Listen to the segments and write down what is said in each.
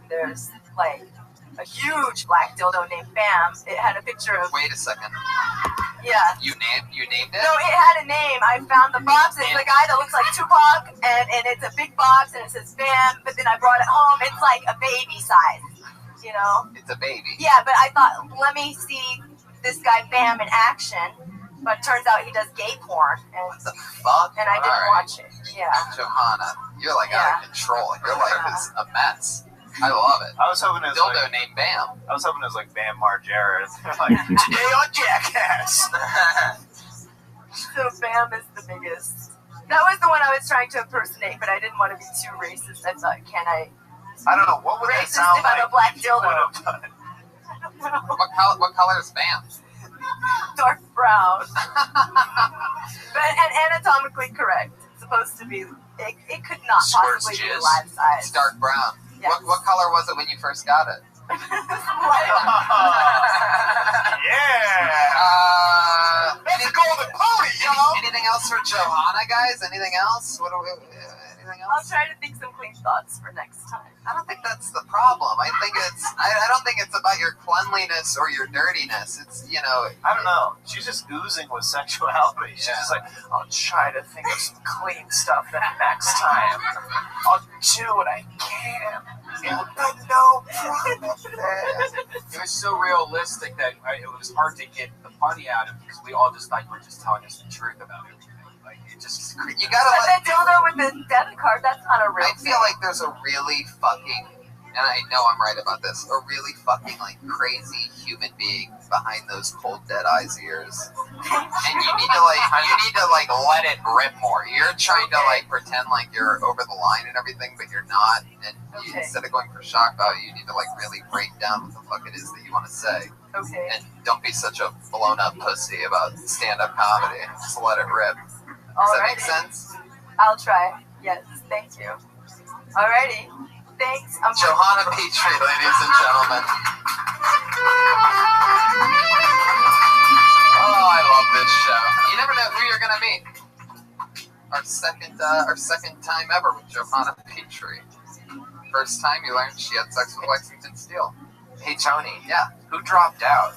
there's like a huge black dildo named Bam. It had a picture of. Wait a second. Yeah. You named it? No, it had a name. I found the box. It's a guy that looks like Tupac, and it's a big box, and it says Bam. But then I brought it home. It's like a baby size, you know. It's a baby. Yeah, but I thought, let me see this guy Bam in action. But it turns out he does gay porn. And, what the fuck? And I didn't watch it. Yeah. Johanna, you're like out of control. Your life is a mess. I love it. I was hoping it was dildo like, named Bam. I was hoping it was like Bam Margera. Like, today on Jackass. So Bam is the biggest. That was the one I was trying to impersonate, but I didn't want to be too racist. I thought, I don't know. What would that racist sound if I'm like? a black dildo? I don't know. What color is Bam? Dark brown. But and anatomically correct. It's supposed to be. It could not Squirt's possibly be jizz. life size. It's dark brown. Yes. What color was it when you first got it? Yeah. That's a golden pony, you know? Anything else for Johanna, guys? Anything else? Anything I'll else? try to think some clean thoughts for next time. I don't think that's the problem. I don't think it's about your cleanliness or your dirtiness. It's, you know. I don't know. She's just oozing with sexuality. She's just like, I'll try to think of some clean stuff the next time. I'll do what I can. It'll be no problem. It was so realistic that it was hard to get the funny out of it because we all just thought you were just telling us the truth about everything. Like, it just You gotta But that dildo with the debit card, that's not a real I feel like there's a really fucking, and I know I'm right about this, a really fucking like crazy human being behind those cold dead eyes ears. And you need to let it rip more. You're trying to like pretend like you're over the line and everything, but you're not. And instead of going for shock value, you need to like really break down what the fuck it is that you want to say. Okay. And don't be such a blown up pussy about stand-up comedy. Just let it rip. Does that make sense? I'll try. Yes, thank you. Alrighty. Thanks. Johanna Petrie, ladies and gentlemen. Oh, I love this show. You never know who you're gonna meet. Our second time ever with Johanna Petrie. First time you learned she had sex with Lexington Steele. Hey, Tony. Yeah. Who dropped out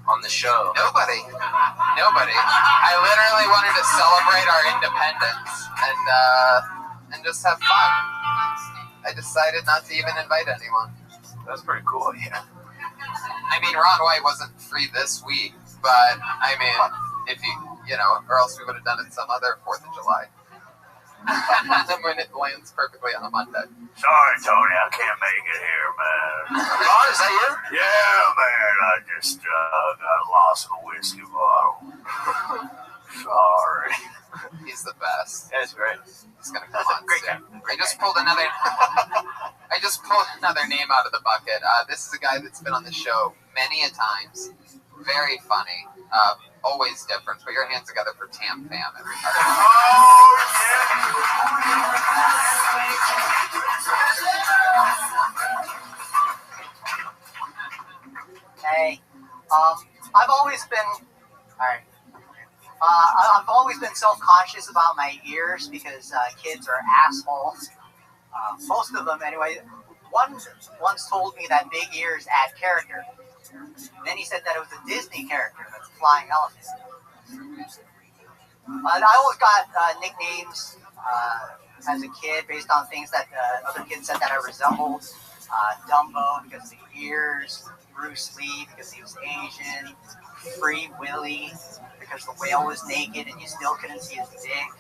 on the show? Nobody. I literally wanted to celebrate our independence and just have fun. I decided not to even invite anyone. That's pretty cool, yeah. I mean, Ron White wasn't free this week, but I mean, if you know, or else we would have done it some other 4th of July. And when it lands perfectly on a Monday. Sorry, Tony, I can't make it here, man. Ron, is that you? Yeah, man, I just got lost in a whiskey bottle. Sorry. He's the best. That's great. He's gonna come on Great soon. guy. I just pulled another name out of the bucket. This is a guy that's been on the show many a times. Very funny. Always different. Put your hands together for Tam Fam, everybody. Hey, I've always been self-conscious about my ears because kids are assholes. Most of them, anyway. One once told me that big ears add character. Then he said that it was a Disney character, that's a flying elephant. I always got nicknames as a kid based on things that other kids said that I resembled. Dumbo because of the ears, Bruce Lee because he was Asian, Free Willy because the whale was naked and you still couldn't see his dick.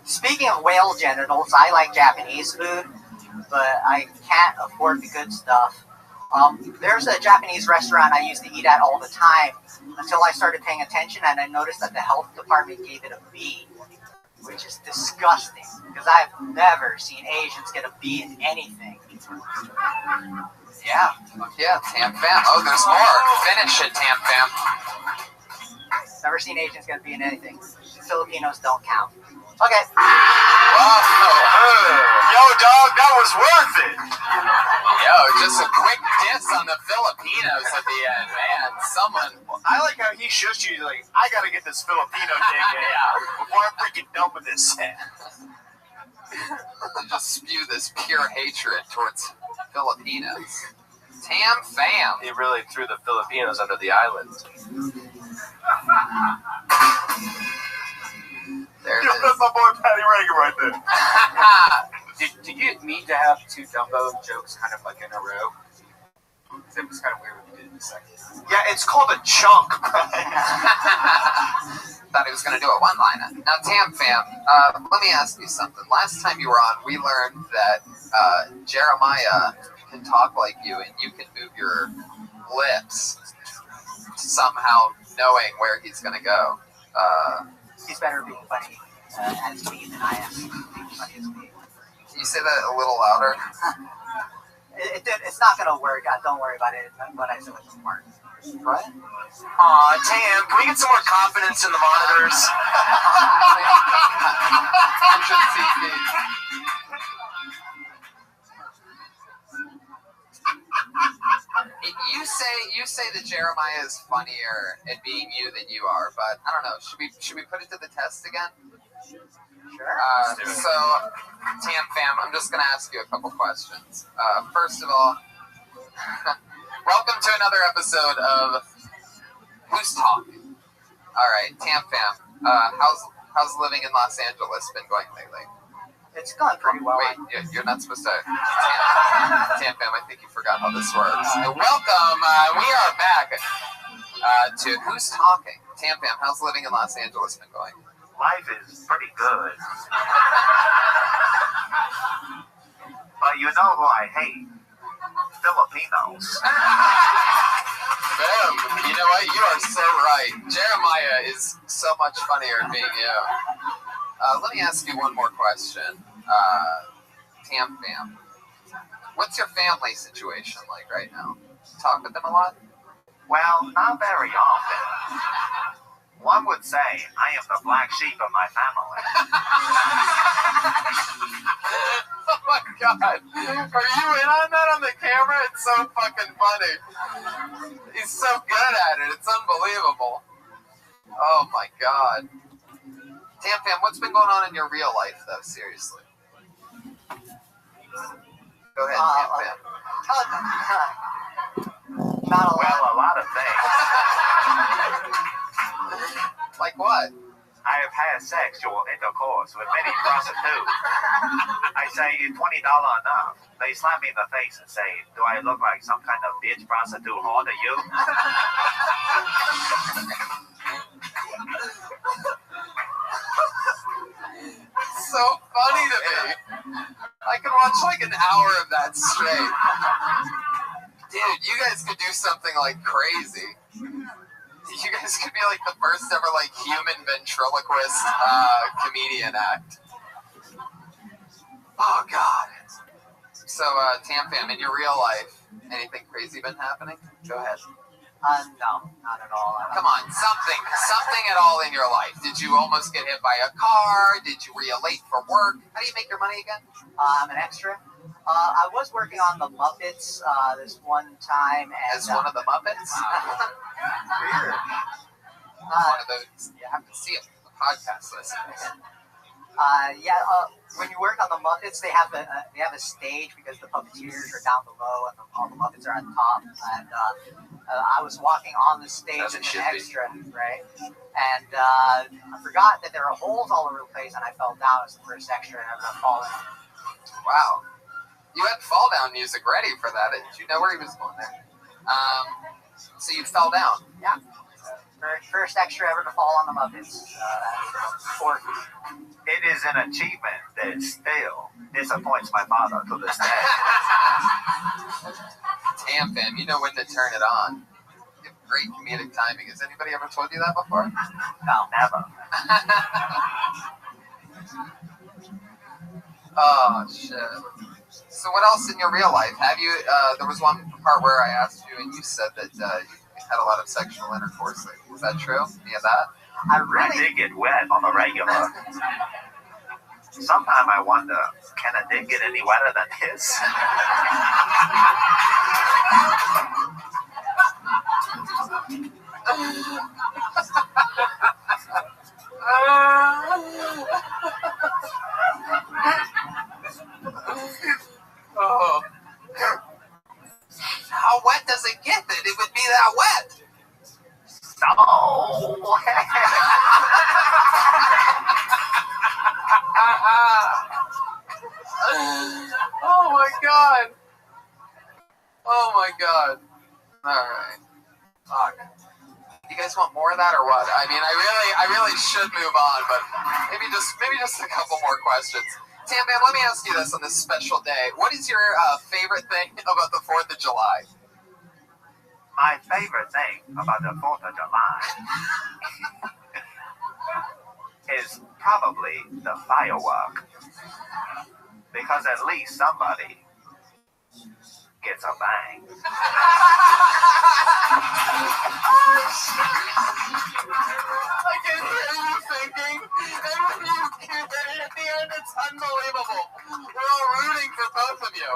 Speaking of whale genitals, I like Japanese food, but I can't afford the good stuff. There's a Japanese restaurant I used to eat at all the time until I started paying attention and I noticed that the health department gave it a B, which is disgusting because I've never seen Asians get a B in anything. Yeah, Tam Fam. Oh, there's more. Finish it, Tam Fam. Never seen Asians get a B in anything. Filipinos don't count. Okay. Whoa. Yo, dog, that was worth it. Yo, just a quick diss on the Filipinos at the end, man. Someone. I like how he shushed you like, I gotta get this Filipino dick in. Yeah. freaking done with this set. You just spew this pure hatred towards Filipinos. Tam fam. He really threw the Filipinos under the island. There it Yo, that's is. my boy Patty Reagan right there. Did you need to have two Dumbo jokes kind of like in a row? It was kind of weird when you did it in a second. Yeah, it's called a chunk. Thought he was going to do a one-liner. Now, Tam fam, let me ask you something. Last time you were on, we learned that Jeremiah can talk like you, and you can move your lips somehow knowing where he's going to go. He's better being funny as me than I am being funny as me. Can you say that a little louder? It's not gonna work. Don't worry about it. What I said was smart. What? Aw, Tam, can we get some more confidence in the monitors? You say that Jeremiah is funnier at being you than you are, but I don't know. Should we put it to the test again? Sure. So, Tam fam, I'm just gonna ask you a couple questions. First of all, welcome to another episode of Who's Talking? All right, Tam fam, how's living in Los Angeles been going lately? It's going pretty well. Wait, you're not supposed to. Tam fam, I think you forgot how this works. And welcome, we are back to Who's Talking? Tam fam, how's living in Los Angeles been going? Life is pretty good. But you know who I hate? Filipinos. Boom. You know what? You are so right. Jeremiah is so much funnier than being you. Let me ask you one more question. Tam fam, what's your family situation like right now? Talk with them a lot? Well, not very often. One would say I am the black sheep of my family. Oh my god. Are you in on that on the camera? It's so fucking funny. He's so good at it. It's unbelievable. Oh my god. Tam fam, what's been going on in your real life though? Seriously. Go ahead, Tam fam. Not a lot. Well, a lot of things. Like what? I have had sexual intercourse with many prostitutes. I say $20 enough. They slap me in the face and say, do I look like some kind of bitch prostitute whore to you? So funny to me. I can watch like an hour of that straight. Dude, you guys could do something like crazy. You guys could be like the first ever like human ventriloquist comedian act. Oh god. So Tam fam, in your real life, anything crazy been happening? Go ahead. No, not at all. Come on, something at all in your life. Did you almost get hit by a car? Were you late for work? How do you make your money again? I'm an extra. I was working on the Muppets this one time. And, As one of the Muppets? Weird. One of those, you have to see it, the podcast listeners. When you work on the Muppets, they have a stage because the puppeteers are down below and all the Muppets are at the top. And I was walking on the stage As it as should an be. extra, right? And I forgot that there are holes all over the place, and I fell down as the first extra, and I was falling. Wow. You had fall down music ready for that. Did you know where he was going there? So you fell down. Yeah. First extra ever to fall on the Muppets. It is an achievement that still disappoints my father to this day. Tam fam, you know when to turn it on. You have great comedic timing. Has anybody ever told you that before? No, never. Oh, shit. So what else in your real life? Have you, there was one part where I asked you and you said that you had a lot of sexual intercourse lately. Is that true? Any of that? I did get wet on the regular. Sometimes I wonder, can a dick get any wetter than his? of that or what? I mean, I really should move on, but maybe just a couple more questions. Tam Bam, let me ask you this on this special day. What is your favorite thing about the 4th of July? My favorite thing about the 4th of July is probably the firework. Because at least somebody gets a bang. I can hear you thinking, and when you get it at the end, it's unbelievable. We're all rooting for both of you.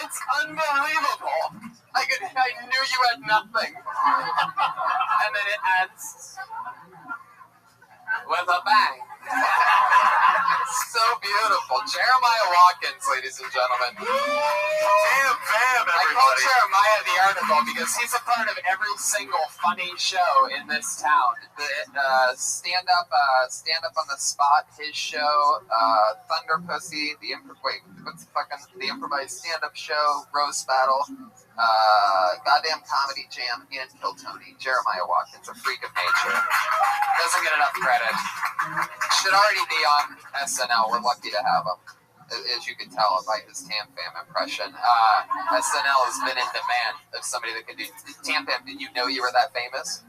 It's unbelievable. I knew you had nothing. And then it ends with a bang. So beautiful. Jeremiah Watkins, ladies and gentlemen. Tam Bam, I call Jeremiah the article because he's a part of every single funny show in this town. The stand up on the spot, his show, Thunder Pussy, the improvised stand up show, roast battle, goddamn comedy jam, and Kill Tony. Jeremiah Watkins, a freak of nature. Doesn't get enough credit. Should already be on SNL. We're lucky to have him. As you can tell by his Tam Bam impression. SNL has been in demand of somebody that can do Tam Bam. Did you know you were that famous?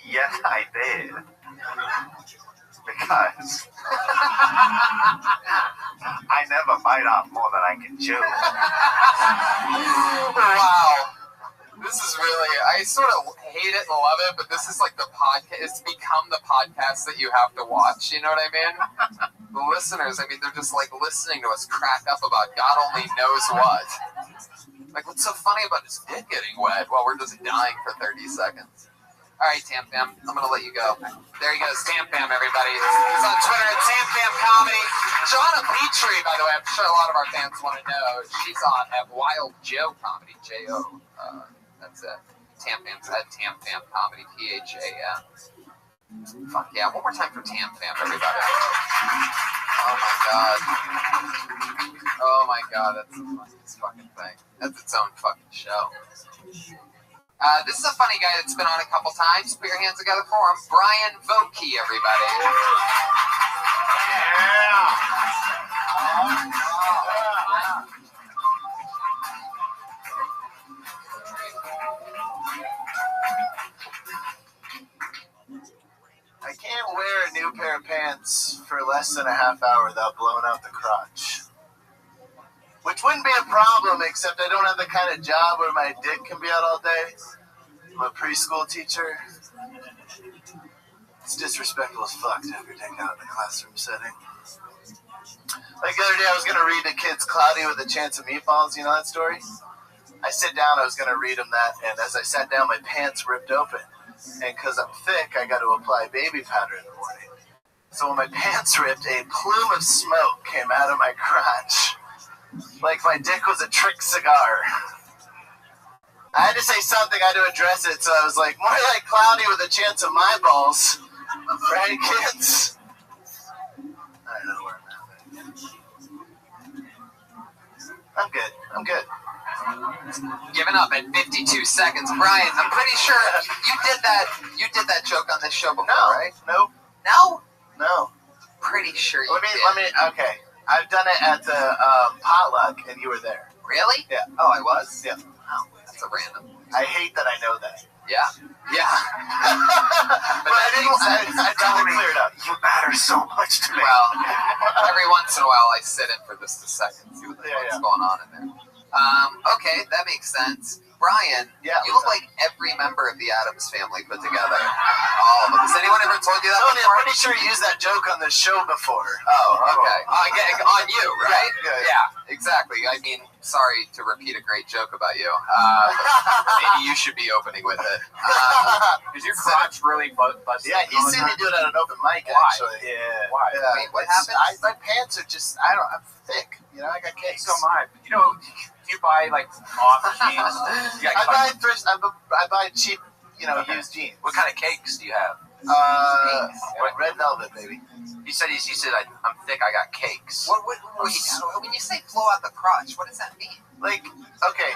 Yes, I did. Because I never bite off more than I can chew. Wow. This is really, I sort of hate it and love it, but this is like the podcast, it's become the podcast that you have to watch, you know what I mean? The listeners, I mean, they're just like listening to us crack up about God only knows what. Like, what's so funny about his dick getting wet while we're just dying for 30 seconds? All right, Tam Bam, I'm going to let you go. There he goes, Tam Bam, everybody. He's on Twitter at Tam Bam Comedy. Joanna Petrie, by the way, I'm sure a lot of our fans want to know, she's on at Wild Joe Comedy, J-O. That's it. Tam Bam's at Tam Bam Comedy, P-H-A-M. Fuck yeah, one more time for Tam Bam, everybody. Oh my god. Oh my god, that's the funniest fucking thing. That's its own fucking show. This is a funny guy that's been on a couple times. Put your hands together for him. Brian Vokey, everybody. I can't wear a new pair of pants for less than a half hour without blowing out the crotch. Which wouldn't be a problem, except I don't have the kind of job where my dick can be out all day. I'm a preschool teacher. It's disrespectful as fuck to have your dick out in a classroom setting. Like the other day, I was going to read the kids Cloudy with a Chance of Meatballs. You know that story? I sit down, I was going to read them that, and as I sat down, my pants ripped open. And because I'm thick, I got to apply baby powder in the morning. So when my pants ripped, a plume of smoke came out of my crotch. Like my dick was a trick cigar. I had to say something, I had to address it, so I was like, more like Cloudy with a Chance of my balls. Right, kids? I don't know where I'm at. I'm good. Giving up at 52 seconds. Brian, I'm pretty sure you did that joke on this show before, right? Nope. No. Pretty sure you did. Okay. I've done it at the potluck, and you were there. Really? Yeah. Oh, I was? Yeah. Oh, that's a random. I hate that I know that. Yeah. But I didn't clear it up. You matter so much to me. Well, every once in a while I sit in for just a second, see what the fuck's going on in there. Okay, that makes sense. Brian, you look like every member of the Addams family put together. All of them. Has anyone ever told you that Tony, before? I'm pretty sure you used that joke on the show before. Oh, okay. On you, right? Yeah. Exactly. I mean, sorry to repeat a great joke about you. Maybe you should be opening with it. Is your crotch really busted? Yeah, he's seen me do it at an open mic, Why? actually. Yeah. Why? Wait, what happened? My pants are just, I'm thick. You know, I got cakes. So am I. You know, you buy like off jeans. I buy cheap, used jeans. What kind of cakes do you have? Red velvet, baby. He said I'm thick. I got cakes. When you say flow out the crotch, what does that mean? Like, okay,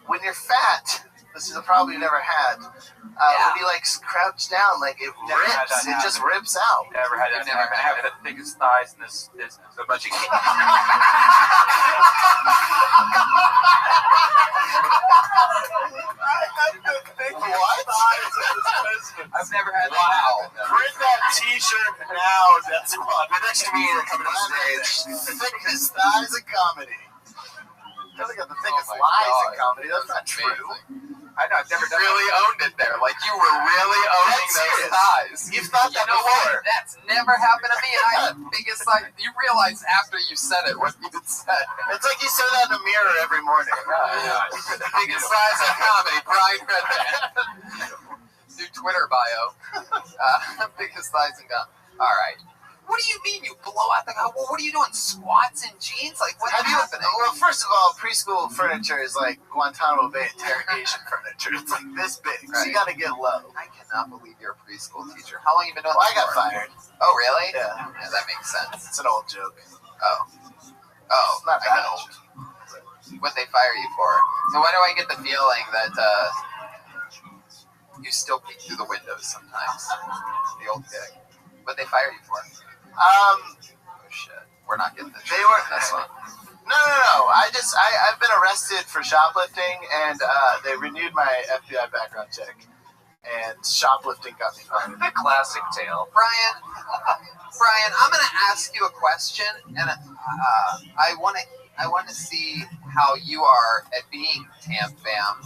when you're fat, this is a problem you never had. When you like crouch down, like it Never had rips. that It just happen. rips out. Never had that. You've never I had have the thickest thighs in this business. So, but you can't. I've never had that happen. Print that T-shirt now, Death Squad. The next comedian coming on stage. The thickest thighs in comedy. They got the thickest Oh my lies God. in comedy. That's not true. Amazing. I know. I've never done Really owned it there. Like you were really owning That's those serious. thighs. You've thought You that know before. what? That's never happened to me. And I had the biggest size. You realize after you said it what you had said. It's like you say that in the mirror every morning. The biggest size in comedy. Brian read that. New Twitter bio. Biggest size in comedy. All right. What do you mean you blow out the guy? Well, what are you doing? Squats and jeans? Like what's happening? Well, first of all, preschool furniture is like Guantanamo Bay interrogation furniture. It's like this big, so you Right. gotta get low. I cannot believe you're a preschool teacher. How long have you been doing Well, I this got for? fired. Oh, really? Yeah. Yeah, that makes sense. It's an old joke. Oh, Not I that got old. you. What'd they fire you for? So why do I get the feeling that you still peek through the windows sometimes? The old gig. What'd they fire you for? Oh shit. We're not getting this. They were. That's one. No. I've been arrested for shoplifting, and they renewed my FBI background check, and shoplifting got me fired. The classic tale. Brian, I'm gonna ask you a question, and I want to see how you are at being Tam Fam.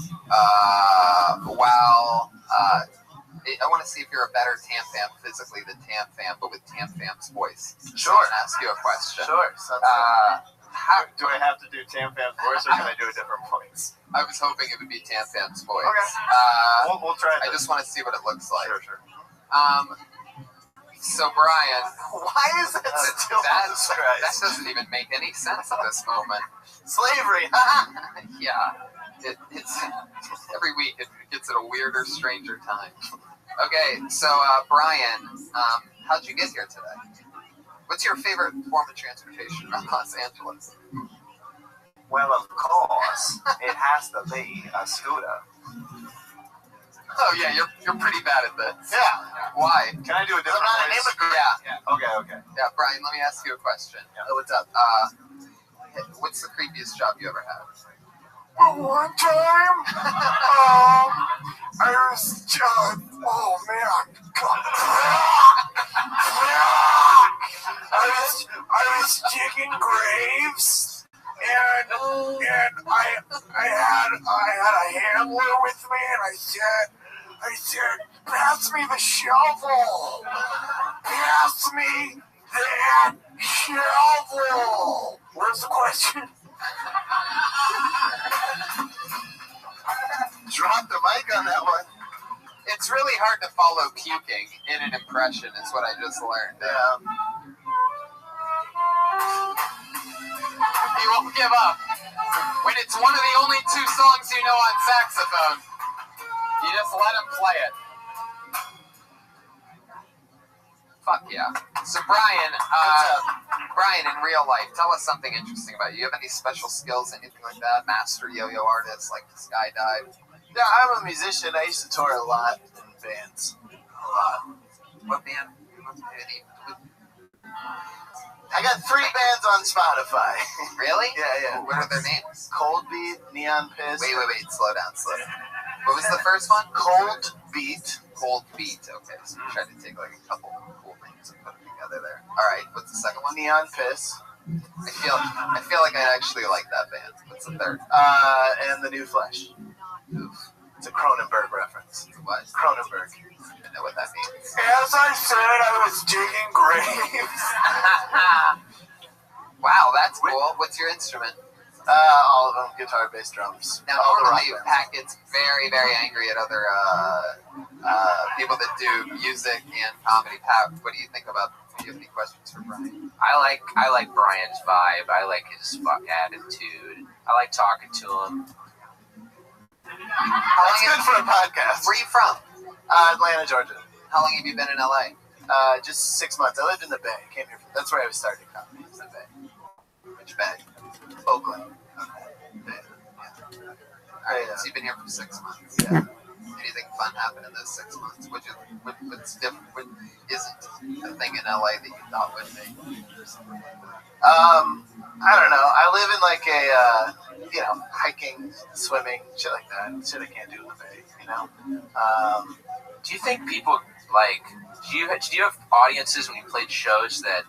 I want to see if you're a better Tam Fam physically than Tam Fam, but with Tam Fam's voice. So I'm gonna ask you a question. Sure. Sounds How, good. Do I have to do Tam Fam's voice, or can I do a different voice? I was hoping it would be Tam Fam's voice. Okay. We'll try I this. just want to see what it looks like. Sure. So Brian, Why is that still on the that rise? doesn't even make any sense at this moment. Slavery. Yeah, it's every week it gets at a weirder, stranger time. Okay, so Brian, how'd you get here today? What's your favorite form of transportation around Los Angeles? Well, of course, it has to be a scooter. Oh yeah, you're pretty bad at this. Yeah. Why? Can I do a different I'm not an voice? immigrant. Okay. Yeah, Brian, let me ask you a question. Oh, what's up? What's the creepiest job you ever had? Well, one time, I was oh man, I was digging graves, and I had a handler with me, and I said, pass me the shovel, pass me that shovel. Where's the question? Drop the mic on that one. It's really hard to follow puking in an impression, is what I just learned. Yeah. He won't give up. When it's one of the only two songs you know on saxophone, you just let him play it. Fuck yeah. So Brian, Brian, in real life, tell us something interesting about you. You have any special skills, anything like that? Master yo-yo artist, like to skydive? Yeah, I'm a musician. I used to tour a lot in bands. A lot. What band? I got 3 bands on Spotify. Really? Yeah. What are their names? Cold Beat, Neon Piss. Wait. Slow down. What was the first one? Cold Beat. Cold Beat. Okay, so we tried to take like a couple cool names and put them together there. All right, what's the second one? Neon Piss. I feel like I actually like that band. What's the third? And The New Flesh. Oof. It's a Cronenberg reference. What? Cronenberg. I don't know what that means. As I said, I was digging graves. Wow, that's cool. What's your instrument? All of them. Guitar, bass, drums. Now, all the rock normally bands. Pat gets very, very angry at other people that do music and comedy. Pat, what do you think about? Do you have any questions for Brian? I like Brian's vibe. I like his attitude. I like talking to him. That's good for a podcast. Where are you from? Atlanta, Georgia. How long have you been in LA? Just 6 months. I lived in the Bay. Came here. That's where I was starting comedy. The Bay. Which Bay? Oakland. Okay. Bay. Yeah. Alright, Yeah. so you've been here for 6 months. Yeah. Anything fun happened in those 6 months? What's different? What isn't a thing in LA that you thought would be? I don't know. I live in like a, hiking, swimming, shit like that. Shit I can't do in the Bay, Do you think people like? Do you have audiences when you played shows that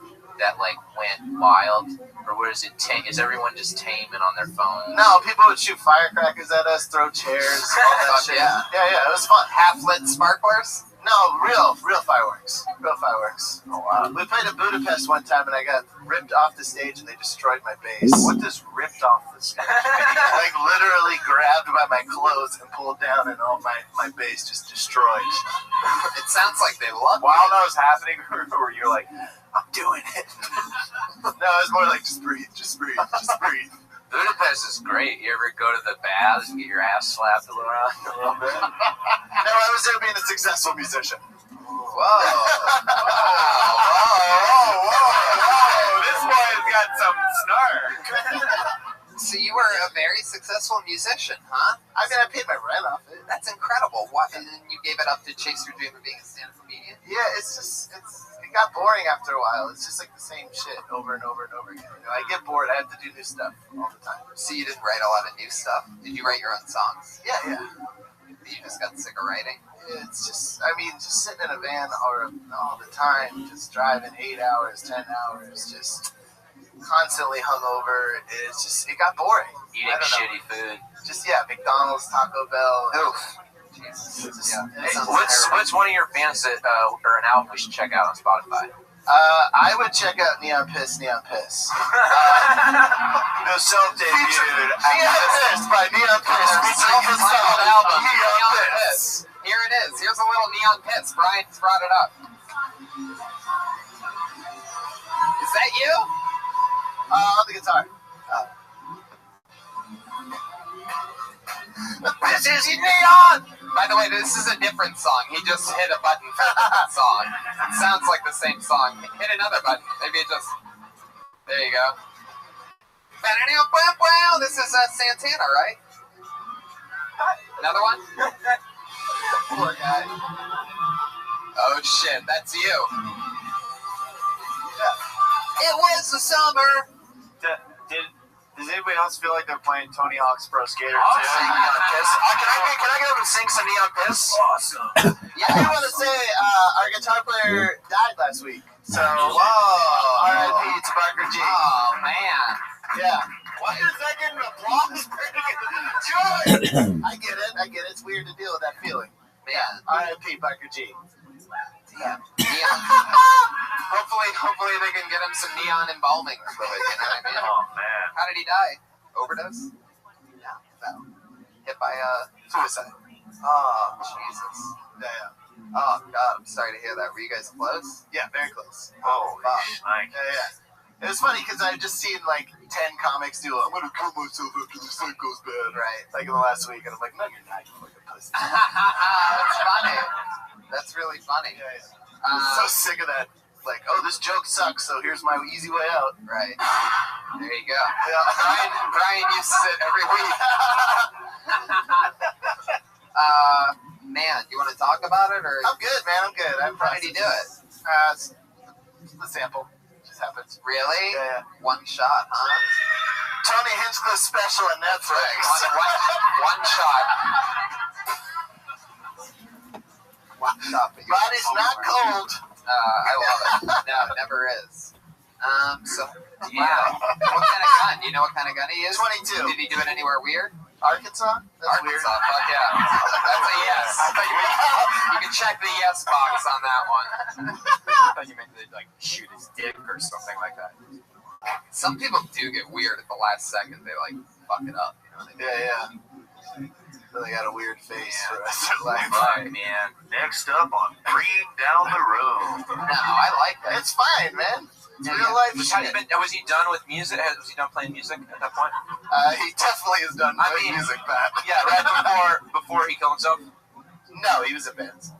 like went wild, or was it tame? Is everyone just tame and on their phones? No, people would shoot firecrackers at us, throw chairs, all that Fuck shit. yeah. Yeah, it was fun. Half-lit sparklers? No, real fireworks. Real fireworks. Oh, wow. We played in Budapest one time, and I got ripped off the stage, and they destroyed my bass. What does ripped off the stage? Like, literally grabbed by my clothes and pulled down, and all my bass just destroyed. It sounds like they love While that was happening, or you're like, I'm doing it. No, it was more like, just breathe. Budapest is great. You ever go to the baths and get your ass slapped a little bit? No, I was there being a successful musician. Whoa. This boy's got some snark. So you were a very successful musician, huh? I mean, I paid my rent off it. That's incredible. What? And then you gave it up to chase your dream of being a stand-up comedian? Yeah, it got boring after a while. It's just like the same shit over and over and over again. I get bored. I have to do new stuff all the time. So you didn't write a lot of new stuff? Did you write your own songs? Yeah. You just got sick of writing? It's just sitting in a van all the time, just driving 8 hours, 10 hours, just constantly hungover. It got boring. Eating shitty food. McDonald's, Taco Bell. Oof. Jesus. Hey, what's one of your bands that or an album we should check out on Spotify? I would check out Neon Piss. No, self-debuted. Neon Piss by Neon Piss. Self-titled album, Neon Piss. Here it is. Here's a little Neon Piss. Brian's brought it up. Is that you? On the guitar. This is Neon! By the way, this is a different song. He just hit a button for a different song. It sounds like the same song. Hit another button. Maybe it just... There you go. This is Santana, right? Another one? Poor guy. Oh shit, that's you. It was the summer. Does anybody else feel like they're playing Tony Hawk's Pro Skater 2? Neon Piss. Can I get up and sing some Neon Piss? Awesome. I do want to say our guitar player died last week. So, R.I.P. to Barker G. Oh man. Yeah. Why is that getting applause? Joy! I get it. It's weird to deal with that feeling. Man. R.I.P. Barker G. Damn. Neon. Hopefully they can get him some neon embalming fluid, you know what I mean? Oh, man. How did he die? Overdose? Yeah. No. Hit by Suicide. Oh, Jesus. Yeah. Oh God, I'm sorry to hear that. Were you guys close? Yeah, very close. Oh, fuck. Yeah. It was funny because I've just seen like 10 comics do I'm going to kill myself after this thing goes bad. Right. Like in the last week. And I'm like, no, you're not. You fucking pussy. That's funny. That's really funny. I'm so sick of that. Like, oh, this joke sucks, so here's my easy way out. Right. There you go. Yeah. Brian uses it every week. Man, you want to talk about it, or? I'm good, man. I'm good. How did he do it? The sample just happens. Really? Yeah. One shot, huh? Tony Hinchcliffe special on Netflix. One shot. One shot. But Body's not cold. I love it. No, it never is. So, yeah. What kind of gun? Do you know what kind of gun he is? 22. Did he do it anywhere weird? Arkansas? That's weird. Arkansas, fuck yeah. That's a yes. I thought you can check the yes box on that one. I thought you meant they'd like shoot his dick or something like that. Some people do get weird at the last second. They like fuck it up. You know what I mean? Yeah. They got a weird face for the rest of their life. Fuck, man. Next up on Green Down the Road. No, I like that. It's fine, man. It's real life shit. Was he done with music? Was he done playing music at that point? He definitely has done music, Pat. Yeah, right before he killed himself. No, he was in bands.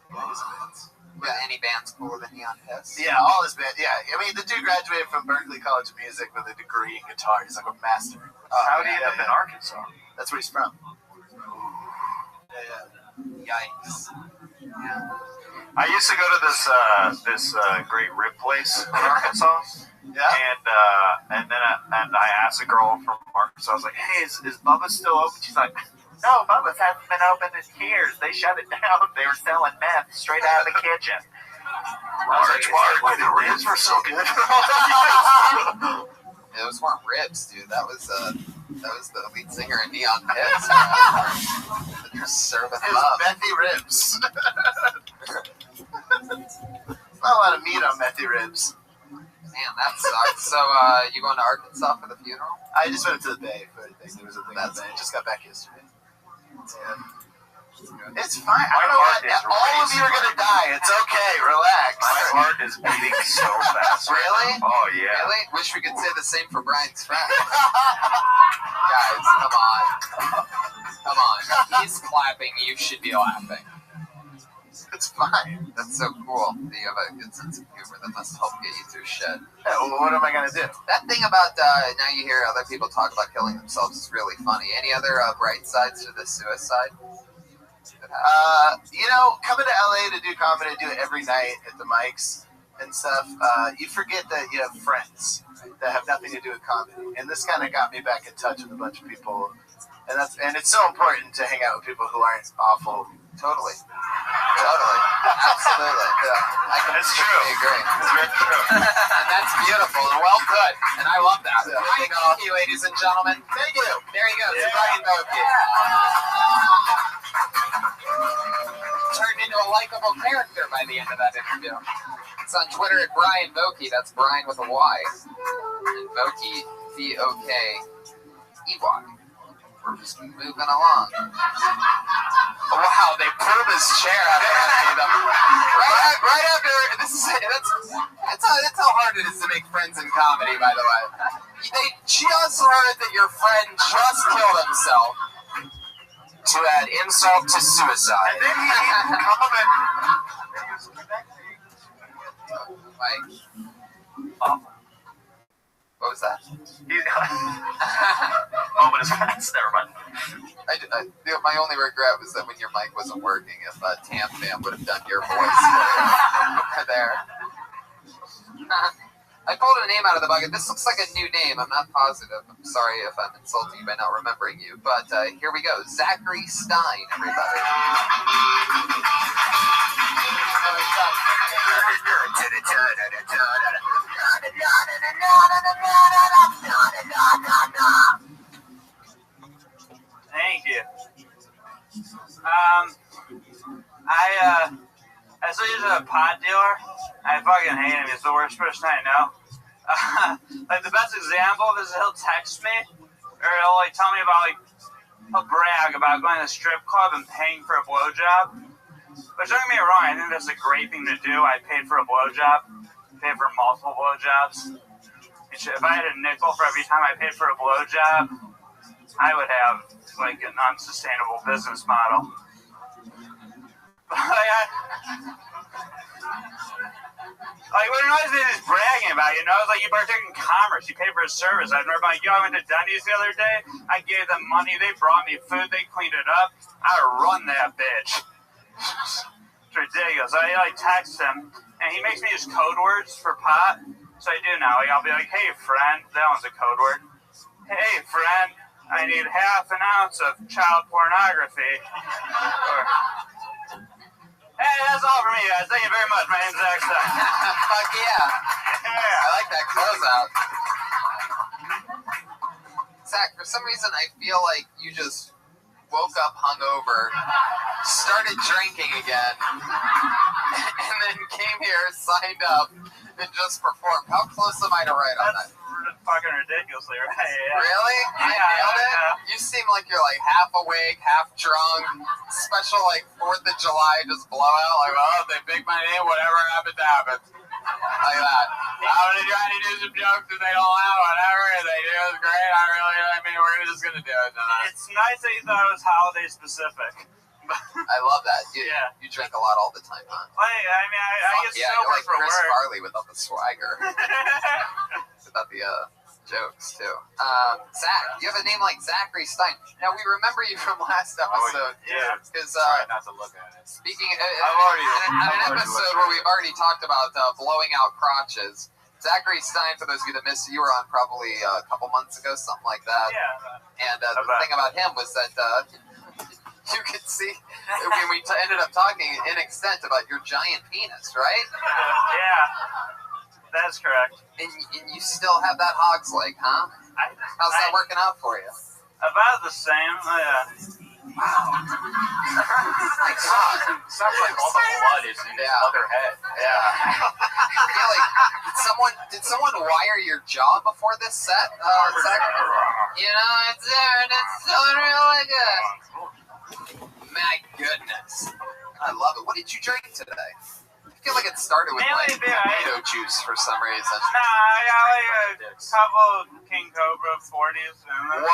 Yeah, he was in bands. Were any bands cooler than Neon Piss? Yeah, all his bands. Yeah, I mean, the dude graduated from Berklee College of Music with a degree in guitar. He's like a master. How did he end up in Arkansas? That's where he's from. Yikes. I used to go to this great rib place in Arkansas. And then I asked a girl from Arkansas, I was like, hey, is Bubba still open? She's like, no, Bubba's hasn't been open in years. They shut it down. They were selling meth straight out of the kitchen. I was like, why the ribs were so good? Those weren't ribs, dude. That was the lead singer in Neon Pits. They're serving them up. Methy ribs. Not a lot of meat on methy ribs. Man, that sucks. So, you going to Arkansas for the funeral? I just went to the Bay for a thing. There was a thing in the Bay. I just got back yesterday. It's fine. I don't know what. All of you are going to die. It's okay. Relax. My heart is beating so fast. Really? Oh, yeah. Really? Wish we could say the same for Brian's friend. Guys, come on. Come on. He's clapping. You should be laughing. It's fine. That's so cool. You have a good sense of humor that must help get you through shit. Yeah, well, what am I going to do? That thing about, now you hear other people talk about killing themselves is really funny. Any other bright sides to the suicide? Coming to LA to do comedy, do it every night at the mics and stuff, you forget that you have friends that have nothing to do with comedy. And this kind of got me back in touch with a bunch of people. And it's so important to hang out with people who aren't awful. Totally. Absolutely. Yeah. I completely agree. It's very true. And that's beautiful and well put. And I love that. Thank you, ladies and gentlemen. Thank you. There you go. It's Brian Boki. Turned into a likable character by the end of that interview. It's on Twitter at Brian Boki. That's Brian with a Y. And Boki, V-O-K-E-Y. We're just moving along. Wow, they pulled his chair out of underneath them. Right after that's how hard it is to make friends in comedy, by the way. They just heard that your friend just killed himself to add insult to suicide. And then he complimented. Mike. What was that? Moment is past. Never mind. My only regret was that when your mic wasn't working, if Tam Fam would have done your voice over there. I pulled a name out of the bucket. This looks like a new name. I'm not positive. I'm sorry if I'm insulting you by not remembering you. But here we go. Zachary Stein, everybody. Thank you. I saw you as a pot dealer. I fucking hate him. He's the worst person I know. The best example of this is he'll text me, or he'll tell me about he'll brag about going to the strip club and paying for a blowjob. But don't get me wrong, I think that's a great thing to do. I paid for a blowjob, paid for multiple blowjobs. If I had a nickel for every time I paid for a blowjob, I would have an unsustainable business model. What annoys me is bragging about, it's like you partake in commerce, you pay for a service. I remember I went to Denny's the other day, I gave them money, they brought me food, they cleaned it up, I would run that bitch. It's ridiculous. I text him, and he makes me use code words for pot, so I do now. I'll be like, hey friend, that one's a code word. Hey friend, I need half an ounce of child pornography. Hey, that's all for me, guys. Thank you very much. My name's Zach Stein. Fuck yeah. I like that closeout. Zach, for some reason, I feel like you just woke up hungover, started drinking again, and then came here, signed up, and just performed. How close am I to right on that? Fucking ridiculously, right? Yeah. Really? I nailed it? Yeah. You seem like you're half awake, half drunk. Special 4th of July just blowout. They picked my name, whatever happened happened. Like that. I'm gonna try to do some jokes if they don't laugh, whatever. They do it great. We're just gonna do it tonight. It's nice that you thought it was holiday specific. I love that. You drink a lot all the time, huh? I get sober you're like for Chris work. Farley without the swagger. Without the Jokes too. Zach, you have a name like Zachary Stein. Now we remember you from last episode. yeah. Because Try not to look at it. speaking I've already- in an episode where we've already talked about blowing out crotches. Zachary Stein, for those of you that missed, you were on probably a couple months ago, something like that. Yeah. And the thing about him was that you could see when we ended up talking in extent about your giant penis, right? Yeah. That's correct. And you still have that hog's leg, huh? How's that working out for you? About the same. My God. Sounds like all the blood is in his other head. Yeah. I feel like did someone wire your jaw before this set? Zach? You know, it's there and it's doing really good. My goodness. I love it. What did you drink today? I feel like it started with Mainly like beer. tomato juice for some reason. Nah, I got like a couple King Cobra 40s. Whoa. Wow.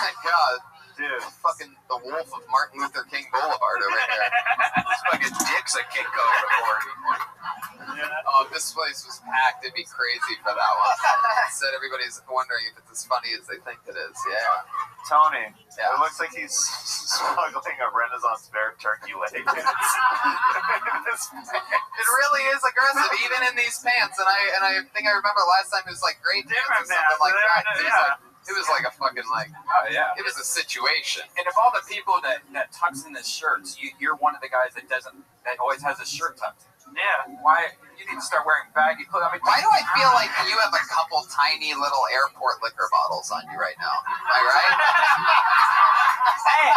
My God. Dude, Fucking the wolf of Martin Luther King Boulevard over here. this fucking dick's a kick over 40. Oh, this place was packed. It'd be crazy for that one. Said everybody's wondering if it's as funny as they think it is. Yeah. Tony, Yeah. it looks like he's smuggling a Renaissance fair turkey leg. It really is aggressive, even in these pants. And I think I remember last time it was like great Different pants or something pants, like that. yeah. It was like a fucking like. Oh yeah. It was a situation. And of all the people that tucks in the shirts, you're one of the guys that always has his shirt tucked. Yeah. Why? You need to start wearing baggy clothes. I mean, Why do I feel like you have a couple tiny little airport liquor bottles on you right now? Am I right? Hey,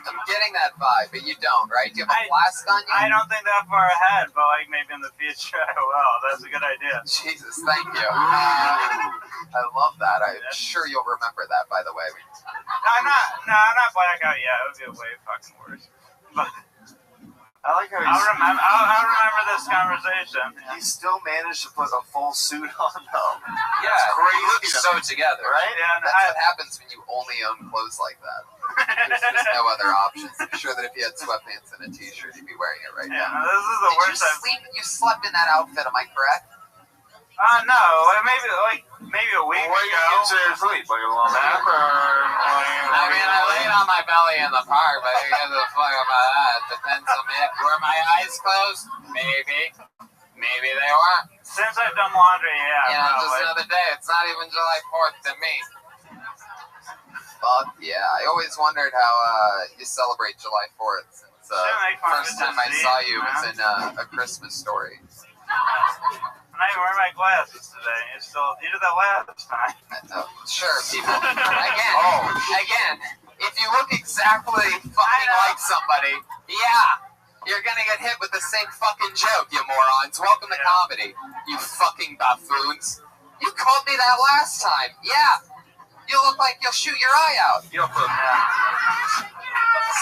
I'm getting that vibe, but you don't, right? Do you have a flask on you? I don't think that far ahead, but like maybe in the future I will. That's a good idea. Jesus, thank you. I love that. I'm sure you'll remember that, by the way. I'm not blackout yet. It would be way fucking worse. But I like how I'll remember this conversation. he still managed to put a full suit on though. Yeah, you look so together. Right? Yeah, and That's what happens when you only own clothes like that. There's no other options. I'm sure that if you had sweatpants and a t-shirt, you'd be wearing it right yeah, now. this is the worst I've. You slept in that outfit, am I correct? No, maybe a week What do you ago. consider sleep? Like a long nap or? I mean, I laid on my belly in the park, but who gives a fuck about that? Depends on me. Were my eyes closed? Maybe. Maybe they weren't. Since I've done laundry, yeah. You know, just probably. another day. It's not even July 4th to me. Fuck yeah. I always wondered how you celebrate July 4th. Since first time I saw you was in A Christmas Story. I'm not even wearing my glasses today. You did that last time. Sure, people. Again, if you look exactly fucking like somebody, yeah, you're gonna get hit with the same fucking joke, you morons. Welcome to comedy, you fucking buffoons. You called me that last time. Yeah, you look like you'll shoot your eye out.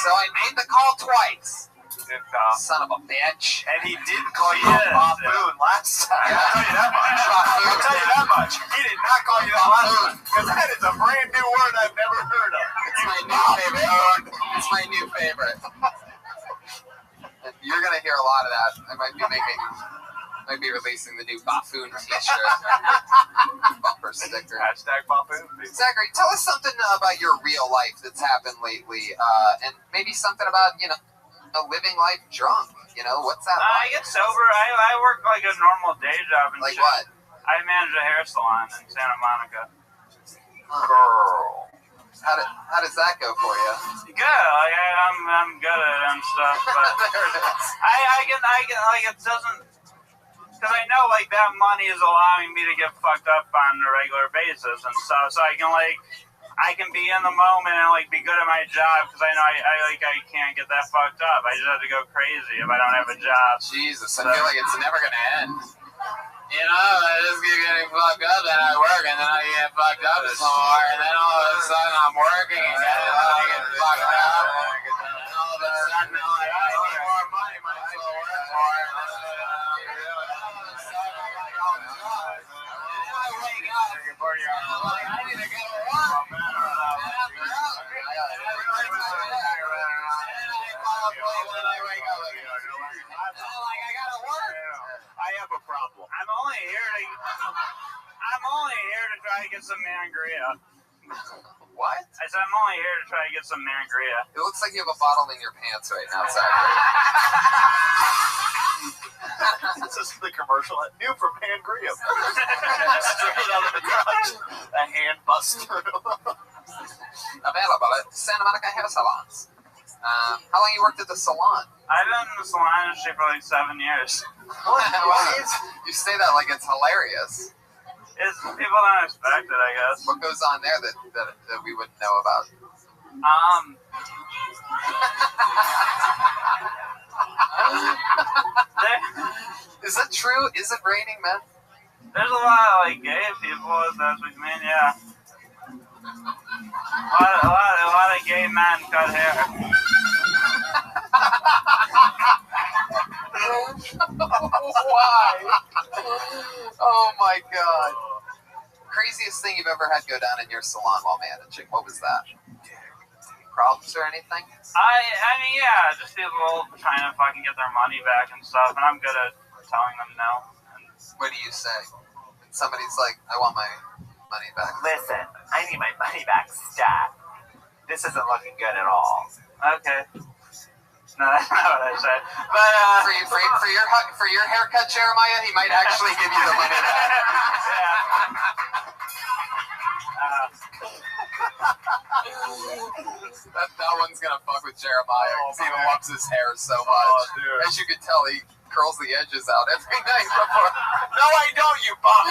So I made the call twice. Good call. Son of a bitch. And he did call you a buffoon last time. Yeah. I'll tell you that much. I'll tell you that much. He did not call you that last time. Because that is a brand new word I've never heard of. It's my new favorite word. It's my new favorite. And you're gonna hear a lot of that. I might be releasing the new buffoon t-shirt. Bumper sticker. Hashtag buffoon. Zachary, tell us something about your real life that's happened lately, and maybe something about, living life drunk. What's that I like? get sober. I work like a normal day job and Like shit. what? I manage a hair salon in Santa Monica. Girl. How does that go for you? Good. Like I'm good at it and stuff, but There it is. I get like it doesn't, because I know like that money is allowing me to get fucked up on a regular basis and stuff, so I can be in the moment and like be good at my job because I know I can't get that fucked up. I just have to go crazy if I don't have a job. Jesus, I feel like it's never gonna end. I just keep getting fucked up, then I work, and then I get fucked up some more, and then all of a sudden I'm working again, and then I get fucked up, and then all of a sudden I'm like, I need more money, might as well work more, and then all of a sudden I'm like, oh God, and then I wake up, and I'm like, I need to go to work, and after that, and I wake up again. I'm like, I gotta work. I have a problem. I'm only here to. only here to try to get some mangria. What? I said I'm only here to try to get some mangria. It looks like you have a bottle in your pants right now, Zachary. This is the commercial new from Pangria. Straight out of the garage. A hand buster. Available at Santa Monica hair salons. How long you worked at the salon? I've been in the salon industry for like 7 years. You say that like it's hilarious. It's people don't expect it, I guess. What goes on there that we wouldn't know about? Is it true? Is it raining men? There's a lot of like gay people, if that's what you mean, yeah. A lot of gay men cut hair. Why? Oh my god. Craziest thing you've ever had go down in your salon while managing? What was that? Problems or anything? I mean, yeah, just people trying to fucking get their money back and stuff, and I'm good at telling them no. And What do you say? When somebody's like, I want my money back. Listen, I need my money back stat. This isn't looking good at all. okay. No, that's not what I said. But For your haircut, Jeremiah, he might actually give you the money back. That one's gonna fuck with Jeremiah because he loves his hair so much. Dude. As you can tell, he curls the edges out every night before. No, I don't, you bum.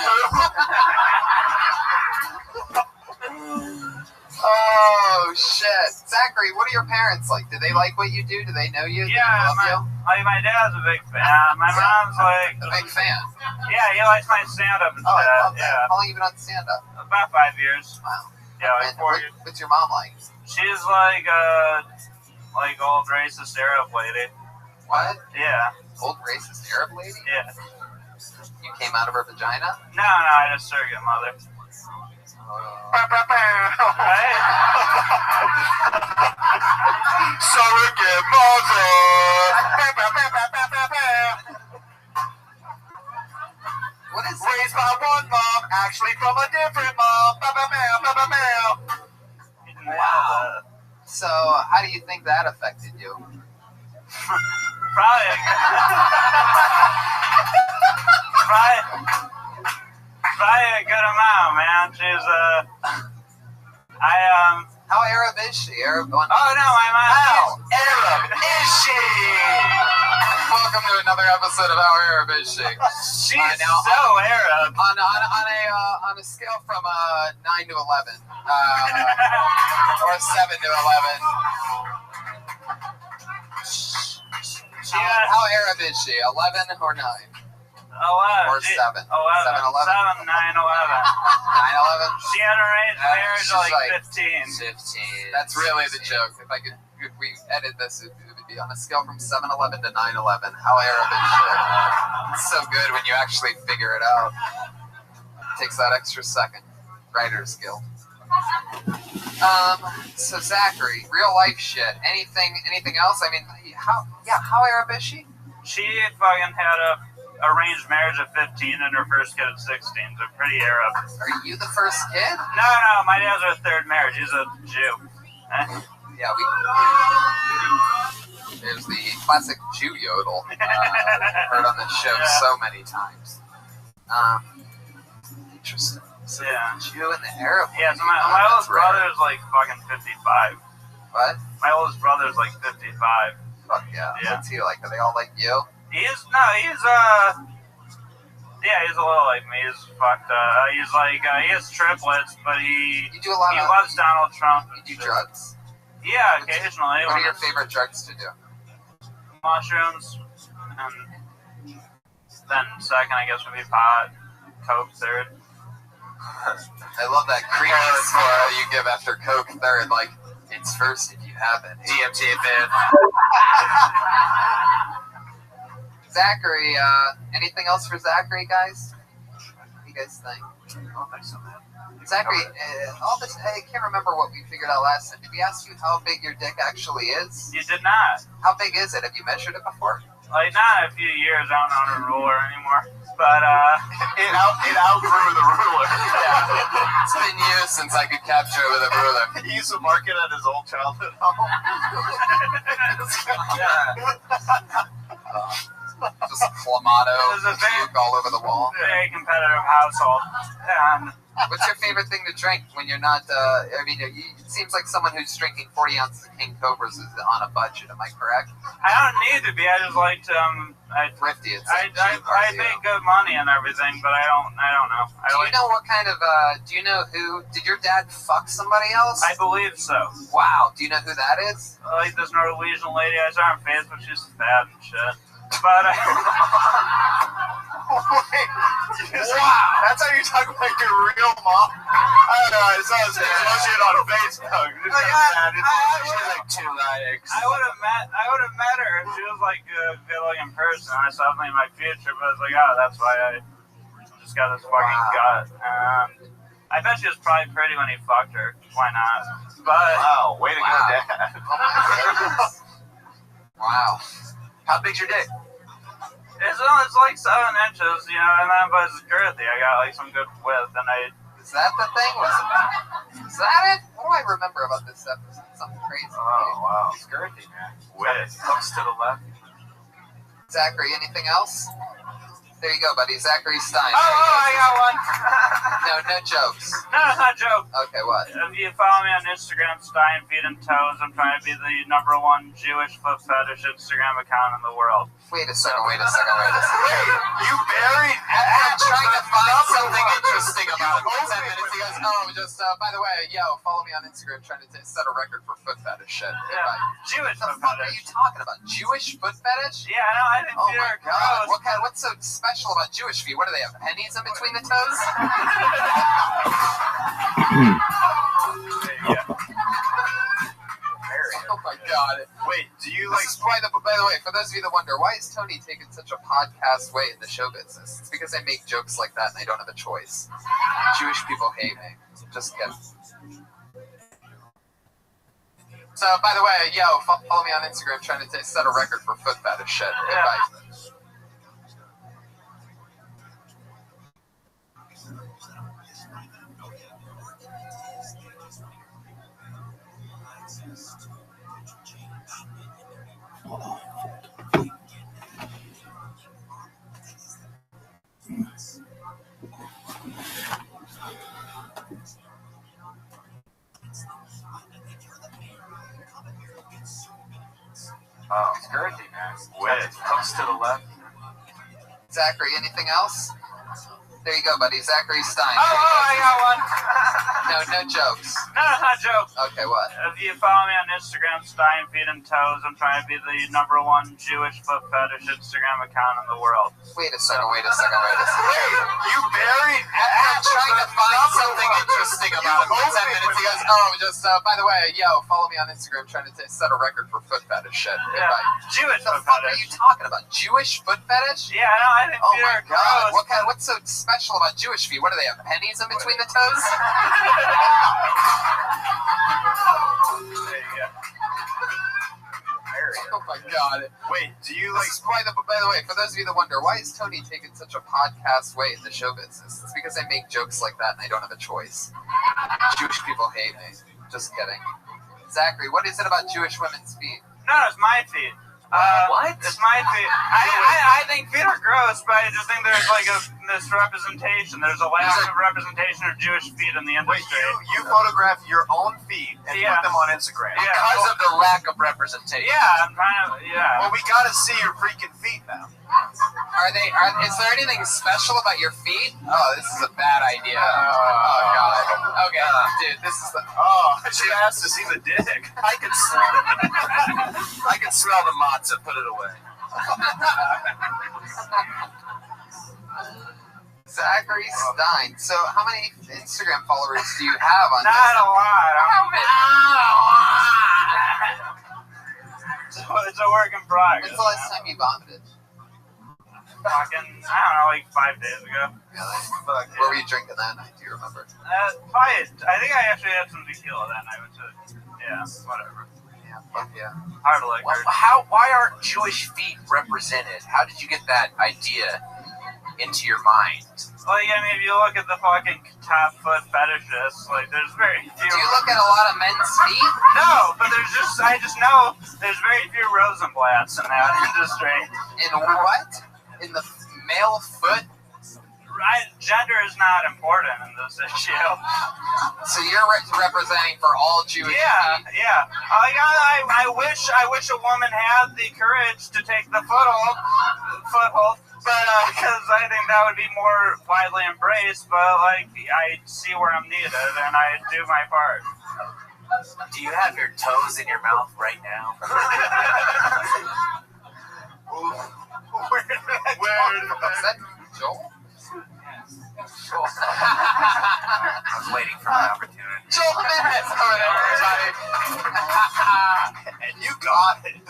Oh shit, Zachary, what are your parents like? Do they like what you do? Do they know you? Do they yeah, love you? my dad's a big fan. My mom's like, A big fan. yeah, he likes my stand-up and Oh, I stuff. love that. Yeah, How long have you been on stand-up? about 5 years. Wow. Yeah, like And 4 years. what's your mom like? She's like old racist Arab lady. What? Yeah, Old racist Arab lady? yeah. You came out of her vagina? No, I just surrogate mother. Right? Surrogate mother. What is Raised by one mom, actually from a different mom. Wow. So, how do you think that affected you? Probably a good amount, man. She's How Arab is she? Arab? Oh no, my mom. How Arab is she? Welcome to another episode of How Arab is she? She's now, so Arab. On a scale from 9 to 11, or 7 to 11. How Arab is she? 11 or 9? 11. Or 7? 11. 7, 11? 7, 9, 11. 9/11? She had arranged marriage she's at like like 15. 15. That's really the joke. If we edit this, it would be on a scale from 7/11 to 9/11. How Arab is she? It's so good when you actually figure it out. Takes that extra second. Writer's Guild. So Zachary, real life shit. Anything else? I mean, how Arab is she? She fucking had a arranged marriage at 15 and her first kid at 16. So pretty Arab. Are you the first kid? No, my dad's her third marriage. He's a Jew. Yeah, there's the classic Jew yodel heard on this show so many times. Interesting. So Yeah. Jew and the Arab. Yeah, so my oldest brother's like fucking 55. What? My oldest brother's like 55. Fuck yeah. Yeah. What's he like? Are they all like you? He's a little like me. He's fucked up. He's like, he has triplets, but he You do a lot of. loves Donald Trump. You do drugs. Yeah, occasionally. What are when your it's favorite drugs to do? mushrooms, and then second, I guess, would be pot, coke, third. I love that creepy smile you give after Coke third. Like, it's first if you have it. DMT fifth. Zachary, anything else for Zachary, guys? What do you guys think? Oh, thanks so much. Zachary, all this, I can't remember what we figured out last time. Did we ask you how big your dick actually is? You did not. How big is it? Have you measured it before? Like, not in a few years, I don't own a ruler anymore. But, It outgrew the ruler. Yeah. It's been years since I could capture it with a ruler. He used to mark it at his old childhood home. Just Clamato, There's a very- puke all over the wall. very competitive household. And What's your favorite thing to drink when you're not, I mean, it seems like someone who's drinking 40 ounces of King Cobras is on a budget, am I correct? I don't need to be. I just like to, Thrifty, it's I pay good money and everything, but I don't know. Do you know what kind of, do you know who, did your dad fuck somebody else? I believe so. Wow, do you know who that is? Like this Norwegian lady I saw on Facebook, she's fat and shit. But Wow, that's how you talk about your real mom? I don't know, I saw this shit on Facebook. She's like 2 legs. I would have met her if she was like a good looking person. I saw something in my future, but I was like, oh, that's why I just got this fucking gut. And I bet she was probably pretty when he fucked her. Why not? But Wow, way to go, Dad. Oh my goodness. Wow. How big's your dick? it's like 7 inches, you know, and then but it's girthy. I got like some good width, and Is that the thing? Is that it? What do I remember about this episode? Something crazy. Oh, wow. It's girthy, man. Width. Hooks to the left. Zachary, anything else? There you go, buddy. Zachary Stein. I got one. No jokes. No, it's not a joke. Okay, what? If you follow me on Instagram, Stein Feet and Toes, I'm trying to be the #1 Jewish foot fetish Instagram account in the world. Wait a second. You buried I'm trying to find something interesting about it. You 10 minutes, he goes, oh, just, by the way, yo, follow me on Instagram, trying to set a record for foot fetish shit. Yeah, Jewish What the foot fuck are you fetish. talking about? Jewish foot fetish? Yeah, I know, I think Oh feet my are god. gross. What's so special about Jewish feet? What do they have? Pennies in between the toes? Oh my god. Wait, do you This is by the way, for those of you that wonder, why is Tony taking such a podcast way in the show business? It's because I make jokes like that and I don't have a choice. Jewish people hate me. Just kidding. So, by the way, yo, follow me on Instagram, trying to set a record for foot fetish shit. Yeah. Bye. Oh, It's girthy, man. width. Hooks to the left. Zachary, anything else? There you go, buddy. Zachary Stein. I got one. No jokes. No, it's not a joke. Okay, what? If you follow me on Instagram, Stein Feet and Toes, I'm trying to be the #1 Jewish foot fetish Instagram account in the world. Wait a second. You buried I'm trying to find something interesting about it. 10 minutes, he goes, oh, just, by the way, yo, follow me on Instagram, trying to set a record for foot fetish shit. Yeah, Bye. Jewish What the foot fuck are you fetish. talking about? Jewish foot fetish? Yeah, I know, I think Oh feet my are god. gross. What's so special about Jewish feet? What do they have? Pennies in between the toes? There you go. Oh my god. Wait, do you This is by the way, for those of you that wonder, why is Tony taking such a podcast way in the show business? It's because I make jokes like that and I don't have a choice. Jewish people hate me. Just kidding. Zachary, what is it about Jewish women's feet? No, it's my feet. What? It's my feet. I think feet are gross, but I just think there's like a misrepresentation. There's a lack of representation of Jewish feet in the Wait, industry. you photograph your own feet and Yeah. put them on Instagram. Yeah. Because of the lack of representation. Yeah, I'm kind of, yeah. Well, we gotta see your freaking feet now. Is there anything special about your feet? Oh, this is a bad idea. Oh god. Okay, dude, this is the. Oh, she asked to see the dick. I can smell the matzah. Put it away. Zachary Stein. So, how many Instagram followers do you have on Not this? a lot. It's a work in progress. When's the last time you vomited? Fucking, I don't know, like 5 days ago. Really? Fuck, What were you drinking that night? Do you remember? Probably, I think I actually had some tequila that night, which is, yeah, whatever. Yeah. Yeah. Hard liquor. Why aren't Jewish feet represented? How did you get that idea into your mind? Like, I mean, if you look at the fucking top foot fetishists, like, there's very few. Do you look at a lot of men's feet? No, but I just know there's very few Rosenblatts in that industry. In what? In the male foot? Gender is not important in this issue. So you're representing for all Jewish feet? Yeah. I wish a woman had the courage to take the foothold, but because I think that would be more widely embraced. But like, I see where I'm needed, and I do my part. Do you have your toes in your mouth right now? Where did that Joel? I was waiting for my opportunity. Joel Minutes coming in, everybody. And you got it.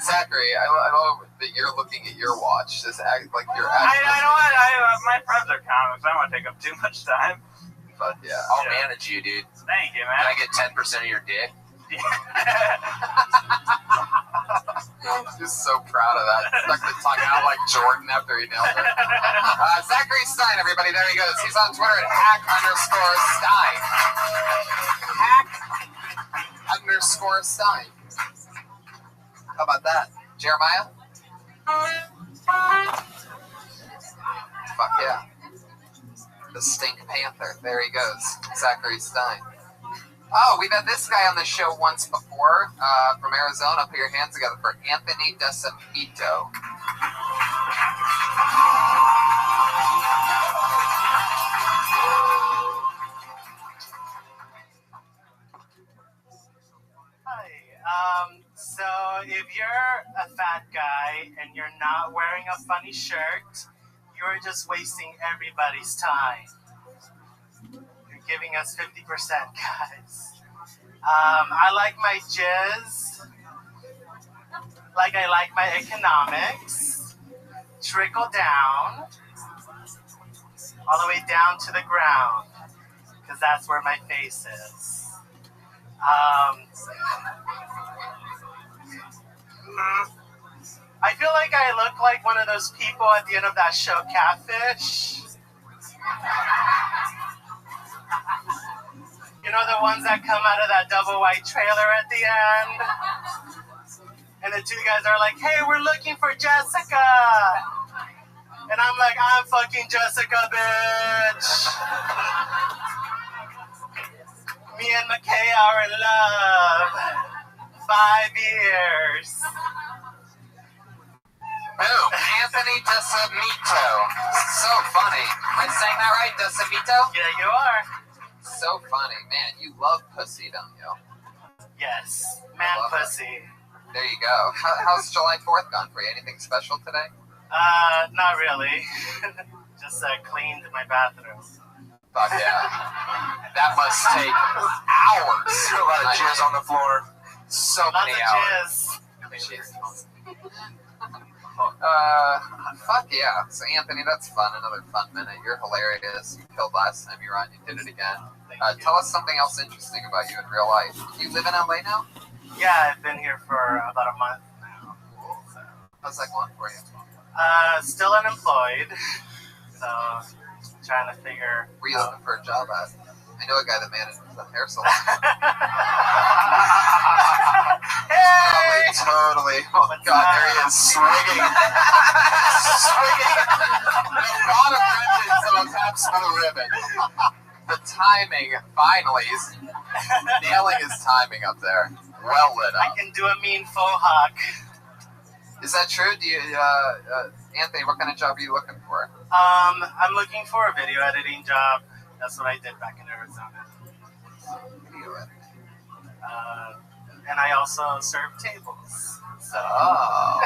Zachary, I love that you're looking at your watch. Just act like you're I know what? My friends are comics. I don't want to take up too much time. But yeah. I'll manage you, dude. Thank you, Can I man. get 10% of your dick? Just so proud of that. Stuck the tongue out like Jordan after he nailed it. Zachary Stein, everybody. There he goes. He's on Twitter at @hack_Stein. @_Stein. How about that? Jeremiah? Fuck yeah. The Stink Panther. There he goes. Zachary Stein. Oh, we've had this guy on the show once before, from Arizona. Put your hands together for Anthony DeSamito. Hi. So if you're a fat guy and you're not wearing a funny shirt, you're just wasting everybody's time. You're giving us 50%, guys. I like my jizz, like I like my economics. Trickle down, all the way down to the ground, because that's where my face is. I feel like I look like one of those people at the end of that show, Catfish. You know, the ones that come out of that double white trailer at the end? And the two guys are like, hey, we're looking for Jessica. And I'm like, I'm fucking Jessica, bitch. Me and McKay are in love. 5 years. Boom. Anthony DeSamito. So funny. Am I saying that right? DeSamito? Yeah, you are. So funny. Man, you love pussy, don't you? Yes. Man love it. pussy. There you go. How's July 4th gone for you? Anything special today? Not really. Just cleaned my bathroom. Fuck yeah. That must take hours. A lot of jizz on the floor. So Lots many of hours. jizz. Fuck yeah. So Anthony, that's fun. Another fun minute. You're hilarious. You killed last time you were on. You did it again. Tell us something else interesting about you in real life. You live in LA now? Yeah, I've been here for about a month now. So, How's that going for you? still unemployed. So trying to figure. Where you looking for a job at? I know a guy that manages a hair salon. Hey! Totally. Oh my God, there he is, swinging. Swinging. The bottom ribbon to the top of the ribbon. The timing, finally, he's nailing his timing up there. Well lit I up. can do a mean faux hawk. Is that true? Do you, Anthony, what kind of job are you looking for? I'm looking for a video editing job. That's what I did back in Arizona. Video editing. And I also serve tables. So Oh.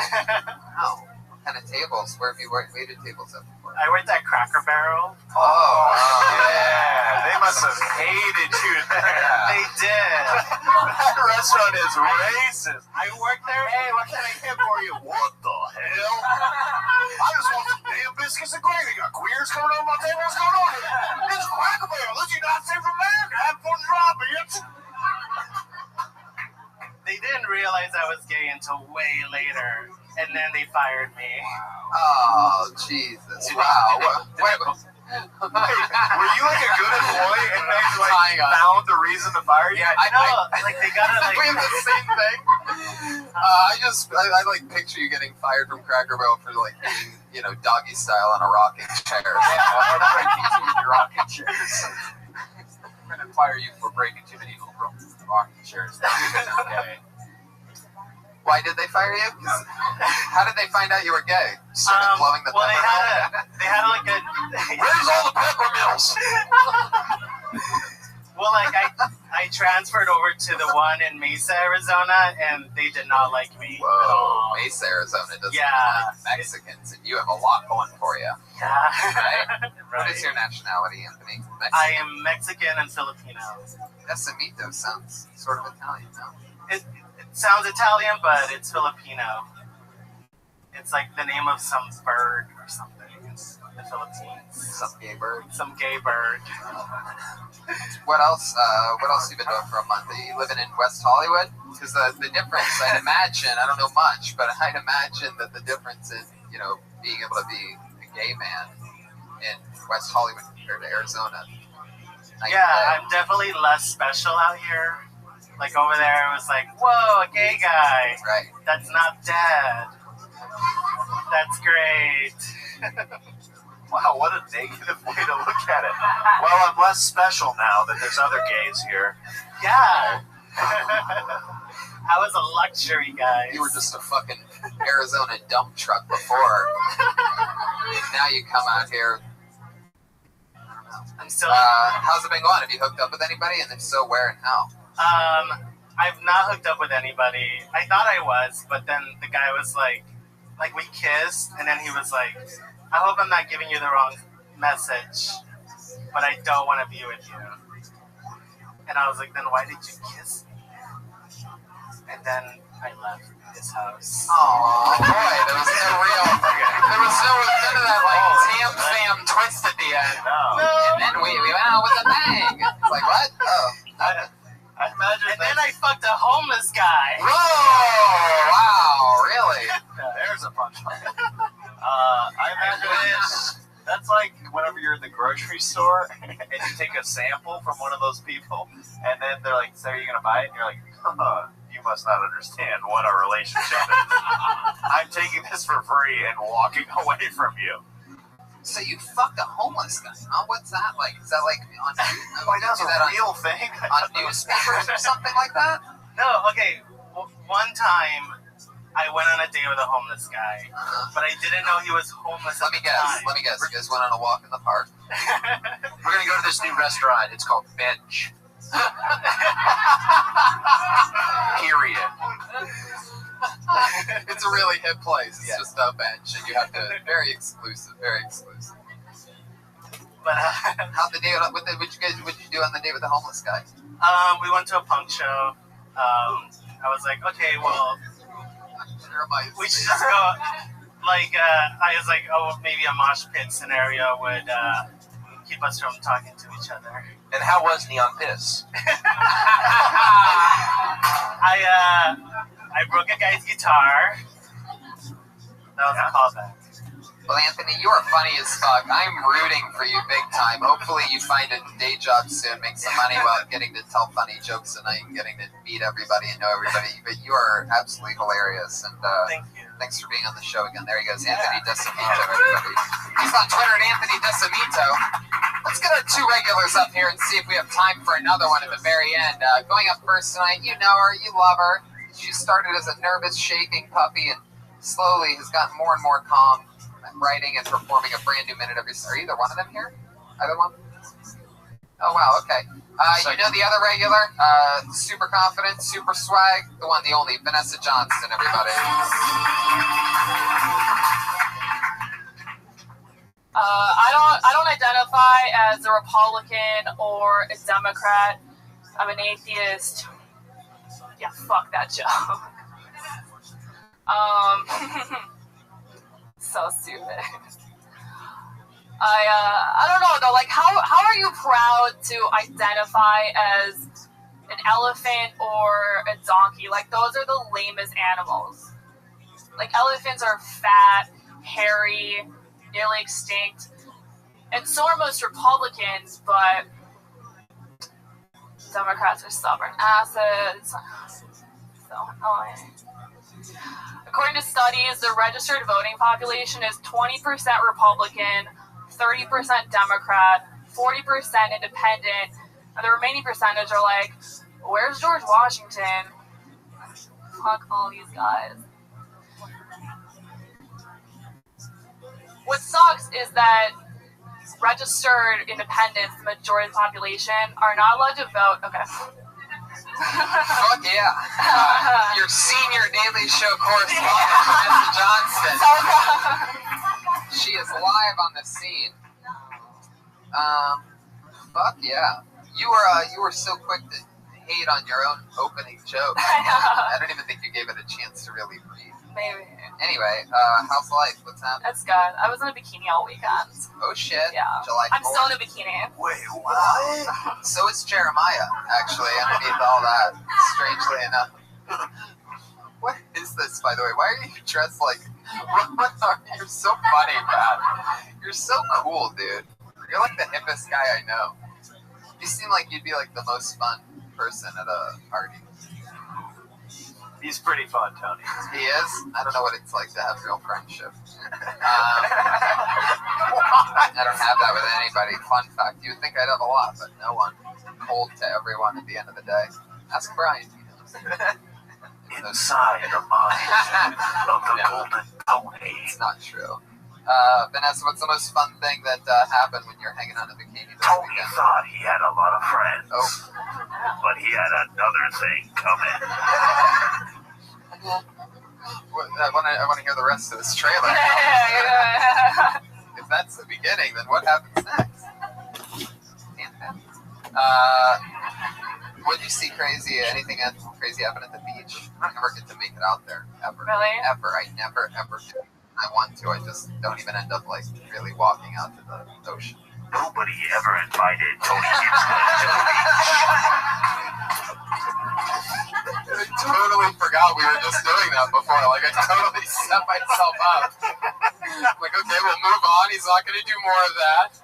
Wow. What kind of tables? Where have you waited tables at before? I worked at Cracker Barrel. Oh, Yeah, they must have hated you there. They did. That restaurant is racist. I worked there. Hey, what can I get for you? What the hell? I just want some damn biscuits and gravy. Got queers coming on my table. What's going on here? It's Cracker Barrel. This is United States of America. Have fun drop, bitch. gay until way later, and then they fired me. Oh, Jesus. Wow. Wait, Were you like a good employee and then you like Hang on. found the reason to fire you? Yeah, I know. Like they gotta we have like. the same thing. I like picture you getting fired from Cracker Barrel for like being, you know, doggy style on a rocking chair. Rocking chairs. I'm gonna fire you for breaking too many rocking chairs. Not because you're gay. Why did they fire you? 'Cause how did they find out you were gay? Started blowing the Well, pepper. they had like a. Where's all the pepper mills? Well, like I transferred over to the one in Mesa, Arizona, and they did not like me. Whoa, Mesa, Arizona doesn't Yeah. like Mexicans, and you have a lot going for you. Yeah. Right? What Right. is your nationality, Anthony? Mexican? I am Mexican and Filipino. Esamito sounds sort of Italian, no? It sounds Italian, but it's Filipino. It's like the name of some bird or something in the Philippines. Some gay bird. Some gay bird. What else? What else you been doing for a month? Are you living in West Hollywood? Because the difference, I'd imagine, I don't know much, but I'd imagine that the difference in, you know, being able to be a gay man in West Hollywood compared to Arizona. Yeah, I'm definitely less special out here. Like over there, it was like, whoa, a gay guy. Right. That's not dead. That's great. Wow, what a negative way to look at it. Well, I'm less special now that there's other gays here. Yeah. I was a luxury guy. You were just a fucking Arizona dump truck before. Now you come out here. I'm still. How's it been going? Have you hooked up with anybody? And if so, where and how? I've not hooked up with anybody. I thought I was, but then the guy was like we kissed, and then he was like, I hope I'm not giving you the wrong message, but I don't want to be with you. And I was like, then why did you kiss me? And then I left his house. Oh boy, there was no real. There was none of that like tam twist at the end. No. And then we went out with a bang. It's like what? Oh. I imagine And then I fucked a homeless guy. Whoa! Wow! Really? there's a punchline. I imagine that's like whenever you're in the grocery store and you take a sample from one of those people, and then they're like, "So are you gonna buy it?" And you're like, "You must not understand what a relationship is. I'm taking this for free and walking away from you." So you fucked a homeless guy? Huh? What's that like? Is that like on? Like that's a real thing. On newspapers or something like that? No, okay. One time, I went on a date with a homeless guy, but I didn't know he was homeless. Let me guess. You guys went on a walk in the park. We're gonna go to this new restaurant. It's called Bench. Period. It's a really hip place. It's just a bench, and you have to very exclusive. But How'd the date? What'd you do on the date with the homeless guy? we went to a punk show. I was like, okay, well, we should just go. Like, I was like, oh, maybe a mosh pit scenario would keep us from talking to each other. And how was Neon Piss? I broke a guy's guitar. That was a callback. Well, Anthony, you are funny as fuck. I'm rooting for you big time. Hopefully you find a day job soon, make some money while getting to tell funny jokes tonight and getting to meet everybody and know everybody. But you are absolutely hilarious. And Thank you. thanks for being on the show again. There he goes, Anthony Decimito, everybody. He's on Twitter at Anthony Decimito. Let's get our two regulars up here and see if we have time for another one at the very end. Going up first tonight, you know her, you love her. She started as a nervous, shaking puppy and slowly has gotten more and more calm. Writing and performing a brand new minute every. Are either one of them here? Either one? Oh wow, okay. You know the other regular, super confident, super swag, the one, the only, Vanessa Johnston, everybody. I don't identify as a Republican or a Democrat. I'm an atheist. Yeah, fuck that joke. So stupid. I don't know though. Like, how are you proud to identify as an elephant or a donkey. Like, those are the lamest animals. Like, elephants are fat, hairy, nearly extinct, and so are most Republicans, but Democrats are stubborn asses. So annoying. According to studies, the registered voting population is 20% Republican, 30% Democrat, 40% Independent, and the remaining percentage are like, where's George Washington? Fuck all these guys. What sucks is that registered independents, the majority of the population, are not allowed to vote. Okay. Fuck yeah. Your senior Daily Show correspondent, Vanessa Johnston. She is live on the scene. Fuck yeah. You were so quick to hate on your own opening joke. I don't even think you gave it a chance to really breathe. Maybe. Anyway, how's life? What's happening? That's good. I was in a bikini all weekend. Oh shit. Yeah. July 4th. I'm still in a bikini. Wait, what? So it's Jeremiah, actually, underneath all that, strangely enough. What is this, by the way? Why are you dressed like... What are you? You're so funny, Pat. You're so cool, dude. You're like the hippest guy I know. You seem like you'd be like the most fun person at a party. He's pretty fun, Tony. He is? I don't know what it's like to have real friendship. I don't have that with anybody. Fun fact. You would think I'd have a lot, but no one. Cold to everyone at the end of the day. Ask Brian. He knows. Inside the mind of the golden pony. It's not true. Vanessa, what's the most fun thing that happened when you're hanging out in a bikini this Tony weekend? thought he had a lot of friends. Oh. But he had another thing coming. I want to hear the rest of this trailer. If that's the beginning, then what happens next? What did you see crazy? Anything crazy happen at the beach? I don't ever get to make it out there, ever. Really? Ever. I never, ever do. I want to. I just don't even end up, like, really walking out to the ocean. Nobody ever invited Tony Gibson to the beach. I totally forgot we were just doing that before. Like, I totally set myself up. Like, okay, we'll move on. He's not going to do more of that.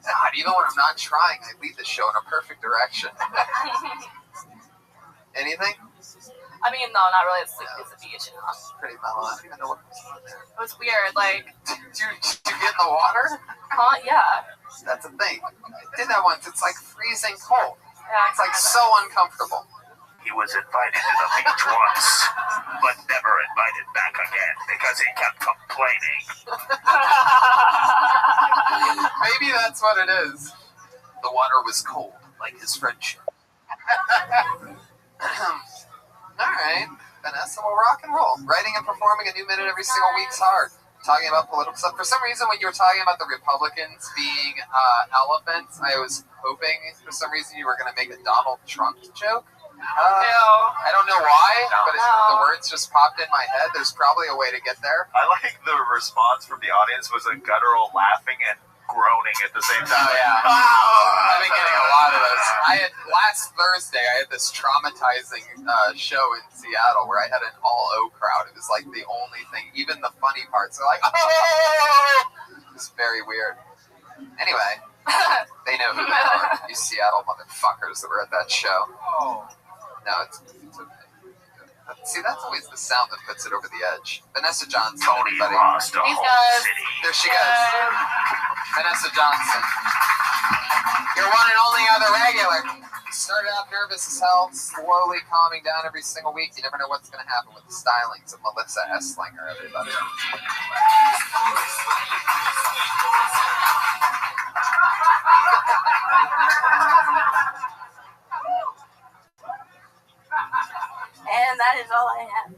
God, even when I'm not trying, I lead the show in a perfect direction. Anything? I mean, no, not really. It's a beach, you know. It's pretty mellow. I don't even know what was on there. It was weird. Like, Did you get in the water? huh? Yeah. That's a thing. I did that once. It's like freezing cold. Yeah. It's like so uncomfortable. He was invited to the beach once, but never invited back again because he kept complaining. Maybe that's what it is. The water was cold, like his friendship. Alright, Vanessa will rock and roll. Writing and performing a new minute every single week's hard. Talking about political stuff. For some reason, when you were talking about the Republicans being elephants, I was hoping for some reason you were going to make a Donald Trump joke. I don't know why, but the words just popped in my head. There's probably a way to get there. I like the response from the audience was a guttural laughing and groaning at the same time. Oh, yeah. I've been getting a lot of those. Last Thursday, I had this traumatizing show in Seattle where I had an all-O crowd. It was like the only thing. Even the funny parts are like, oh! It was very weird. Anyway, they know who they are. You Seattle motherfuckers that were at that show. No, it's okay. See, that's always the sound that puts it over the edge. Vanessa Johnson, Tony everybody. lost a These whole guys. city. There she goes. Vanessa Johnson. Your one and only other regular. You started out nervous as hell, slowly calming down every single week. You never know what's going to happen with the stylings of Melissa Esslinger, everybody. And that is all I have.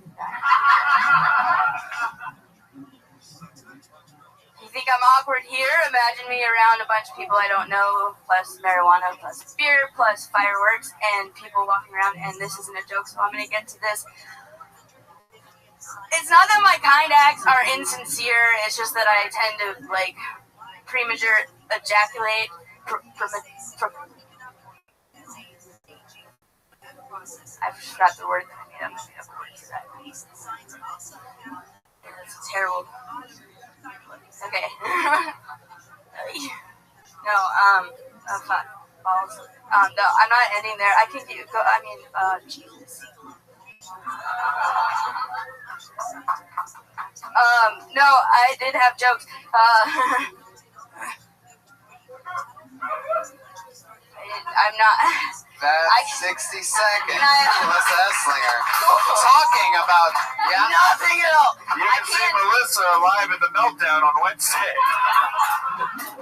You think I'm awkward here? Imagine me around a bunch of people I don't know, plus marijuana, plus beer, plus fireworks, and people walking around, and this isn't a joke, so I'm going to get to this. It's not that my kind acts are insincere, it's just that I tend to, like, premature ejaculate. I forgot the word that I made up. I made up a word for that. It's terrible. Okay. No, fuck. Balls. No, I'm not ending there. I can go, Jesus. No, I did have jokes. I'm not. That's 60 seconds. Melissa Esslinger talking about nothing at all. You can see Melissa live at the Meltdown on Wednesday.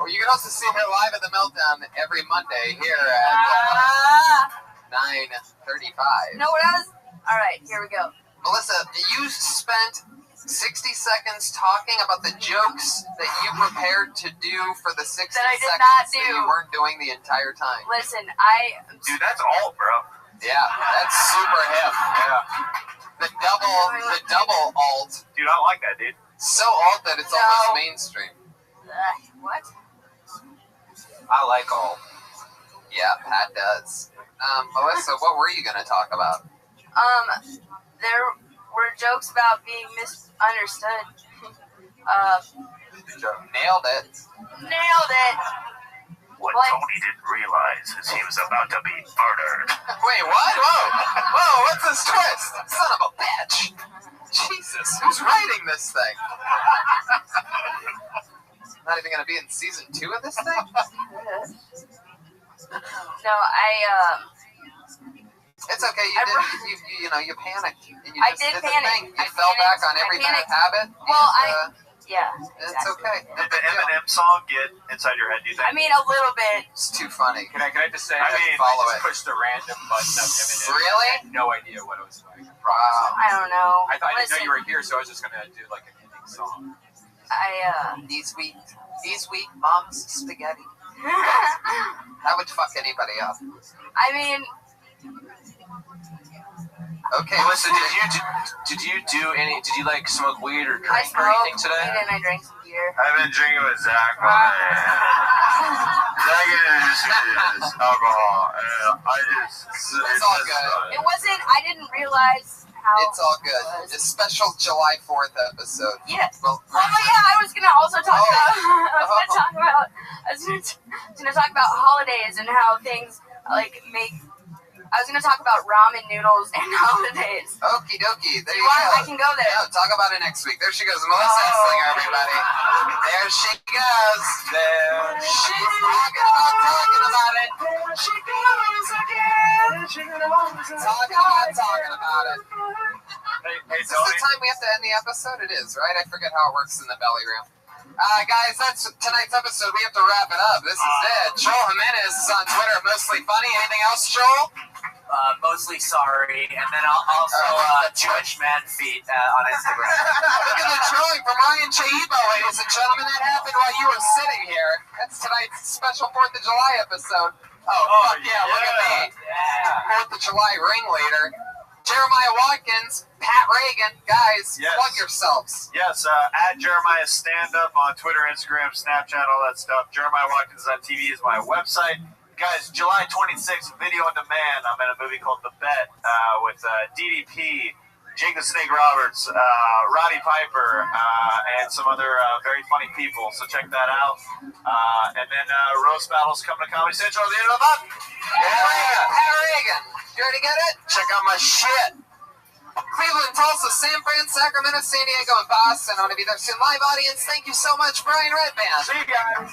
Or you can also see her live at the Meltdown every Monday here at 9:35. No, what I was. All right, here we go. Melissa, you spent 60 seconds talking about the jokes that you prepared to do for the 60 that I did seconds not do. that you weren't doing the entire time. Listen, Dude, that's alt, bro. Yeah, that's super hip. Yeah. The double alt. Dude, I like that, dude. So alt that it's almost mainstream. What? I like alt. Yeah, Pat does. Melissa, what were you gonna talk about? There were jokes about being misunderstood. Nailed it. Nailed it. What Like- Tony didn't realize is he was about to be murdered. Wait, what? Whoa, what's this twist? Son of a bitch. Jesus, who's writing this thing? Not even gonna be in season 2 of this thing? No, It's okay, you panicked. And you I just did did the panic. thing. You I fell panicked. back on every I bad panicked. habit. Well, and, yeah. it's Exactly. okay. Did the Eminem song get inside your head, do you think? I mean, a little bit. It's too funny. Can I just say, I mean, follow I just it. pushed a random button of Eminem. Really? I had no idea what it was like. Wow. I don't know. I didn't know Listen, you were here, so I was just gonna do like an ending song. These weak mom's spaghetti. That would fuck anybody up. I mean, Okay. Melissa, did you do any? Did you like smoke weed or I drink or smoked anything today? weed and I drank some beer. I've been drinking with Zach all day. Zach is alcohol, and It's all good. It wasn't. I didn't realize how. It's all good. It's special July 4th episode. Yeah. Well, Oh yeah, I was gonna also talk Oh. about. I was gonna talk about holidays and how things like make. I was gonna talk about ramen noodles and holidays. Okie dokie. There Do you you want? go. I can go there. No, talk about it next week. There she goes. Melissa Esslinger, everybody. There she goes. There she's talking about it. There she goes again. Talking about it. Hey, Is this Tony. the time we have to end the episode? It is, right? I forget how it works in the belly room. Guys, that's tonight's episode. We have to wrap it up. This is it. Joel Jimenez is on Twitter, mostly funny. Anything else, Joel? Mostly sorry, and then I'll also Jewish man feet on Instagram. Look at the drawing from Ryan Chaibo, ladies and gentlemen. That happened while you were sitting here. That's tonight's special 4th of July episode. Oh, fuck yeah, look at me. 4th of July ringleader. Jeremiah Watkins, Pat Reagan. Guys, Yes. plug yourselves. Yes, at Jeremiah Stand Up on Twitter, Instagram, Snapchat, all that stuff. JeremiahWatkins.tv is my website. Guys, July 26th, video on demand. I'm in a movie called The Bet with DDP, Jake the Snake Roberts, Roddy Piper, and some other very funny people. So check that out. And then Roast Battles coming to Comedy Central at the end of the month. Yeah, Pat Reagan. You already get it? Check out my shit. Cleveland, Tulsa, San Fran, Sacramento, San Diego, and Boston. I want to be there soon. Live audience, thank you so much, Brian Redband. See you guys.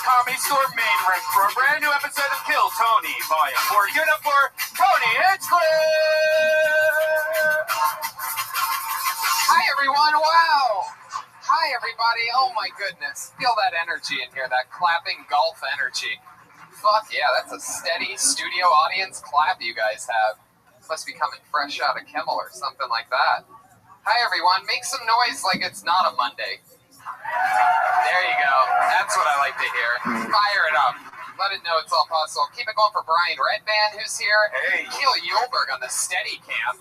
Comedy Store main room for a brand new episode of Kill Tony. Volume 4, Unit 4, Tony Hinchcliffe! Hi, everyone. Wow. Hi, everybody. Oh, my goodness. Feel that energy in here, that clapping golf energy. Fuck yeah, that's a steady studio audience clap you guys have. Must be coming fresh out of Kimmel or something like that. Hi everyone, make some noise like it's not a Monday. There you go. That's what I like to hear. Fire it up. Let it know it's all possible. Keep it going for Brian Redband, who's here. Hey. Keel Yulberg on the steady cam.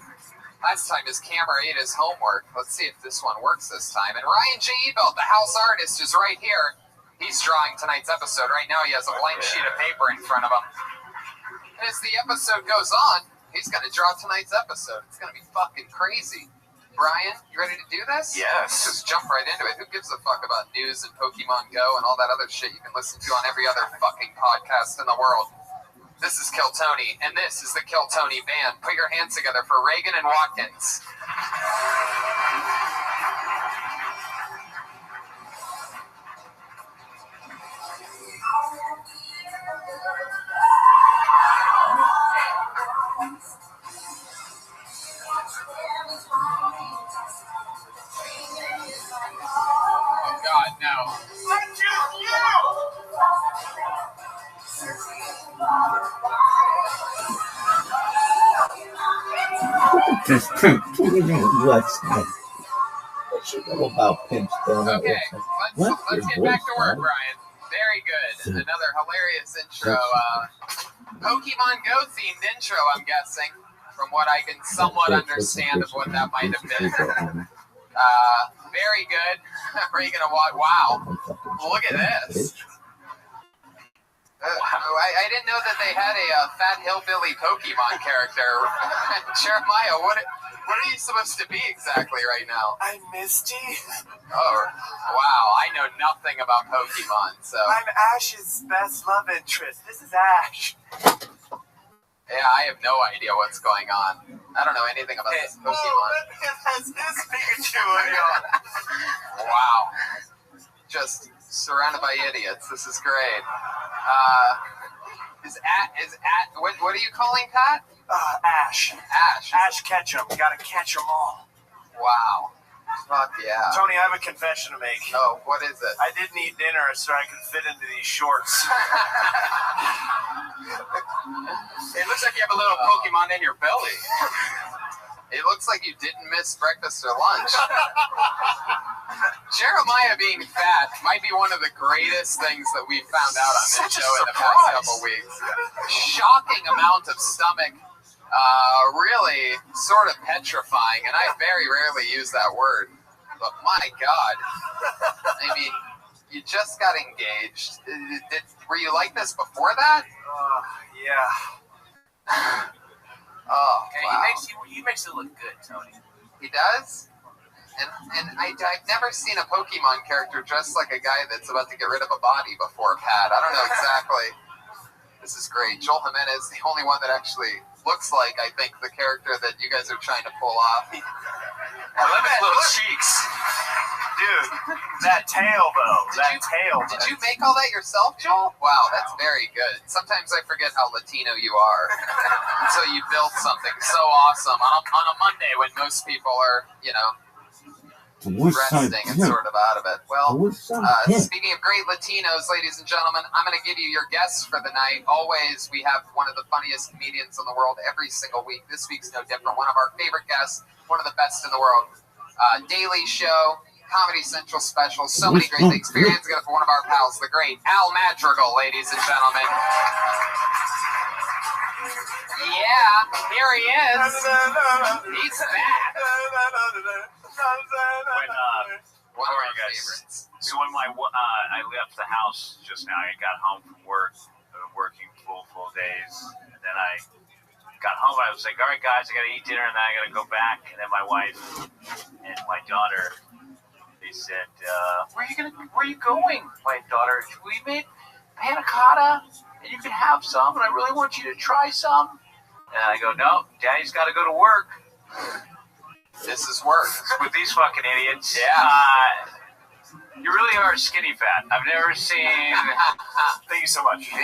Last time his camera ate his homework. Let's see if this one works this time. And Ryan J. Ebelt, the house artist, is right here. He's drawing tonight's episode. Right now he has a blank sheet of paper in front of him. And as the episode goes on, he's going to draw tonight's episode. It's going to be fucking crazy. Brian, you ready to do this? Yes. Just jump right into it. Who gives a fuck about news and Pokemon Go and all that other shit you can listen to on every other fucking podcast in the world? This is Kill Tony, and this is the Kill Tony Band. Put your hands together for Reagan and Watkins. Oh God, no. Just what's that? What you know about Pimp Donut? Okay, let's get back to work, Brian. Very good. Another hilarious intro. Pokemon Go themed intro, I'm guessing, from what I can somewhat understand of what that might have been. Very good. Reagan and Watt. Wow. Look at this. I didn't know that they had a fat hillbilly Pokemon character. Jeremiah, what are you supposed to be exactly right now? I'm Misty. Oh, wow. I know nothing about Pokemon, so... I'm Ash's best love interest. This is Ash. Yeah, I have no idea what's going on. I don't know anything about this Pokemon. It has this Pikachu in it. Wow. Just surrounded by idiots. This is great. What are you calling Pat? Ash. Ash. Ash Ketchum. Gotta catch 'em all. Wow. Fuck yeah. Tony, I have a confession to make. Oh, what is it? I didn't eat dinner so I could fit into these shorts. It looks like you have a little Pokemon in your belly. It looks like you didn't miss breakfast or lunch. Jeremiah being fat might be one of the greatest things that we've found out on this show in the past couple weeks. Shocking amount of stomach, really sort of petrifying, and I very rarely use that word. But my God, I mean, you just got engaged. Were you like this before that? Yeah. Oh, Okay, wow. he makes it look good, Tony. He does? And I've never seen a Pokemon character dressed like a guy that's about to get rid of a body before Pat. I don't know exactly. This is great. Joel Jimenez, the only one that actually looks like, I think, the character that you guys are trying to pull off. I love his little cheeks. Dude, that tail, though. Did you make all that yourself, Joel? Wow, that's very good. Sometimes I forget how Latino you are until you build something so awesome on a Monday when most people are, resting and sort of out of it. Well, speaking of great Latinos, ladies and gentlemen, I'm going to give you your guests for the night. Always, we have one of the funniest comedians in the world every single week. This week's no different. One of our favorite guests, one of the best in the world. Daily Show, Comedy Central special, so many great things. Put your hands together for one of our pals, the great Al Madrigal, ladies and gentlemen. Yeah, here he is. He's back. One of our favorites. So when I left the house just now, I got home from work, working full days, and then I got home. I was like, all right, guys, I got to eat dinner, and then I got to go back. And then my wife and my daughter, they said, where are you going, my daughter? We made panna cotta, and you can have some, and I really want you to try some. And I go, no, Daddy's got to go to work. This is work. With these fucking idiots. Yeah. You really are skinny fat. I've never seen... Thank you so much. Thank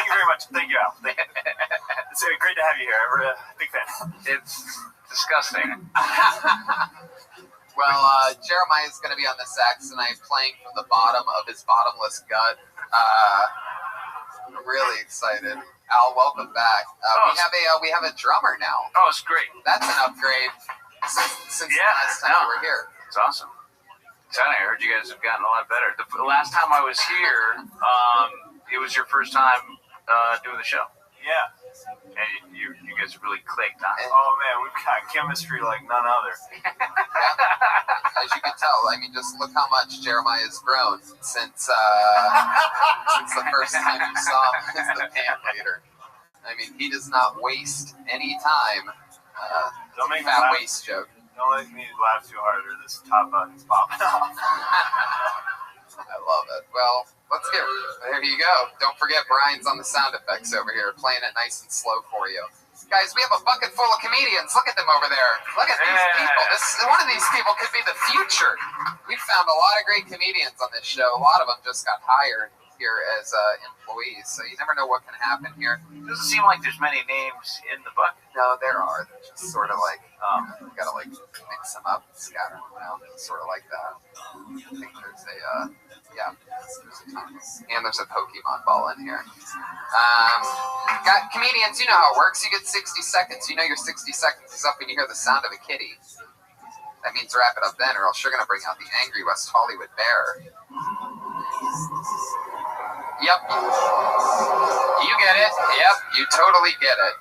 you very much. Thank you, Al. It's great to have you here. We're a big fan. It's disgusting. Well, Jeremiah is going to be on the sax tonight, playing from the bottom of his bottomless gut. I'm really excited. Al, welcome back. We have a drummer now. Oh, it's great. That's an upgrade since the last time you were here. It's awesome. Exciting. I heard you guys have gotten a lot better. The last time I was here, it was your first time doing the show. Yeah. And you guys really clicked, huh? Oh man, we've got chemistry like none other. As you can tell, I mean, just look how much Jeremiah's grown since the first time you saw him as the band leader. I mean, he does not waste any time. Don't make me fat laugh. waste joke. Don't make me laugh too hard or this top button's popping off. I love it. Well, there you go. Don't forget Brian's on the sound effects over here, playing it nice and slow for you. Guys, we have a bucket full of comedians. Look at them over there. Look at these people. One of these people could be the future. We found a lot of great comedians on this show. A lot of them just got hired here as employees, so you never know what can happen here. It doesn't seem like there's many names in the bucket. No, there are. They're just sort of like, you gotta like mix them up, scatter them around, sort of like that. I think there's a, there's a ton. And there's a Pokemon ball in here. Got comedians, you know how it works. You get 60 seconds. You know your 60 seconds is up when you hear the sound of a kitty. That means wrap it up then, or else you're gonna bring out the angry West Hollywood bear. Yep. You get it. Yep, you totally get it.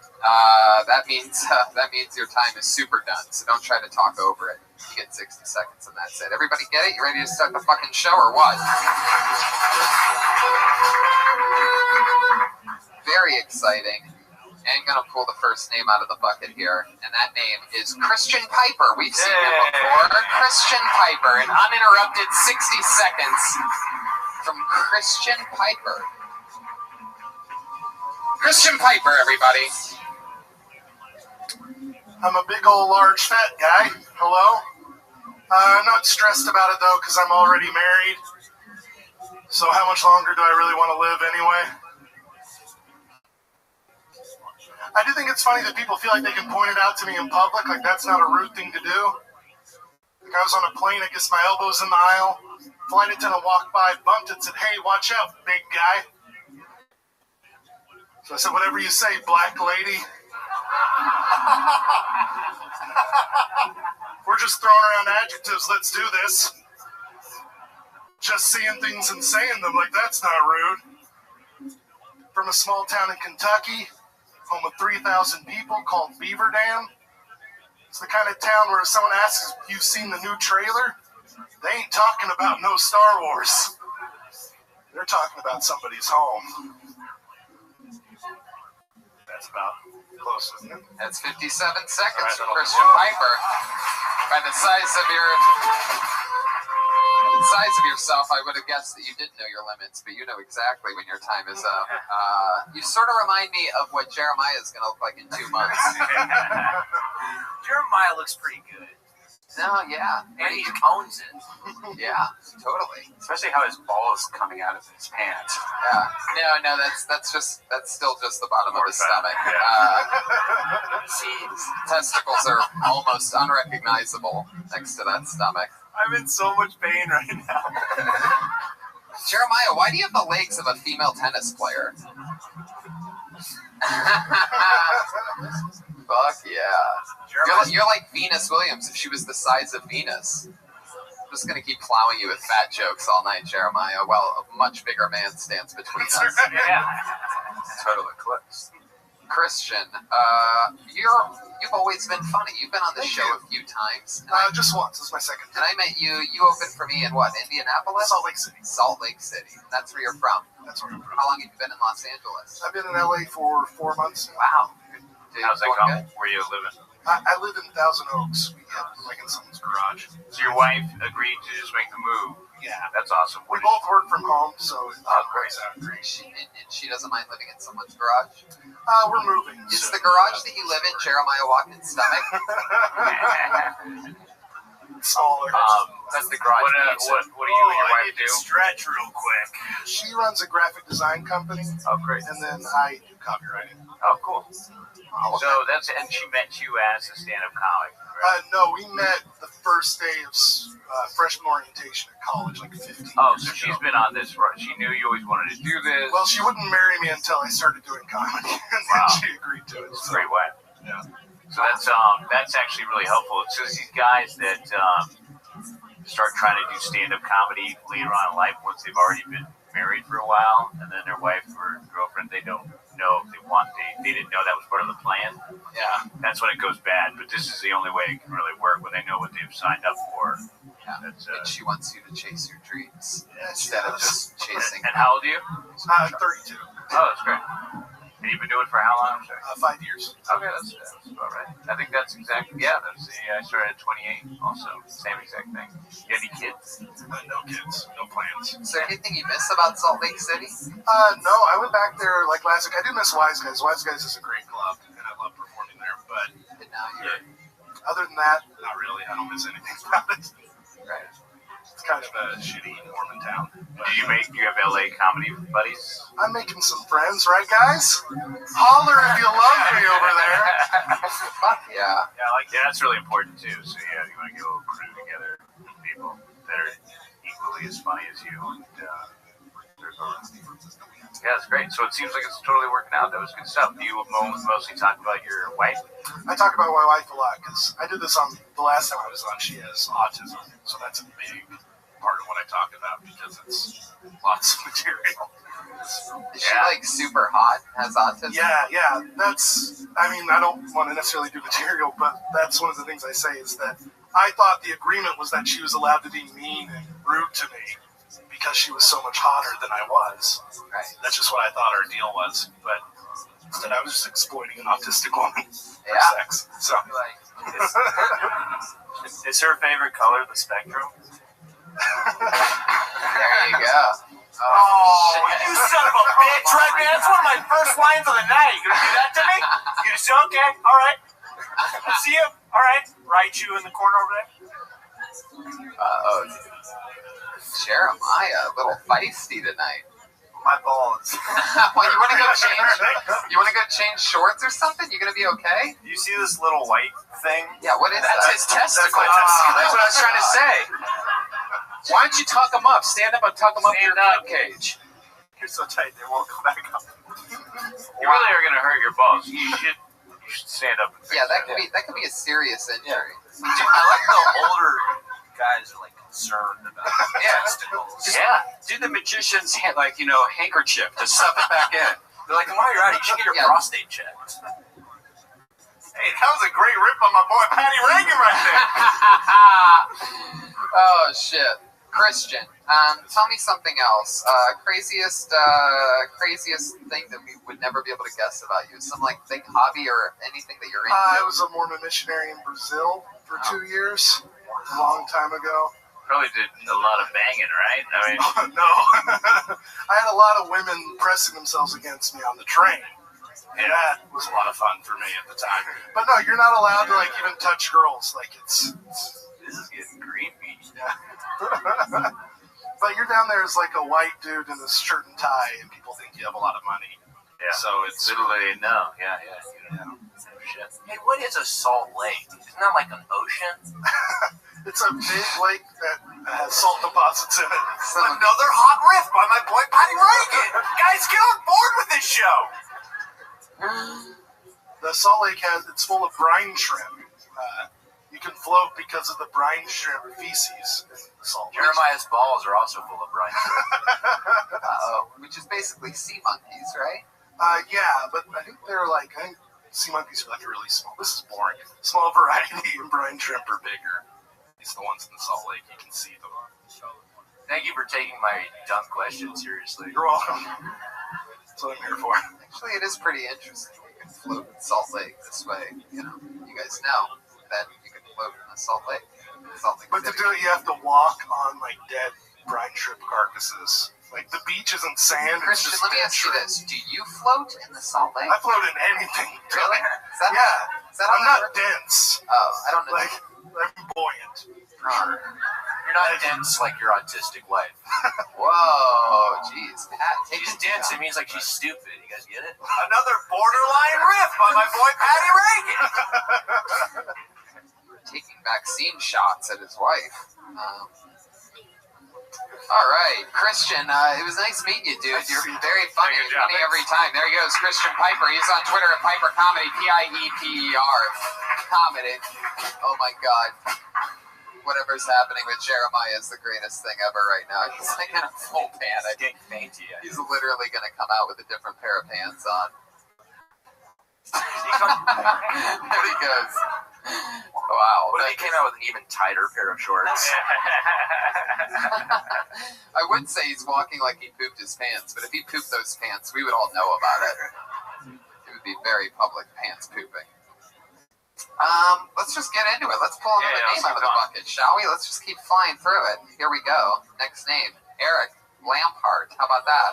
That means your time is super done, so don't try to talk over it. You get 60 seconds and that's it. Everybody get it? You ready to start the fucking show or what? Very exciting. And gonna pull the first name out of the bucket here, and that name is Christian Piper. We've seen him before. Christian Piper, an uninterrupted 60 seconds from Christian Piper. Christian Piper, everybody. I'm a big old large fat guy. Hello? Not stressed about it though, because I'm already married. So how much longer do I really want to live anyway? I do think it's funny that people feel like they can point it out to me in public, like that's not a rude thing to do. Like I was on a plane, I guess my elbow's in the aisle. Flight attendant walked by, bumped it, said, "Hey, watch out, big guy." So I said, "Whatever you say, black lady." We're just throwing around adjectives, let's do this. Just seeing things and saying them, like that's not rude. From a small town in Kentucky, home of 3,000 people, called Beaver Dam. It's the kind of town where if someone asks if you've seen the new trailer, they ain't talking about no Star Wars. They're talking about somebody's home. That's about close, isn't it? That's 57 seconds from Christian Piper. By the size of yourself, I would have guessed that you didn't know your limits, but you know exactly when your time is up. You sort of remind me of what Jeremiah is going to look like in 2 months. Jeremiah looks pretty good. No, yeah. And he owns it. Yeah, totally. Especially how his ball is coming out of his pants. Yeah. No, that's still just the bottom of his stomach. His testicles are almost unrecognizable next to that stomach. I'm in so much pain right now. Jeremiah, why do you have the legs of a female tennis player? Fuck yeah. You're like Venus Williams if she was the size of Venus. I'm just going to keep plowing you with fat jokes all night, Jeremiah, while a much bigger man stands between us. Yeah. Total eclipse. Christian, you've always been funny. You've been on the show a few times. Just once. This is my second And time. I met you. You opened for me in what, Indianapolis? Salt Lake City. Salt Lake City. That's where you're from. That's where I'm from. How long have you been in Los Angeles? I've been in LA for 4 months now. Wow. How's that going? Where you living? I live in Thousand Oaks. We like in someone's garage. So your wife agreed to just make the move. Yeah. That's awesome. We both work from home, so it works out great. She doesn't mind living in someone's garage? We're moving. Is the garage that you live in Jeremiah Watkins' stomach? Smaller. That's the garage. What do you and your wife do? Stretch real quick. She runs a graphic design company. Oh, great. And then I do copywriting. Oh, cool. Oh, So that's, and she met you as a stand-up comic, right? No, we met the first day of freshman orientation at college, like 15 Oh, years so ago. she's been on this run. She knew you always wanted to do this. Well, she wouldn't marry me until I started doing comedy, and then she agreed to it. It's a So. great way. Yeah. So that's actually really helpful. It's just these guys that start trying to do stand-up comedy later on in life once they've already been married for a while, and then their wife or girlfriend, they don't know if they want, they didn't know that was part of the plan. Yeah. That's when it goes bad. But this is the only way it can really work when they know what they've signed up for. Yeah. That's, And she wants you to chase your dreams instead of just chasing. and how old are you? 32. Oh, that's great. And you've been doing it for how long? I'm sorry. 5 years. Okay, that's about right. I think that's exactly, I started at 28 also. Same exact thing. You got any kids? No kids, no plans. Is there anything you miss about Salt Lake City? No, I went back there like last week. I do miss Wise Guys. Wise Guys is a great club, and I love performing there. But And now you're other than that, not really. I don't miss anything about it. right. It's kind of a shitty Mormon town. But Do you have LA comedy buddies? I'm making some friends, right, guys? Holler if you love me over there. Fuck yeah. Yeah, that's really important too. So yeah, you want to get a little crew together, people that are equally as funny as you. And, yeah, that's great. So it seems like it's totally working out. That was good stuff. Do you mostly talk about your wife? I talk about my wife a lot because I did this on the last time I was on. She has autism, so that's a big part of what I talk about because it's lots of material. Is she like super hot? Has autism? Yeah. That's, I mean, I don't want to necessarily do material, but that's one of the things I say is that I thought the agreement was that she was allowed to be mean and rude to me because she was so much hotter than I was. Right. That's just what I thought our deal was. But instead, I was just exploiting an autistic woman for Yeah. sex. So, Is her favorite color the spectrum? There you go. Oh, you son of a bitch, right, man? That's one of my first lines of the night. You gonna do that to me? You just say, okay, all right. I'll see you. All right. Right you in the corner over there. Oh, Jeremiah, a little feisty tonight. My balls. Well, you want to go change? You want to go change shorts or something? You gonna be okay? You see this little white thing? Yeah. What is That's that? his testicle. my testicle. That's what I was trying to say. Why don't you tuck him up? Stand up and tuck him up in your rib cage. You're so tight, they won't go back up. You really are going to hurt your balls. You should stand up. And fix Yeah, that could be a serious injury. I like the older guys are like concerned about testicles. Yeah. Do the magician's handkerchief to stuff it back in. They're like, while you're out, you should get your Yeah. prostate checked. Hey, that was a great rip on my boy Patty Reagan right there. Oh shit, Christian. Tell me something else. Craziest thing that we would never be able to guess about you. Some like big hobby or anything that you're into. I was a Mormon missionary in Brazil for 2 years, a long time ago. Probably did a lot of banging, right? I mean, No, I had a lot of women pressing themselves against me on the train. And that was a lot of fun for me at the time. But no, you're not allowed to like even touch girls. Like it's this is getting creepy. but you're down there as like a white dude in a shirt and tie, and people think you have a lot of money. Yeah. So it's Literally, no. Yeah. Shit. Hey, what is a Salt Lake? Isn't that like an ocean? it's a big lake that has salt deposits in it. Another hot riff by my boy Patty Reagan. Guys, get on board with this show. The Salt Lake it's full of brine shrimp. You can float because of the brine shrimp feces in the Salt Lake. Jeremiah's balls are also full of brine. Which is basically sea monkeys, right? Yeah, but I think sea monkeys are like really small. This is boring. Small variety, and brine shrimp are bigger. These are the ones in the Salt Lake. You can see them. Thank you for taking my dumb question seriously. You're welcome. That's what I'm here for. Actually, it is pretty interesting. You can float in Salt Lake this way. You guys know that you can float in a Salt Lake. But to do it, you have to walk on like dead brine shrimp carcasses. Like the beach isn't sand. Christian, it's just let me dead ask you shrimp. this: do you float in the Salt Lake? I float in anything. Really? Is that Yeah. how I'm that not works? dense. Oh, I don't know. Like I'm buoyant. For sure. You're not dense like your autistic wife. Whoa, jeez. She's dense. It means like she's stupid. You guys get it? Another borderline riff by my boy Patty Reagan. Taking vaccine shots at his wife. All right, Christian, it was nice meeting you, dude. You're very funny. Good job, Funny every time. There he goes, Christian Piper. He's on Twitter at Piper Comedy, Pieper Comedy. Oh my God. Whatever's happening with Jeremiah is the greatest thing ever right now. He's like in a full panic. He's literally going to come out with a different pair of pants on. There he goes. Wow. What if he came out with an even tighter pair of shorts? I would say he's walking like he pooped his pants, but if he pooped those pants, we would all know about it. It would be very public pants pooping. Let's just get into it. Let's pull another name out of the bucket, shall we? Let's just keep flying through it. Here we go. Next name, Eric Lampard. How about that?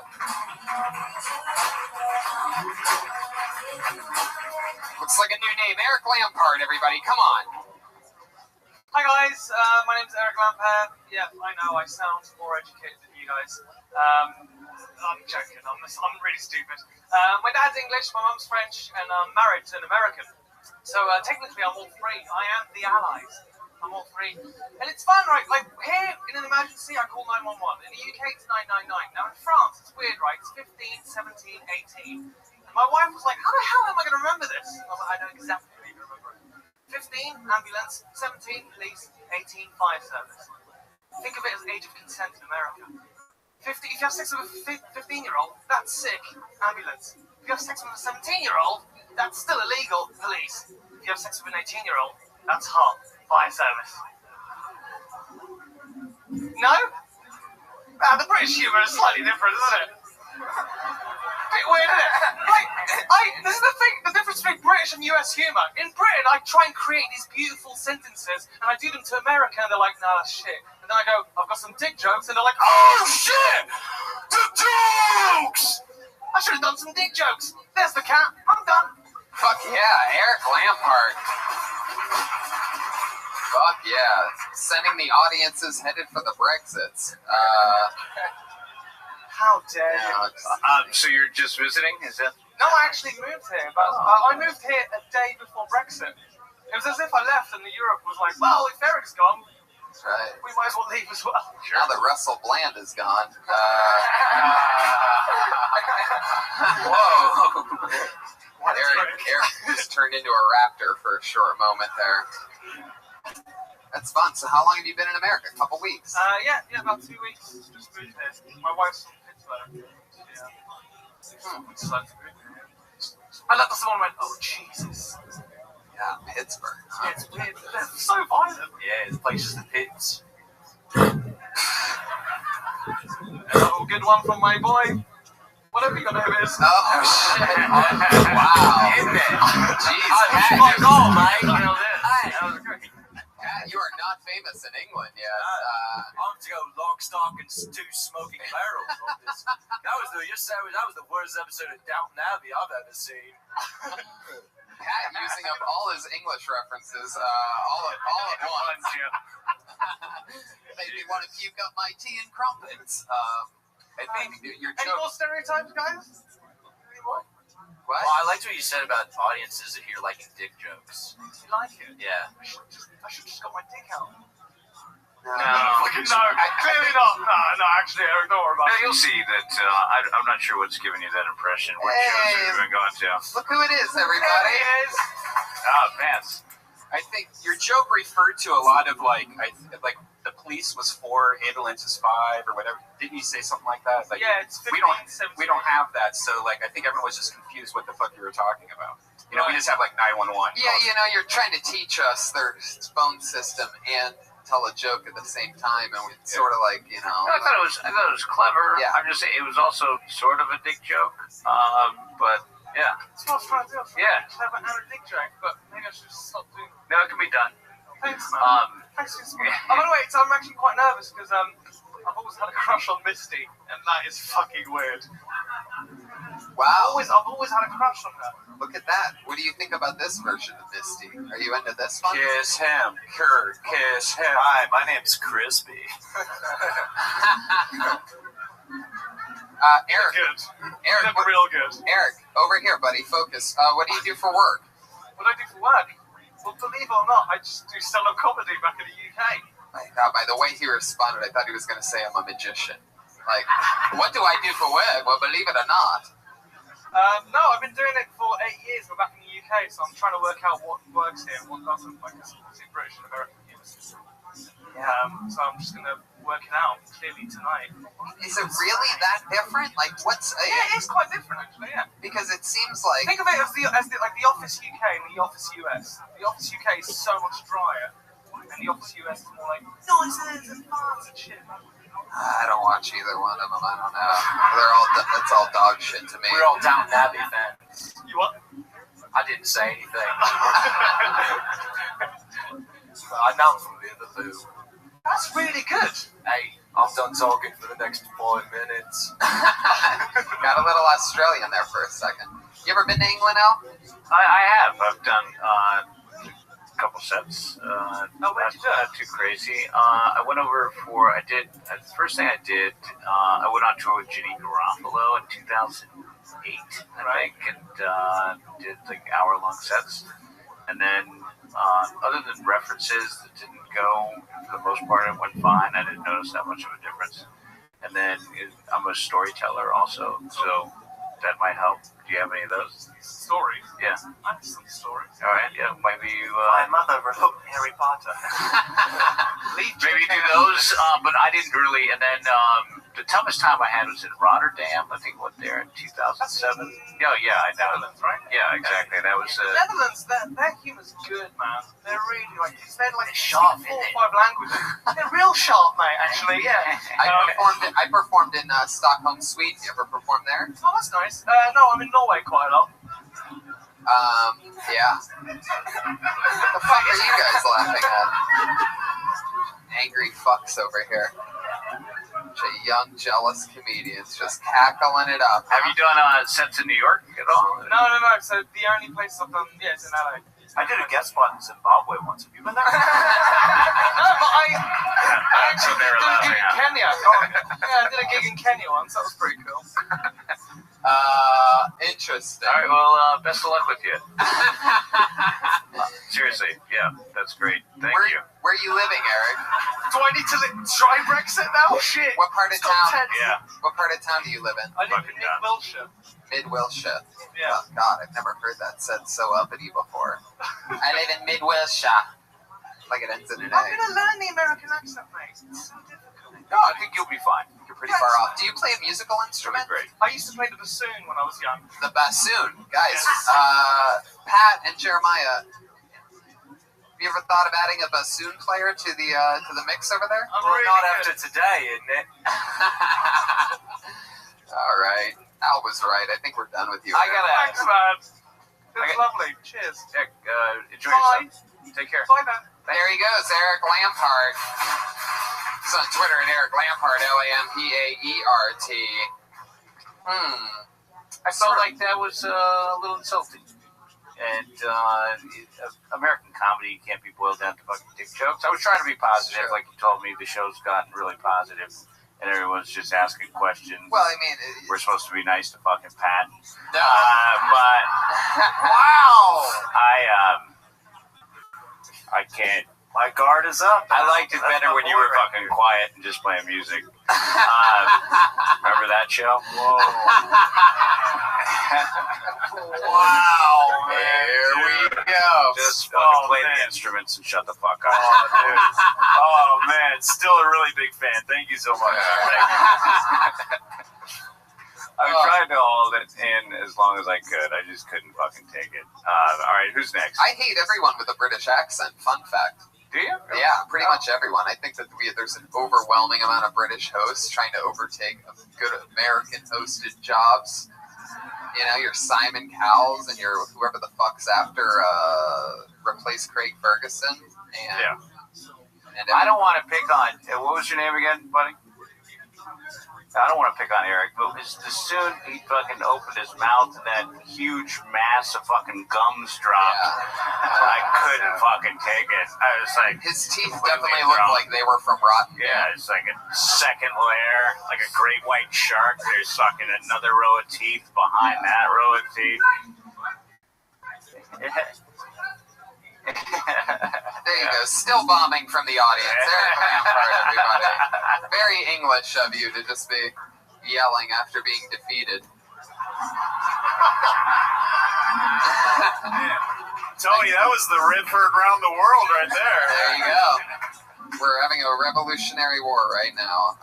Looks like a new name. Eric Lampard, everybody. Come on. Hi guys, my name's Eric Lampard. Yeah, I know I sound more educated than you guys. I'm joking, I'm really stupid. My dad's English, my mum's French, and I'm married to an American. So technically I'm all three. I am the allies. I'm all three. And it's fun, right? Like here in an emergency I call 911. In the UK it's 999. Now in France it's weird, right? It's 15, 17, 18. And my wife was like, how the hell am I going to remember this? And I was like, I know exactly how you remember it. 15, ambulance. 17, police. 18, fire service. Think of it as age of consent in America. 50, if you have sex with a 15-year-old, that's sick. Ambulance. If you have sex with a 17-year-old, that's still illegal. Police. If you have sex with an 18-year-old, that's hot. Fire service. No? The British humour is slightly different, isn't it? Bit weird, isn't it? Like, this is the thing, the difference between British and US humour. In Britain, I try and create these beautiful sentences, and I do them to America, and they're like, nah, that's shit. And then I go, I've got some dick jokes, and they're like, oh, shit! The jokes! I should have done some dick jokes. There's the cat. I'm done. Fuck yeah, Eric Lampard. Fuck yeah. Sending the audiences headed for the Brexits. How dare you? So you're just visiting? Is that? No, I actually moved here. But I moved here a day before Brexit. It was as if I left and Europe was like, well, if Eric's gone, That's right. we might as well leave as well. Sure. Now that Russell Bland is gone. Whoa. Eric just turned into a raptor for a short moment there. That's fun. So how long have you been in America? A couple weeks? Yeah, about 2 weeks. Just moved here. My wife's from Pittsburgh. Yeah. I left the phone and went, oh, Jesus. Yeah, Pittsburgh. Huh? It's weird. They're so violent. Yeah, the place is the pits. A good one from my boy. Whatever your name is. Oh, shit. Wow. In there. Jeez. That's my goal, Mike. That was great. Pat, you are not famous in England yet. I'm to go lock, stock, and two smoking barrels on this. That was the worst episode of Downton Abbey I've ever seen. Pat using up all his English references all at once. Made me want to puke up my tea and crumpets. I think your Any more stereotypes, guys? Any more? What? Well, I liked what you said about audiences that hear liking dick jokes. Do you like it? Yeah. I should just got my dick out. No, clearly not. No, actually, Eric, don't worry about it. You'll see that I'm not sure what's giving you that impression. What shows have you been going to? Look who it is, everybody. There he is. Pants. I think your joke referred to a lot of like the police was 4, ambulance is 5, or whatever. Didn't you say something like that? Like, Yeah, it's 15, we don't have that. So like I think everyone was just confused what the fuck you were talking about. You know, we just have like 911. Yeah, you know, you're trying to teach us their phone system and tell a joke at the same time, and we sort of like, you know. I thought it was clever. Yeah. I'm just saying it was also sort of a dick joke. But yeah. That's what I was trying to do. Yeah. Just have an hour dick joke, but maybe I should just stop doing it. No, it can be done. Thanks, man. Thanks for your support. By the way, so I'm actually quite nervous because I've always had a crush on Misty, and that is fucking weird. Wow. I've always had a crush on her. Look at that. What do you think about this version of Misty? Are you into this one? Kiss him, Kurt. Kiss him. Hi, my name's Crispy. Eric. Good. Eric, Real good. Eric, over here, buddy. Focus. What do you do for work? What do I do for work? Well, believe it or not, I just do stand-up comedy back in the UK. By the way he responded, I thought he was going to say I'm a magician. Like, what do I do for work? Well, believe it or not. No, I've been doing it for 8 years. We're back in the UK, so I'm trying to work out what works here and what doesn't. Like, it's obviously British and American university. So I'm just going to work it out clearly tonight. Is it really that different? Like, what's... Yeah, it is quite different, actually, yeah. Because it seems like... Think of it as the Office UK and the Office US. The Office UK is so much drier, and the Office US is more like noises and farms and shit. I don't watch either one of them. I don't know. It's all dog shit to me. We're all Downton Abbey fans. You what? I didn't say anything. I'm not from Liverpool. That's really good. Hey, I'm done talking for the next 5 minutes. Got a little Australian there for a second. You ever been to England, Al? I have. I've done a couple sets. Where'd you do? Not too crazy. I went over the first thing I did, I went on tour with Ginny Garofalo in 2008, I think, and did like hour-long sets. And then, other than references that didn't go, for the most part, it went fine. I didn't notice that much of a difference. And then I'm a storyteller also, so that might help. Do you have any of those? Stories? Yeah. I have some stories. All right, yeah, maybe you... My mother wrote Harry Potter. Maybe do those, but I didn't really. And then the toughest time I had was in Rotterdam. I think what there in 2007. Yeah, I know. Netherlands, right? Yeah, exactly. That was. Netherlands, their humor's good, man. They're really they're sharp, 4 or 5 languages. They're real sharp, mate. Actually, yeah. I performed in Stockholm, Sweden. You ever performed there? Oh, that's nice. No, I'm in Norway quite a lot. Yeah. What the fuck are you guys laughing at? Angry fucks over here. Bunch of young, jealous comedians just cackling it up. Have you done sets in New York at all? No. So the only place I've done, is in LA. I did a guest spot in Zimbabwe once. Have you been there? No, but I actually did a gig in laughing Kenya. I did a gig in Kenya once. That was pretty cool. Interesting. All right, well, best of luck with you. Seriously, yeah, that's great. Thank you. Where are you living, Eric? Do I need to try Brexit now? Shit. What part of town? Yeah. What part of town do you live in? I live in Mid-Wiltshire. Mid-Wilshire. Yeah. Oh, God, I've never heard that said so uppity before. I live in Mid-Wilshire. Like it ends in an A. I'm going to learn the American accent, mate. It's so difficult. No, I think you'll be fine. You're pretty far off. Do you play a musical instrument? Great. I used to play the bassoon when I was young. The bassoon. Guys, Yes. Pat and Jeremiah, have you ever thought of adding a bassoon player to the mix over there? Well, not after today, isn't it? All right. Al was right. I think we're done with you. Thanks, man. It was lovely. Cheers. Enjoy Bye. yourself. Take care. Bye, man. There he goes, Eric Lampard. He's on Twitter at Eric Lampard, Lampaert. I felt like that was a little insulting. And American comedy can't be boiled down to fucking dick jokes. I was trying to be positive, like you told me. The show's gotten really positive, and everyone's just asking questions. Well, I mean, we're supposed to be nice to fucking Pat. No. But wow, I can't. My guard is up. I liked it better when you were fucking quiet and just playing music. Remember that show? Whoa. Wow, here we go. Just fucking play the instruments and shut the fuck up. Oh, dude. Oh, man. Still a really big fan. Thank you so much. I tried to hold it in as long as I could. I just couldn't fucking take it. All right, who's next? I hate everyone with a British accent. Fun fact. Do you? Yeah, pretty much everyone. I think that there's an overwhelming amount of British hosts trying to overtake good American-hosted jobs. You know, your Simon Cowells and your whoever the fuck's after replace Craig Ferguson. And, yeah. And I don't want to pick on. What was your name again, buddy? I don't want to pick on Eric, but as soon he fucking opened his mouth and that huge mass of fucking gums dropped, I couldn't fucking take it. I was like, his teeth definitely looked like they were from rotten. Yeah, it's like a second layer, like a great white shark. There's fucking another row of teeth behind that row of teeth. There you go. Still bombing from the audience. Eric Lampard, everybody. Very English of you to just be yelling after being defeated. Tony, that was the Redford round the world right there. There you go. We're having a Revolutionary War right now,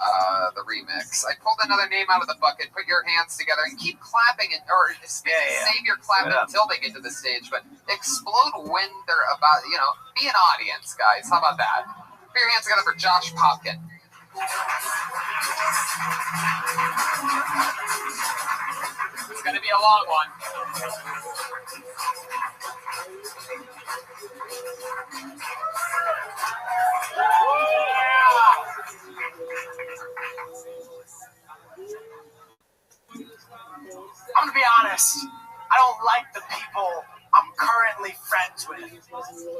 the remix. I pulled another name out of the bucket. Put your hands together and keep clapping, or save your clap until they get to the stage, but explode when they're about, be an audience, guys. How about that? Put your hands together for Josh Popkin. It's going to be a long one. I'm gonna be honest. I don't like the people I'm currently friends with.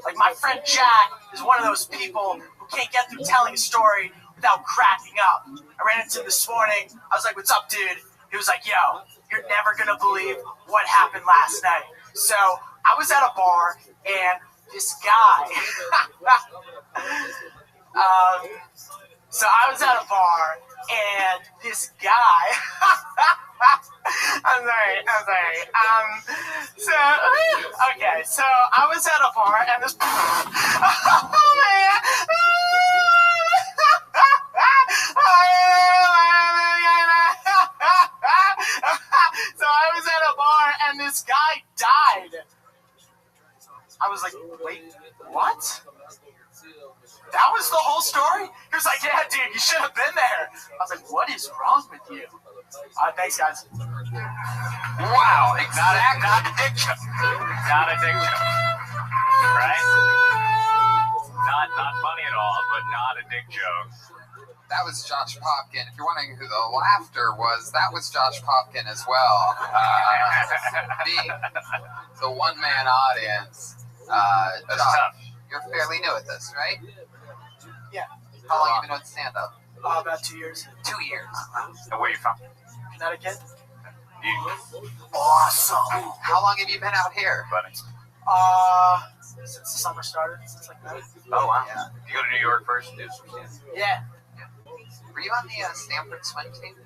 Like, my friend Jack is one of those people who can't get through telling a story without cracking up. I ran into him this morning. I was like, "What's up, dude?" He was like, "Yo, you're never gonna believe what happened last night." So I was at a bar and this guy. So I was at a bar and this guy. I'm sorry. So I was at a bar and this. So I was at a bar and this guy died. I was like, "Wait, what? That was the whole story?" He was like, "Yeah, dude, you should have been there." I was like, "What is wrong with you?" Thanks, guys. Wow, exactly. Not a dick joke. Not a dick joke. Right? Not funny at all, but not a dick joke. That was Josh Popkin. If you're wondering who the laughter was, that was Josh Popkin as well. The one-man audience. That's Josh, tough. you're fairly new at this, right? Yeah. How long have you been doing stand-up? About 2 years. 2 years. And where are you from? Connecticut. Awesome. How long have you been out here, buddy? Since the summer started, since like that. Oh, wow. Yeah. You go to New York first and do some stand? Yeah. Were you on the Stanford swim team?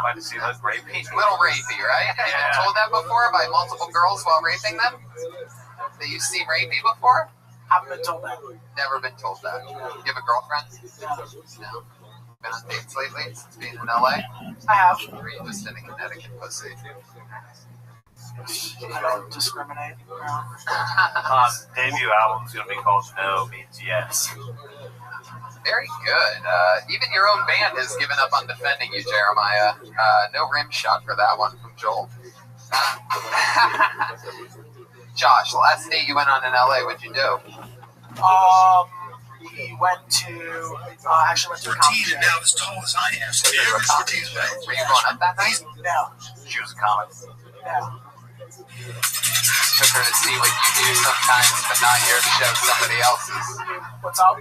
Glad to see those rapey. Little rapey, right? Have you been told that before by multiple girls while raping them? That you've seen rapey before? Haven't been told that. Never been told that. You have a girlfriend? No. Been on dates lately since being in LA? I have. Or are you just in a Connecticut pussy? I don't discriminate. Debut album's gonna be called No Means Yes. Very good. Even your own band has given up on defending you, Jeremiah. No rim shot for that one from Joel. Josh, last date you went on in LA, what'd you do? We went to, actually went to a comedy show. Now as tall as I am, so the average Ortiz Were you going up that night? No. She was a comic. No. Took her to see what you do sometimes, but not here to show somebody else's. What's up?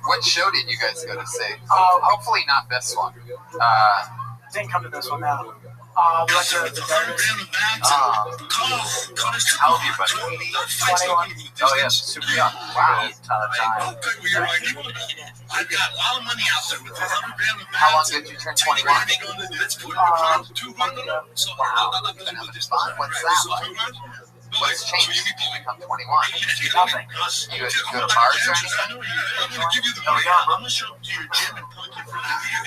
What show did you guys go to see? Hopefully not this one. Didn't come to this one now. We went to the Dentist. How old are you, buddy? 21. Oh, yes, super young. Wow. Ton of time. I've got a lot of money out there with 100 grand of How long did you turn 21? Wow. What's that like? What's changed since you become 21? Nothing. You go to bars or anything? Oh, yeah. I'm gonna show up to your gym and punk you for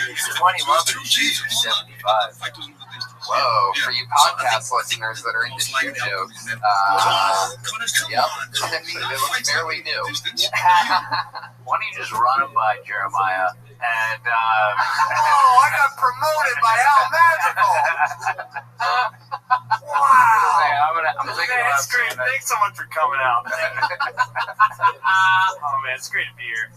He's 21, but he's 75. Whoa, for you podcast listeners that are into shoe jokes, yep, they look fairly new. Why don't you just run him by Jeremiah and I got promoted by Al Magical. Wow. Hey, I'm thinking about It's great. Thanks so much for coming out. Oh man, it's great to be here.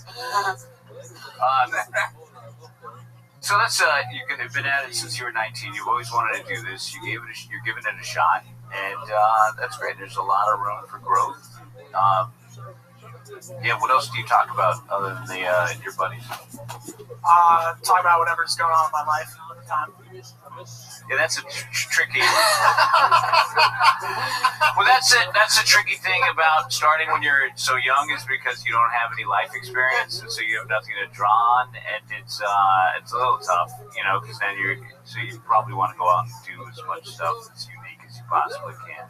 So that's you've been at it since you were 19. You've always wanted to do this. You're giving it a shot, and that's great. There's a lot of room for growth. Yeah. What else do you talk about other than your buddies? Talk about whatever's going on in my life at the time. Yeah, that's a tricky. Well, that's it. That's the tricky thing about starting when you're so young is because you don't have any life experience, and so you have nothing to draw on, and it's a little tough, because then you probably want to go out and do as much stuff that's unique as you possibly can.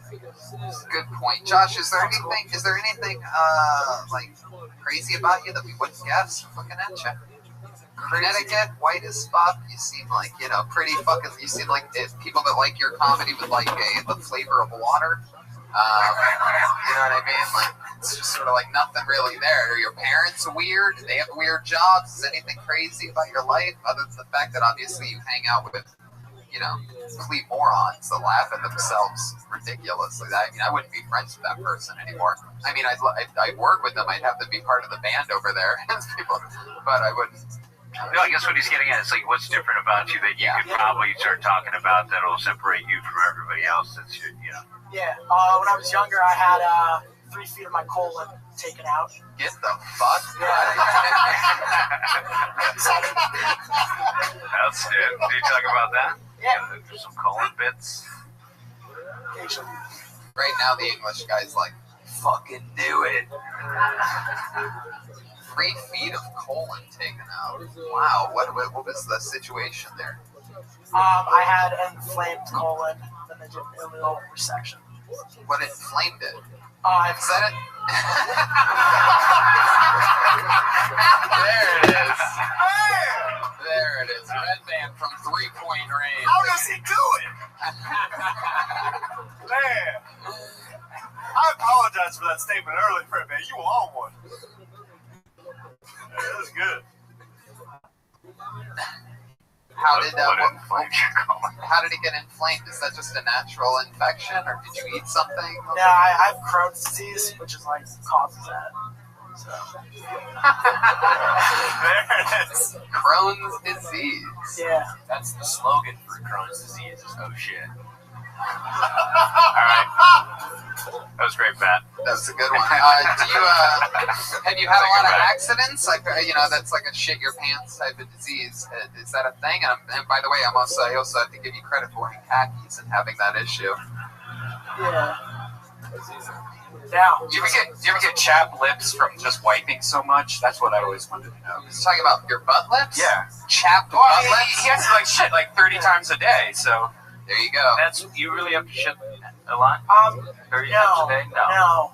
Good point, Josh. Is there anything like crazy about you that we wouldn't guess looking at you? Connecticut, white as fuck. You seem like, pretty fucking. You seem like people that like your comedy would like the flavor of water. You know what I mean? Like, it's just sort of like nothing really there. Are your parents weird? Do they have weird jobs? Is anything crazy about your life other than the fact that obviously you hang out with, complete morons that laugh at themselves ridiculously? I mean, I wouldn't be friends with that person anymore. I mean, I'd work with them. I'd have to be part of the band over there, but I wouldn't. No, I guess what he's getting at is like, what's different about you that you could probably start talking about that'll separate you from everybody else? That's Yeah. When I was younger, I had 3 feet of my colon taken out. Get the fuck out of here. That's it. Do you talk about that? Yeah. There's some colon bits. Occasionally. Right now, the English guy's like, fucking do it. 3 feet of colon taken out. Wow, what was the situation there? I had an inflamed colon, and they did a little resection. What inflamed it? I've said it. There it is. There it is. Red man from 3-point range. How does he do it? Man. I apologize for that statement earlier, man. You were on one. That was good. How did it get inflamed? Is that just a natural infection, or did you eat something? Yeah, I have Crohn's disease, which is like causes that. So. There it is. Crohn's disease. Yeah. That's the slogan for Crohn's disease. Is oh shit. All right. That was great, Pat. That was a good one. Have you had a lot of accidents? Like, that's like a shit your pants type of disease. Is that a thing? And by the way, I also have to give you credit for wearing khakis and having that issue. Yeah. Yeah. Do you ever get chapped lips from just wiping so much? That's what I always wanted to know. You're talking about your butt lips? Yeah. Chapped butt lips? He has to shit 30 times a day, so. There you go. You really have to shit a lot? 30 no, times a day? No.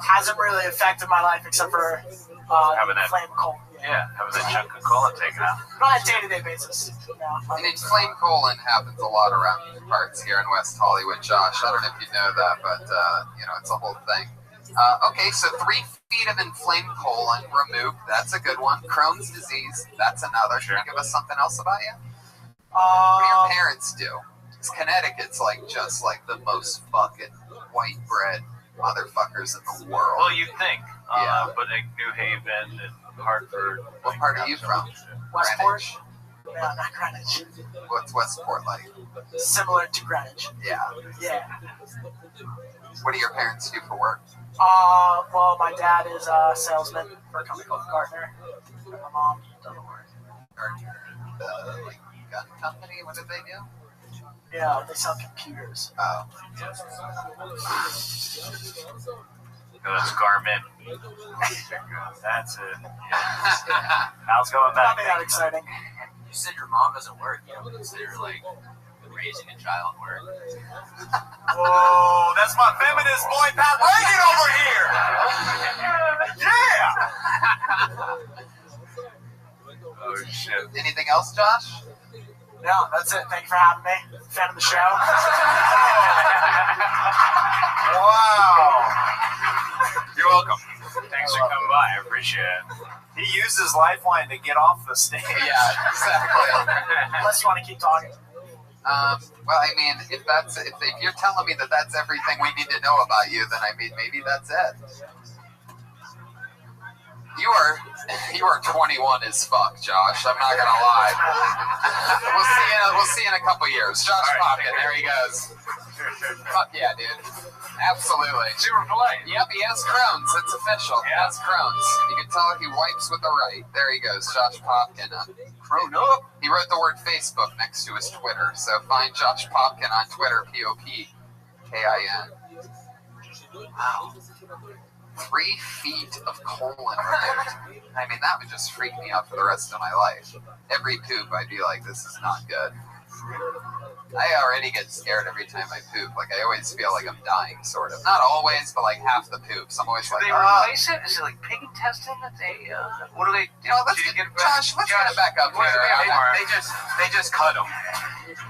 Hasn't really affected my life except for having that inflamed colon. Yeah, having that chunk of colon taken out. Not on a day-to-day basis. No. An inflamed colon happens a lot around these parts here in West Hollywood, Josh. I don't know if you know that, but it's a whole thing. Okay, so 3 feet of inflamed colon removed. That's a good one. Crohn's disease. That's another. Sure. Give us something else about you. What do your parents do? Because Connecticut's just the most fucking white bread motherfuckers in the world. Well, you'd think. Yeah. But like New Haven and Hartford. What part are you from? Westport? No, not Greenwich. What's Westport like? Similar to Greenwich. Yeah. Yeah. What do your parents do for work? Well, my dad is a salesman for a company called Gartner. My mom doesn't work. Gartner, gun company? What did they do? Yeah, they sell computers. Oh. That's Garmin. That's it. How's going back? Nothing that exciting. You said your mom doesn't work. You don't consider raising a child work. Whoa, that's my feminist boy, Pat Reagan over here. Yeah. Oh shit. Anything else, Josh? No, that's it. Thank you for having me. Fan of the show. Wow. You're welcome. Thanks for coming by. I appreciate it. He used his lifeline to get off the stage. Yeah, exactly. Unless you want to keep talking. Well, I mean, if you're telling me that that's everything we need to know about you, then maybe that's it. You are 21 as fuck, Josh. I'm not gonna lie. We'll see in a couple years. Josh Popkin, there he goes. Fuck yeah, dude. Absolutely. Super polite. Yep, he has Crohn's. It's official. He has Crohn's. You can tell he wipes with the right. There he goes, Josh Popkin. Crown up. He wrote the word Facebook next to his Twitter, so find Josh Popkin on Twitter, Popkin. Wow. 3 feet of colon removed. I mean, that would just freak me out for the rest of my life. Every poop, I'd be like, this is not good. I already get scared every time I poop. Like, I always feel like I'm dying, sort of. Not always, but like half the poops. I'm always like, They replace it? Is it like pig intestine that they, what do they, you know, let's get it back up here. They just cut them.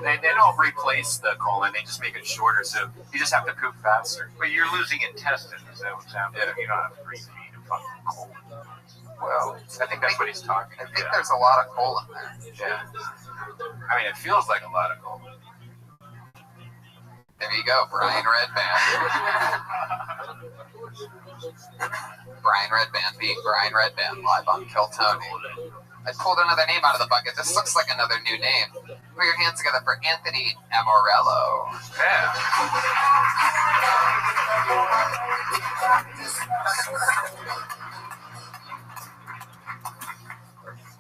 They don't replace the colon. They just make it shorter, so you just have to poop faster. but you're losing intestine, is that what's happening? Yeah. You don't have 3 feet of fucking colon. Well, I think that's what he's talking I about. think there's a lot of colon there. Yeah. I mean, it feels like a lot of colon. There you go, Brian Redband. Brian Redband beat Brian Redband live on Kill Tony. I pulled another name out of the bucket. This looks like another new name. Put your hands together for Anthony Amorello. Yeah.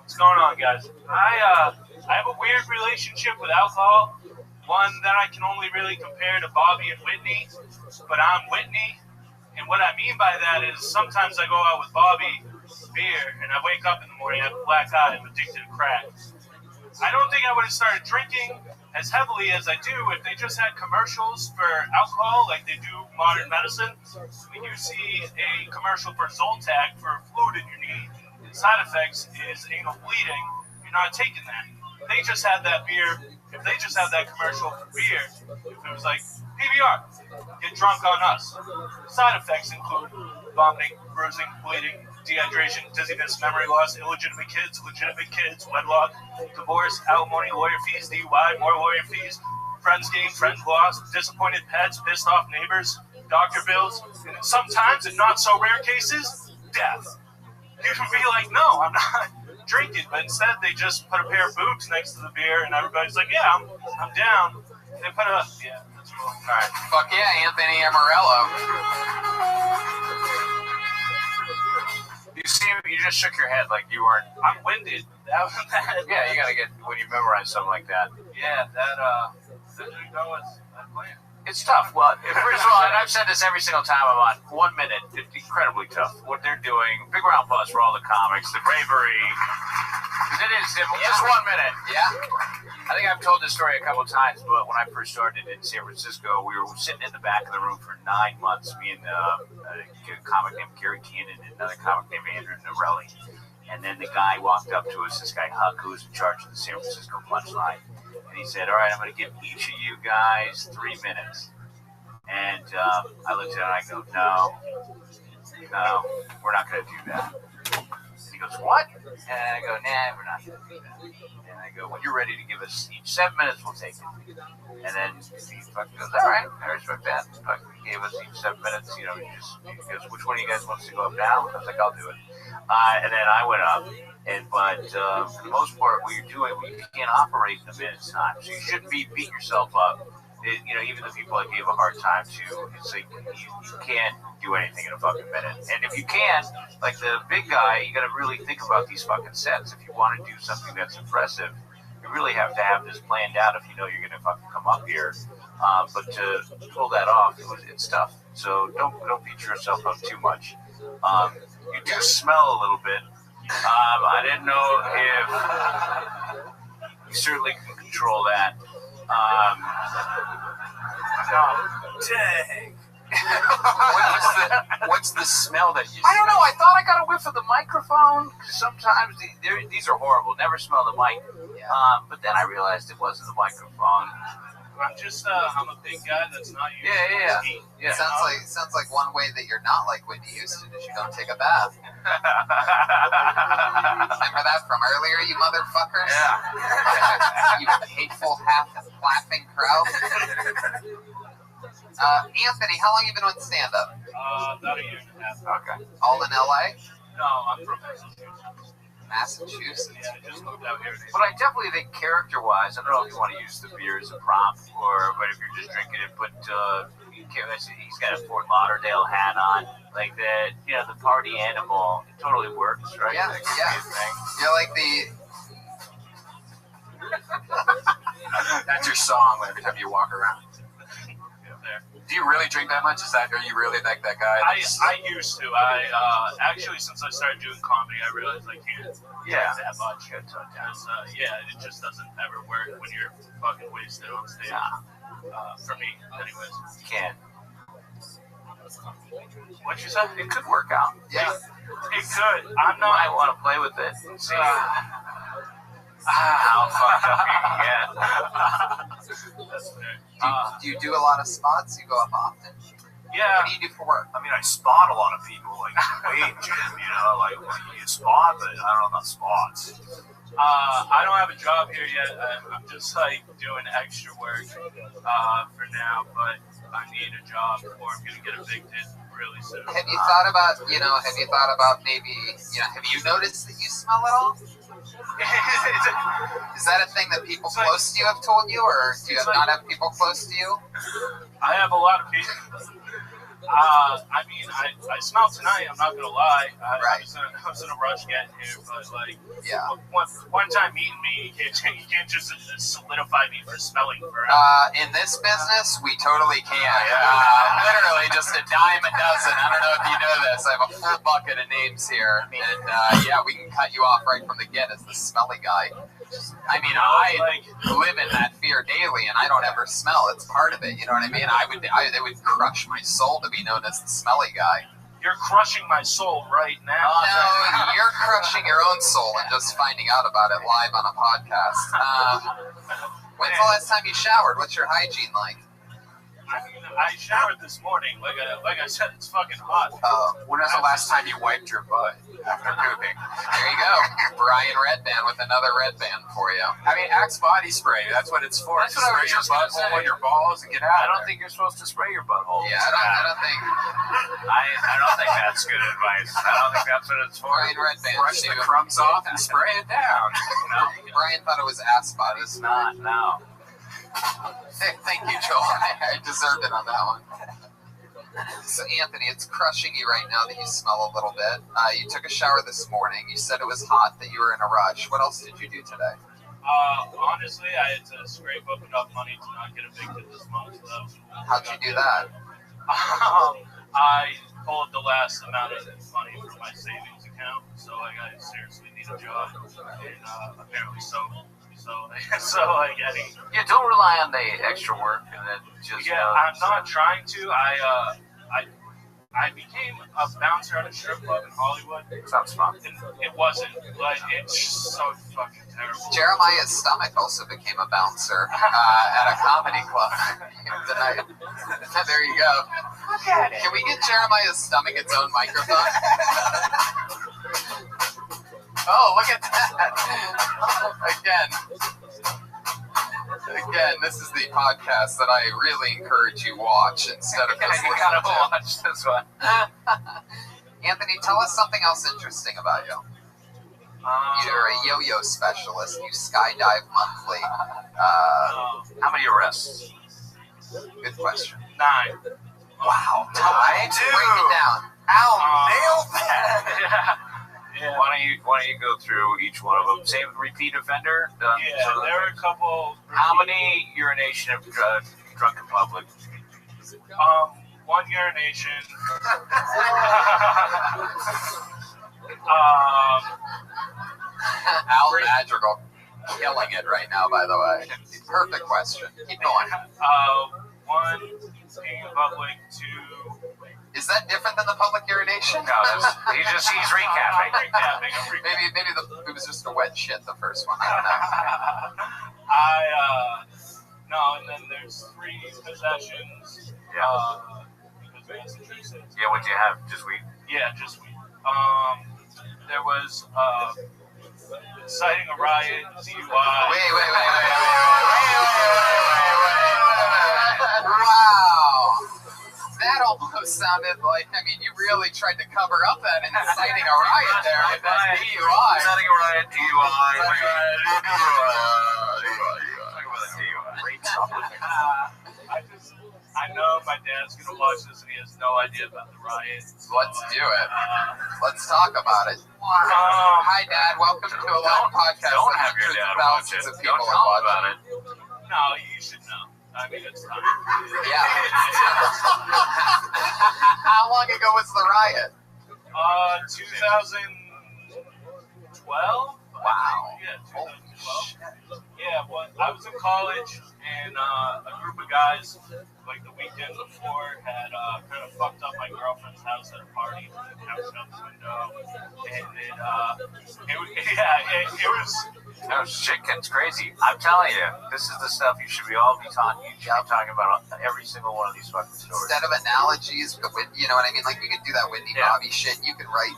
What's going on, guys? I have a weird relationship with alcohol. One that I can only really compare to Bobby and Whitney, but I'm Whitney. And what I mean by that is sometimes I go out with Bobby, beer, and I wake up in the morning, I have a black eye, I'm addicted to crack. I don't think I would have started drinking as heavily as I do if they just had commercials for alcohol like they do modern medicine. When you see a commercial for Zoltac for a fluid in your knee, the side effects is anal bleeding, you're not taking that. They just had that beer. If they just had that commercial for beer, if it was like PBR, get drunk on us. Side effects include vomiting, bruising, bleeding, dehydration, dizziness, memory loss, illegitimate kids, legitimate kids, wedlock, divorce, alimony, lawyer fees, DUI, more lawyer fees, friends gained, friends lost, disappointed pets, pissed off neighbors, doctor bills, and sometimes, in not so rare cases, death. You can be like, no, I'm not drinking, but instead they just put a pair of boobs next to the beer, and everybody's like, yeah, I'm down. They put a, yeah, that's cool. All right, fuck yeah, Anthony Amorello. You just shook your head like you weren't. I'm winded. That. Yeah, you gotta get when you memorize something like that. Yeah, that didn't go as I planned. It's tough. Well, first of all, and I've said this every single time I'm on, 1 minute, it's incredibly tough. What they're doing, big round of applause for all the comics, the bravery. Because it is simple. Just 1 minute. Yeah. I think I've told this story a couple of times, but when I first started in San Francisco, we were sitting in the back of the room for 9 months, me and a comic named Gary Keenan and another comic named Andrew Norelli. And then the guy walked up to us, this guy Huck, who was in charge of the San Francisco Punchline. And he said, all right, I'm going to give each of you guys 3 minutes. And I looked at him and I go, no, we're not going to do that. He goes, what? And I go, nah, we're not going to do that. And I go, when you're ready to give us each 7 minutes, we'll take it. And then he fucking goes, all right, I respect that. He gave us each 7 minutes, he goes, which one of you guys wants to go up now? I was like, I'll do it. And then I went up. But for the most part, what you're doing, you can't operate in a minute's time. So you shouldn't be beating yourself up. Even the people I gave a hard time to, it's like you can't do anything in a fucking minute. And if you can, like the big guy, you got to really think about these fucking sets. If you want to do something that's impressive, you really have to have this planned out if you know you're going to fucking come up here. But to pull that off, it's tough. So don't beat yourself up too much. You do smell a little bit. I didn't know if you certainly can control that. Dang. What's the smell that you I don't know. I thought I got a whiff of the microphone. Sometimes these are horrible. Never smell the mic. But then I realized it wasn't the microphone. I'm a big guy that's not used Yeah. Sounds like one way that you're not like Whitney Houston is you don't take a bath. Remember that from earlier, you motherfuckers? Yeah. You hateful half-laughing crowd. Anthony, how long have you been on stand-up? About a year and a half. Okay. All in LA? No, I'm from Massachusetts. Massachusetts. Yeah, I just moved out here. But I definitely think character-wise, I don't know if you want to use the beer as a prop, but if you're just drinking it, but he's got a Fort Lauderdale hat on, like that. You know, the party animal. It totally works, right? Yeah, That could yeah. be a thing. You're like the. That's your song every time you walk around. Do you really drink that much? Are you really like that guy? I used to. Actually, since I started doing comedy, I realized I can't drink that much. Because, it just doesn't ever work when you're fucking wasted on stage. For me, anyways. You can't. What you said? It could work out. Yeah. It could. I'm not. I want to play with it and see how fucked up you can get. That's fair. Do you do a lot of spots? You go up often? Yeah. What do you do for work? I mean, I spot a lot of people, like wage gym, you know, like you spot, but I don't know about spots. I don't have a job here yet. I'm just like doing extra work for now, but I need a job or I'm gonna get evicted really soon. Have you thought about maybe, have you noticed that you smell at all? Is that a thing that people close to you have told you, or do you not have people close to you? I have a lot of people. I mean, I smell tonight, I'm not gonna lie. I was in a rush getting here, but like, one time meeting me, you can't just solidify me for smelling forever. In this business, we totally can. Literally just a dime a dozen. I don't know if you know this. I have a full bucket of names here, and we can cut you off right from the get as the smelly guy. I mean, I live in that fear daily, and I don't ever smell. It's part of it. You know what I mean? It would crush my soul to be known as the smelly guy. You're crushing my soul right now. No, you're crushing your own soul and just finding out about it live on a podcast. When's the last time you showered? What's your hygiene like? I mean, I showered this morning. Like I said, it's fucking hot. When was the last time you wiped your butt after pooping? There you go. Brian Redband with another Redband for you. I mean, Axe body spray. That's what it's for. That's what I was just spray your butthole and your balls and get out. I don't think you're supposed to spray your butthole. Yeah, I don't think. I don't think that's good advice. I don't think that's what it's for. Brian Redband. Brush the crumbs off and spray it down. Brian thought it was ass body. It's not. No. Thank you, Joel. I deserved it on that one. So, Anthony, it's crushing you right now that you smell a little bit. You took a shower this morning. You said it was hot, that you were in a rush. What else did you do today? Honestly, I had to scrape up enough money to not get evicted this month. So. How'd you do that? I pulled the last amount of money from my savings account, so I seriously need a job, and apparently so. So like, don't rely on the extra work and then just. Yeah, I'm not trying to. I became a bouncer at a strip club in Hollywood. Sounds fun. It wasn't, like, it's so fucking terrible. Jeremiah's stomach also became a bouncer at a comedy club tonight. There you go. Can we get Jeremiah's stomach its own microphone? Oh, look at that. Again, this is the podcast that I really encourage you watch instead of just you gotta watch this one. Anthony, tell us something else interesting about you. You're a yo-yo specialist. You skydive monthly. How many arrests? Good question. 9. Wow. 9? Dude. Break it down. Ow, nailed that. Yeah. Why don't you go through each one of them? Same repeat offender? Yeah, there were a couple. How many urination of drunk in public? 1 urination. Al Madrigal killing it right now, by the way. Perfect question. Keep going. 1 being in public, 2. Is that different than the public urination? No, he's recapping. Maybe it was just a wet shit, the first one. I don't know. No, and then there's 3 possessions. Because Massachusetts. Yeah, what do you have? Just weed? Yeah, just weed. There was inciting a riot, DUI. Wait. Wow. that almost sounded like, I mean, you really tried to cover up that inciting a riot there with that DUI. Inciting a riot, DUI. I know my dad's gonna watch this and he has no idea about the riot. Let's do it. Let's talk about it. Hi, Dad. Welcome to a live podcast. Don't have your dad watch it. Don't tell him about it. No, you should know. I mean, it's fine. Yeah. How long ago was the riot? 2012. Wow. Yeah, 2012. Yeah, well, I was in college, and a group of guys, like the weekend before, had kind of fucked up my girlfriend's house at a party. Couch out the window, and it was. No, shit gets crazy. I'm telling you, this is the stuff you should all be talking. You should be talking about on every single one of these fucking stories. Instead of analogies, you know what I mean? Like, you could do that Whitney Bobby shit. You can write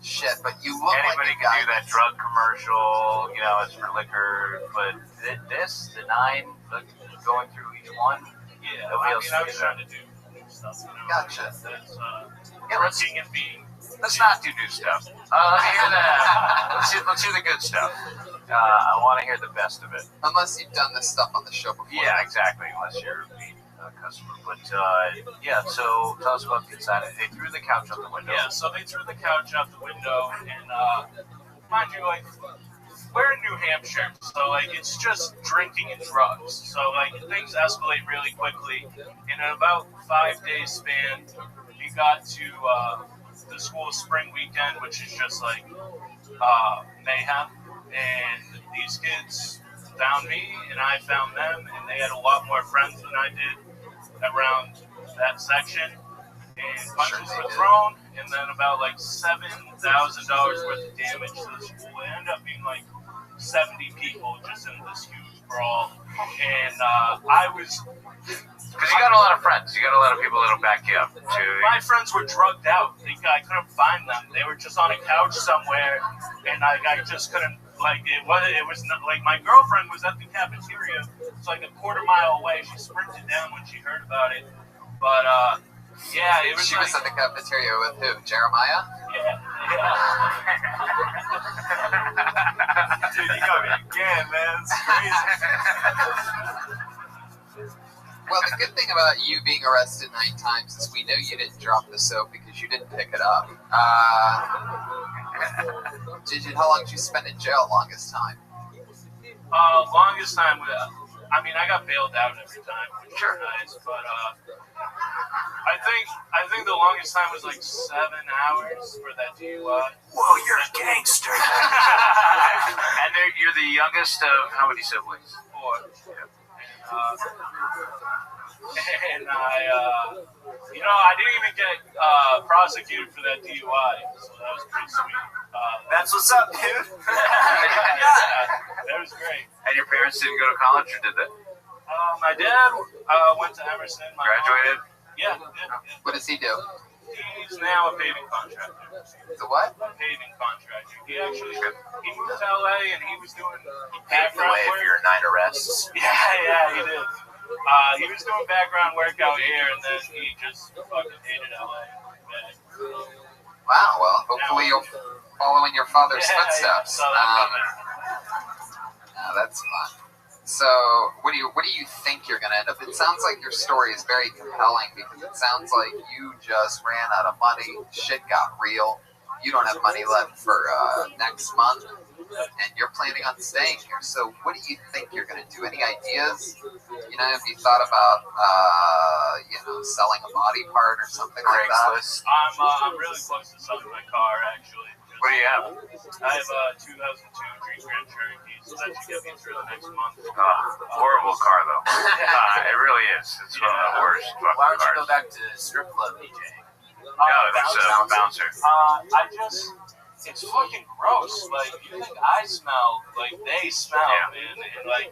shit, but you look anybody like can do that drug commercial. You know, it's for liquor, but this, the 9, going through each one. Yeah, I was trying to do new stuff. You know? Gotcha. That's let's and being. Let's not do new stuff. Let's hear that. Let's hear the good stuff. I want to hear the best of it. Unless you've done this stuff on the show before. Yeah, exactly. Unless you're a customer. But yeah, so tell us about the inside. They threw the couch out the window. Yeah, so they threw the couch out the window, and mind you, like, we're in New Hampshire, so like it's just drinking and drugs. So like things escalate really quickly. In about 5 days span, we got to the school spring weekend, which is just like mayhem. And these kids found me, and I found them, and they had a lot more friends than I did around that section. And punches were thrown, and then about like $7,000 worth of damage to the school. It ended up being like 70 people just in this huge brawl. And I was... Because you got a lot of friends. You got a lot of people that'll back you up. My friends were drugged out. I couldn't find them. They were just on a couch somewhere, and I just couldn't... Like, it was not, like, my girlfriend was at the cafeteria. It's like a quarter mile away. She sprinted down when she heard about it. But, yeah, it was She was at the cafeteria with who? Jeremiah? Yeah. Dude, you got me again, man. It's crazy. Well, the good thing about you being arrested 9 times is we know you didn't drop the soap because you didn't pick it up. How long did you spend in jail longest time? Longest time, I mean, I got bailed out every time, which is nice, but I think the longest time was like 7 hours for that DUI. Whoa, you're a gangster. And you're the youngest of how many siblings? 4. And I didn't even get prosecuted for that DUI, so that was pretty sweet. That's what's up, dude. Yeah, that was great. And your parents didn't go to college, or did they? My dad went to Emerson. Graduated? Yeah. What does he do? He's now a paving contractor. The what? A paving contractor. He moved to LA and he was doing background work. For your 9 arrests. Yeah, he did. He was doing background work out here, and then he just fucking hated LA. Wow, well, hopefully you'll follow in your father's footsteps. That's fun. So, what do you think you're going to end up? It sounds like your story is very compelling because it sounds like you just ran out of money, shit got real, you don't have money left for next month, and you're planning on staying here. So, what do you think you're going to do? Any ideas? You know, if you thought about, selling a body part or something like that? I'm really close to selling my car, actually. What do you have? I have a 2002 Jeep Grand Cherokee, so that should get me through the next month. Horrible car, though. It really is. It's one of the worst fucking Why don't you cars. go back to strip club DJing? No, that's a bouncer. It's fucking gross. Like, you think I smell, like, they smell, man. And, like,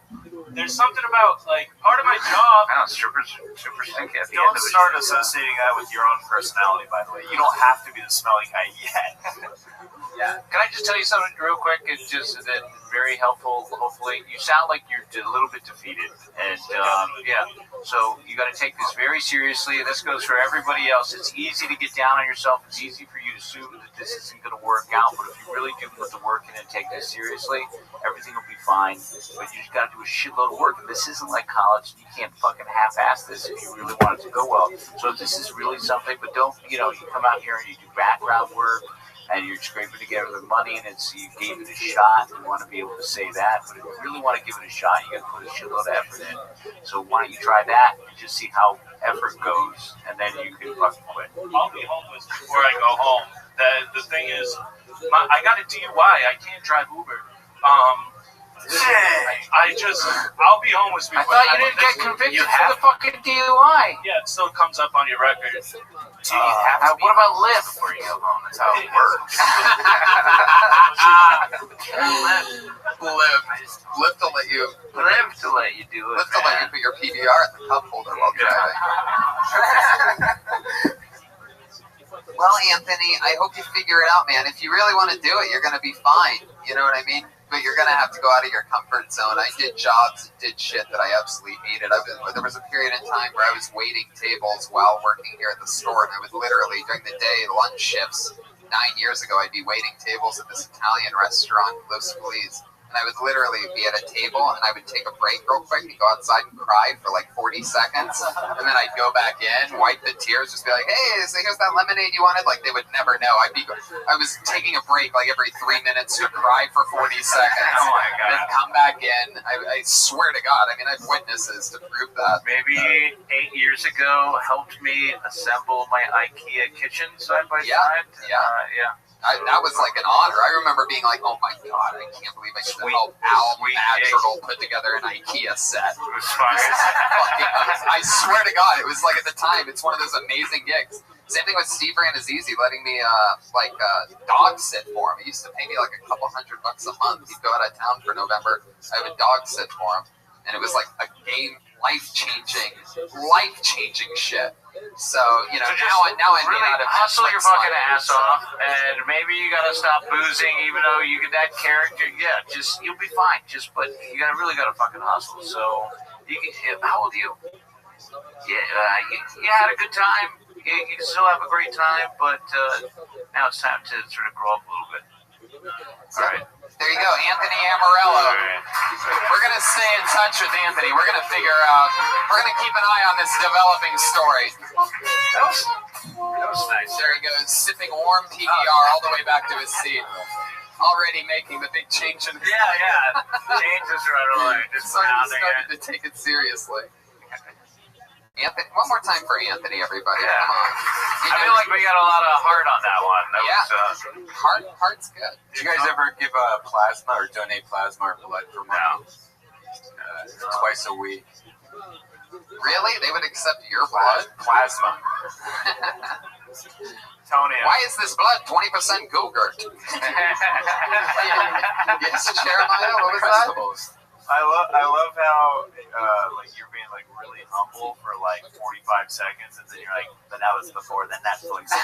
there's something about, like, part of my job. I know, super stinky at the end Don't of it. start associating that with your own personality, by the way. You don't have to be the smelly guy yet. Yeah. Can I just tell you something real quick? It's just that very helpful. Hopefully, you sound like you're a little bit defeated, and yeah. So you got to take this very seriously. This goes for everybody else. It's easy to get down on yourself. It's easy for you to assume that this isn't going to work out. But if you really do put the work in and take this seriously, everything will be fine. But you just got to do a shitload of work. And this isn't like college. You can't fucking half-ass this if you really want it to go well. So this is really something. But don't, you come out here and you do background work, and you're scraping together the money, and you gave it a shot. You want to be able to say that, but if you really want to give it a shot, you got to put a shitload of effort in. So why don't you try that and just see how effort goes, and then you can fucking quit. I'll be homeless before I go home. The thing is, I got a DUI. I can't drive Uber. I'll be homeless before I thought you didn't get convicted for the fucking DUI. Yeah, it still comes up on your record. What about Lyft before you go home? That's how it works. Lyft to let you. Lyft to let you do it. Lyft to let you put your PBR in the cup holder while driving. Well, Anthony, I hope you figure it out, man. If you really want to do it, you're going to be fine. You know what I mean? But you're going to have to go out of your comfort zone. I did jobs and did shit that I absolutely hated. There was a period in time where I was waiting tables while working here at the store, and I would literally, during the day, lunch shifts, 9 years ago, I'd be waiting tables at this Italian restaurant, Los Feliz. And I would literally be at a table, and I would take a break real quick and go outside and cry for like 40 seconds. And then I'd go back in, wipe the tears, just be like, hey, so here's that lemonade you wanted. Like, they would never know. I was taking a break like every 3 minutes to cry for 40 seconds. Oh, my God. Then come back in. I swear to God. I mean, I have witnesses to prove that. Maybe 8 years ago helped me assemble my IKEA kitchen side by side. Yeah. That was like an honor. I remember being like, oh my God, I can't believe I get to help Al Madrigal put together an IKEA set. It was fun. I swear to God, it was like at the time, it's one of those amazing gigs. Same thing with Steve Ranazizi letting me dog sit for him. He used to pay me like a couple $100 a month. He'd go out of town for November. I would dog sit for him. And it was like a game, life-changing shit. So, now I really hustle your fucking ass off, and maybe you gotta stop boozing, even though you get that character. Yeah, you'll be fine. But you really gotta fucking hustle. So, how old are you? Yeah, you had a good time. You can still have a great time, but now it's time to sort of grow up a little bit. All right. There you go, Anthony Amarello. We're going to stay in touch with Anthony. We're going to we're going to keep an eye on this developing story. That was nice. There he goes, sipping warm PBR all the way back to his seat. Already making the big change in Yeah. Changes right away. Just starting to take it seriously. Anthony, one more time for Anthony, everybody. Yeah. Come on. I feel like we got a lot of heart on that one. Heart's good. Did you guys ever give plasma or donate plasma or blood for money? Twice a week. Really? They would accept your blood? Plasma. Tony. Why is this blood 20% Go-Gurt? Yes, Jeremiah, what was that? I love how you're being like really humble for like 45 seconds, and then you're like, but that was before the Netflix. That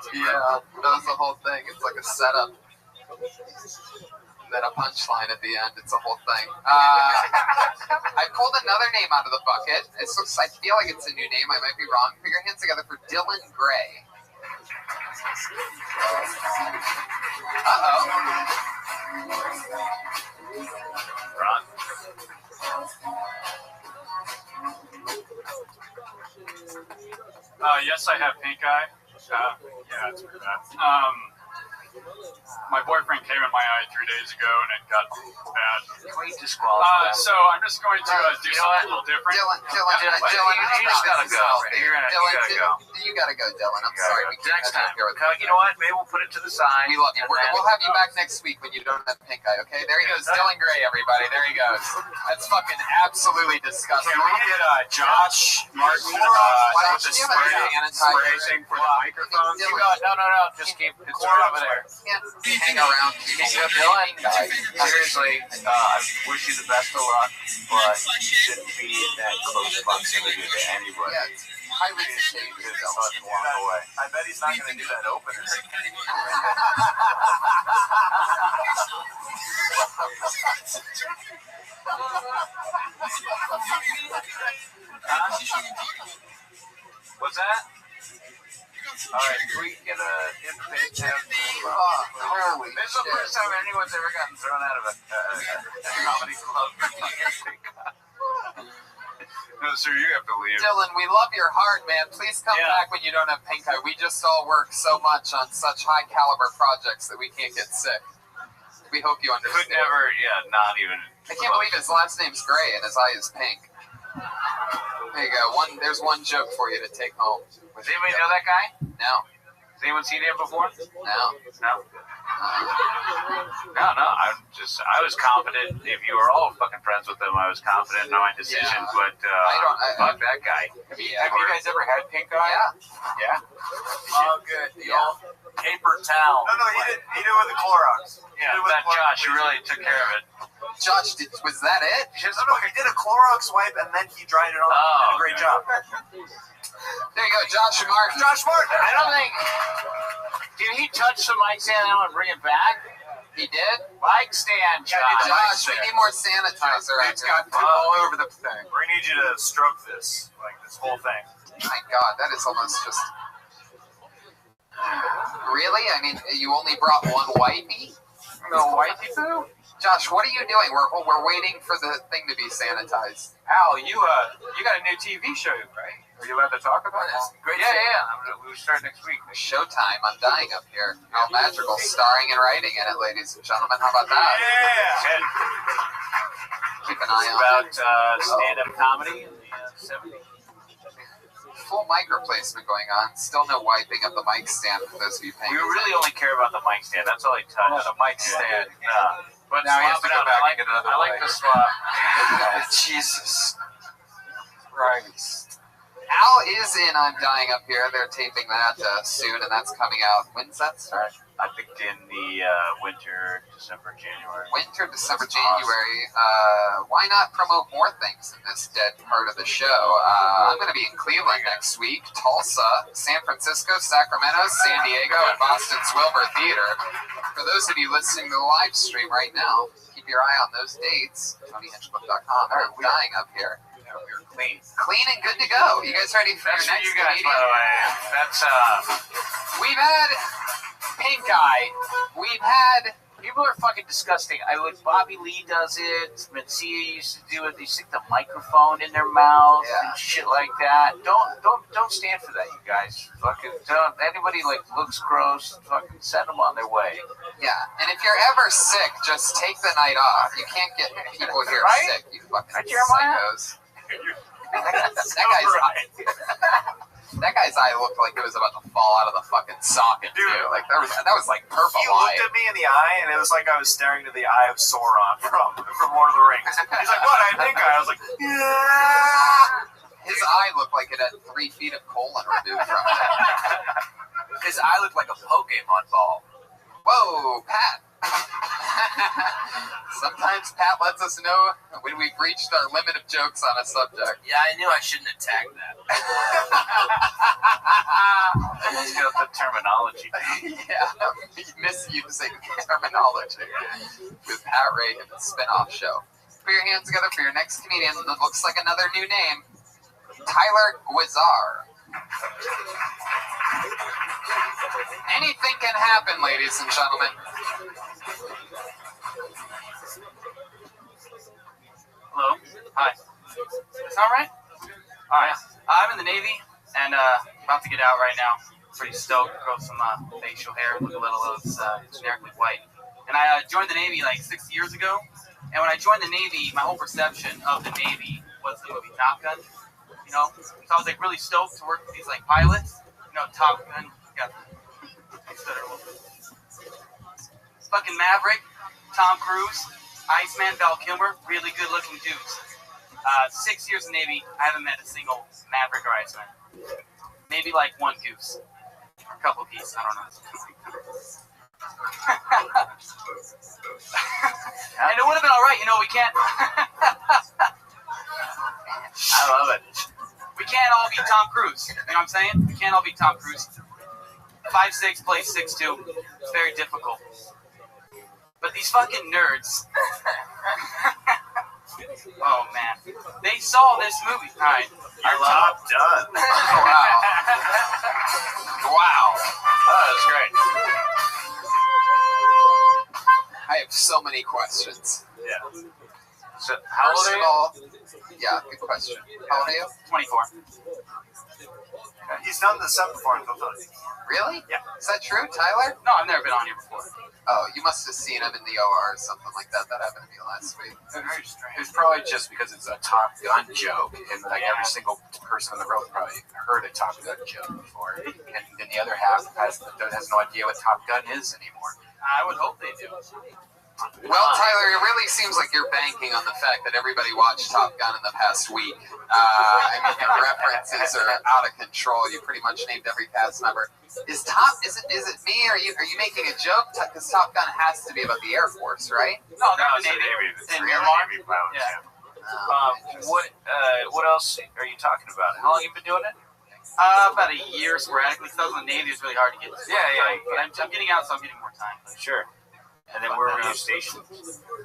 was the whole thing. It's like a setup, and then a punchline at the end. It's a whole thing. I pulled another name out of the bucket. I feel like it's a new name. I might be wrong. Put your hands together for Dylan Gray. Ron. Yes, I have pink eye. Yeah, it's pretty bad. My boyfriend came in my eye 3 days ago, and it got bad. So I'm just going to do something a little different. Dylan, you just gotta go. You gotta go, Dylan. I'm sorry. Next time. You know what? Maybe we'll put it to the side. We love you. We'll have you back next week when you don't have pink eye, okay? There he goes. Dylan Gray, everybody. There he goes. That's fucking absolutely disgusting. Can we get Josh Martin with the spray thing for the microphone? No. Just keep it right over there. there. Can't hang around people. Dylan, seriously, I wish you the best of luck, but you shouldn't be in that close proximity to anybody. Yeah, it's highly safe. Just fucking walk away. I bet he's not going to do that opener. What's that? Alright, can we get a invitation? Holy This is the first time anyone's ever gotten thrown out of a comedy club. No, sir, you have to leave. Dylan, we love your heart, man. Please come back when you don't have pink eye. We just all work so much on such high caliber projects that we can't get sick. We hope you understand. Could never, not even. I can't believe his last name's Gray and his eye is pink. There you go. There's one joke for you to take home. Does anybody know that guy? No. Has anyone seen him before? No. No. No. I was confident. If you were all fucking friends with him, I was confident in my decision. But fuck that guy. Have you guys ever had pink eye? Yeah. Oh, good. Paper towel. No, he did with the Clorox. Yeah, that Josh, you really took care of it. Josh, was that it? No, he did a Clorox wipe and then he dried it off. Did a great job. There you go, Josh Martin. Josh Martin. I don't think. Did he touch the mic stand and bring it back? He did? Mic stand, Josh. Josh, we need more sanitizer. It's got poop all over the thing. We need you to stroke this, like this whole thing. My God, that is almost just. Really? I mean, you only brought one wipey? No wipey poo? Josh, what are you doing? We're waiting for the thing to be sanitized. Al, you got a new TV show, right? Are you allowed to talk about it? Great. Yeah. We start next week. Showtime. I'm dying up here. Al Madrigal starring and writing in it, ladies and gentlemen. How about that? Yeah. Keep an eye on About stand-up comedy in the 70s. Full mic replacement going on. Still no wiping of the mic stand for those of you paying We really only care about the mic stand. That's all he touched. Oh, the mic stand. But Now he has swap to it go out. back I like, and get another I like mic. the swap. Jesus Christ. Al is in I'm Dying Up Here. They're taping that soon, and that's coming out. When's that start? I think in the winter, December, January. Winter, December, January. Why not promote more things in this dead part of the show? I'm going to be in Cleveland next week, Tulsa, San Francisco, Sacramento, San Diego, and Boston's Wilbur Theater. For those of you listening to the live stream right now, keep your eye on those dates. TonyHinchcliffe.com. They're dying up here. We're clean. Clean and good to go. You guys ready for That's your for next you guys, comedian? by the way. That's We've had pink eye. We've had. people are fucking disgusting. Bobby Lee does it. Mencia used to do it. They stick the microphone in their mouth and shit like that. Don't stand for that, you guys. Fucking don't. Anybody looks gross, fucking send them on their way. Yeah, and if you're ever sick, just take the night off. You can't get people here Right? sick. You fucking Right, Jeremiah? psychos. That guy's eye looked like it was about to fall out of the fucking socket, Dude. too. Like that was like purple He eye. looked at me in the eye, and it was like I was staring to the eye of Sauron from Lord of the Rings. He's like, "What? I think I was like, yeah." His eye looked like it had 3 feet of colon removed from it. His eye looked like a Pokemon ball. Whoa, Pat. Sometimes Pat lets us know when we've reached our limit of jokes on a subject. Yeah, I knew I shouldn't attack that. Let's get the terminology. Yeah, misusing terminology with Pat Reagan, spin-off show. Put your hands together for your next comedian that looks like another new name, Tyler Guizar. Anything can happen, ladies and gentlemen. Hello. Hi. Is that all right? All right. I'm in the Navy and about to get out right now. Pretty stoked. Grow some facial hair. Look a little generically white. And I joined the Navy like 6 years ago. And when I joined the Navy, my whole perception of the Navy was the movie Top Gun. You know, so I was like really stoked to work with these like pilots. You know, Top Gun. Fucking Maverick, Tom Cruise, Iceman, Val Kilmer, really good looking dudes. 6 years in the Navy, I haven't met a single Maverick or Iceman. Maybe like one goose. Or a couple geese, I don't know. And it would have been all right, you know. We can't. I love it. We can't all be Tom Cruise. You know what I'm saying? We can't all be Tom Cruise. 5'6", plays 6'2". It's very difficult. But these fucking nerds. Oh man, they saw this movie. All right, I love it. Done. Wow. Wow. That was great. I have so many questions. Yeah. So, how old First are of you? all, yeah, good question. How old are you? 24. He's done this up before. Really? Yeah. Is that true, Tyler? No, I've never been on here before. Oh, you must have seen him in the OR or something like that. That happened to me last week. Very strange. It's probably just because it's a Top Gun joke, and like every single person in the world probably heard a Top Gun joke before, and then the other half has no idea what Top Gun is anymore. I would hope they do. Well, Tyler, it really seems like you're banking on the fact that everybody watched Top Gun in the past week. I mean, your references are out of control. You pretty much named every cast member. Is it me? Are you making a joke? Because Top Gun has to be about the Air Force, right? No, it's Navy. the And Navy. Navy pilots, yeah. What else are you talking about? How long have you been doing it? About a year sporadically. Because the Navy is really hard to get to. Yeah. But I'm getting out, so I'm getting more time. Sure. And then where were you stationed?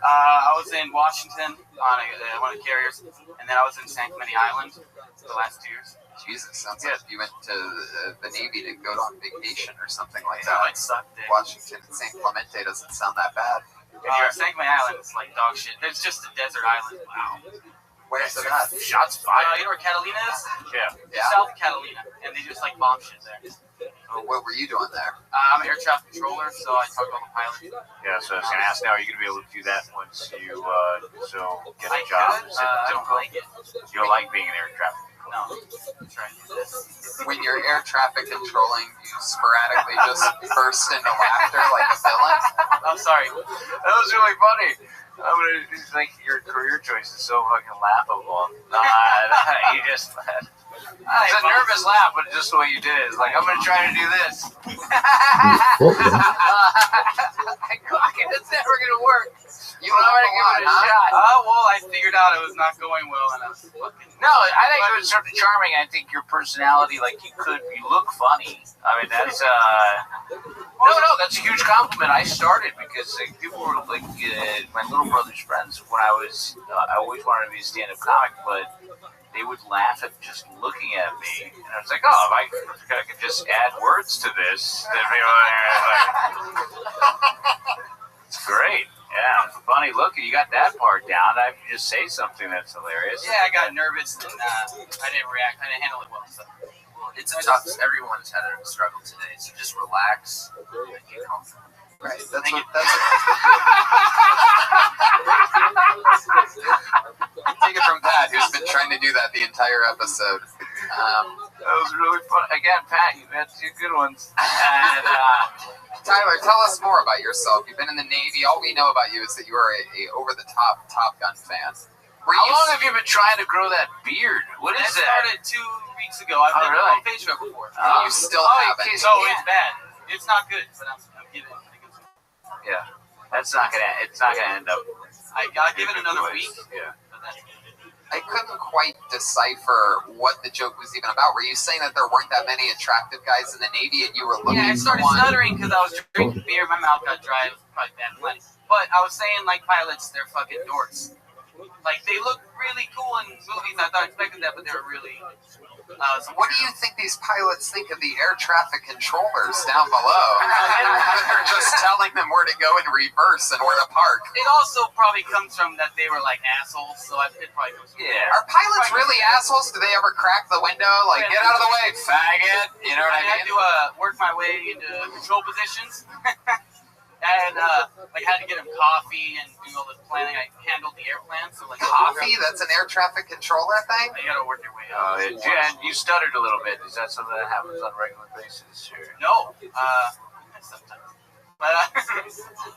I was in Washington on one of the carriers, and then I was in San Clemente Island for the last 2 years. Jesus, sounds like you went to the Navy to go on vacation or something like Yeah, that. it sucked. Washington and San Clemente doesn't sound that bad. San Clemente Island is like dog shit. It's just a desert island. Wow. Where's it at? Shots fired. You know where Catalina is? Yeah. South Catalina, and they just like bomb shit there. What were you doing there? I'm an air traffic controller, so I talk to all the pilots. Yeah, so I was going to ask now, are you going to be able to do that once you get a I job? could. I don't like it. You don't like being an air traffic controller? No. I'm trying to do this. When you're air traffic controlling, you sporadically just burst into laughter like a villain? I'm sorry. That was really funny. It's like your career choice is so fucking laughable. You just... It's a nervous laugh, but just the way you did it is like, I'm going to try to do this. It's never going to work. You know how to give it a shot. Well, I figured out it was not going well, and I was fucking... No, I think it was sort of charming. I think your personality, like, you look funny. I mean, that's, No, that's a huge compliment. I started because people were like, my little brother's friends when I always wanted to be a stand-up comic, but they would laugh at just looking at me. And I was like, oh, if I could just add words to this, then it's great. Yeah, funny look. You got that part down. I can just say something that's hilarious. Yeah, I got nervous, and I didn't react. I didn't handle it well, so... It's a tough. Everyone's had a struggle today, so just relax and get comfortable. Right. That's what. Take it from Pat, who's been trying to do that the entire episode. That was really fun. Again, Pat, you've had 2 good ones. And Tyler, tell us more about yourself. You've been in the Navy. All we know about you is that you are a over-the-top Top Gun fan. How long have you been trying to grow that beard? What is that? I started 2 weeks ago. I've never really? on Facebook before. You still haven't. So it's bad. It's not good, but I'm giving it. Yeah, it's not gonna end up. I gotta give it another week. Yeah. I couldn't quite decipher what the joke was even about. Were you saying that there weren't that many attractive guys in the Navy, and you were looking I started for one? stuttering because I was drinking beer. My mouth got dry. It was probably bad plenty. But I was saying, like, pilots, they're fucking dorks. Like, they look really cool in movies. I thought I expected that, but they were really... what do you think these pilots think of the air traffic controllers down below? They're just telling them where to go in reverse and where to park. It also probably comes from that they were, like, assholes, so it probably comes from Are pilots really assholes? Do they ever crack the window? Like, get out of the way, faggot! You know what I mean? I had to work my way into control positions. And like had to get him coffee and do all this planning. I handled the airplane, so like coffee. That's an air traffic controller thing. You gotta work your way up. And you stuttered a little bit. Is that something that happens on a regular basis? Or? No, sometimes. But I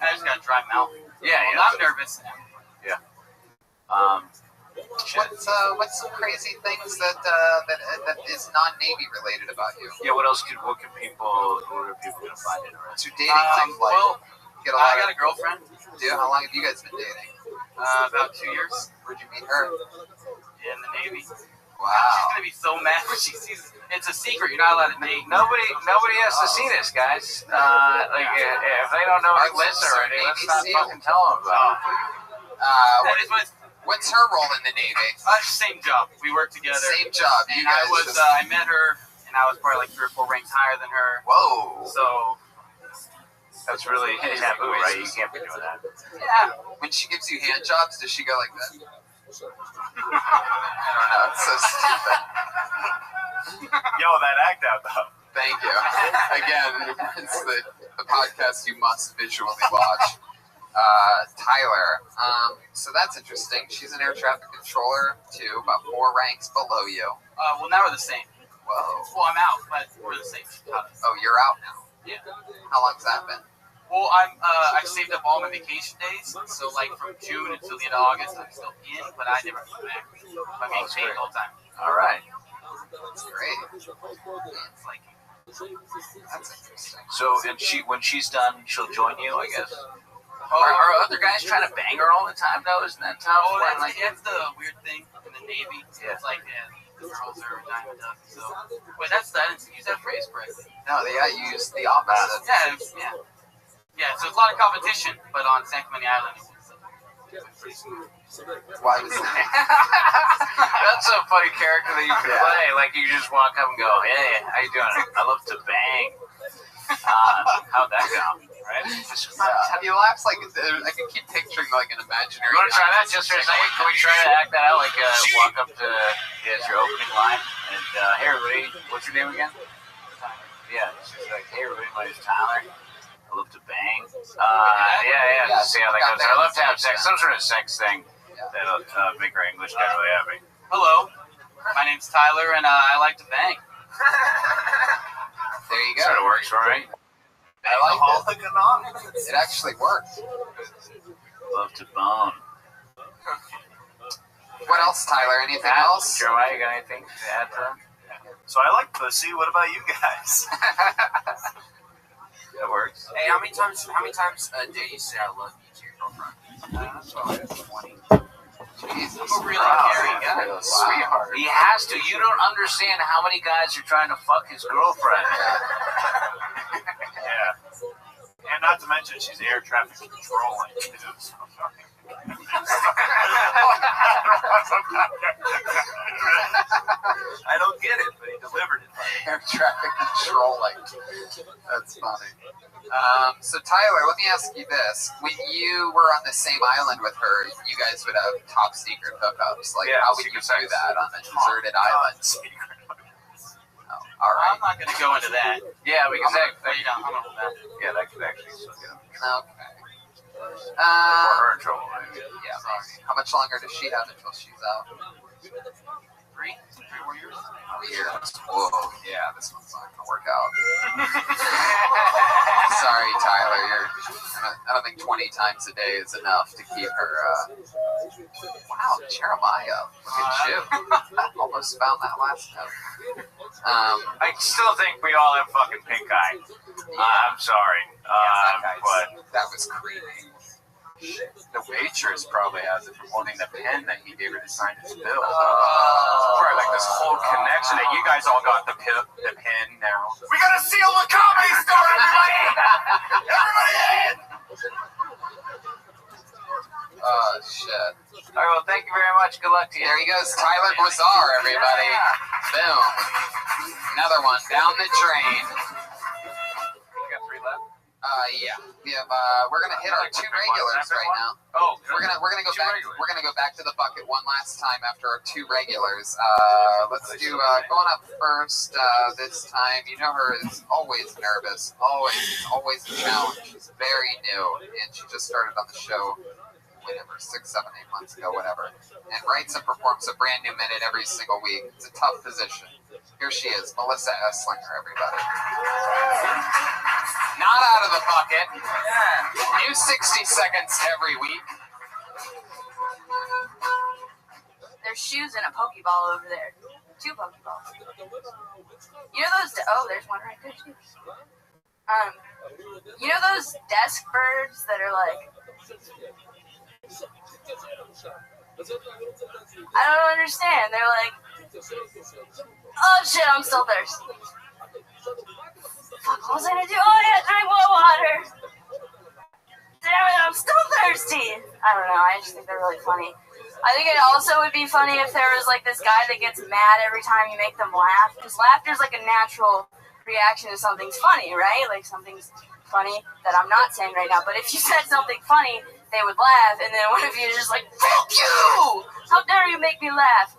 just got a dry mouth. Yeah, I'm nervous. Yeah. What's some crazy things that is non-Navy related about you? Yeah, what else what are people gonna find interesting? What's your dating life like? Well, Get a I lot got a girlfriend. Dude, how long have you guys been dating? About 2 years. Where'd you meet her? In the Navy. Wow. She's gonna be so mad when she sees. It's a secret. You're not allowed to date. Nobody has to see this, guys. If they don't know who lives already, let's not fucking tell them about it. What's her role in the Navy? Same job. We worked together. Same job. You guys I met her, and I was probably like 3 or 4 ranks higher than her. Whoa. So that's really taboo, right? You can't be doing that. Yeah. When she gives you hand jobs, does she go like that? I don't know. It's so stupid. Yo, that act out though. Thank you. Again, it's the podcast you must visually watch. Tyler. So that's interesting. She's an air traffic controller too, about 4 ranks below you. Well, now we're the same. Whoa. Well, I'm out, but we're the same. Oh, you're out now. Yeah. How long's that been? Well, I saved up all my vacation days, so like from June until the end of August, I'm still in, but I never come back. I'm getting paid all the time. All right. That's great. It's like. That's interesting. So, and when she's done, she'll join you, I guess. Are other guys trying to bang her all the time, though? Isn't that tough? Oh, that's the weird thing in the Navy. Yeah. It's like the girls are diamond ducks. So, wait, I didn't use that phrase correctly. No, you used the opposite. Yeah. Yeah, so it's a lot of competition, but on San Clemente Island, it's pretty smooth. Why was that? That's a funny character that you can play. Like, you just walk up and go, hey, how you doing? I love to bang. How'd that go? Right? Have you laughed like I can keep picturing like an imaginary. You want to try that just for a second? Can we try to act that out? Like, walk up to your opening line and, hey, everybody, what's your name again? Yeah, she's like, hey, everybody, my name's Tyler. I love to bang. Yeah. See how that goes. I love to have sex. Some sort of sex thing that'll make our English guy really happy. Hello, my name's Tyler, and I like to bang. There you go. Sort of works for me. I like it. It actually worked. Love to bone. What else, Tyler? Anything else? Jeremiah, you got anything to add to that? So I like pussy. What about you guys? That works. Hey, how many times a day you say I love you to your girlfriend? That's probably 20. Jesus. I'm a really caring guy. Sweetheart. He has to. You don't understand how many guys are trying to fuck his girlfriend. Yeah. And not to mention, she's air traffic controlling too. So I don't get it, but he delivered it. Air traffic controlling. That's funny. So Tyler, let me ask you this: when you were on the same island with her, you guys would have top secret hookups. Like, how would you do that on a deserted island? All right. I'm not going to go into that. Yeah, because I'm gonna hold that. Yeah, that could actually still get him. Okay. Or her in trouble. Maybe. Yeah, maybe. How much longer does she have until she's out? 3 more years. 3 years. Whoa. Yeah, this one's not gonna work out. Sorry, Tyler. I don't think 20 times a day is enough to keep her. Wow, Jeremiah. Look at you. Almost found that last note. I still think we all have fucking pink eye. I'm sorry, but that was creepy. The waitress probably has it from holding the pen that he gave her to sign his bill. Probably like this whole connection that you guys all got the pen now. We gotta seal the comedy store, everybody! Everybody in! Oh, shit. All right, well, thank you very much. Good luck to you. There he goes, Tyler Bazaar, everybody. Boom. Another one down the drain. You got 3 left? Yeah. We have. We're gonna hit our 2 regulars right now. Oh, we're gonna go back. We're gonna go back to the bucket one last time after our 2 regulars. Let's do going up first this time. You know her is always nervous, always a challenge. She's very new, and she just started on the show. Whatever, 6, 7, 8 months ago, whatever. And writes and performs a brand new minute every single week. It's a tough position. Here she is, Melissa Esslinger, everybody. Not out of the bucket. New 60 seconds every week. shoes and a Pokeball over there. 2 Pokeballs. You know those? Oh, there's one right there too. You know those desk birds that are like? I don't understand. They're like, oh shit, I'm still thirsty. Fuck, what was I gonna do? Oh yeah, drink more water. Damn it, I'm still thirsty. I don't know. I just think they're really funny. I think it also would be funny if there was like this guy that gets mad every time you make them laugh, because laughter is like a natural reaction to something's funny, right? Like something's funny that I'm not saying right now, but if you said something funny, they would laugh, and then one of you is just like, fuck you! How dare you make me laugh?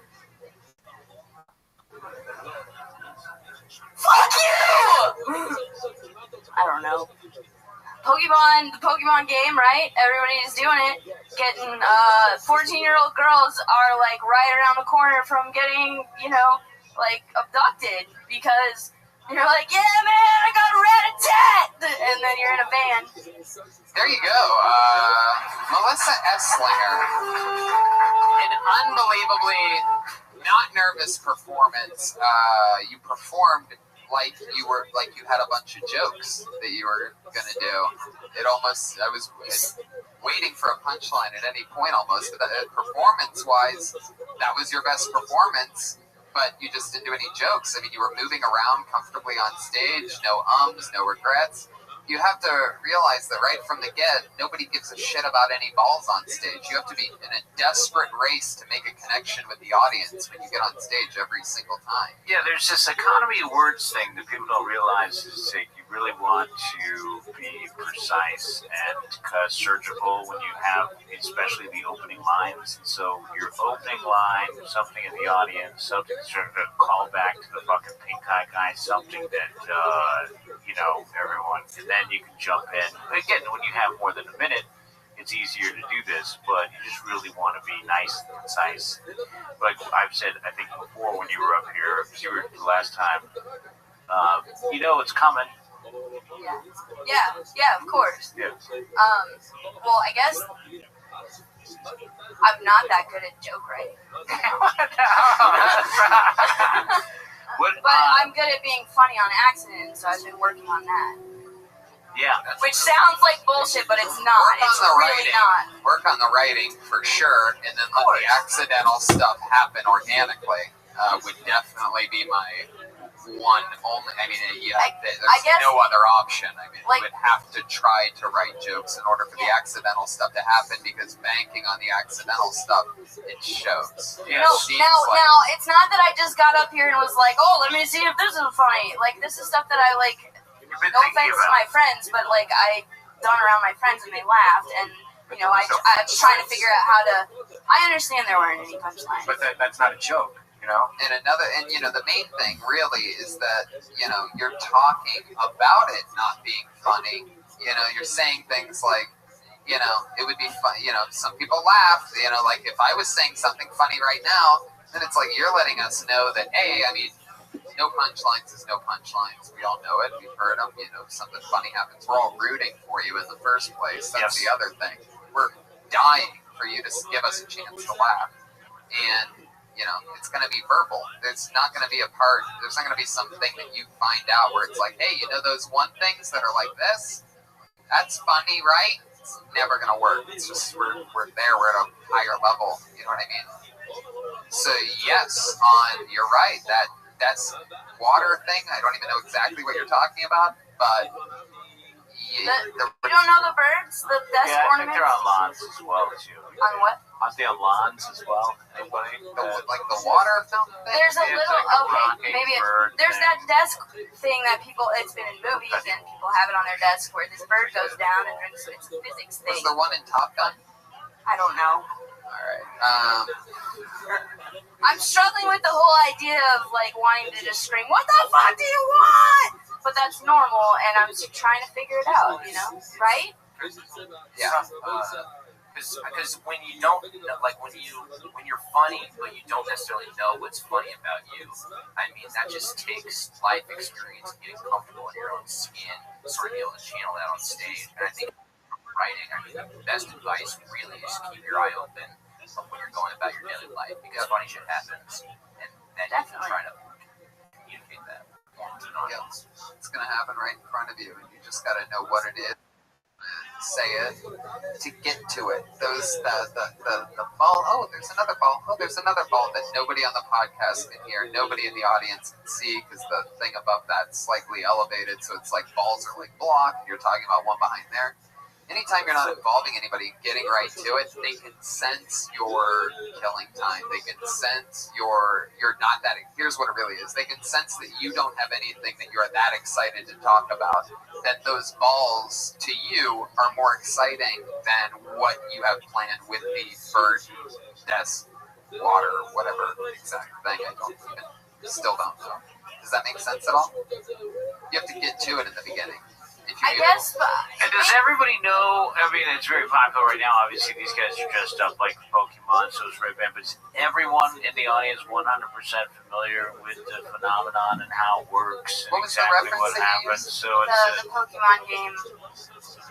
Fuck you! I don't know. Pokemon, the Pokemon game, right? Everybody's doing it. Getting 14-year-old girls are like right around the corner from getting, you know, like abducted because you're like, yeah, man, I got a rat-a-tat, and then you're in a van. There you go, Melissa Esslinger. An unbelievably not nervous performance. You performed like you had a bunch of jokes that you were gonna do. I was waiting for a punchline at any point almost, but performance-wise, that was your best performance, but you just didn't do any jokes. I mean, you were moving around comfortably on stage, no ums, no regrets. You have to realize that right from the get, nobody gives a shit about any balls on stage. You have to be in a desperate race to make a connection with the audience when you get on stage every single time. Yeah, there's this economy of words thing that people don't realize is that you really want to be precise and surgical when you have, especially the opening lines. And so your opening line, something in the audience, something sort of a call back to the fucking pink eye guy, something that, everyone, and then you can jump in. Again, when you have more than a minute, it's easier to do this, but you just really want to be nice and concise. Like I've said, I think before when you were up here, you were the last time, it's coming. Yeah, of course. Yeah. Well, I guess I'm not that good at joke writing. But I'm good at being funny on accident, so I've been working on that. Yeah. Which sounds like bullshit, but it's not. It's really not. Work on the writing for sure, and then let the accidental stuff happen organically. Would definitely be my one only. I mean, there's no other option. I mean, we would have to try to write jokes in order for the accidental stuff to happen, because banking on the accidental stuff, it shows. Yeah. Now, it's not that I just got up here and was like, oh, let me see if this is funny. Like, this is stuff that I like. No offense to my friends, but like I done around my friends and they laughed, and I'm trying to figure out how to. I understand there weren't any punchlines, but that's not a joke. And the main thing really is that, you're talking about it not being funny. You're saying things like, it would be fun, some people laugh, like if I was saying something funny right now, then it's like you're letting us know that, hey, I mean, no punchlines is no punchlines. We all know it. We've heard them. Something funny happens. We're all rooting for you in the first place. That's the other thing. We're dying for you to give us a chance to laugh. And it's going to be verbal. There's not going to be there's not going to be something that you find out where it's like, hey, those one things that are like this? That's funny, right? It's never going to work. It's just, we're there. We're at a higher level. You know what I mean? So, yes, you're right. That's water thing. I don't even know exactly what you're talking about, but... You don't know the birds? The desk ornaments? I think they're on lawns as well, too. On what? Aren't they on lawns as well? Anybody? Like the water fountain thing? There's a little, maybe there's that desk thing that it's been in movies and people have it on their desk where this bird goes down and it's a physics thing. Was there one in Top Gun? I don't know. Alright. I'm struggling with the whole idea of like wanting to just scream, what the fuck do you want? But that's normal, and I'm trying to figure it out, right? Yeah. Because when you don't, when you're funny, but you don't necessarily know what's funny about you, I mean, that just takes life experience and getting comfortable in your own skin, sort of be able to channel that on stage. And I think writing, the best advice really is keep your eye open. when you're going about your daily life, because funny shit happens, and then you can try to communicate that to an audience. It's gonna happen right in front of you, and you just gotta know what it is. Say it to get to it. The ball. Oh, there's another ball. Oh, there's another ball that nobody on the podcast can hear. Nobody in the audience can see because the thing above that's slightly elevated, so it's like balls are like blocked. You're talking about one behind there. Anytime you're not involving anybody, getting right to it, they can sense your killing time. They can sense you're not that. Here's what it really is. They can sense that you don't have anything that you're that excited to talk about. That those balls to you are more exciting than what you have planned with the bird, nest, water, whatever exact thing. Still don't know. Does that make sense at all? You have to get to it in the beginning. I guess, but... And does everybody know, I mean, it's very popular right now, obviously these guys are dressed up like Pokemon, so is Rabbi, but is everyone in the audience 100% familiar with the phenomenon and how it works and exactly what happens? So it's the Pokemon game.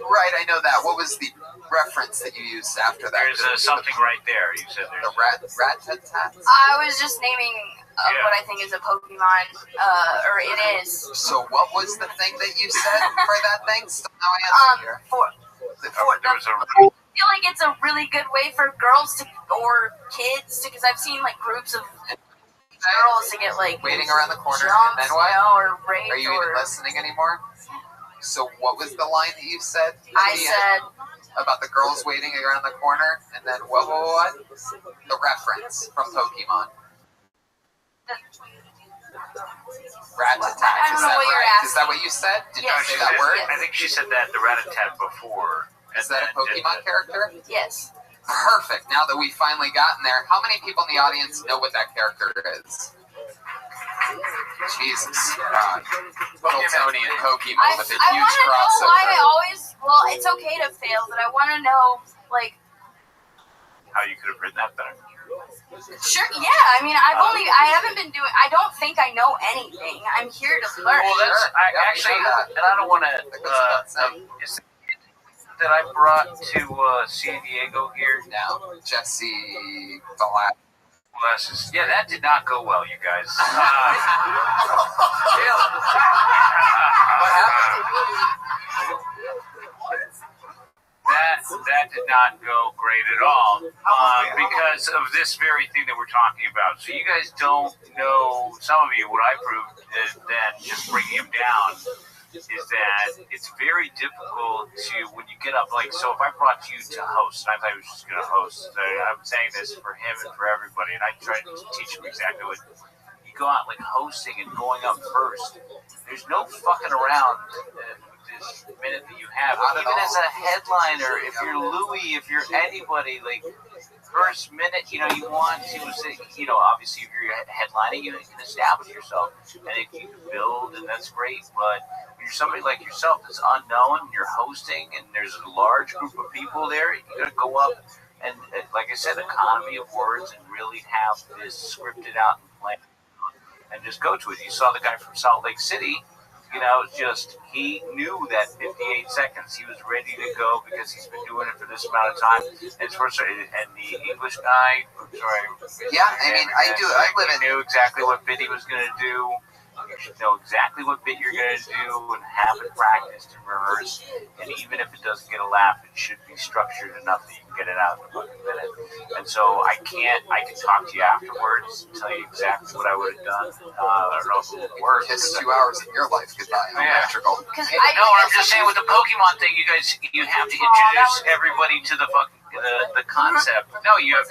Right, I know that. What was the reference that you used after that? There's something right there. You said there's... The rat-tat-tats? I was just naming... what I think is a Pokemon, or it is. So what was the thing that you said for that thing? Still no answer here. I feel like it's a really good way for girls to, or kids to, because I've seen like groups of girls to get like waiting around the corner, jumped, and then what? Or raped, are you even listening anymore? So what was the line that you said? I said about the girls waiting around the corner, and then what? The reference from Pokemon. Rat-a-tat, I don't know what you're asking. Is that what you said? Did you say that word? I think she said that, the rat-a-tat before. Is that a Pokemon character? Yes. Perfect. Now that we've finally gotten there, how many people in the audience know what that character is? Jesus. Tony and Pokemon with a huge crossover. I want to know why I always... Well, it's okay to fail, but I want to know, like... How you could have written that better. Sure, yeah. I mean, I haven't been doing, I don't think I know anything. I'm here to learn. Well, that's, actually, and I don't want to, is the kid that I brought to San Diego here now, Jesse Glasses. Yeah, that did not go well, you guys. What happened? That did not go great at all because of this very thing that we're talking about. So you guys don't know, some of you, what I proved is that just bringing him down is that it's very difficult to, when you get up, like, so if I brought you to host, and I thought I was just going to host, I'm saying this for him and for everybody, and I tried to teach him exactly what, you go out like hosting and going up first, there's no fucking around this minute that you have, even as a headliner, if you're Louis, if you're anybody, like, first minute, you want to, obviously if you're headlining, you can establish yourself, and if you can build, and that's great, but when you're somebody like yourself that's unknown, you're hosting, and there's a large group of people there, you gotta go up, and like I said, economy of words, and really have this scripted out and planned, and just go to it. You saw the guy from Salt Lake City, he knew that 58 seconds he was ready to go because he's been doing it for this amount of time. And the English guy, yeah, I mean, I knew exactly what bit he was going to do. You should know exactly what bit you're going to do and have it practiced and rehearsed. And even if it doesn't get a laugh, it should be structured enough that you can get it out in a fucking minute. And so I can talk to you afterwards and tell you exactly what I would have done. I don't know if it would work. Kiss 2 hours of your life goodbye. Electrical. No, I'm just saying with the Pokemon thing, you guys, you have to introduce everybody to the fucking the concept. No, you have.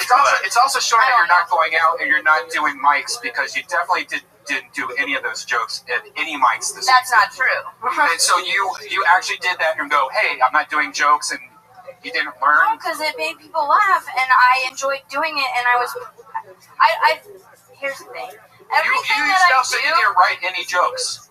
It's also showing that you're not going out and you're not doing mics because you definitely didn't do any of those jokes at any mics this That's not true. And so you actually did that and go, hey, I'm not doing jokes, and you didn't learn. No, because it made people laugh, and I enjoyed doing it, and here's the thing. Everything you that I yourself said you didn't write any jokes.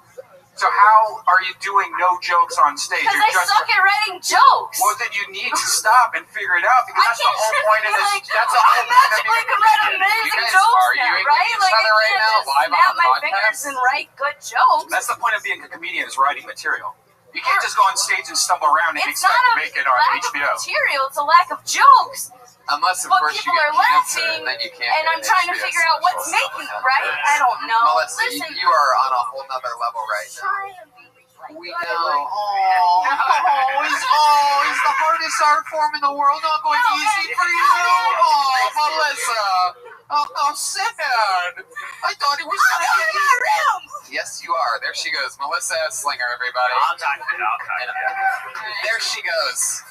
So how are you doing no jokes on stage? Because I suck at writing jokes. Well, then you need to stop and figure it out because that's the whole point of this. That's the whole point of I can write amazing jokes now, right? Like I can't just snap my fingers and write good jokes. That's the point of being a comedian, is writing material. You can't just go on stage and stumble around and It's expect not to a make it on lack HBO. of material, it's a lack of jokes. Unless, of But course, you people get are cancer, laughing, then you can't. and I'm trying to figure out what's making it, right? I don't know. Melissa, Listen, you are on a whole nother level right now. We know. He's the hardest art form in the world. Not going easy for you. Oh, Melissa. Oh, how sad. I thought he was going to room. Yes, you are. There she goes. Melissa Slinger, everybody. I'll talk to you. There she goes.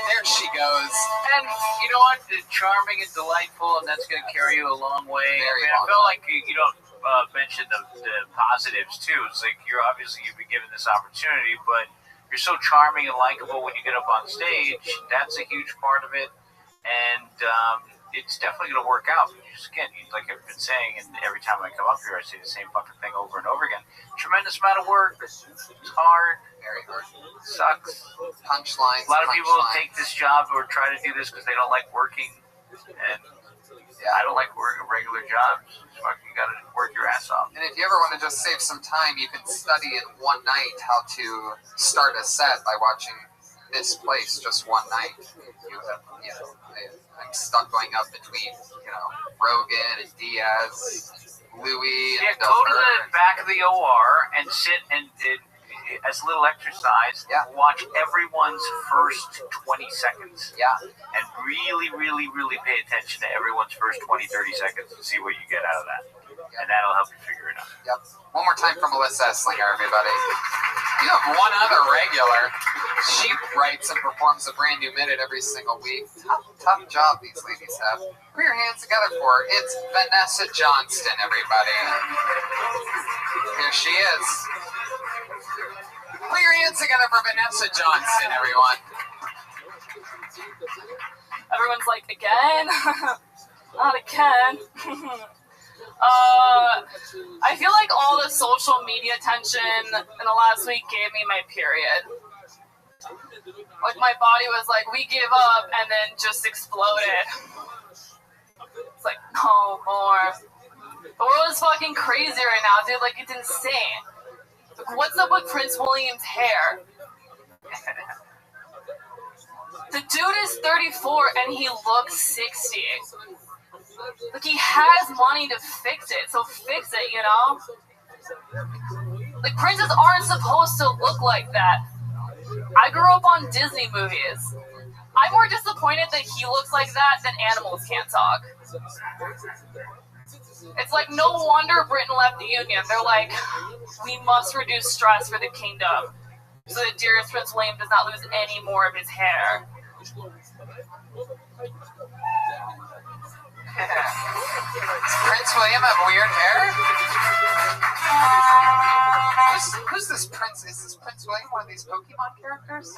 There she goes. And you know what? It's charming and delightful, and that's going to carry you a long way. I feel like you don't mention the positives too. It's like you've been given this opportunity, but you're so charming and likable when you get up on stage. That's a huge part of it, and it's definitely going to work out. Just again, like I've been saying, and every time I come up here, I say the same fucking thing over and over again. Tremendous amount of work. It's hard. Very hard. Sucks. Punchlines. A lot of people take this job or try to do this because they don't like working, and I don't like working regular jobs. You got to work your ass off. And if you ever want to just save some time, you can study in one night how to start a set by watching this place just one night. I'm stuck going up between, Rogan and Diaz, Louis, and go to the back of the OR and sit and as a little exercise, watch everyone's first 20 seconds. Yeah. And really, really, really pay attention to everyone's first 20, 30 seconds and see what you get out of that. And that'll help you figure it out. Yep. One more time for Melissa Slinger, everybody. You have one other regular. She writes and performs a brand new minute every single week. Tough job these ladies have. Put your hands together for her. It's Vanessa Johnston, everybody. Here she is. Put your hands together for Vanessa Johnston, everyone. Everyone's like, again? Not again. I feel like all the social media attention in the last week gave me my period. Like, my body was like, we give up, and then just exploded. It's like, no more. The world is fucking crazy right now, dude. Like, it's insane. What's up with Prince William's hair? The dude is 34 and he looks 60. Like, he has money to fix it, so fix it, Like, princes aren't supposed to look like that. I grew up on Disney movies. I'm more disappointed that he looks like that than animals can't talk. It's like, no wonder Britain left the Union. They're like, we must reduce stress for the kingdom so that dearest Prince William does not lose any more of his hair. Does Prince William have weird hair? Who's this Prince? Is this Prince William one of these Pokemon characters?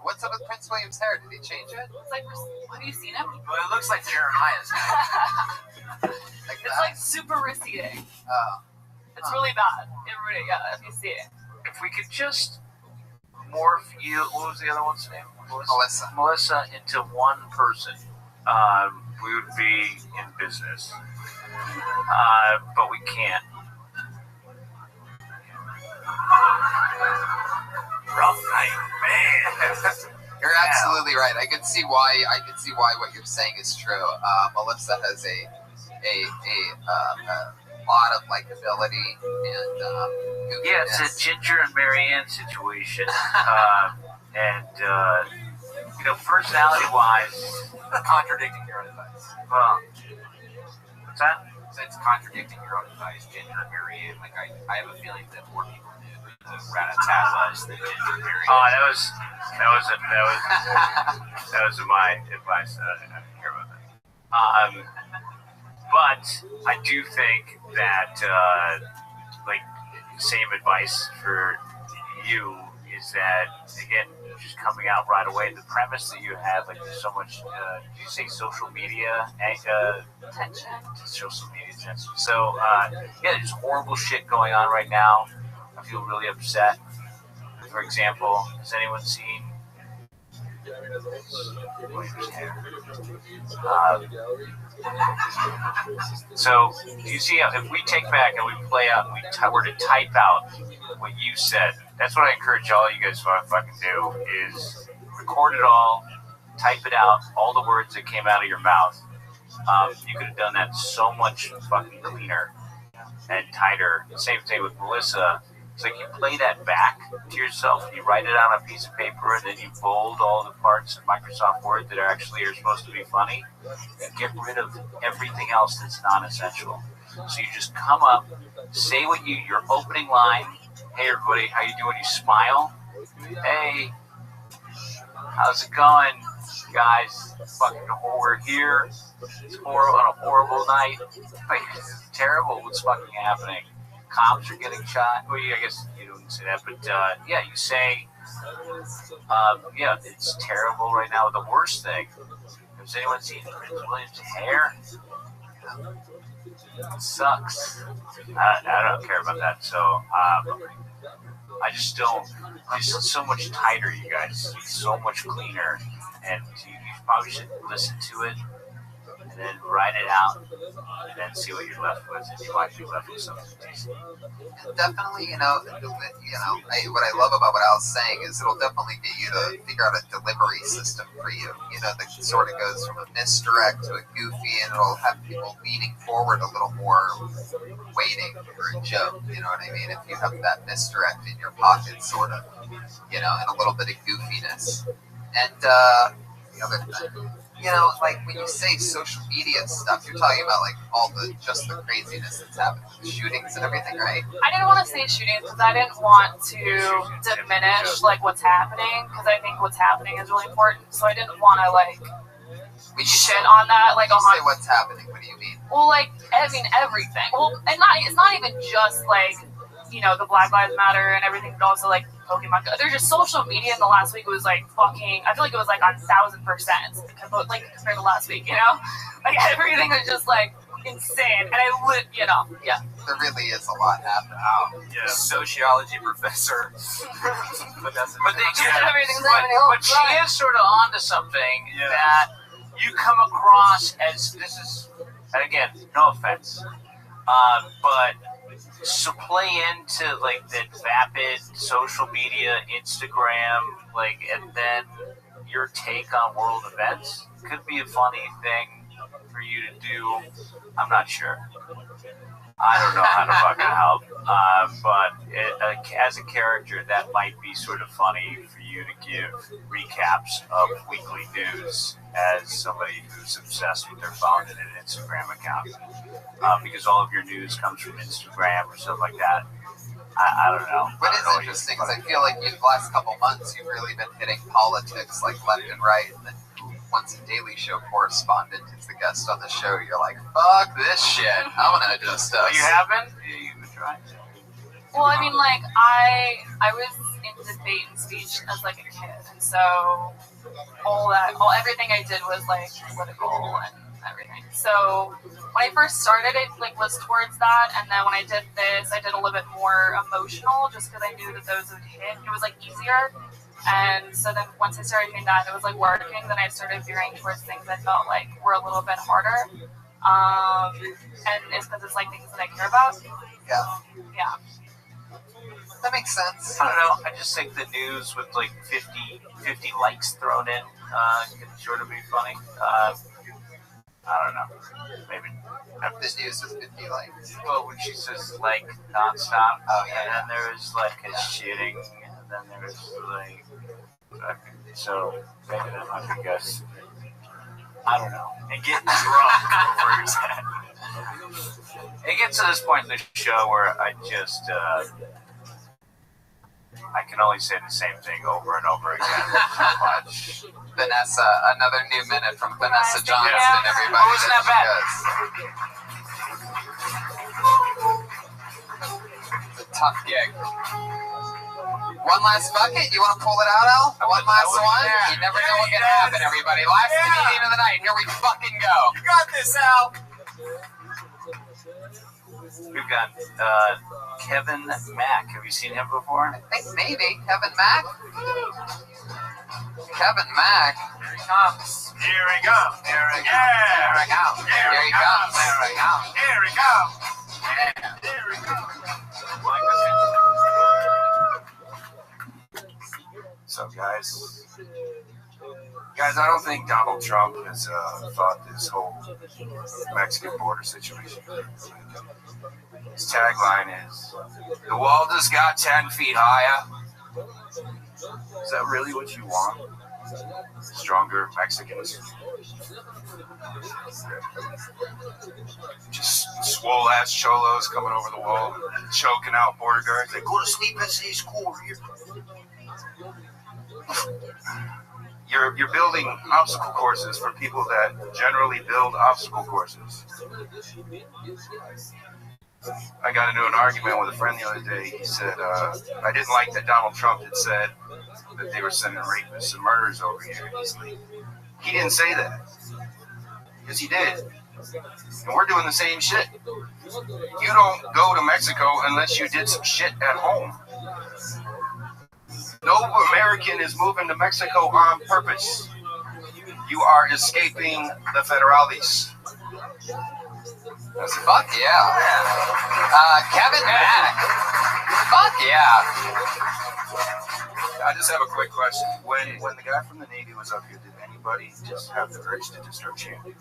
What's up with Prince William's hair? Did he change it? It's like, have you seen him? Well, it looks like Jeremiah's hair. It's like super receding. Oh. It's really bad. If you see it. If we could just morph you, what was the other one's name? Melissa into one person, we would be in business. But we can't. Rough night, man. You're absolutely right. I can see why what you're saying is true. Melissa has a lot of likability and it's a Ginger and Marianne situation. Personality-wise, contradicting your own advice. Well, what's that? It's contradicting your own advice, Ginger and Marianne. Like I have a feeling that more people do the Ratatouille than Ginger and Marianne. Oh, that was my advice. I didn't care about that. But I do think that same advice for you is that, again, just coming out right away, the premise that you have, like, there's so much, did you say social media? Attention. Social media attention. So, there's horrible shit going on right now. I feel really upset. For example, has anyone seen William's hair. So, you see, if we take back and we play out and we were to type out what you said, that's what I encourage all you guys to fucking do, is record it all, type it out, all the words that came out of your mouth. You could have done that so much fucking cleaner and tighter. Same thing with Melissa. It's like you play that back to yourself, you write it on a piece of paper, and then you bold all the parts of Microsoft Word that are supposed to be funny, and get rid of everything else that's non-essential. So you just come up, say your opening line. Hey everybody, how you doing? You smile. Hey, how's it going, guys? Fucking we're here. It's horrible on a horrible night. Like, it's terrible what's fucking happening. Cops are getting shot. Well, I guess you don't say that, but yeah, you say, yeah, it's terrible right now. The worst thing, has anyone seen Prince William's hair? It sucks. I don't care about that. So I just don't. It's so much tighter, you guys. It's so much cleaner, and you probably should listen to it and then write it out, and then see what you're left with, and you might be left with something decent. Definitely, what I love about what Al's saying is it'll definitely get you to figure out a delivery system for you. That sort of goes from a misdirect to a goofy, and it'll have people leaning forward a little more, waiting for a joke. You know what I mean? If you have that misdirect in your pocket, sort of, and a little bit of goofiness. And the other thing, like when you say social media stuff, you're talking about like all the craziness that's happening with shootings and everything, right? I didn't want to say shootings because I didn't want to diminish like what's happening, because I think what's happening is really important. So I didn't want to like shit on that. Like, say what's happening. What do you mean? Well, like everything. Well, and it's not even just like the Black Lives Matter and everything, but also like Pokemon Go. There's just social media in the last week was like fucking. I feel like it was like on 1,000%, like compared to last week. Like everything was just like insane, and yeah. There really is a lot happening. Yeah. Sociology professor. but she is sort of onto something that you come across as this is, and again, no offense, but. So play into like the vapid social media, Instagram, like, and then your take on world events could be a funny thing for you to do. I'm not sure. I don't know how to fucking help, but as a character, that might be sort of funny for you to give recaps of weekly news as somebody who's obsessed with their phone and an Instagram account, because all of your news comes from Instagram or something like that. I don't know. What is interesting is I feel like in the last couple months you've really been hitting politics like left and right, and then once a Daily Show correspondent is the guest on the show, you're like, fuck this shit. I'm gonna adjust us. You haven't? You've been trying to. Well, I mean, like, I was in debate and speech as like a kid, and so everything I did was like political and everything. So when I first started, it like was towards that, and then when I did this, I did a little bit more emotional, just because I knew that those would hit. It was like easier. And so then once I started doing that, it was like working. Then I started veering towards things I felt like were a little bit harder. And it's because it's like things that I care about. Yeah. That makes sense. I don't know. I just think the news with like 50 likes thrown in can sort of be funny. I don't know. Maybe. The news with 50 likes. Well, when she says like nonstop. Oh, yeah. And then there's like a shitting. And then there's like. So maybe that might be guess. I don't know. And getting drunk over his head. It gets to this point in the show where I just I can only say the same thing over and over again so much. Vanessa, another new minute from Vanessa Johnston, Yeah. everybody. Oh, isn't that bad? It's a tough gig. One last bucket? You want to pull it out, Al? One last one? Yeah. You never know what's going to happen, everybody. Last comedian of the night. Here we fucking go. You got this, Al. We've got Kevin Mack. Have you seen him before? I think maybe. Kevin Mack? Kevin Mack. Here he comes. Here he comes. Here he Here he comes. Here he comes. Here he comes. Here he comes. Here he comes. So, guys, I don't think Donald Trump has thought this whole Mexican border situation. His tagline is, "The wall just got 10 feet higher." Is that really what you want? Stronger Mexicans? Just swole ass cholos coming over the wall, choking out border guards. They go to sleep at today's school over here. You're building obstacle courses for people that generally build obstacle courses. I got into an argument with a friend the other day. He said, I didn't like that Donald Trump had said that they were sending rapists and murderers over here. He's like, he didn't say that. Because he did. And we're doing the same shit. You don't go to Mexico unless you did some shit at home. No American is moving to Mexico on purpose. You are escaping the federales. Fuck yeah. Kevin Mack. Fuck yeah. I just have a quick question. When the guy from the Navy was up here, did anybody just have the urge to just start chanting,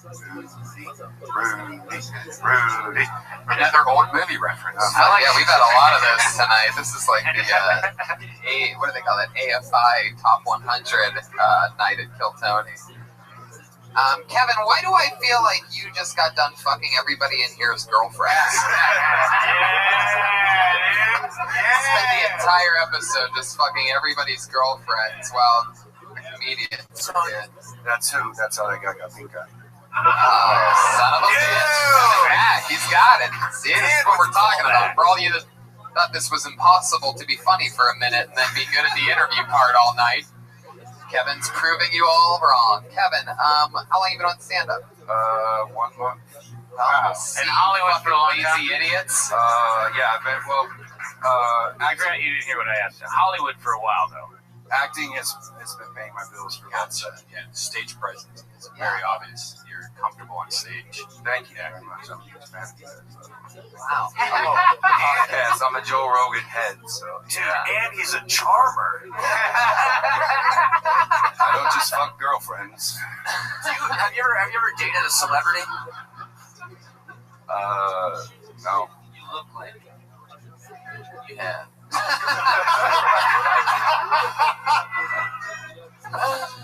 Rudy, Rudy, Rudy? Another old movie reference. Yeah, we've had a lot of those tonight. This is like the, what do they call it? AFI Top 100 night at Kill Tony. Kevin, why do I feel like you just got done fucking everybody in here's girlfriends? Spent the entire episode just fucking everybody's girlfriends while the comedians. That's how I got pink eye. Oh, son of a bitch. Mac, he's got it. See, this is what we're talking about. For all you that thought this was impossible to be funny for a minute and then be good at the interview part all night, Kevin's proving you all wrong. Kevin, how long have you been on stand-up? 1 month. Wow. In Hollywood for a long time? Lazy idiots? Yeah, I grant you didn't hear what I asked. Hollywood for a while, though. Acting has been paying my bills for months. Yeah, stage presence is very obvious. You're comfortable on stage. Thank you very much. I'm a huge fan of that. Wow. Podcast. I'm a Joe Rogan head, so. Dude, and he's a charmer. I don't just fuck girlfriends. Have you ever dated a celebrity? No. You look like you have.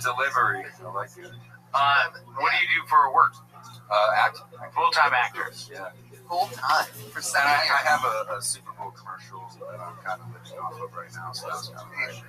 Delivery. I like it. What do you do for work? Act. Full-time actors. Yeah. Full time for 7 And years. I have a Super Bowl commercial that I'm kind of living off of right now, so that's kind of nice.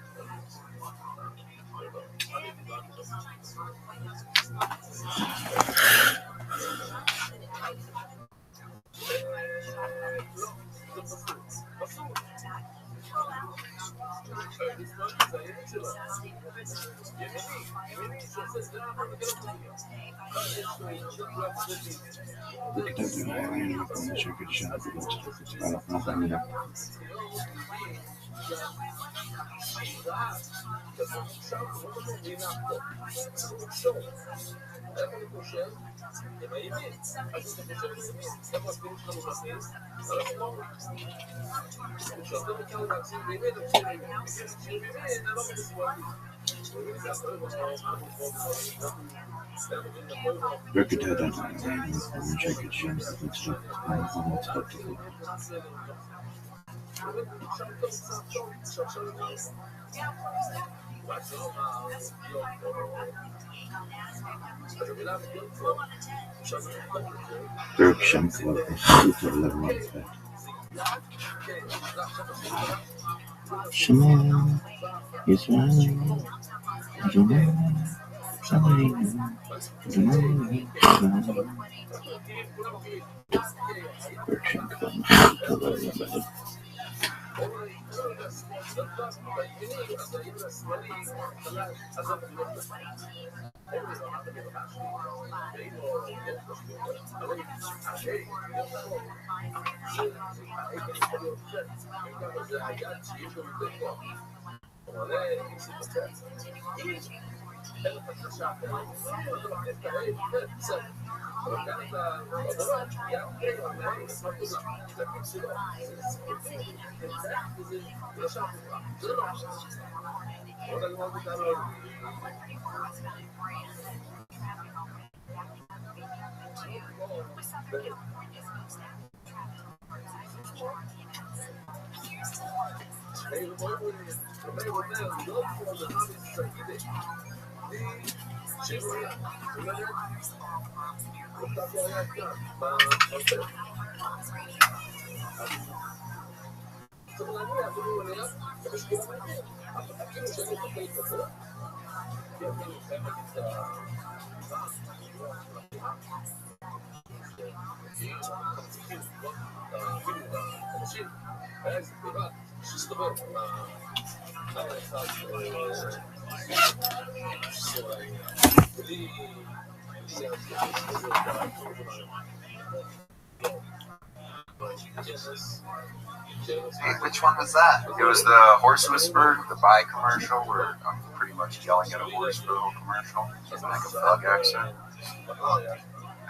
Hey, which one was that? It was the Horse Whisperer, the Buy commercial, where I'm pretty much yelling at a horse for the whole commercial. It's like a thug accent.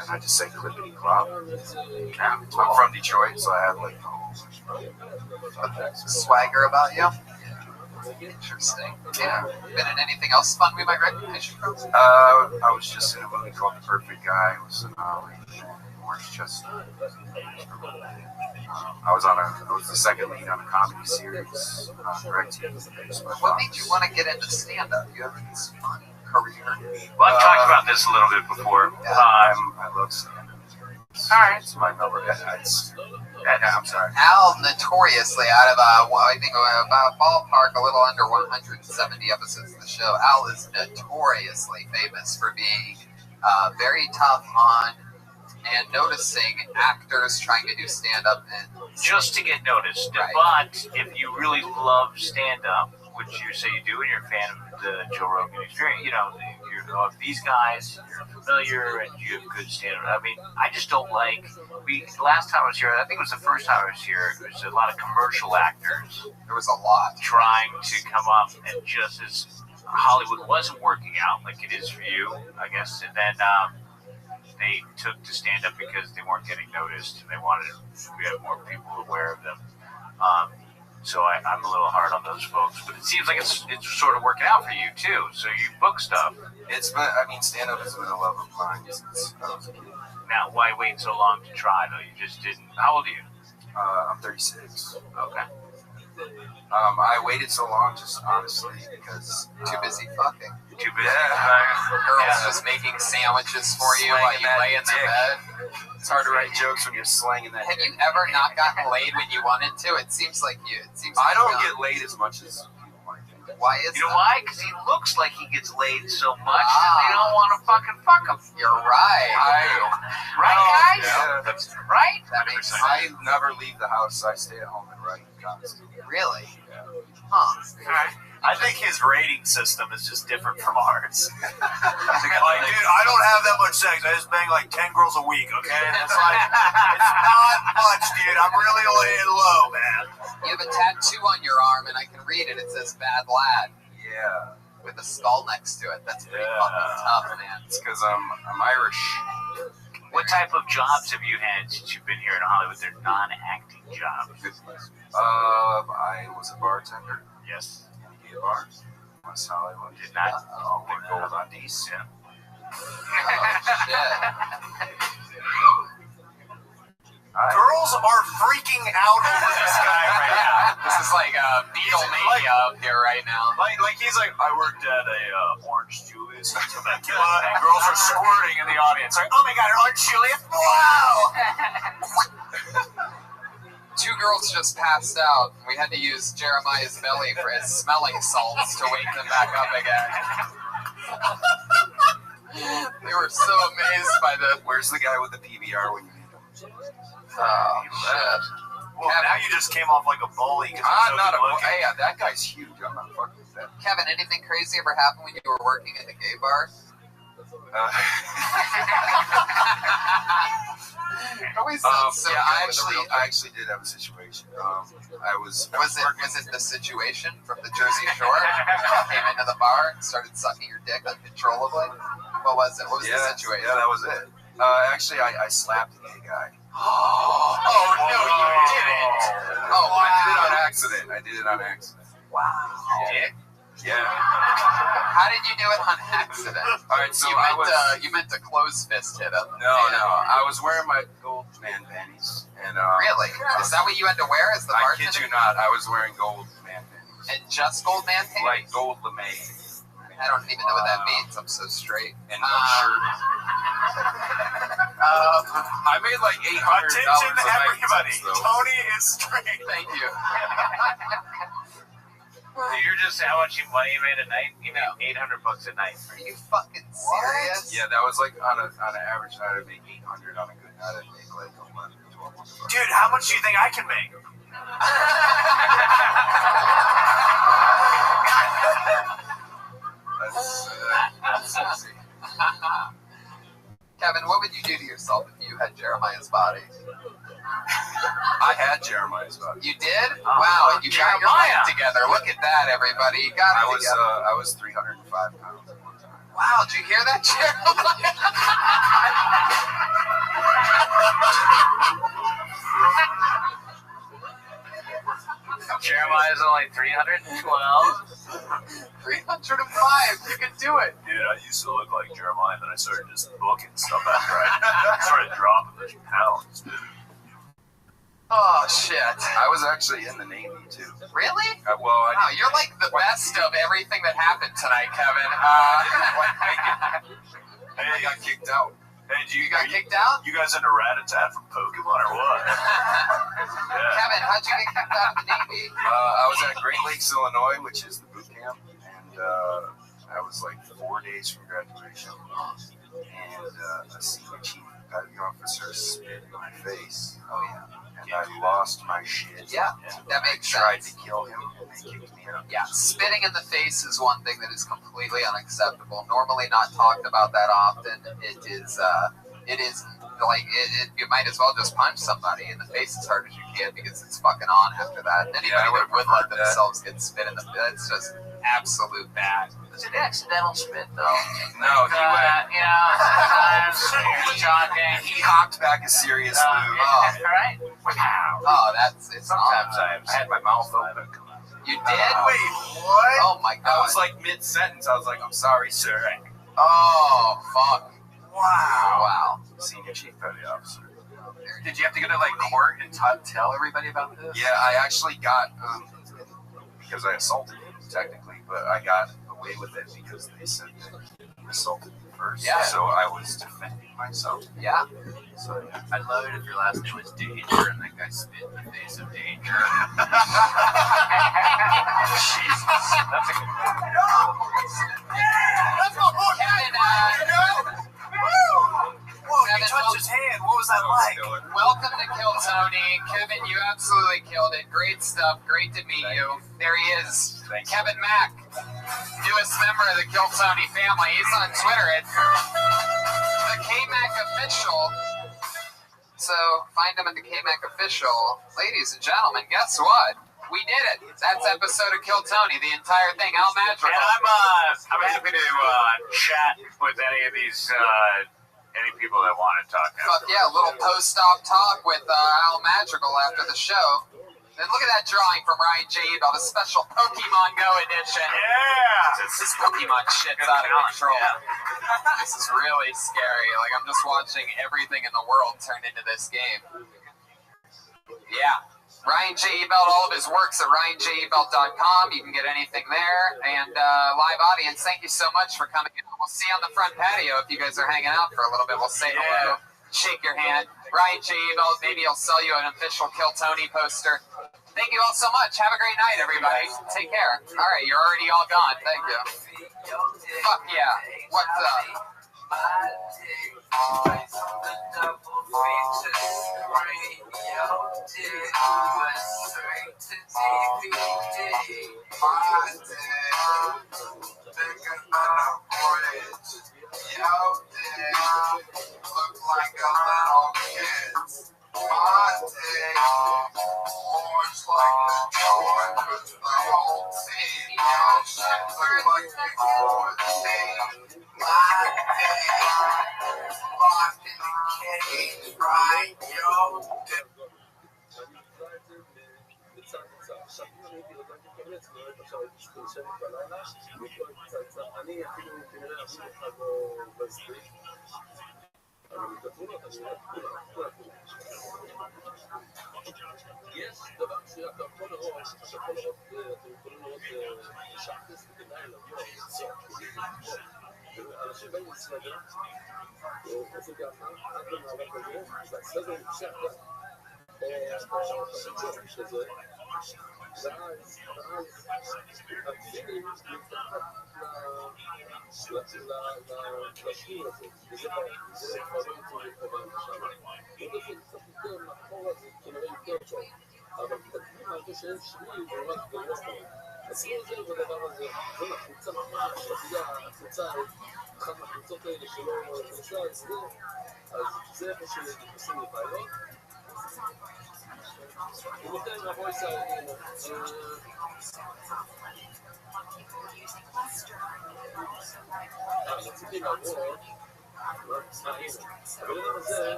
And I just say clippity clop. Yeah, I'm from Detroit, so I have like swagger about you. Interesting. Yeah. Been in anything else fun we might recognize you from? I was just in a movie called The Perfect Guy. It was an orange chestnut. I was the second lead on a comedy series on DirecTV. What made you want to get into stand-up? You have this fun career. Well, I've talked about this a little bit before. I love stand-up. All right. It's my number. I'm sorry. Al notoriously, out of I think about ballpark, a little under 170 episodes of the show, Al is notoriously famous for being very tough on and noticing actors trying to do stand-up and just to get noticed. Right. But if you really love stand-up, which you say you do, and you're a fan of the Joe Rogan Experience, you know, these guys, you're familiar, and you have good stand-up. I mean, I just don't like. Last time I was here, I think it was the first time I was here. There was a lot of commercial actors. There was a lot trying to come up, and just as Hollywood wasn't working out like it is for you, I guess, and then. They took to stand up because they weren't getting noticed, and they wanted we have more people aware of them. So I'm a little hard on those folks, but it seems like it's sort of working out for you too. So you book stuff. Stand up has been a love of mine since I was a kid. Now, why wait so long to try though? You just didn't. How old are you? I'm 36. Okay. I waited so long just honestly because too busy fucking. Too busy. Girls just making sandwiches for you while you lay in the bed. It's hard to write jokes when you're slanging that. Have you ever not gotten laid when you wanted to? It seems like you. I don't get laid as much as people might think. Why is you know why? Because he looks like he gets laid so much that they don't want to fucking fuck him. You're right. Right, guys? Yeah, that's right. That makes sense. I never leave the house. I stay at home and write constantly. Really? Yeah. Huh. I think his rating system is just different from ours. Like, dude, I don't have that much sex. I just bang like 10 girls a week, okay? And it's like, it's not much, dude. I'm really laying low, man. You have a tattoo on your arm, and I can read it. It says "Bad Lad." Yeah. With a skull next to it. That's pretty fucking tough, man. It's because I'm Irish. What type of jobs have you had since you've been here in Hollywood? They're non-acting jobs. I was a bartender. Yes. In a bar. West Hollywood. Did not. Big gold on these. Yeah. Girls are freaking out over this guy right now. This is like Beatlemania up here right now. Like he's like, I worked at a Orange Julius in Temecula, and girls are squirting in the audience. Like, oh my god, Orange Julius! Wow! 2 girls just passed out. We had to use Jeremiah's belly for his smelling salts to wake them back up again. They were so amazed by the. Where's the guy with the PBR when you need him? Oh shit! Well, now you just came off like a bully. I'm not a bully. Hey, that guy's huge. I'm not fucking with that. Kevin, anything crazy ever happen when you were working at the gay bar? I actually did have a situation situation. I was Was it the situation from the Jersey Shore? Came into the bar and started sucking your dick uncontrollably? What was it? What was the situation? Yeah, that was it. Actually, I slapped a gay guy. Oh, no, you didn't. Oh, I did it on accident. Wow. Yeah. Yeah. How did you do it on accident? All right, so you meant to close fist hit him. No. I was wearing my gold man panties. And, really? Is that what you had to wear as the bartender? I kid you not. I was wearing gold man panties. And just gold man panties? Like gold lame. I don't even know what that means. I'm so straight. And no shirt. I made like $800 Attention, a night. everybody. Tony is straight. Thank you. You're just how much money you made a night? You made $800 a night. Are you fucking serious? Yeah, that was like on an average night I'd make $800. On a good night I'd make like 11 or 12. Dude, how much do you think I can make? That's sexy. Kevin, what would you do to yourself if you had Jeremiah's body? I had Jeremiah's body. You did? Wow, and you got your life together. Look at that, everybody. You got it together. I was 305 pounds at one time. Wow, did you hear that, Jeremiah? Jeremiah's only 312. 305. You can do it. Dude, I used to look like Jeremiah, then I started just booking stuff after I started dropping those pounds, dude. Oh, shit. I was actually in the Navy, too. Really? Wow, you're like the best of everything that happened tonight, Kevin. I got kicked out. Hey, you got kicked out? You guys into Rat-a-Tat from Pokemon or what? Yeah. Kevin, how'd you get kicked out of the Navy? I was at Great Lakes, Illinois, which is the boot camp, and I was like 4 days from graduation, and a senior chief petty officer spit in my face. Oh, yeah. And I lost my shit. Yeah, that makes sense. I tried to kill him, and they kicked me out. Yeah, spitting in the face is one thing that is completely unacceptable. Normally not talked about that often. It is like, you might as well just punch somebody in the face as hard as you can because it's fucking on after that. And anybody that would let themselves get spit in the face, it's just absolute bad. Was it accidental spit, though? No, he went. You know, sometimes you're talking. He hopped back a serious move. Right? Wow. Oh, it's sometimes I had my mouth open. You did? Wait, what? Oh my god. I was like mid-sentence. I was like, I'm sorry, sir. Oh, fuck. Wow. Senior chief petty officer. Did you have to go to like court and tell everybody about this? Yeah, I actually got, because I assaulted him technically, but I got away with it because they said that he assaulted me first. Yeah. So I was defending myself. Yeah. So yeah. I'd love it if your last name was Danger and that guy spit in the face of Danger. Jesus. That's a good one. Let's go, Kevin. Whoa, you touched his hand. What was that like? Welcome to Kill Tony. Kevin, you absolutely killed it. Great stuff. Great to meet you. There he is. Kevin Mack, newest member of the Kill Tony family. He's on Twitter at the K-Mac Official. So find him at the K-Mac Official. Ladies and gentlemen, guess what? We did it. That's episode of Kill Tony, the entire thing. Al Madrigal. And I'm happy to chat with any of these any people that want to talk. Fuck yeah, a little post-op talk with Al Madrigal after the show. And look at that drawing from Ryan J. Ebelt, a special Pokemon Go edition. Yeah! This Pokemon shit's out of control. Yeah. This is really scary. Like, I'm just watching everything in the world turn into this game. Yeah. Ryan J. Ebelt, all of his works at RyanJEbelt.com. You can get anything there. And live audience, thank you so much for coming in. We'll see you on the front patio if you guys are hanging out for a little bit. We'll say hello, shake your hand. Ryan J. Ebelt, maybe he'll sell you an official Kill Tony poster. Thank you all so much. Have a great night, everybody. Take care. All right, you're already all gone. Thank you. Fuck yeah. What's up? Look like a little kid.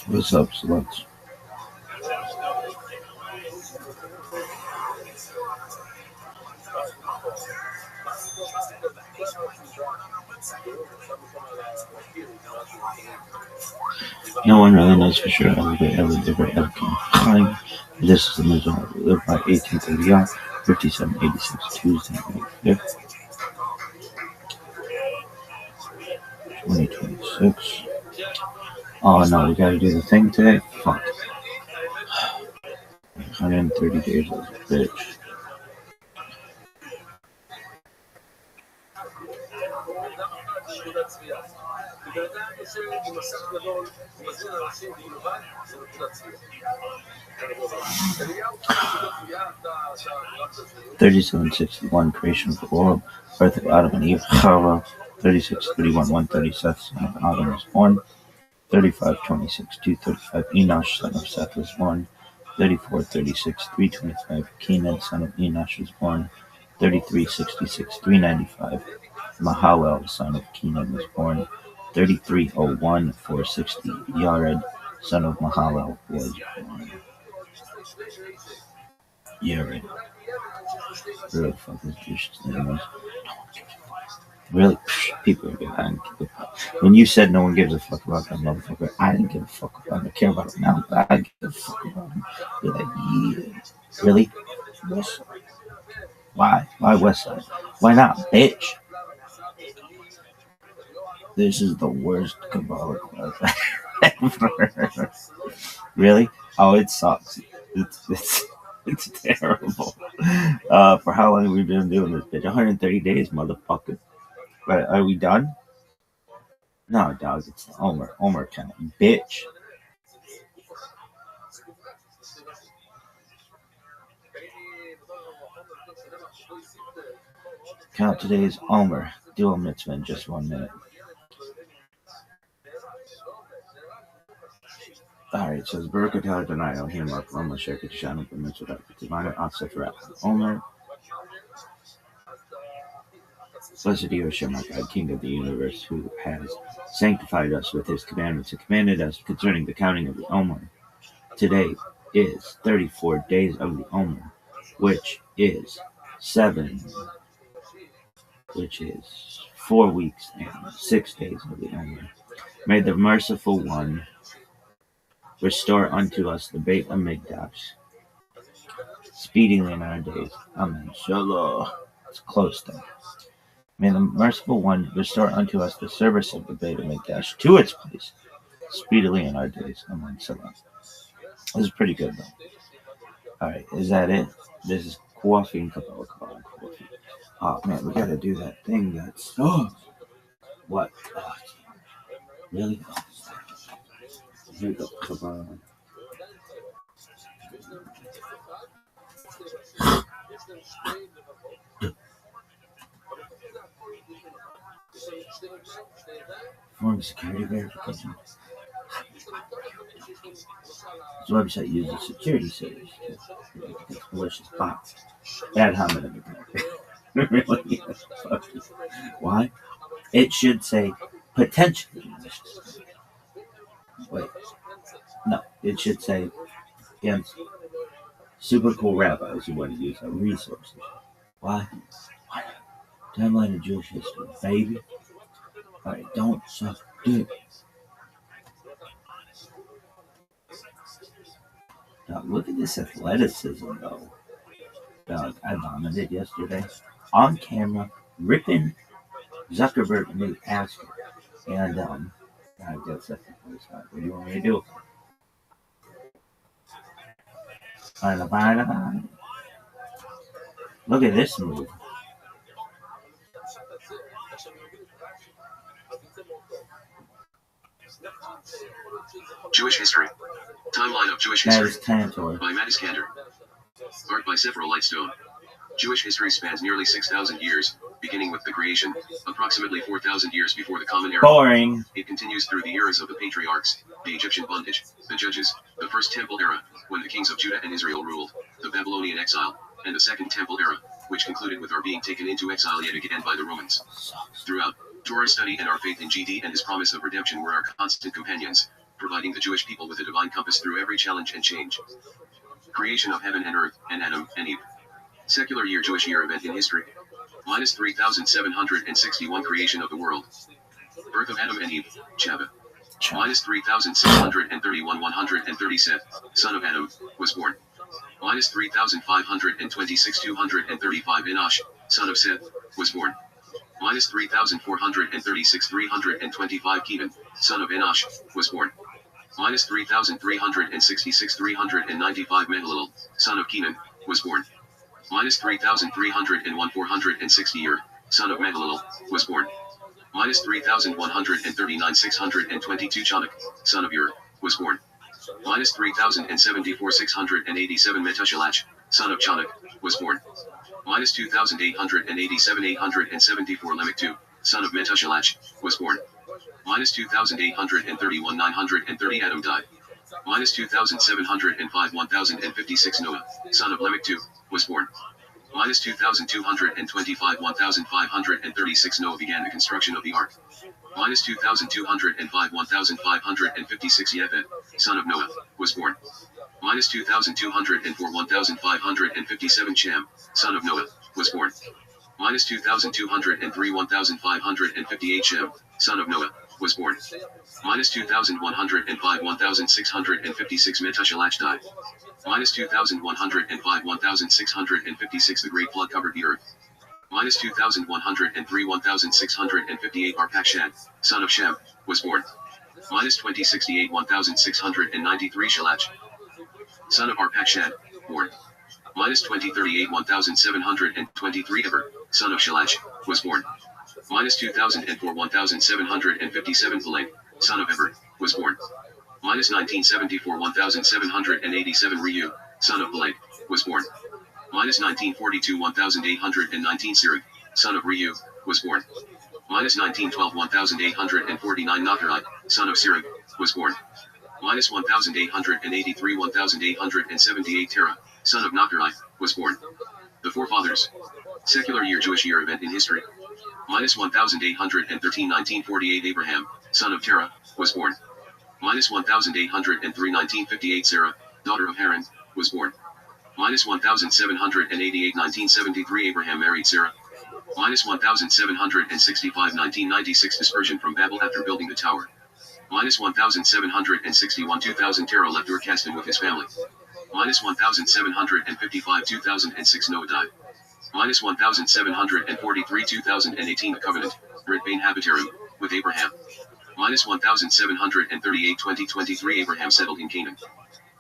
What's up, sluts? No one really knows for sure ever can climb. This is the Missouri. Lived by 1830 odd, 5786 Tuesday, May 5th, 2026. Oh no, we gotta do the thing today? Fuck. 130 days as a bitch. (3761) Creation of the world, birth of Adam and Eve, Chava. 3631 137 son of Adam was born. 3526 235 Enosh son of Seth was born. 3436 325 Kenan son of Enosh was born. 3366 395 Mahalel son of Kenan was born. 3301 460 Yared son of Mahalel was born. Yared. Really the fuck is Jewish name was? Really? People are good. I didn't give a fuck. When you said no one gives a fuck about that motherfucker, I didn't give a fuck about him. I care about him now, but I didn't give a fuck about him. You're like, yeah. Really? West Side. Why? Why West Side? Why not, bitch? This is the worst Kabbalah class ever. Really? Oh, it sucks. It's terrible. For how long have we been doing this, bitch? 130 days, motherfucker. But are we done? No, dog, it's Omer. Omer kind of bitch. Count today's Omer. Dual mitzvah in just 1 minute. Alright, so it's Baruch Atah Adonai Elohim Malcolm Sheket Shanu B'Mitzvah B'Tivana Atzef Omer. Blessed be Hashem, our God, King of the universe, who has sanctified us with his commandments and commanded us concerning the counting of the Omer. Today is 34 days of the Omer, which is 4 weeks and 6 days of the Omer. May the merciful one restore unto us the Beit HaMikdash speedily in our days. Amen. Shalom. It's close though. May the merciful one restore unto us the service of the Beit HaMikdash to its place speedily in our days. Amen. Shalom. This is pretty good though. Alright, is that it? This is coffee and Kabbalah coffee. Oh man, we gotta do that thing that's what? Oh, really? Here we go. Kabbalah. Form security verification. This website uses security service to get malicious bots. Bad hominin attack. Really? Why? It should say potentially malicious. Wait. No, it should say against super cool rabbis who want to use our resources. Why? Why not? Timeline of Jewish history, baby. Alright, don't suck dick. Look at this athleticism, though. I vomited yesterday on camera, ripping Zuckerberg in the ass. And, I guess that's the first one. What do you want me to do? Look at this move. Jewish history. Timeline of Jewish That history. is Tantor. By Matt Iskander. Art by Several Lightstone. Jewish history spans nearly 6,000 years, beginning with the creation, approximately 4,000 years before the Common Era. Boring. It continues through the eras of the patriarchs, the Egyptian bondage, the judges, the First Temple era, when the kings of Judah and Israel ruled, the Babylonian exile, and the Second Temple era, which concluded with our being taken into exile yet again by the Romans. Throughout, Torah study and our faith in GD and his promise of redemption were our constant companions, providing the Jewish people with a divine compass through every challenge and change. Creation of heaven and earth, and Adam and Eve. Secular year Jewish year event in history. Minus 3,761 creation of the world. Birth of Adam and Eve, Chava. Minus 3,631 130 Seth, son of Adam, was born. Minus 3,526 235 Enosh, son of Seth, was born. Minus 3,436 325 Kenan, son of Enosh, was born. Minus 3,366 395 Mahalalel, son of Kenan, was born. Minus 3,301 460 son of Mahalalel, was born. Minus 3,139 622 Chanuk, son of Ur, was born. Minus 3,074 687 Metushalach, son of Chanuk, was born. Minus 2,887 874 Lamech II, son of Metushalach, was born. Minus 2,831 930 Adam died. Minus 2,705 1,056 Noah, son of Lamech II, was born. Minus 2,225 1,536 Noah began the construction of the ark. Minus 2,205 1,556 Yefet, son of Noah, was born. Minus 2,204 1,557 Shem, son of Noah, was born. Minus 2,203 1,558 Shem, son of Noah, was born. Minus 2,105 1,656 Metushalach died. Minus 2,105 1,656 the great flood covered the earth. Minus 2,103 1,658 Arpachshad, son of Shem, was born. Minus 2068 1,693 Shalach, son of Arpachshad, born. Minus 2038 1,723 Eber, son of Shalach, was born. Minus 2004 1,757 Phalang, son of Eber, was born. Minus 1974 1,787 Ryu, son of Phalang, was born. Minus 1942 1,819 Sirach, son of Ryu, was born. Minus 1912 1,849 Nakarai, son of Sirach, was born. Minus 1,883 1,878 Terah, son of Nakarai, was born. The Forefathers. Secular year Jewish year event in history. Minus 1,813 1948 Abraham, son of Terah, was born. Minus 1,803 1958 Sarah, daughter of Haran, was born. Minus 1,788 1973 Abraham married Sarah. Minus 1,765 1996 dispersion from Babel after building the tower. Minus 1,761 2000 Terah left Ur-Kasdan with his family. Minus 1,755 2006 Noah died. Minus 1,743 2018 the covenant, Brit Bain Habitarum, with Abraham. Minus 1,738 2023 Abraham settled in Canaan.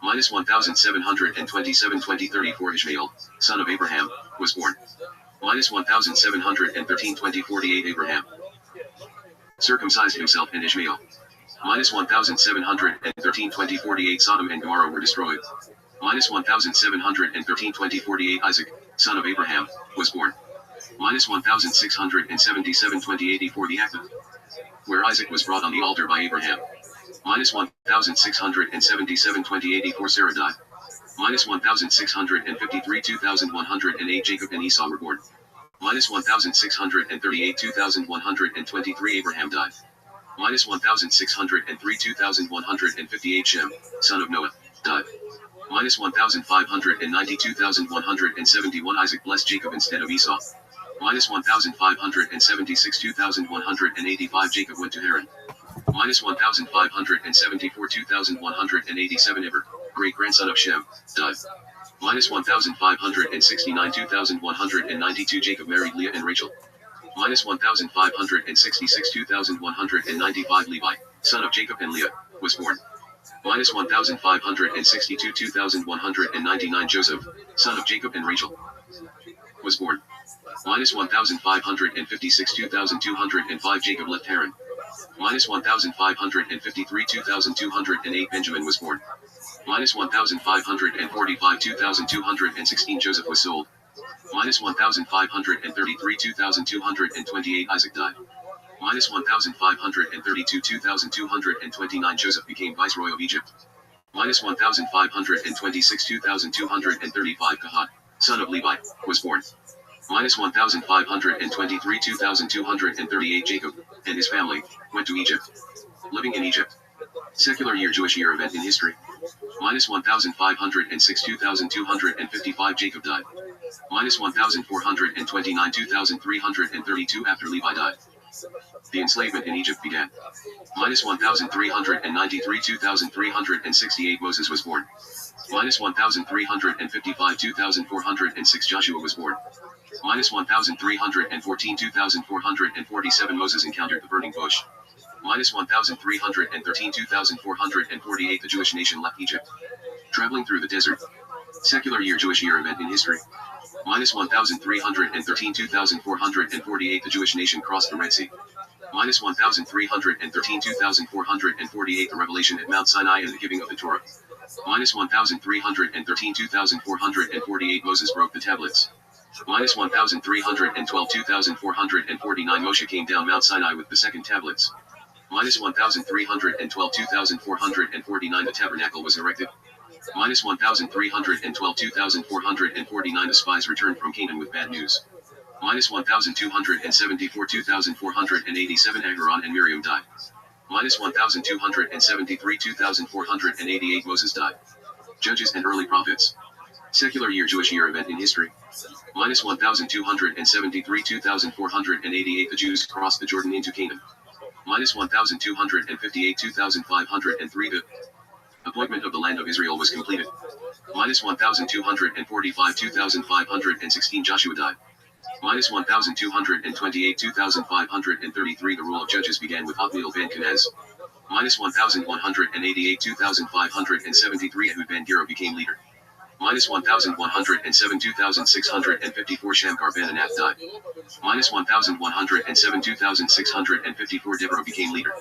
Minus 1,727 2034 Ishmael, son of Abraham, was born. Minus 1,713 2048 Abraham circumcised himself and Ishmael. Minus 1,713 2048 Sodom and Gomorrah were destroyed. Minus 1,713 2048 Isaac, son of Abraham, was born. Minus 1,677 2084 the Akhah, where Isaac was brought on the altar by Abraham. Minus 1,677 2084 Sarah died. Minus 1,653 2108 Jacob and Esau were born. Minus 1,638 2123 Abraham died. Minus 1,603 2158 Shem, son of Noah, died. Minus 1,592 171 Isaac blessed Jacob instead of Esau. Minus 1,576 2,185 Jacob went to Haran. Minus 1,574 2,187 Eber, great-grandson of Shem, died. Minus 1,569 2,192 Jacob married Leah and Rachel. Minus 1,566 2,195 Levi, son of Jacob and Leah, was born. Minus 1,562 2,199 Joseph, son of Jacob and Rachel, was born. Minus 1,556 2,205 Jacob left Haran. Minus 1,553 2,208 Benjamin was born. Minus 1,545 2,216 Joseph was sold. Minus 1,533 2,228 Isaac died. Minus 1,532 2,229 Joseph became viceroy of Egypt. Minus 1,526 2,235 Kahat, son of Levi, was born. Minus 1,523 2,238 Jacob and his family went to Egypt. Living in Egypt. Secular year Jewish year event in history. Minus 1,506 2,255 Jacob died. Minus 1,429 2,332 after Levi died. The enslavement in Egypt began. Minus 1,393 2,368 Moses was born. Minus 1,355 2,406 Joshua was born. Minus 1,314 2,447 Moses encountered the burning bush. Minus 1,313 2,448 the Jewish nation left Egypt. Traveling through the desert. Secular year Jewish year event in history. Minus 1,313 2,448 the Jewish nation crossed the Red Sea. Minus 1,313 2,448 the revelation at Mount Sinai and the giving of the Torah. Minus 1,313 2,448 Moses broke the tablets. Minus 1,312 2,449 Moshe came down Mount Sinai with the second tablets. Minus 1,312 2,449 the tabernacle was erected. Minus 1,312 2,449 the spies returned from Canaan with bad news. Minus 1,274 2,487 Aharon and Miriam died. Minus 1,273 2,488 Moses died. Judges and early prophets. Secular year Jewish year event in history. Minus 1,273 2,488 the Jews crossed the Jordan into Canaan. Minus 1,258 2,503 the appointment of the land of Israel was completed. Minus 1,245 2,516 Joshua died. Minus 1,228 2,533 the rule of judges began with Othniel ben Kenaz. Minus 1,188 2,573 Ehud ben Gera became leader. Minus 1,107 2,654 Shamgar ben Anath died. Minus 1,107 2,654 Deborah became leader.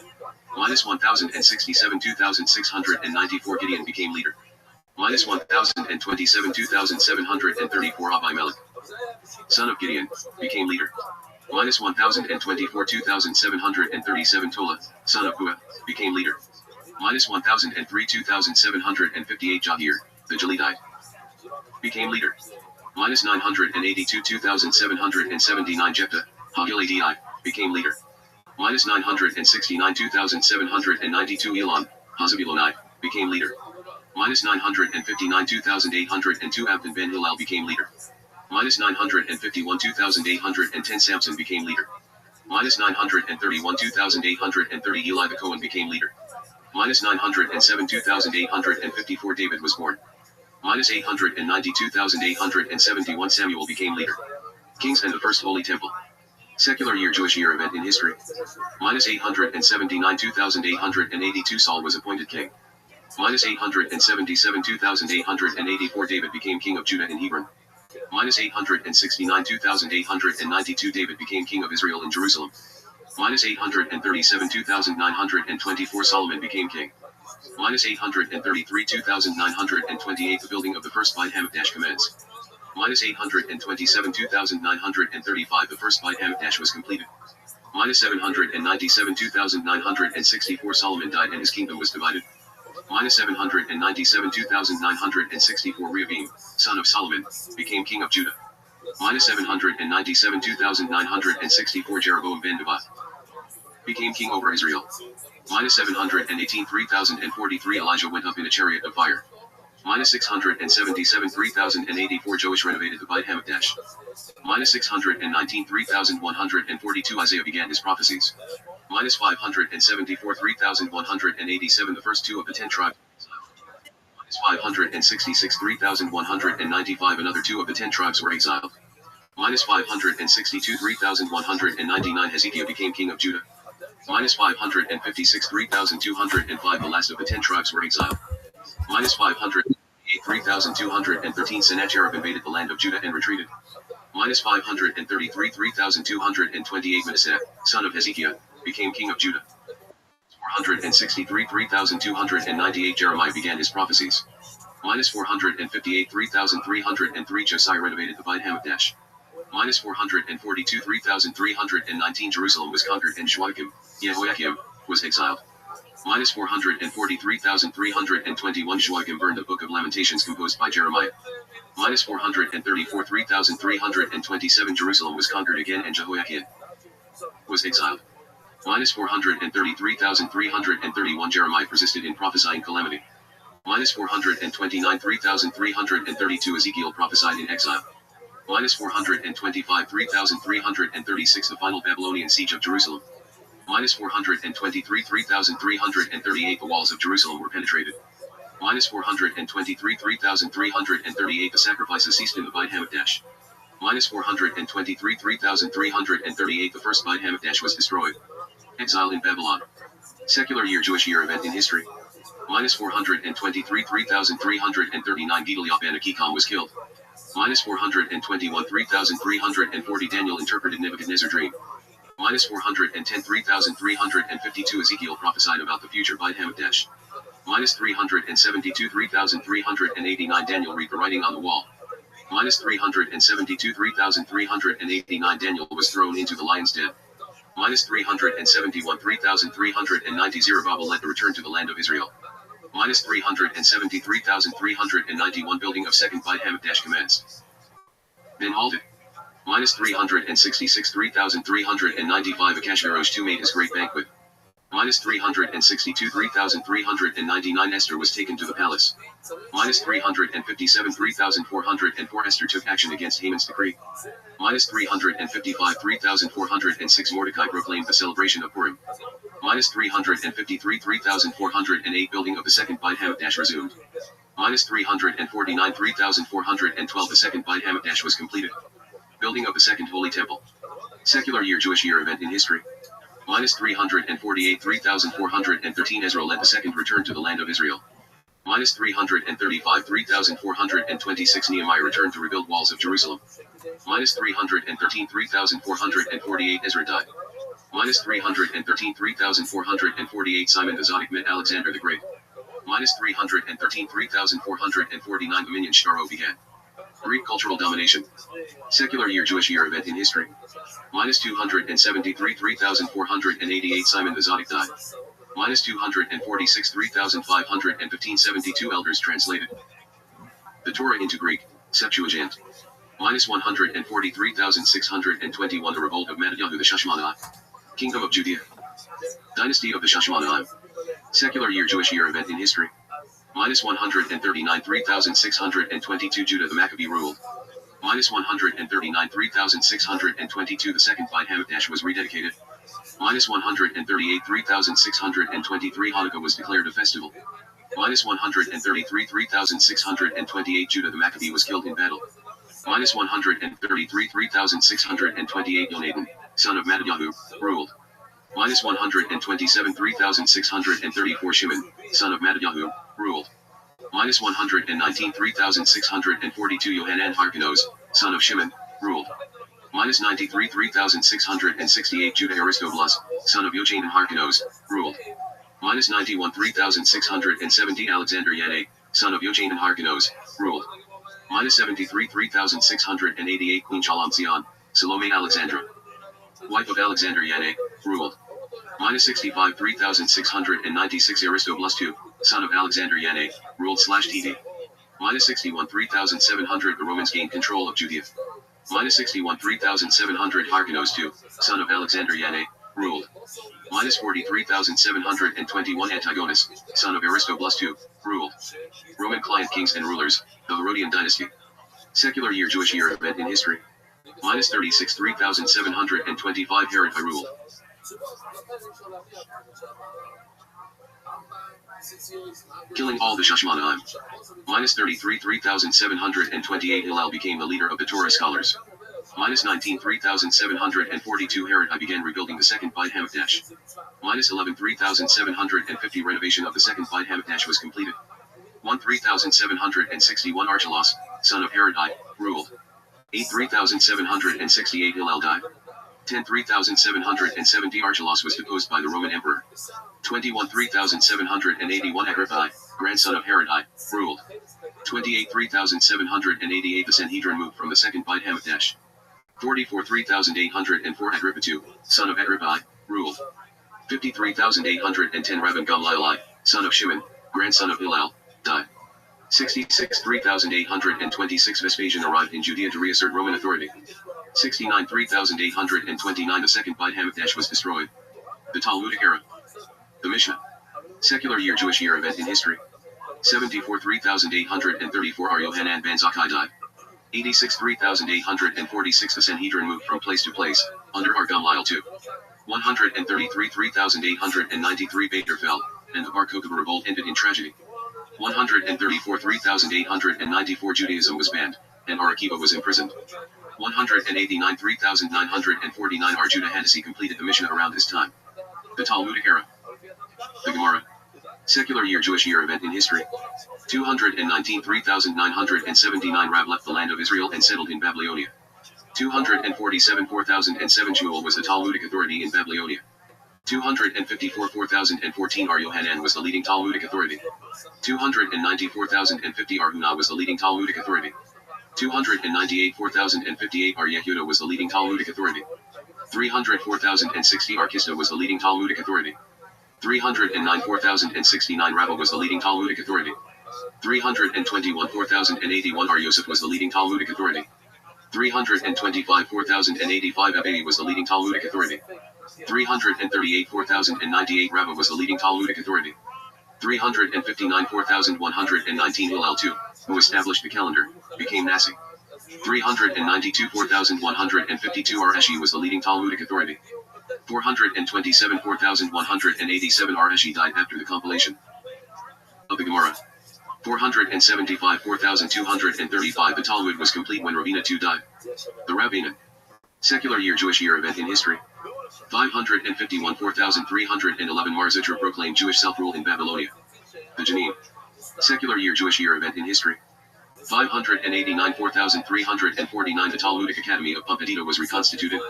Minus 1,067 2,694 Gideon became leader. Minus 1,027 2,734 Abimelech, son of Gideon, became leader. Minus 1,024 2,737 Tola, son of Hua, became leader. Minus 1,003 2,758 Jahir, the Jalidite, became leader. Minus 982 2,779 Jephthah, Hagiladi, became leader. Minus 969 2,792 Elon, Hazabilonai, became leader. Minus 959 2,802 Abdon ben Hillel became leader. Minus 951 2,810 Samson became leader. Minus 931 2,830 Eli the Cohen became leader. Minus 907 2,854 David was born. Minus 892,871 Samuel became leader. Kings and the First Holy Temple. Secular year Jewish year event in history. Minus 879 2,882 Saul was appointed king. Minus 877 2,884 David became king of Judah in Hebron. Minus 869 2,892 David became king of Israel in Jerusalem. Minus 837 2,924 Solomon became king. Minus 833 2,928 the building of the first Beit Hamikdash commenced. Minus 827 2,935 the first Beit Hamikdash was completed. Minus 797 2,964 Solomon died and his kingdom was divided. Minus 797 2,964 Rehoboam, son of Solomon, became king of Judah. Minus 797 2,964 Jeroboam ben Nebat became king over Israel. Minus 718 3,043 Elijah went up in a chariot of fire. Minus 677 3,084 Joash renovated the Beit Hamikdash. Minus 619 3,142 Isaiah began his prophecies. Minus 574 3,187 the first two of the 10 tribes. 566 3,195. Another 2 of the 10 tribes were exiled. Minus 562 3,199. Hezekiah became king of Judah. Minus 556 3,205. The last of the 10 tribes were exiled. Minus 508 3,213. Sennacherib invaded the land of Judah and retreated. Minus 533 3,228. Manasseh, son of Hezekiah, became king of Judah. 463 3,298. Jeremiah began his prophecies. Minus 458 3,303. Josiah renovated the Beit Hamikdash. Minus 442 3,319. Jerusalem was conquered and Jehoiakim was exiled. Minus 443 3,321. Jehoiakim burned the Book of Lamentations composed by Jeremiah. Minus 434 3,327. Jerusalem was conquered again and Jehoiakim was exiled. Minus 433 331. Jeremiah persisted in prophesying calamity. Minus 429 3,332. Ezekiel prophesied in exile. Minus 425 3,336. The final Babylonian siege of Jerusalem. Minus 423 3,338. The walls of Jerusalem were penetrated. Minus 423 3,338. The sacrifices ceased in the Beit Hamikdash. Minus 423 3,338. The first Beit Hamikdash was destroyed. Exile in Babylon. Secular year Jewish year event in history. Minus 423 3,339. Gedaliah ben Achikam was killed. Minus 421 3,340. Daniel interpreted Nebuchadnezzar's dream. Minus 410 3,352. Ezekiel prophesied about the future Beit Hamikdash. Minus 372 3,389. Daniel read the writing on the wall. Minus 372 3,389. Daniel was thrown into the lion's den. Minus 371 3,390. Zerubbabel led the return to the land of Israel. Minus 373 3,391. Building of second Beit Hamikdash commenced. Then halted. Minus 366 3,395. Achashverosh II made his great banquet. Minus 362 3,399. Esther was taken to the palace. Minus 357 3,404. Esther took action against Haman's decree. Minus 355 3,406. Mordecai proclaimed the celebration of Purim. Minus 353 3,408. Building of the second Beit Hamikdash resumed. Minus 349 3,412. The second Beit Hamikdash was completed. Building of the second Holy Temple. Secular year Jewish year event in history. Minus 348 3,413. Ezra led the second return to the land of Israel. Minus 335 3,426. Nehemiah returned to rebuild walls of Jerusalem. Minus 313 3,448. Ezra died. Minus 313 3,448. Simon the Zodiac met Alexander the Great. Minus 313 3,449. The Minyan Sharo began. Greek cultural domination. Secular year Jewish year event in history. Minus 273 3,488. Simon the Zodiac died. Minus 246 3,515. 72 elders translated the Torah into Greek, Septuagint. Minus 143,621. The revolt of Mattatyahu the Shashmanaim. Kingdom of Judea. Dynasty of the Shashmanaim. Secular year Jewish year event in history. Minus 139 3,622. Judah the Maccabee ruled. Minus 139 3,622. The second Beit Hamikdash was rededicated. Minus 138 3,623. Hanukkah was declared a festival. Minus 133 3,628. Judah the Maccabee was killed in battle. Minus 133 3,628. Yonatan, son of Mattatyahu, ruled. Minus 127 3,634. Shimon, son of Mattatyahu, ruled. Minus 119 3,642. Yohanan Harkanos, son of Shimon, ruled. Minus 93 3,668. Judah Aristobulus, son of Yochanan Harkanos, ruled. Minus 91 3,670. Alexander Yanai, son of Yochanan Harkanos, ruled. Minus 73 3,688. Queen Shalom Salome Alexandra, wife of Alexander Yanai, ruled. Minus 65 3,696. Aristobulus II, son of Alexander Yanai, ruled /TD. Minus 61 3,700. The Romans gained control of Judea. Minus 61 3,700. Harkanos II, son of Alexander Yanai, ruled. Minus 43,721. Antigonus, son of Aristobulus II, ruled. Roman client kings and rulers, the Herodian dynasty. Secular year Jewish year event in history. Minus 36 3,725. Herod I ruled. Killing all the Shashmanaim. Minus 33, 3,728 Hillel became the leader of the Torah scholars. Minus 19, 3,742 Herod I began rebuilding the second Beit Hamikdash. Minus 11, 3,750 renovation of the second Beit Hamikdash was completed. 1, 3,761 Archelaus, son of Herod I, ruled. 8, 3,768 Hillel died. 10, 3,770 Archelaus was deposed by the Roman Emperor. 21, 3,781 Agrippa, grandson of Herod I, ruled. 28, 3,788 the Sanhedrin moved from the second Beit Hamikdash. 44, 3,804 Agrippa II, son of Agrippa, ruled. 53,810 Rabbi Gamliel, son of Shimon, grandson of Hillel, died. 66, 3,826 Vespasian arrived in Judea to reassert Roman authority. 69, 3,829 the second Beit Hamikdash was destroyed. The Talmudic era. The Mishnah. Secular year Jewish year event in history. 74, 3,834 Ar Yohanan ben Zakkai died. 86, 3,846 the Sanhedrin moved from place to place, under Ar Gamliel II. 133, 3,893 Bader fell, and the Bar Kokhba revolt ended in tragedy. 134, 3,894 Judaism was banned, and Ar Akiva was imprisoned. 189, 3,949 Ar Judah Hadassi completed the Mishnah around this time. The Talmudic era. The Gemara. Secular year Jewish year event in history. 219, 3,979 Rab left the land of Israel and settled in Babylonia. 247, 4,007 Shmuel was the Talmudic authority in Babylonia. 254, 4,014 Ar Yohanan was the leading Talmudic authority. 290, 4,050 Ar Huna was the leading Talmudic authority. 298, 4,058 Ar Yehuda was the leading Talmudic authority. 300, 4,060 Ar Kista was the leading Talmudic authority. 309, 4,069 Rabba was the leading Talmudic authority. 321, 4,081 Ar Yosef was the leading Talmudic authority. 325, 4,085 Abayi was the leading Talmudic authority. 338, 4,098 Rabba was the leading Talmudic authority. 359, 4,119 Hillel II, who established the calendar, became Nasi. 392, 4,152 Ar Eshi was the leading Talmudic authority. 427, 4,187 Ar Eshi died after the compilation of the Gemara. 475, 4,235 the Talmud was complete when Ravina II died. The Rabbina. Secular year Jewish year event in history. 551, 4,311 Mar Zutra proclaimed Jewish self-rule in Babylonia. The Janine. Secular year Jewish year event in history. 589, 4,349 the Talmudic Academy of Pumbedita was reconstituted.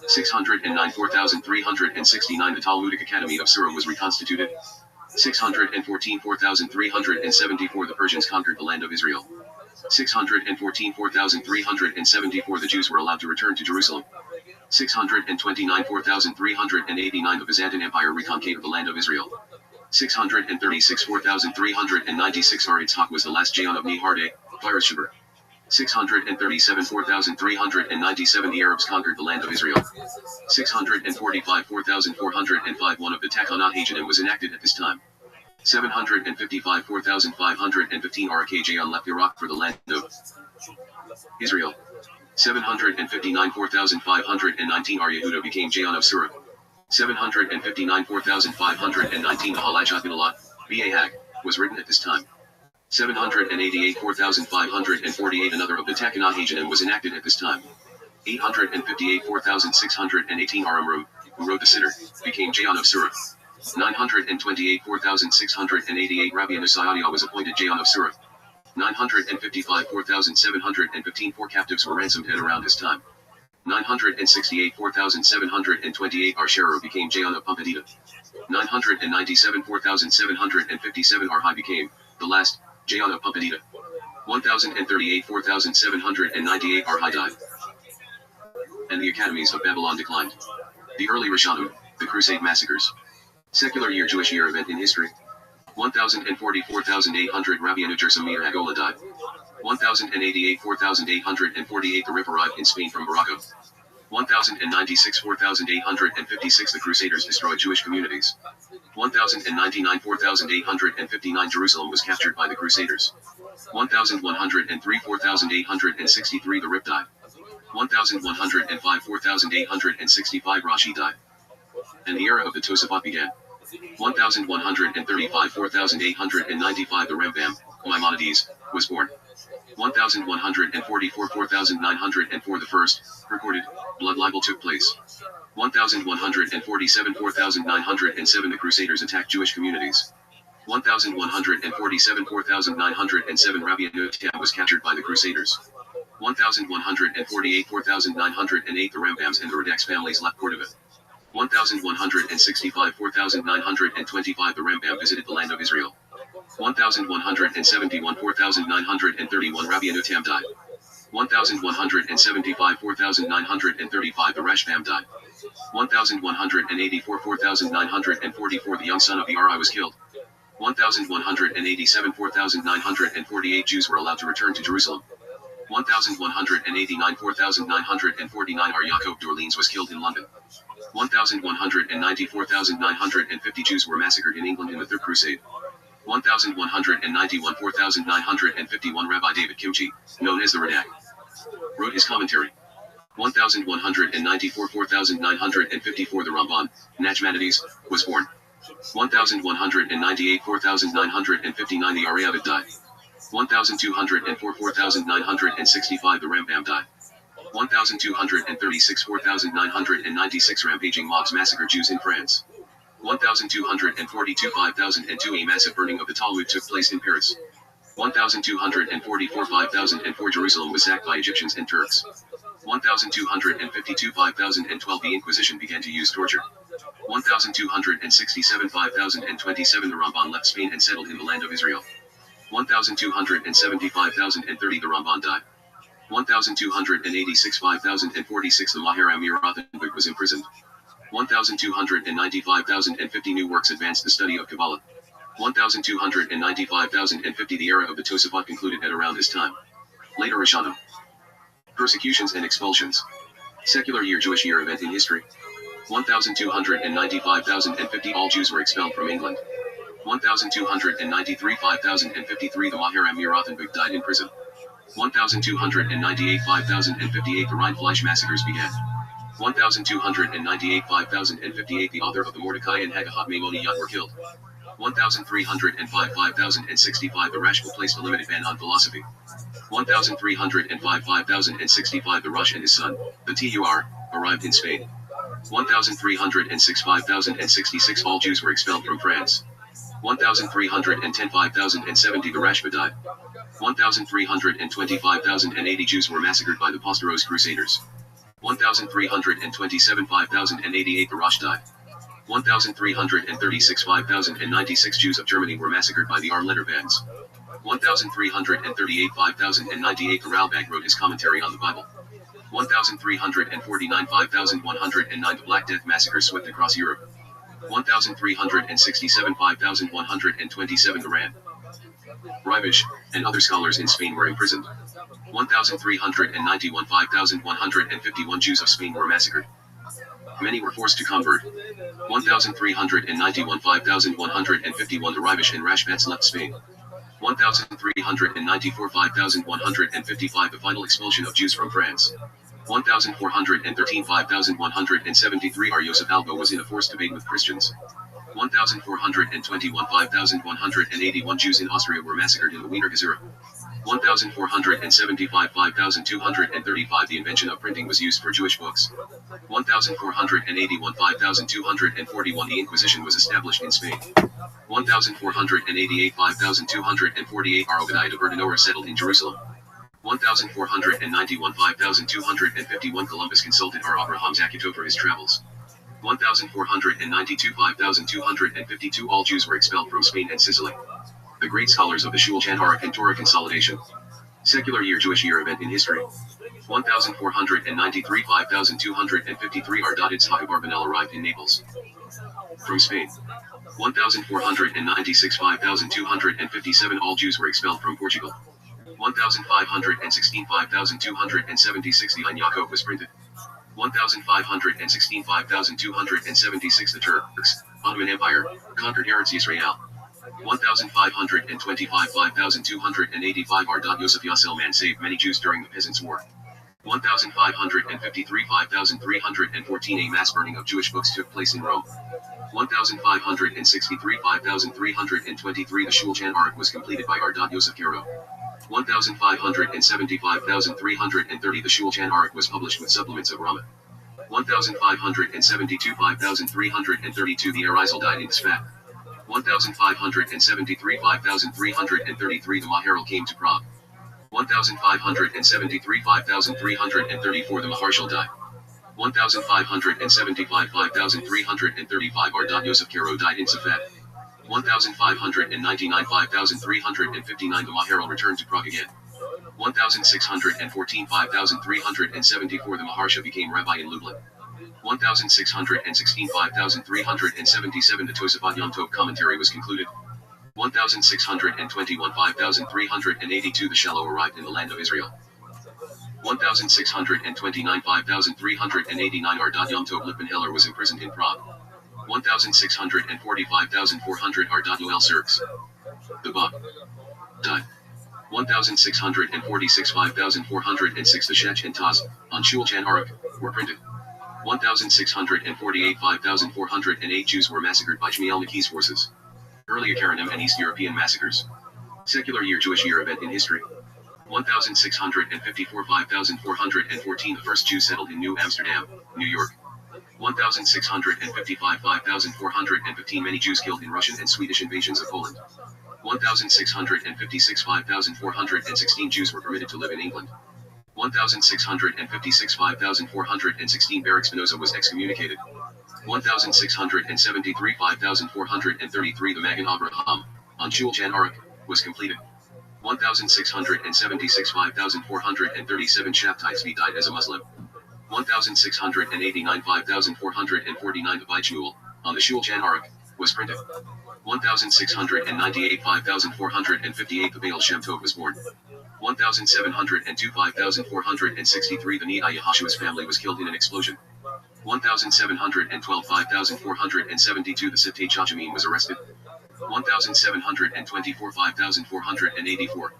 609, 4,369 the Talmudic Academy of Sura was reconstituted. 614, 4,374 the Persians conquered the land of Israel. 614, 4,374 the Jews were allowed to return to Jerusalem. 629, 4,389 the Byzantine Empire reconcaved the land of Israel. 636, 4,396 Ar Yitzhak was the last Jayon of Nehardeh, Virushuber. 637, 4,397 the Arabs conquered the land of Israel. 645, 4,405 one of the Takanat Hajanim was enacted at this time. 755, 4,515 RK Jayon left Iraq for the land of Israel. 759, 4,519 Ar Yehuda became Jayon of Surah. 759, 4,519 the Halaj Abdullah, B.A. Hag, was written at this time. 788, 4,548 another of the Takanat Hajanim was enacted at this time. 858, 4,618 Aramru, who wrote the Siddur, became Jayon of Surah. 928, 4,688 Rabbi Anusayadiah was appointed Jayon of Surah. 955, 4,715 four captives were ransomed at around this time. 968, 4,728 Ar Sherer became Jayon of Pumbedita. 997, 4,757 Ar Hai became, the last, Jayon of Pumbedita. 1,038, 4,798 Ar Hai died. And the academies of Babylon declined. The early Rishonim, the Crusade massacres. Secular year Jewish year event in history. 1,040, 4,800 Rabbi Anujersa Meir Hagolah died. 1,088, 4,848 the Rif arrived in Spain from Morocco. 1,096, 4,856 the Crusaders destroyed Jewish communities. 1,099, 4,859 Jerusalem was captured by the Crusaders. 1,103, 4,863 the Rif died. 1,105, 4,865 Rashi died. And the era of the Tosafot began. 1135 4895 the Rambam, Maimonides, was born. 1144 4904 the first, recorded, blood libel took place. 1147 4907 the Crusaders attacked Jewish communities. 1147 4907 Rabbi Anotam was captured by the Crusaders. 1148 4908 the Rambams and the Radex families left Cordova. 1165 4925 the Rambam visited the land of Israel. 1171 4931 Rabbi Anotam died. 1175 4935 the Rashbam died. 1184 4944 the young son of the Ri was killed. 1187 4948 Jews were allowed to return to Jerusalem. 1189 4949 Ar Yaakov d'Orleans was killed in London. 1190 4950 Jews were massacred in England in the Third Crusade. 1191 4951 Rabbi David Kimchi, known as the Radak, wrote his commentary. 1194 4954 the Ramban, Nachmanides, was born. 1198 4959 the Ariavid died. 1204 4965 the Rambam died. 1236 4996 rampaging mobs massacred Jews in France. 1242 5002 a massive burning of the Talmud took place in Paris. 1244 5004 Jerusalem was sacked by Egyptians and Turks. 1252 5012 the Inquisition began to use torture. 1267 5027 the Ramban left Spain and settled in the land of Israel. 1275 5030 the Ramban died. 1286 5046 the Maher Amir Rothenberg was imprisoned. 1295 5050 new works advanced the study of Kabbalah. 1295 5050 the era of the Tosafot concluded at around this time. Later Rishonim. Persecutions and expulsions. Secular year Jewish year event in history. 1295 5050 all Jews were expelled from England. 1293 5053 the Maher Amir Rothenberg died in prison. 1298 5058 the Rheinfleisch massacres began. 1298 5058 the author of the Mordecai and Haggahat Maimoniyot were killed. 1305 5065 the Rashba placed a limited ban on philosophy. 1305 5065 the Rush and his son, the Tur, arrived in Spain. 1306 5066 all Jews were expelled from France. 1310 5070 the Rashba died. 1325 5080 Jews were massacred by the Posteros Crusaders. 1327 5088 the Rosh died. 1336 5096 Jews of Germany were massacred by the armed letter bands. 1338 5098 the Ralbag wrote his commentary on the Bible. 1349 5109 the Black Death massacre swept across Europe. 1367 5127 the Ran, Reibisch, and other scholars in Spain were imprisoned. 1391 5151 Jews of Spain were massacred. Many were forced to convert. 1391 5151 the Reibisch and Rashbats left Spain. 1394 5155 the final expulsion of Jews from France. 1413 5173 Ar Yosef Albo was in a forced debate with Christians. 1421 5181 Jews in Austria were massacred in the Wiener Gezerre. 1475 5235 the invention of printing was used for Jewish books. 1481 5241 the Inquisition was established in Spain. 1488 5248 Ar Obadiah de Bertinora settled in Jerusalem. 1491 5251 Columbus consulted Ar Abraham Zacuto for his travels. 1492 5252 all Jews were expelled from Spain and Sicily. The great scholars of the Shulchan Aruch and Torah consolidation. Secular year Jewish year event in history. 1493 5253 Ar Dodid Tzahab Barbanel arrived in Naples from Spain. 1496 5257 all Jews were expelled from Portugal. 1516 5276 the Ein Yaakov was printed. 1516 5276 the Turks, Ottoman Empire, conquered Eretz Yisrael. 1525 5285 Ar Yosef Yasselman saved many Jews during the Peasants' War. 1553 5314 A mass burning of Jewish books took place in Rome. 1563 5323 The Shulchan Aruch was completed by R. Yosef Karo. 1575 330 The Shulchan Aruch was published with supplements of Rama. 1572 5332 The Arizal died in Tzfat. 1573 5333 The Maharal came to Prague. 1573 5334 The Maharshal died. 1575 5335 R. Yosef Karo died in Tzfat. 1599 5359 The Maharal returned to Prague again. 1614 5374 The Maharsha became rabbi in Lublin. 1616 5377 The Tosafot Yom Tov commentary was concluded. 1621 5382 The Shallow arrived in the land of Israel. 1629 5389 R. Yom Tov Lippmann-Heller was imprisoned in Prague. 1640 5400 R. Yoel Sirks, the Bab, died. 1646 5406 The Shech and Taz, on Shulchan Aruch, were printed. 1648 5408 Jews were massacred by Shmuel Maki's forces. Earlier Karanim and East European massacres. Secular year Jewish year event in history. 1654 5414 The first Jews settled in New Amsterdam, New York. 1655 5415 Many Jews killed in Russian and Swedish invasions of Poland. 1656 5416 Jews were permitted to live in England. 1656 5416 Baruch Spinoza was excommunicated. 1673 5433 The Magen Avraham, on Shulchan Aruch, was completed. 1676 5437 Shabtai Tzvi died as a Muslim. 1689 5449 The Beit Shmuel, on the Shulchan Aruch, was printed. 1698 5458 The Baal Shem Tov was born. 1702 5463 The Nidai Yahushua's family was killed in an explosion. 1712 5472 The Sittei Chachamim was arrested. 1724 5484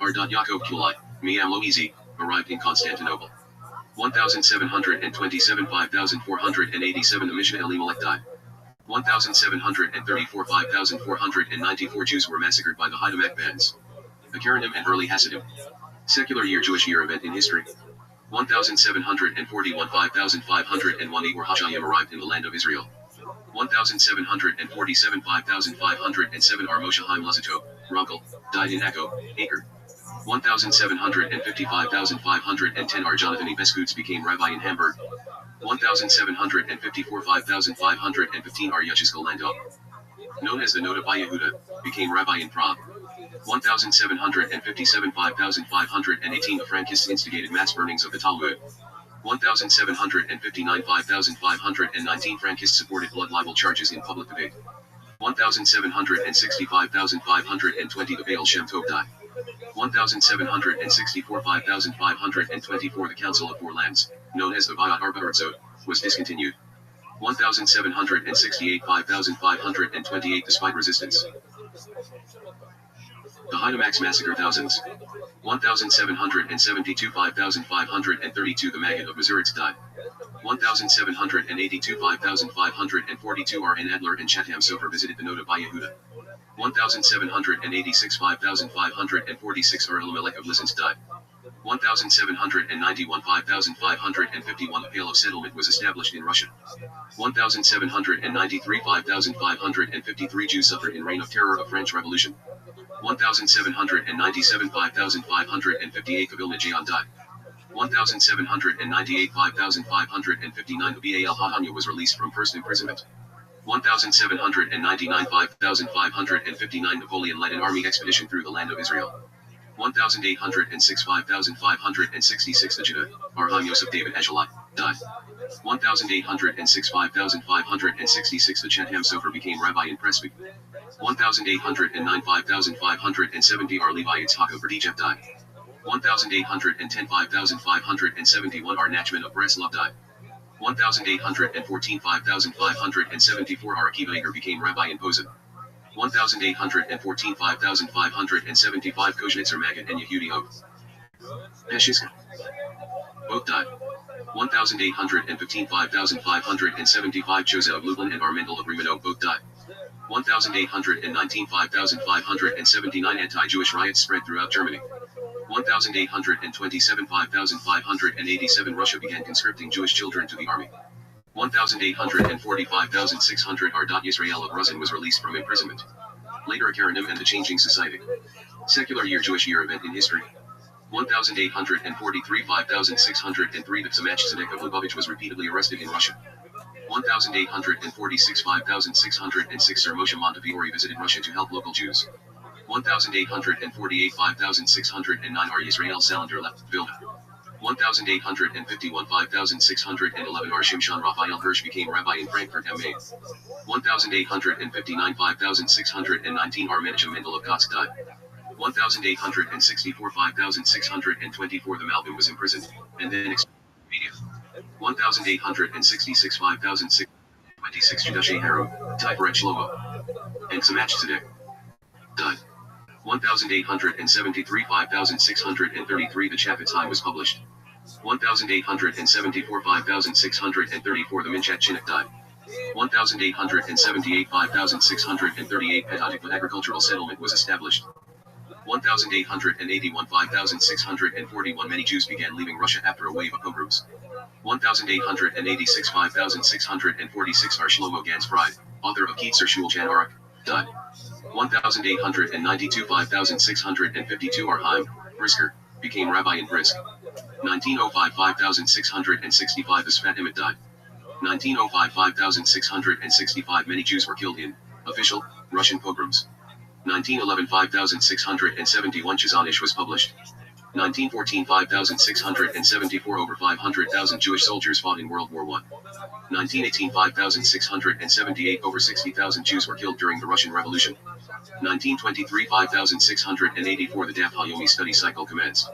Ardad Yaakov Kulai, Miam Loizi, arrived in Constantinople. 1727 5487 The Mishnah Elimelech died. 1734 5494 Jews were massacred by the Haidemek bands. The Karanim and early Hasidim. Secular year Jewish year event in history. 1741 5501 Igor Hashayim arrived in the land of Israel. 1747 5507 R. Moshe Chaim Luzito, Runkle, died in Akko, Acre. 1755 5510 R. Jonathan Ebeskutz became rabbi in Hamburg. 1754 5515 R. Yechezkel Landau, known as the Noda by Yehuda, became rabbi in Prague. 1757 5518 The Frankists instigated mass burnings of the Talmud. 1759 5519 Frankists supported blood libel charges in public debate. 1765 5520 The Baal Shem Tov died. 1764 5524 The Council of Four Lands, known as the Bayat Arba Herzog, was discontinued. 1768 5528 Despite resistance, the Haidamaks massacre thousands. 1772 5532 The Maggid of Mazuritz died. 1782 5542 R. N. Adler and Chatham Sofer visited the Noda by Yehuda. 1786 5546 R. Elimelech of Lizins died. 1791 5551 The Pale of Settlement was established in Russia. 1793 5553 Jews suffered in reign of terror of French Revolution. 1797 5558 Kavilna Jayan died. 1798 5559 The Bal Hahanya was released from first imprisonment. 1799 5559 Napoleon led an army expedition through the land of Israel. 1806 5566 The Judah, Arham Yosef David Echelai, died. 1806 5566 The Chatham Sofer became rabbi in Presby. 1809 5570 R. Levi Yitzhak of Berdijef died. 1810 5571 R. Nachman of Breslov died. 1814 5574 R. Akiva Eger became rabbi in Posen. 1814 5575 Koznitzer Maggid and Yehudi Hov. Peshiska. Both died. 1,815 5,575 Joseph of Lublin and Armendel of Rimino both died. 1,819 5,579 anti-Jewish riots spread throughout Germany. 1,827 5,587 Russia began conscripting Jewish children to the army. 1,845,600 Ardat Yisrael of Ruzin was released from imprisonment. Later Karanim and the Changing Society. Secular Year Jewish Year event in history. 1,843 5,603 The Tzemach Tzedek of Lubavitch was repeatedly arrested in Russia. 1,846 5,606 Sir Moshe Montefiore visited Russia to help local Jews. 1,848 5,609 R. Yisrael Salander left Vilna. 1,851 5,611 R. Shimshon Raphael Hirsch became rabbi in Frankfurt am Main. 1,859 5,619 R. Menachem Mendel of Kotsk died. 1,864 5,624 The Malbim was imprisoned, and then media. 1,866 5,626 Judashe Haru, Tiferet Shlomo, and Tzemach Tzedek died. 1,873 5,633 The Chafetz Chaim was published. 1,874 5,634 The Minchat Chinook died. 1,878 5,638 Petatik The agricultural settlement was established. 1,881 5,641 Many Jews began leaving Russia after a wave of pogroms. 1,886 5,646 R. Shlomo Gans Fried, author of Keatzer Shulchan Aruch, died. 1,892 5,652 R. Chaim Brisker became rabbi in Brisk. 1905 5,665 The Sfat Emet died. 1905 5,665 Many Jews were killed in official Russian pogroms. 1911 5,671 Chazanish was published. 1914 5,674 Over 500,000 Jewish soldiers fought in World War I. 1918 5,678 Over 60,000 Jews were killed during the Russian Revolution. 1923 5,684 The Daf Hayomi study cycle commenced.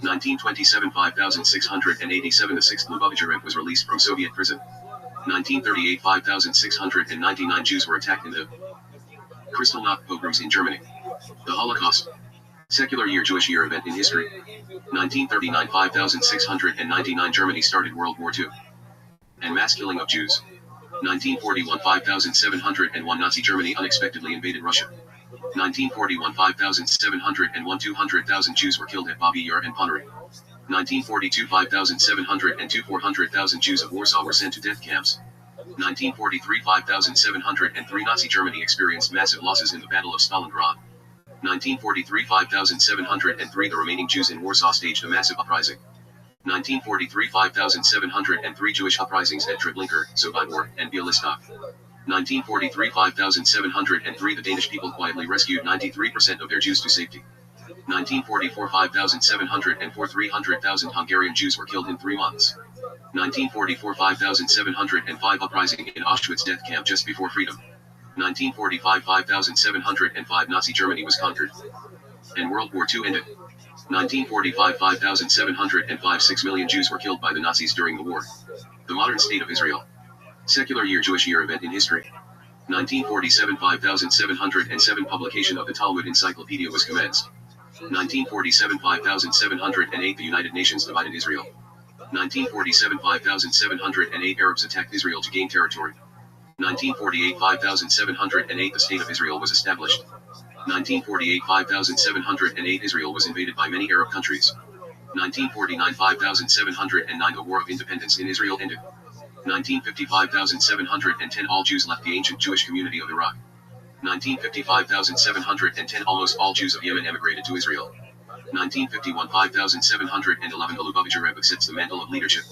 1927 5,687 The 6th Lubavitcher Rebbe was released from Soviet prison. 1938 5,699 Jews were attacked in the Kristallnacht pogroms in Germany. The Holocaust. Secular Year Jewish Year event in history. 1939 5,699 Germany started World War II. And mass killing of Jews. 1941 5,701 Nazi Germany unexpectedly invaded Russia. 1941 5,701 200,000 Jews were killed at Babi Yar and Ponary. 1942 5,702 400,000 Jews of Warsaw were sent to death camps. 1943 5,703 Nazi Germany experienced massive losses in the Battle of Stalingrad. 1943 5,703 The remaining Jews in Warsaw staged a massive uprising. 1943 5,703 Jewish uprisings at Treblinka, Sobibor, and Bialystok. 1943 5,703 The Danish people quietly rescued 93% of their Jews to safety. 1944 5,704 300,000 Hungarian Jews were killed in 3 months. 1944 5,705 Uprising in Auschwitz death camp just before freedom. 1945 5,705 Nazi Germany was conquered. And World War II ended. 1945 5,705 6 million Jews were killed by the Nazis during the war. The modern state of Israel. Secular Year Jewish Year event in history. 1947 5,707 Publication of the Talmud Encyclopedia was commenced. 1947 5,708 The United Nations divided Israel. 1947 5,708 Arabs attacked Israel to gain territory. 1948 5,708 The State of Israel was established. 1948 5,708 Israel was invaded by many Arab countries. 1949 5,709 The War of Independence in Israel ended. 1950 5,710 All Jews left the ancient Jewish community of Iraq. 1950 5,710 Almost all Jews of Yemen emigrated to Israel. 1951 5,711 The Lubavitcher Rebbe sets the mantle of leadership.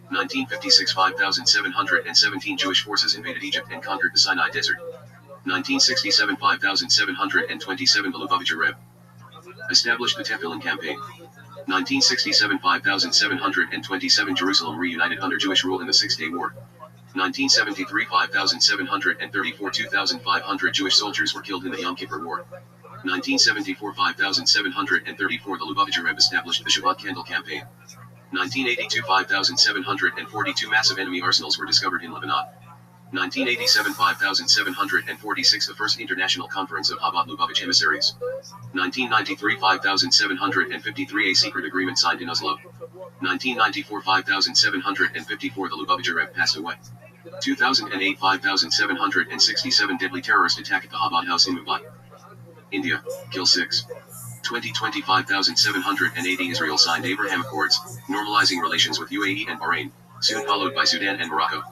1956 5,717 Jewish forces invaded Egypt and conquered the Sinai Desert. 1967 5,727 The Lubavitcher Rebbe established the Tefillin campaign. 1967 5,727 Jerusalem reunited under Jewish rule in the Six-Day War. 1973 5,734 2,500 Jewish soldiers were killed in the Yom Kippur War. 1974 5,734 The Lubavitcher Rebbe established the Shabbat Candle campaign. 1982 5,742 massive enemy arsenals were discovered in Lebanon. 1987 5746 The First International Conference of Chabad Lubavitch Emissaries. 1993 5753 A secret agreement signed in Oslo. 1994 5754 The Lubavitcher Rebbe passed away. 2008 5767 Deadly terrorist attack at the Chabad house in Mumbai, India, kill 6. 2020 5780 Israel signed Abraham Accords, normalizing relations with UAE and Bahrain, soon followed by Sudan and Morocco.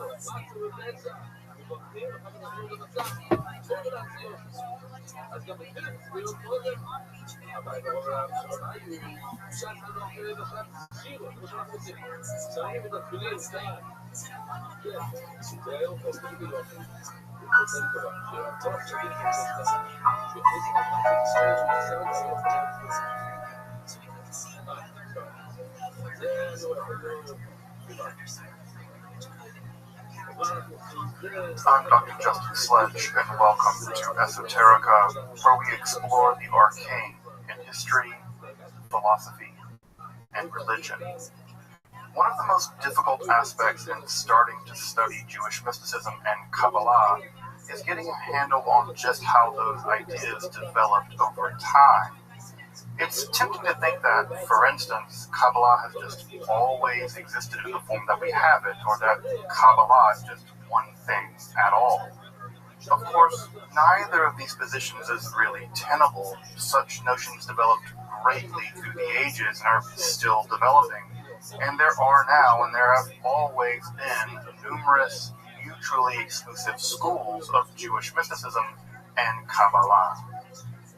I'm Dr. Justin Sledge, and welcome to Esoterica, where we explore the arcane in history, philosophy, and religion. One of the most difficult aspects in starting to study Jewish mysticism and Kabbalah is getting a handle on just how those ideas developed over time. It's tempting to think that, for instance, Kabbalah has just always existed in the form that we have it, or that Kabbalah is just one thing at all. Of course, neither of these positions is really tenable. Such notions developed greatly through the ages and are still developing. And there are now, and there have always been, numerous mutually exclusive schools of Jewish mysticism and Kabbalah.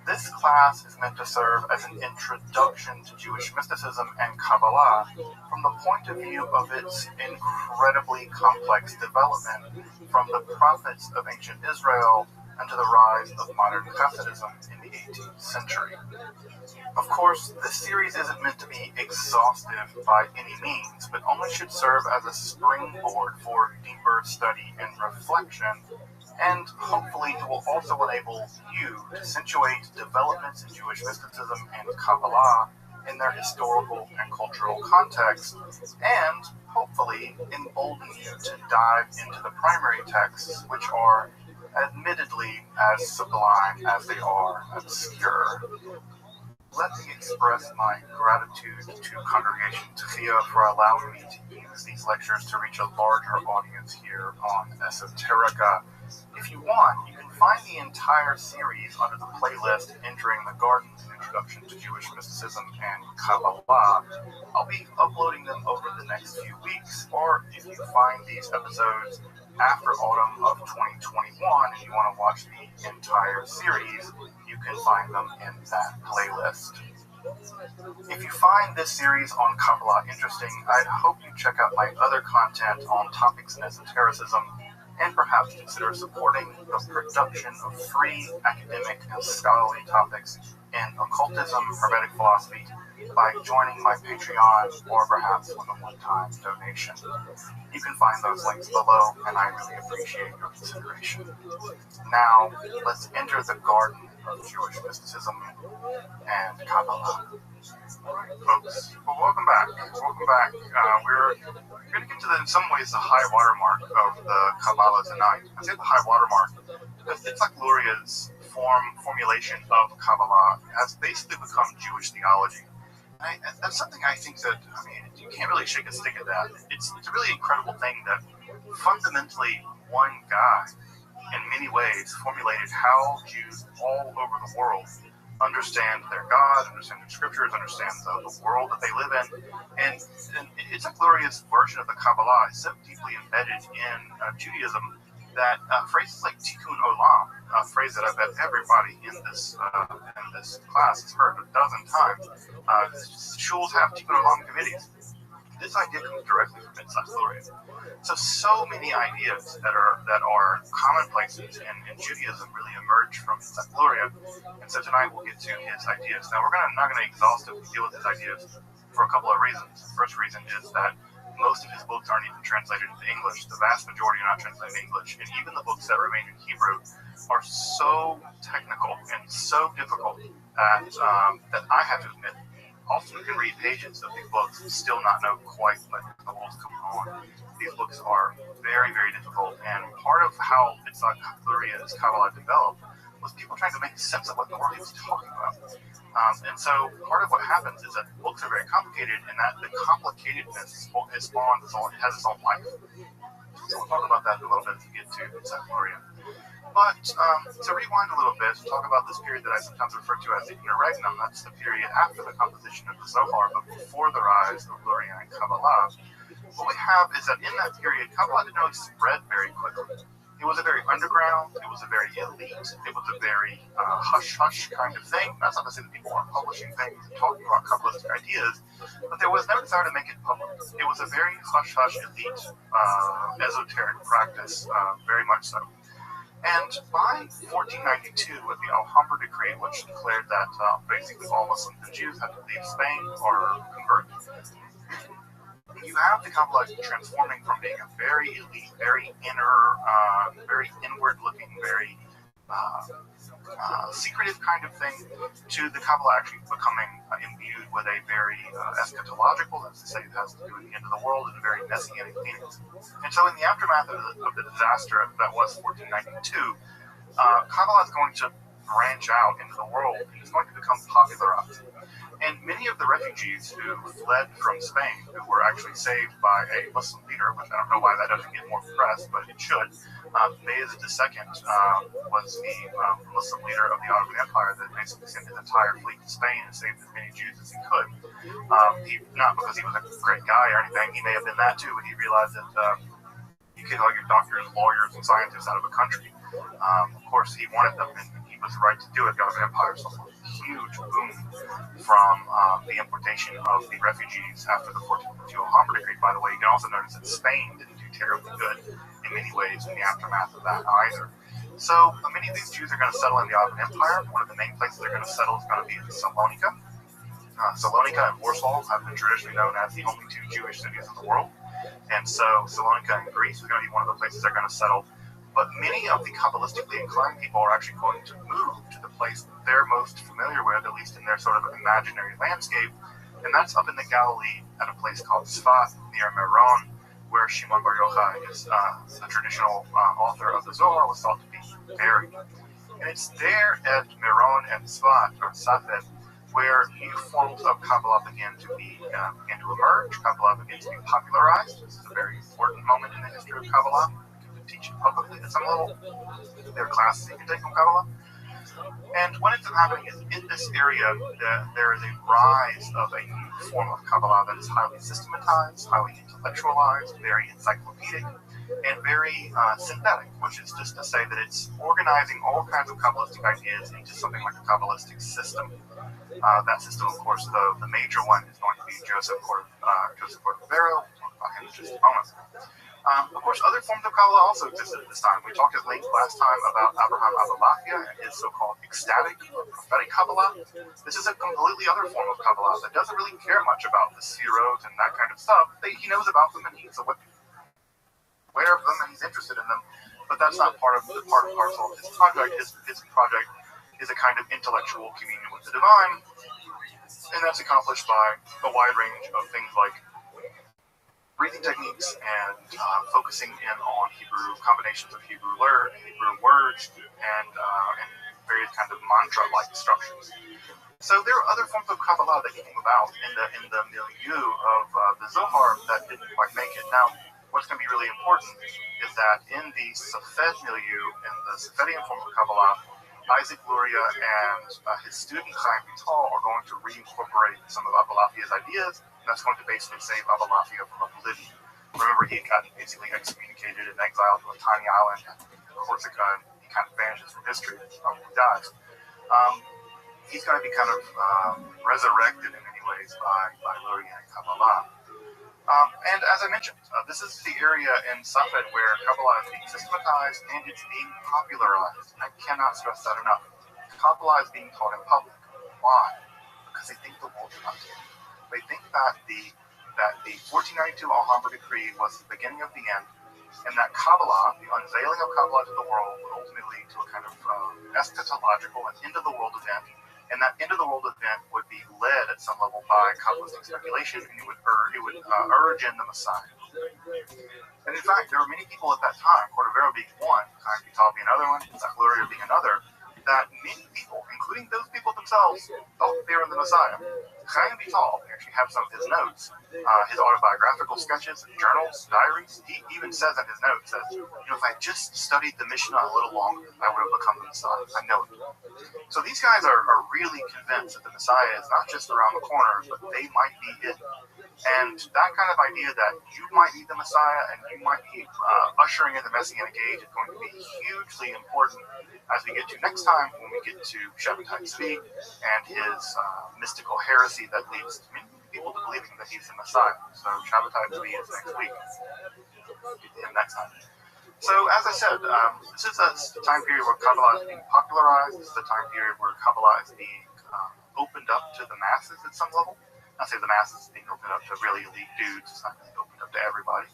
This class is meant to serve as an introduction to Jewish mysticism and Kabbalah from the point of view of its incredibly complex development from the prophets of ancient Israel and to the rise of modern Hasidism in the 18th century. Of course, this series isn't meant to be exhaustive by any means, but only should serve as a springboard for deeper study and reflection, and hopefully it will also enable you to situate developments in Jewish mysticism and Kabbalah in their historical and cultural context, and hopefully embolden you to dive into the primary texts, which are admittedly as sublime as they are obscure. Let me express my gratitude to Congregation Tehillah for allowing me to use these lectures to reach a larger audience here on Esoterica. If you want, you can find the entire series under the playlist Entering the Garden, an Introduction to Jewish Mysticism and Kabbalah. I'll be uploading them over the next few weeks, or if you find these episodes after autumn of 2021 and you want to watch the entire series, you can find them in that playlist. If you find this series on Kabbalah interesting, I'd hope you check out my other content on topics in esotericism, and perhaps consider supporting the production of free academic and scholarly topics in occultism, hermetic philosophy, by joining my Patreon or perhaps with a one-time donation. You can find those links below, and I really appreciate your consideration. Now, let's enter the garden of Jewish mysticism and Kabbalah. Folks, well, welcome back. We're going to get to, in some ways, the high watermark of the Kabbalah tonight. I say the high watermark because it's like Luria's formulation of Kabbalah has basically become Jewish theology. And that's something I think that, you can't really shake a stick at that. It's a really incredible thing that fundamentally one guy, in many ways, formulated how Jews all over the world understand their God, understand their scriptures, understand the world that they live in. And it's like Luria's version of the Kabbalah is so deeply embedded in Judaism that phrases like tikkun olam, a phrase that I bet everybody in this class has heard a dozen times. Shuls have tikkun olam committees. This idea comes directly from inside Luria. So many ideas that are commonplaces in Judaism really emerge from inside Luria. And so tonight we'll get to his ideas. Now we're not going to exhaustively deal with his ideas for a couple of reasons. The first reason is that most of his books aren't even translated into English. The vast majority are not translated in English. And even the books that remain in Hebrew are so technical and so difficult that I have to admit, often can read pages of these books and still not know quite what's going on, these books are very, very difficult, and part of how Kabbalah developed was people trying to make sense of what the word he was talking about. And so part of what happens is that books are very complicated, and that the complicatedness has its own life. So we'll talk about that in a little bit as we get to Gloria. But to rewind a little bit, talk about this period that I sometimes refer to as the interregnum. That's the period after the composition of the Zohar, but before the rise of Gloria and Kabbalah. What we have is that in that period, Kabbalah didn't really spread very quickly. It was a very underground, it was a very elite, it was a very hush-hush kind of thing. That's not to say that people weren't publishing things and talking about Kabbalistic ideas, but there was no desire to make it public. It was a very hush-hush, elite, esoteric practice, very much so. And by 1492, with the Alhambra Decree, which declared that basically all Muslims and Jews had to leave Spain or convert, you have the Kabbalah transforming from being a very elite, very inner, very inward-looking, very secretive kind of thing, to the Kabbalah actually becoming imbued with a very eschatological, as they say, it has to do with the end of the world, and a very messianic meaning. And so in the aftermath of the disaster that was 1492, Kabbalah is going to branch out into the world, and it's going to become popularized. And many of the refugees who fled from Spain, who were actually saved by a Muslim leader, which I don't know why that doesn't get more press, but it should. Bayezid II was the Muslim leader of the Ottoman Empire that basically sent his entire fleet to Spain and saved as many Jews as he could. Not because he was a great guy or anything, he may have been that too, but he realized that you kick all your doctors, lawyers, and scientists out of a country. Of course, he wanted them, and he was right to do it. The Ottoman Empire saw a huge boom from the importation of the refugees after the 1492 Alhambra Decree. By the way, you can also notice that Spain didn't do terribly good in many ways in the aftermath of that either. So many of these Jews are going to settle in the Ottoman Empire. One of the main places they're going to settle is going to be in Salonika. Salonika and Warsaw have been traditionally known as the only two Jewish cities in the world. And so Salonika in Greece is going to be one of the places they're going to settle. But many of the Kabbalistically inclined people are actually going to move to the place they're most familiar with, at least in their sort of imaginary landscape. And that's up in the Galilee at a place called Tzfat, near Meron, where Shimon Bar Yochai is the traditional author of the Zohar, was thought to be buried. And it's there at Meron and Tzfat, or Safed, where new forms of Kabbalah begin to emerge. Kabbalah begins to be popularized. This is a very important moment in the history of Kabbalah. Teach it publicly at some level. There are classes you can take from Kabbalah. And what ends up happening is in this area, there is a rise of a new form of Kabbalah that is highly systematized, highly intellectualized, very encyclopedic, and very synthetic, which is just to say that it's organizing all kinds of Kabbalistic ideas into something like a Kabbalistic system. That system, of course, the major one is going to be Joseph Cordovero. We'll talk about him in just a moment. Of course, other forms of Kabbalah also existed at this time. We talked at length last time about Abraham Abulafia and his so-called ecstatic or prophetic Kabbalah. This is a completely other form of Kabbalah that doesn't really care much about the Sefirot and that kind of stuff. He knows about them and he's aware of them and he's interested in them, but that's not part and parcel of his project. His project is a kind of intellectual communion with the divine, and that's accomplished by a wide range of things like breathing techniques and focusing in on Hebrew combinations of Hebrew words and various kinds of mantra-like structures. So there are other forms of Kabbalah that came about in the milieu of the Zohar that didn't quite make it. Now, what's going to be really important is that in the Safed milieu, in the Safedian form of Kabbalah, Isaac Luria and his student Chaim Vital are going to reincorporate some of Abulafia's ideas, and that's going to basically save Abulafia from oblivion. Remember, he got basically excommunicated and exiled to a tiny island in Corsica, and he kind of vanishes from history. He dies. He's going to be kind of resurrected in many ways by Luria and Kabbalah. And as I mentioned, this is the area in Safed where Kabbalah is being systematized and it's being popularized. I cannot stress that enough. Kabbalah is being taught in public. Why? Because they think the world's about to end. They think that the 1492 Alhambra Decree was the beginning of the end, and that Kabbalah, the unveiling of Kabbalah to the world, would ultimately lead to a kind of eschatological and end-of-the-world event. And that end-of-the-world event would be led at some level by Kabbalistic speculation, and it would urge in the Messiah. And in fact, there were many people at that time, Cordovero being one, Chaim Vital being another one, Zachlurier being another, that many people, including those people themselves, thought they were the Messiah. Chaim Vital, we actually have some of his notes, his autobiographical sketches, journals, diaries. He even says in his notes that, if I just studied the Mishnah a little longer, I would have become the Messiah. I know it. So these guys are really convinced that the Messiah is not just around the corner, but they might be it. And that kind of idea that you might be the Messiah and you might be ushering in the Messianic age is going to be hugely important as we get to next time when we get to Shabbatai Tzvi and his mystical heresy that leads many people to believing that he's the Messiah. So Shabbatai Tzvi is next week. Next time. So as I said, this is a time period where Kabbalah is being popularized. This is the time period where Kabbalah is being opened up to the masses at some level. Not say the masses being opened up to really elite dudes. It's not really opened up to everybody.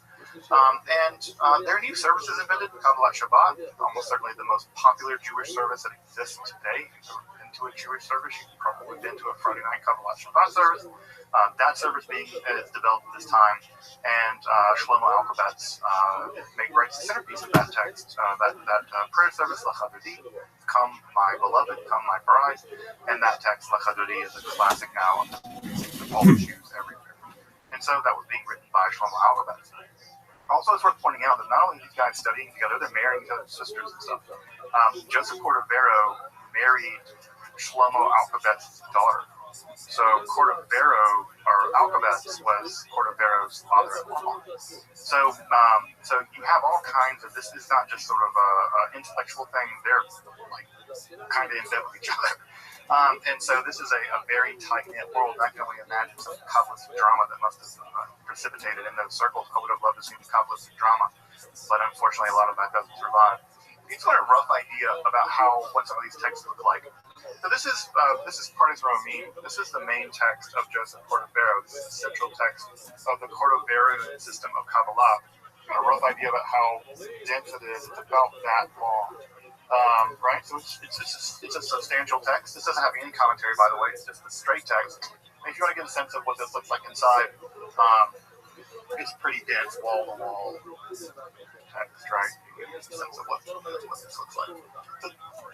There are new services invented. Kabbalah Shabbat, almost certainly the most popular Jewish service that exists today. If you've ever been to a Jewish service, you've probably been to a Friday night Kabbalah Shabbat service. That service is developed at this time, and Shlomo Alphabets writes the centerpiece of that text, that prayer service, Lachadodi, come my beloved, come my bride, and that text, Lachadodi, is a classic now of all the Jews everywhere. And so that was being written by Shlomo Alphabets. Also, it's worth pointing out that not only are these guys studying together, they're marrying each other's sisters and stuff. Joseph Cordovero married Shlomo Alphabets' daughter. So Cordovero, or Alphabets, was Cordovero's father-in-law. So you have all kinds of, this is not just sort of an intellectual thing, they're like kind of in bed with each other. And so this is a very tight-knit world. I can only imagine some Kabbalistic drama that must have precipitated in those circles. I would have loved to see the Kabbalistic drama, but unfortunately a lot of that doesn't survive. You've got a rough idea about what some of these texts look like. So this is Pardes Romim. This is the main text of Joseph Cordovero. This is the central text of the Cordovero system of Kabbalah. A rough idea about how dense it is. It's about that long. Right? So it's a substantial text. This doesn't have any commentary, by the way. It's just a straight text. And if you want to get a sense of what this looks like inside, it's pretty dense, wall-to-wall text, right? You get a sense of what this looks like.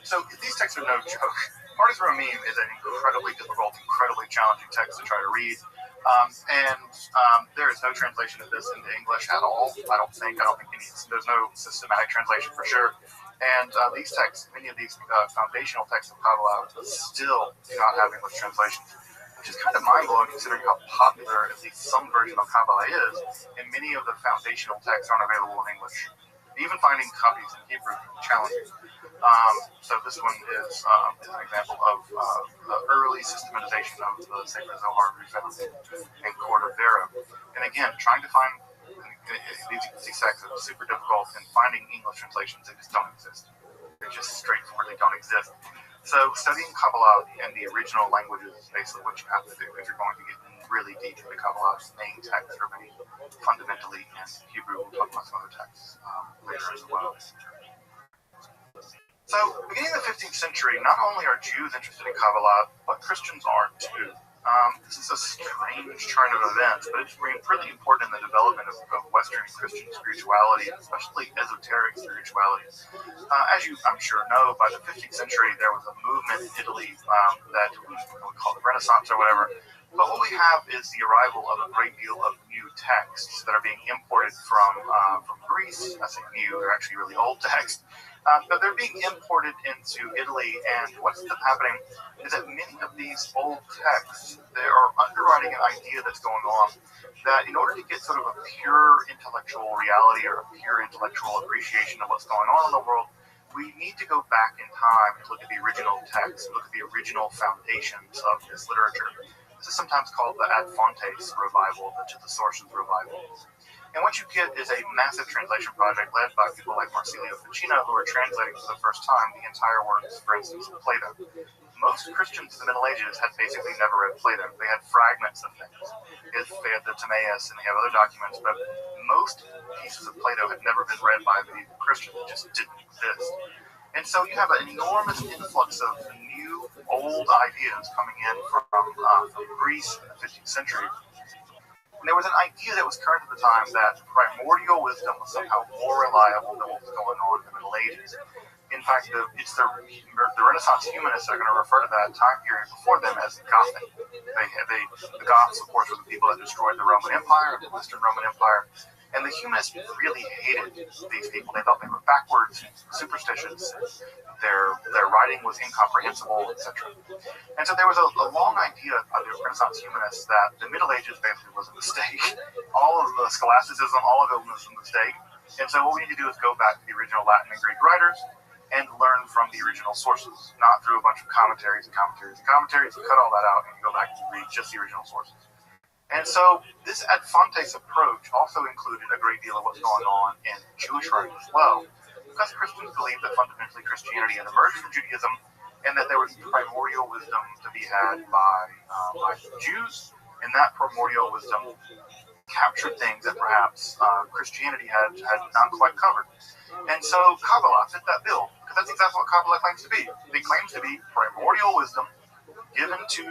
So these texts are no joke. Pardes Romim is an incredibly difficult, incredibly challenging text to try to read. There is no translation of this into English at all. I don't think there's no systematic translation for sure. And these texts, many of these foundational texts of Kabbalah still do not have English translations, which is kind of mind-blowing considering how popular at least some version of Kabbalah is, and many of the foundational texts aren't available in English. Even finding copies in Hebrew is challenging. So this one is an example of the early systematization of the Sacred Zohar we found in Cordovero. And again, trying to find these texts are super difficult, and finding English translations, they just don't exist. They just straightforwardly don't exist. So studying Kabbalah in the original languages is basically what you have to do if you're going to get really deep into Kabbalah's main text, or maybe fundamentally in Hebrew. We'll talk about some other texts later as well. So, beginning of the 15th century, not only are Jews interested in Kabbalah, but Christians are too. This is a strange turn of events, but it's pretty important in the development of Western Christian spirituality, especially esoteric spirituality. As you, I'm sure, know, by the 15th century, there was a movement in Italy that we call the Renaissance or whatever. But what we have is the arrival of a great deal of new texts that are being imported from Greece. I say new, they're actually really old texts. But they're being imported into Italy, and what's happening is that many of these old texts, they are underwriting an idea that's going on, that in order to get sort of a pure intellectual reality or a pure intellectual appreciation of what's going on in the world, we need to go back in time to look at the original text, look at the original foundations of this literature. This is sometimes called the Ad Fontes revival, the To the Sources revival. And what you get is a massive translation project led by people like Marsilio Ficino, who are translating for the first time the entire works, for instance, of Plato. Most Christians in the Middle Ages had basically never read Plato. They had fragments of things. They had the Timaeus and they have other documents, but most pieces of Plato had never been read by the Christians. It just didn't exist. And so you have an enormous influx of new, old ideas coming in from Greece in the 15th century. And there was an idea that was current at the time that primordial wisdom was somehow more reliable than what was going on in the Middle Ages. In fact, the Renaissance humanists are going to refer to that time period before them as Gothic. The Goths, of course, were the people that destroyed the Roman Empire, the Western Roman Empire, and the humanists really hated these people. They thought they were backwards, superstitious, their writing was incomprehensible, etc. And so there was a long idea of the Renaissance humanists that the Middle Ages basically was a mistake. All of the scholasticism, all of it was a mistake. And so what we need to do is go back to the original Latin and Greek writers and learn from the original sources, not through a bunch of commentaries and commentaries and commentaries. Cut all that out and you go back and read just the original sources. And so this ad fontes approach also included a great deal of what's going on in Jewish writing as well, because Christians believed that fundamentally Christianity had emerged from Judaism and that there was primordial wisdom to be had by the Jews, and that primordial wisdom captured things that perhaps Christianity had not quite covered. And so Kabbalah fit that bill, because that's exactly what Kabbalah claims to be. It claims to be primordial wisdom given to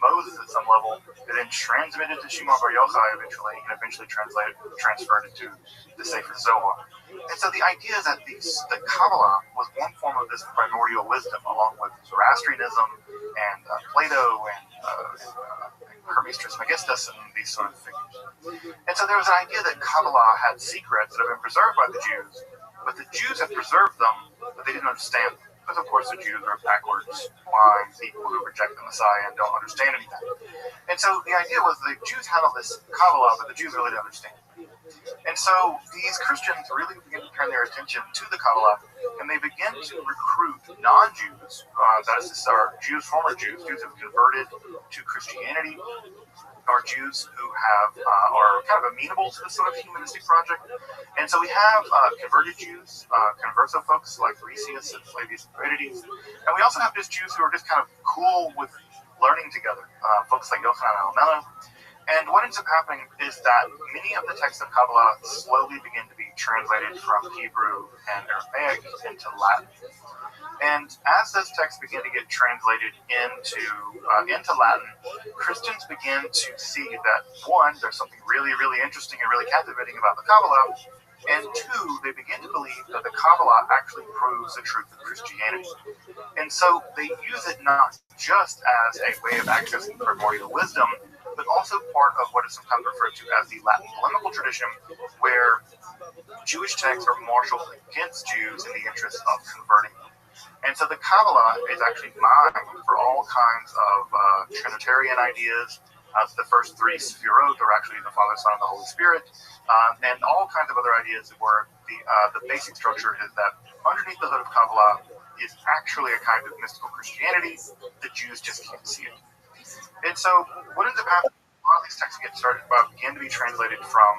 Moses at some level, and then transmitted to Shimon Bar Yochai eventually transferred into the Sefer Zohar. And so the idea is that the Kabbalah was one form of this primordial wisdom, along with Zoroastrianism and Plato and Hermes Trismegistus and these sort of figures. And so there was an idea that Kabbalah had secrets that have been preserved by the Jews, but the Jews had preserved them, but they didn't understand them. Because, of course, the Jews are backwards, blind people who reject the Messiah and don't understand anything. And so the idea was the Jews had all this Kabbalah, but the Jews really didn't understand. And so these Christians really begin to turn their attention to the Kabbalah, and they begin to recruit non-Jews, that is to say, former Jews who have converted to Christianity, or Jews who are kind of amenable to this sort of humanistic project. And so we have converted Jews, converso folks like Rhesius and Flavius Eutyches, and we also have just Jews who are just kind of cool with learning together, folks like Yochanan and Almela. And what ends up happening is that many of the texts of Kabbalah slowly begin to be translated from Hebrew and Aramaic into Latin. And as those texts begin to get translated into Latin, Christians begin to see that, one, there's something really, really interesting and really captivating about the Kabbalah, and two, they begin to believe that the Kabbalah actually proves the truth of Christianity. And so they use it not just as a way of accessing primordial wisdom, but also part of what is sometimes referred to as the Latin polemical tradition, where Jewish texts are marshaled against Jews in the interest of converting them. And so the Kabbalah is actually mined for all kinds of Trinitarian ideas. The first three Sefirot are actually the Father, Son, and the Holy Spirit, and all kinds of other ideas where the basic structure is that underneath the hood of Kabbalah is actually a kind of mystical Christianity. The Jews just can't see it. And so what ends up happening, a lot of these texts begin to be translated from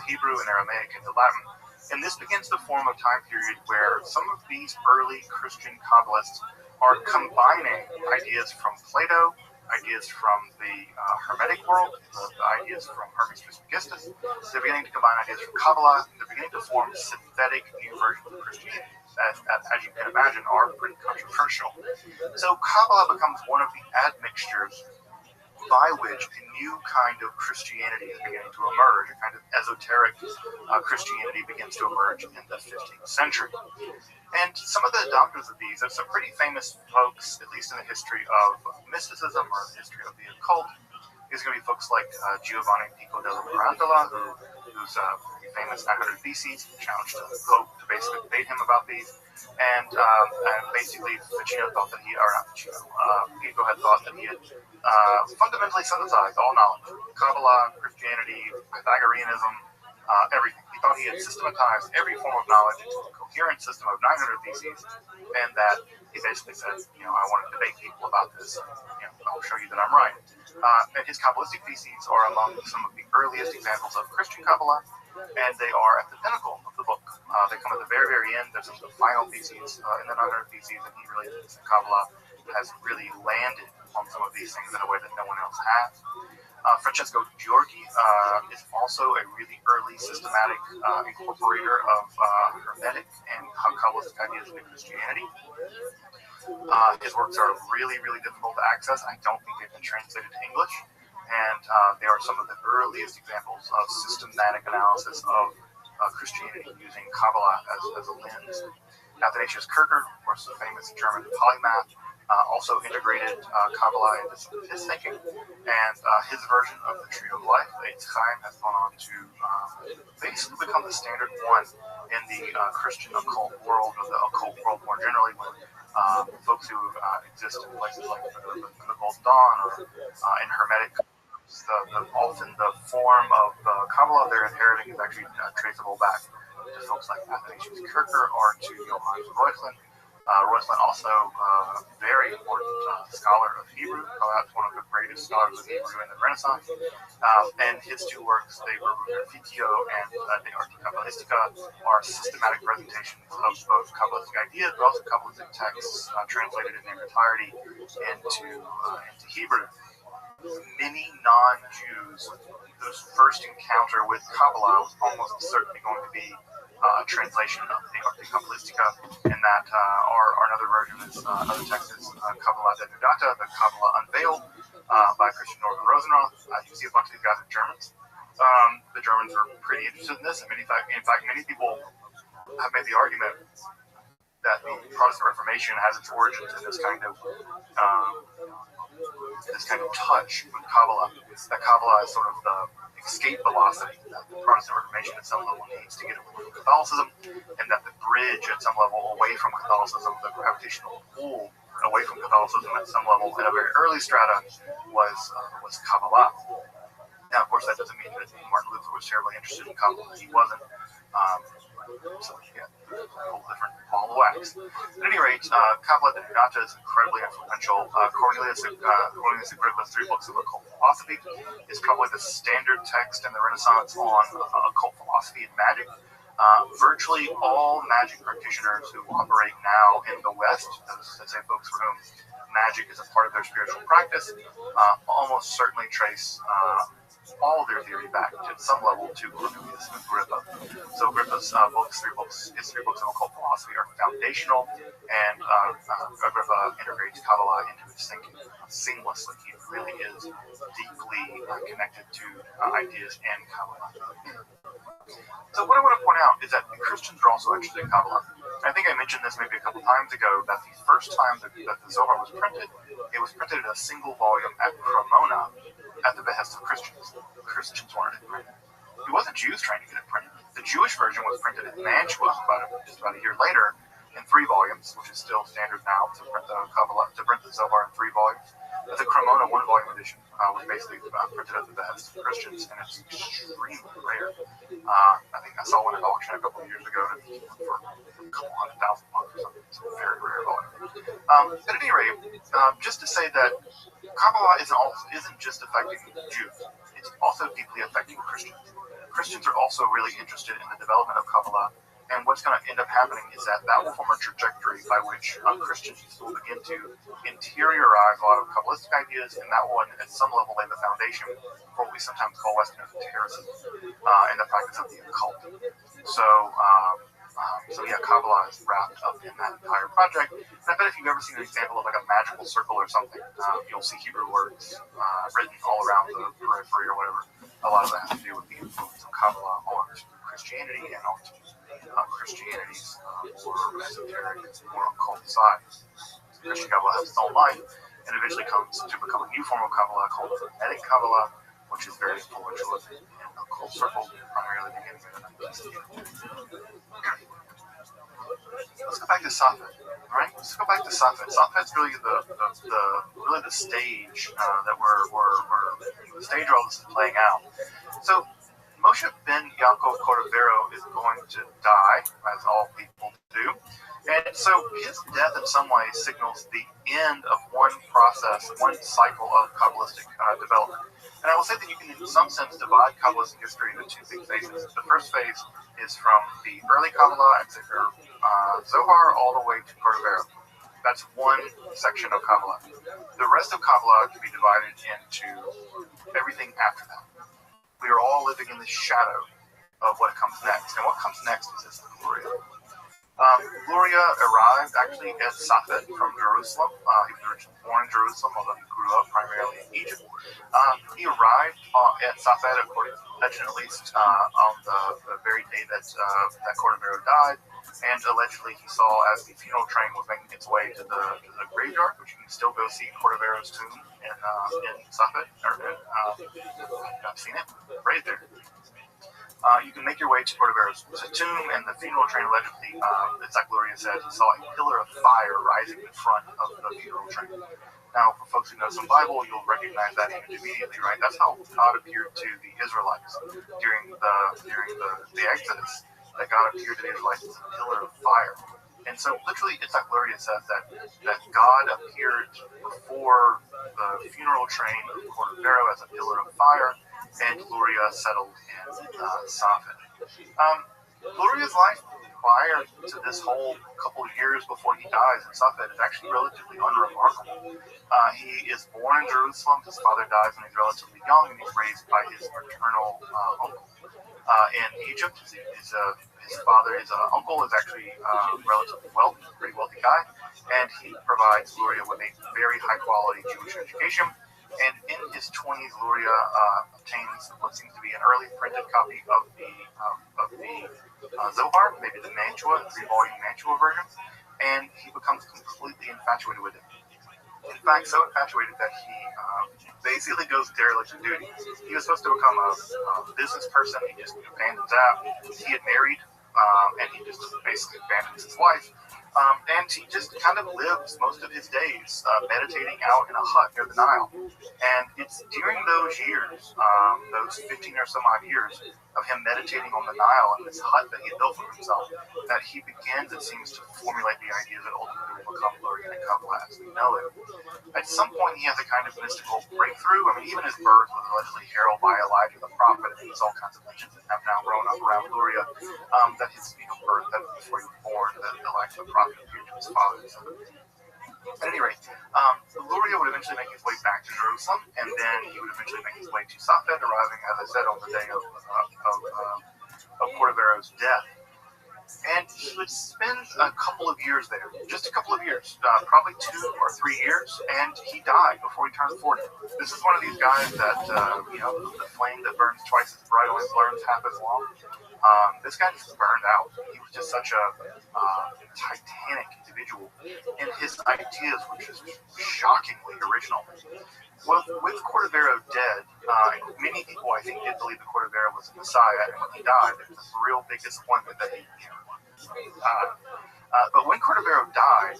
Hebrew and Aramaic into Latin. And this begins to form a time period where some of these early Christian Kabbalists are combining ideas from Plato, ideas from the Hermetic world, the ideas from Hermes Trismegistus. They're beginning to combine ideas from Kabbalah. They're beginning to form synthetic new versions of Christianity, as you can imagine, are pretty controversial. So Kabbalah becomes one of the admixtures by which a new kind of Christianity is beginning to emerge, a kind of esoteric Christianity begins to emerge in the 15th century. And some of the adopters of these are some pretty famous folks, at least in the history of mysticism or the history of the occult. These are going to be folks like Giovanni Pico della Mirandola, who's famous 900 Theses, challenged the Pope to basically debate him about these. And basically, Ficino thought that Pico had thought that he had fundamentally synthesized all knowledge: Kabbalah, Christianity, Pythagoreanism, everything. He thought he had systematized every form of knowledge into a coherent system of 900 Theses, and that he basically said, I want to debate people about this. I'll show you that I'm right. And his Kabbalistic Theses are among some of the earliest examples of Christian Kabbalah, and they are at the pinnacle of the book. They come at the very, very end. There's the final Theses in the 900 Theses, and he really thinks that Kabbalah has really landed on some of these things in a way that no one else has. Francesco Giorgi is also a really early systematic incorporator of Hermetic and Kabbalistic ideas into Christianity. His works are really, really difficult to access. I don't think they've been translated to English. and they are some of the earliest examples of systematic analysis of Christianity using Kabbalah as a lens. Athanasius Kircher, of course, the famous German polymath, also integrated Kabbalah into some of his thinking, and his version of the Tree of Life, the Eitz Chaim, has gone on to basically become the standard one in the Christian occult world, or the occult world more generally, when folks who exist in places like the Golden Dawn or in Hermetic, often the form of Kabbalah they're inheriting is actually traceable back to folks like Athanasius Kircher or to Johannes Reuchlin. Reuchlin also a very important scholar of Hebrew, perhaps one of the greatest scholars of Hebrew in the Renaissance. And his two works, De Verbifitio and De Arte Kabbalistica, are systematic presentations of both Kabbalistic ideas, but also Kabbalistic texts translated in their entirety into Hebrew. Many non-Jews whose first encounter with Kabbalah was almost certainly going to be a translation of the Arte Kabbalistica, and that another version is another text is Kabbalah Denudata, the Kabbalah Unveiled, by Christian Northern Rosenroth. You see a bunch of these guys are Germans. The Germans were pretty interested in this, and in fact, many people have made the argument that the Protestant Reformation has its origins in this kind of touch with Kabbalah. That Kabbalah is sort of the escape velocity that the Protestant Reformation at some level needs to get away from Catholicism, and that the bridge at some level away from Catholicism, the gravitational pull away from Catholicism at some level at a very early strata was Kabbalah. Now, of course, that doesn't mean that Martin Luther was terribly interested in Kabbalah. He wasn't. So, yeah, a whole different ball of wax. At any rate, Kabbalah Denudata is incredibly influential. Cornelius Agrippa's 3 books of occult philosophy is probably the standard text in the Renaissance on occult philosophy and magic. Virtually all magic practitioners who operate now in the West, let's say folks for whom magic is a part of their spiritual practice, almost certainly trace all of their theory back to some level to Cornelius Agrippa. So Agrippa's his 3 books of occult philosophy are foundational, and Agrippa integrates Kabbalah into his thinking seamlessly. He really is deeply connected to ideas in Kabbalah. So what I want to point out is that Christians are also interested in Kabbalah. I think I mentioned this maybe a couple times ago, that the first time that the Zohar was printed, it was printed in a single volume at Cremona at the behest of Christians. Christians wanted it printed. It wasn't Jews trying to get it printed. The Jewish version was printed in Mantua just about a year later in 3 volumes, which is still standard now to print the Kabbalah, to print the Zohar in 3 volumes. But the Cremona 1-volume edition was basically printed at the behest of Christians, and it's extremely rare. I think I saw one at auction a couple of years ago, and it was for a couple $100,000 or something. It's a very rare volume. At any rate, just to say that Kabbalah isn't just affecting Jews; it's also deeply affecting Christians. Christians are also really interested in the development of Kabbalah, and what's going to end up happening is that will form a trajectory by which Christians will begin to interiorize a lot of Kabbalistic ideas, and that will, at some level, lay the foundation for what we sometimes call Western esotericism and the practice of the occult. So yeah, Kabbalah is wrapped up in that entire project. And I bet if you've ever seen an example of like a magical circle or something, you'll see Hebrew words written all around the periphery or whatever. A lot of that has to do with the influence of Kabbalah on Christianity and on Christianity's more esoteric, more occult side. Christian Kabbalah has its own life, and eventually comes to become a new form of Kabbalah called Hermetic Kabbalah, which is very influential in occult circles, primarily beginning in the 19th century. Let's go back to Safed. All right, let's go back to Safed. Safed's really the stage that the stage where all this is playing out. So Moshe ben Yaakov Cordovero is going to die, as all people do. And so his death in some ways signals the end of one process, one cycle of Kabbalistic development. And I will say that you can, in some sense, divide Kabbalistic history into 2 big phases. The first phase is from the early Kabbalah, and Zohar, all the way to Cordovero. That's one section of Kabbalah. The rest of Kabbalah can be divided into everything after that. We are all living in the shadow of what comes next. And what comes next is this Gloria. Gloria arrived actually at Safed from Jerusalem. He was originally born in Jerusalem, although he grew grew up primarily in Egypt. He arrived at Safed, according to legend at least, on the very day that Cordovero died, and allegedly he saw as the funeral train was making its way to the graveyard, which you can still go see Cordovero's tomb in Safed, I've seen it, right there. You can make your way to Cordovero's tomb, and the funeral train allegedly, Zach Luria said, he saw a pillar of fire rising in front of the funeral train. Now, for folks who know some Bible, you'll recognize that image immediately, right? That's how God appeared to the Israelites during the Exodus. That God appeared to the Israelites as a pillar of fire. And so, literally, Zach Luria says that God appeared before the funeral train of Cordovero as a pillar of fire, and Luria settled in Safed. Luria's life prior to this whole couple of years before he dies in Safed is actually relatively unremarkable. He is born in Jerusalem. His father dies when he's relatively young, and he's raised by his maternal uncle. In Egypt, his uncle is actually relatively wealthy, pretty wealthy guy, and he provides Luria with a very high-quality Jewish education. And in his 20s, Luria obtains what seems to be an early printed copy of the Zohar, maybe the Mantua, the 3-volume Mantua version, and he becomes completely infatuated with it. In fact, so infatuated that he basically goes derelict in duty. He was supposed to become a business person. He just abandons that. He had married, and he just basically abandons his wife. And he just kind of lives most of his days meditating out in a hut near the Nile. And it's during those years, those 15 or some odd years of him meditating on the Nile in this hut that he had built for himself, that he begins, it seems, to formulate the idea that ultimately will become Luria and Kabbalah as we know it. At some point, he has a kind of mystical breakthrough. I mean, even his birth was allegedly heralded by Elijah the prophet, and there's all kinds of legends that have now grown up around Luria, that his birth, that before he was born, that Elijah the prophet appeared to his father. At any rate, Luria would eventually make his way back to Jerusalem, and then he would eventually make his way to Safed, arriving, as I said, on the day of Cordovero's death. And he would spend a couple of years there, just a couple of years, probably 2 or 3 years, and he died before he turned 40. This is one of these guys that, the flame that burns twice as bright only burns half as long. This guy just burned out. He was just such a titanic individual, and his ideas were just shockingly original. Well, with Cordovero dead, many people, I think, did believe that Cordovero was the Messiah, and when he died, it was a real big disappointment that he died. But when Cordovero died,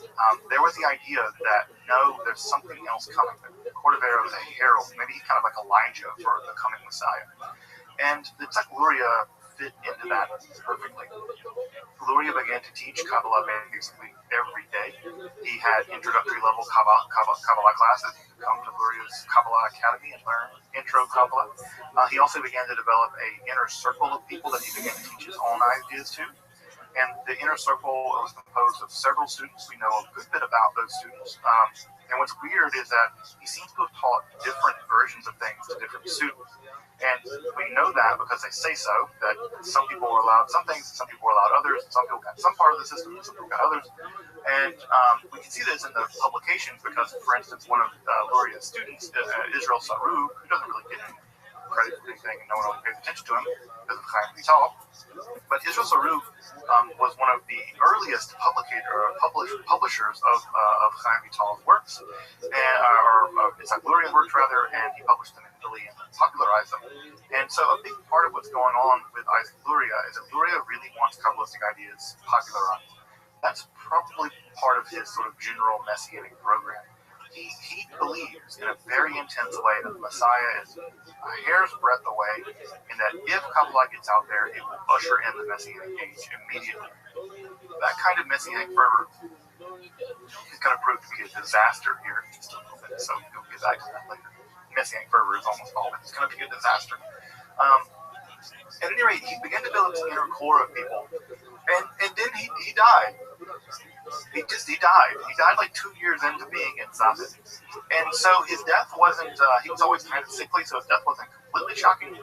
there was the idea that, no, there's something else coming. Cordovero is a herald, maybe he's kind of like Elijah for the coming Messiah. And the Tzach Luria fit into that perfectly. Luria began to teach Kabbalah basically every day. He had introductory level Kabbalah classes. You could come to Luria's Kabbalah Academy and learn intro Kabbalah. He also began to develop an inner circle of people that he began to teach his own ideas to. And the inner circle was composed of several students. We know a good bit about those students. And what's weird is that he seems to have taught different versions of things to different students. And we know that because they say so, that some people were allowed some things, some people were allowed others, some people got some part of the system, some people got others. And we can see this in the publications because, for instance, one of Luria's students, Israel Sarug, who doesn't really get any credit for anything, and no one really pays attention to him because of Chaim Vital. But Israel Sarug was one of the earliest publishers of Chaim Vital's works, or Tzach Luria's works rather, and he published them in Italy and popularized them. And so a big part of what's going on with Isaac Luria is that Luria really wants Kabbalistic ideas popularized. That's probably part of his sort of general messianic program. He believes in a very intense way that the Messiah is a hair's breadth away, and that if Kabbalah gets out there, it will usher in the Messianic age immediately. That kind of Messianic fervor is going to prove to be a disaster here in just a little bit, so you'll get back to that later. Messianic fervor is almost all, but it's going to be a disaster. At any rate, he began to build his inner core of people, and then he died. He died. He died like 2 years into being in Safed. And so his death wasn't, he was always kind of sickly, so his death wasn't completely shocking.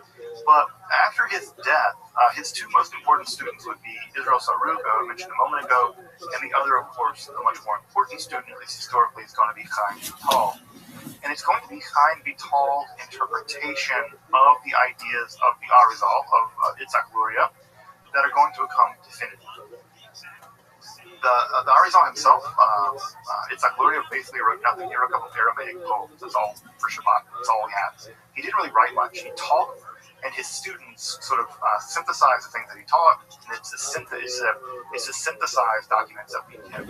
But after his death, his 2 most important students would be Israel Sarug, who I mentioned a moment ago, and the other, of course, the much more important student, at least historically, is going to be Chaim Vital. And it's going to be Chaim Vital's interpretation of the ideas of the Arizal, of Itzhak Luria, that are going to become definitive. The Arizal himself, Itzhak Luria, basically wrote nothing. He wrote a couple of Aramaic poems. That's all for Shabbat. That's all he had. He didn't really write much. He taught, and his students sort of synthesized the things that he taught. And it's a synthesized documents that we have.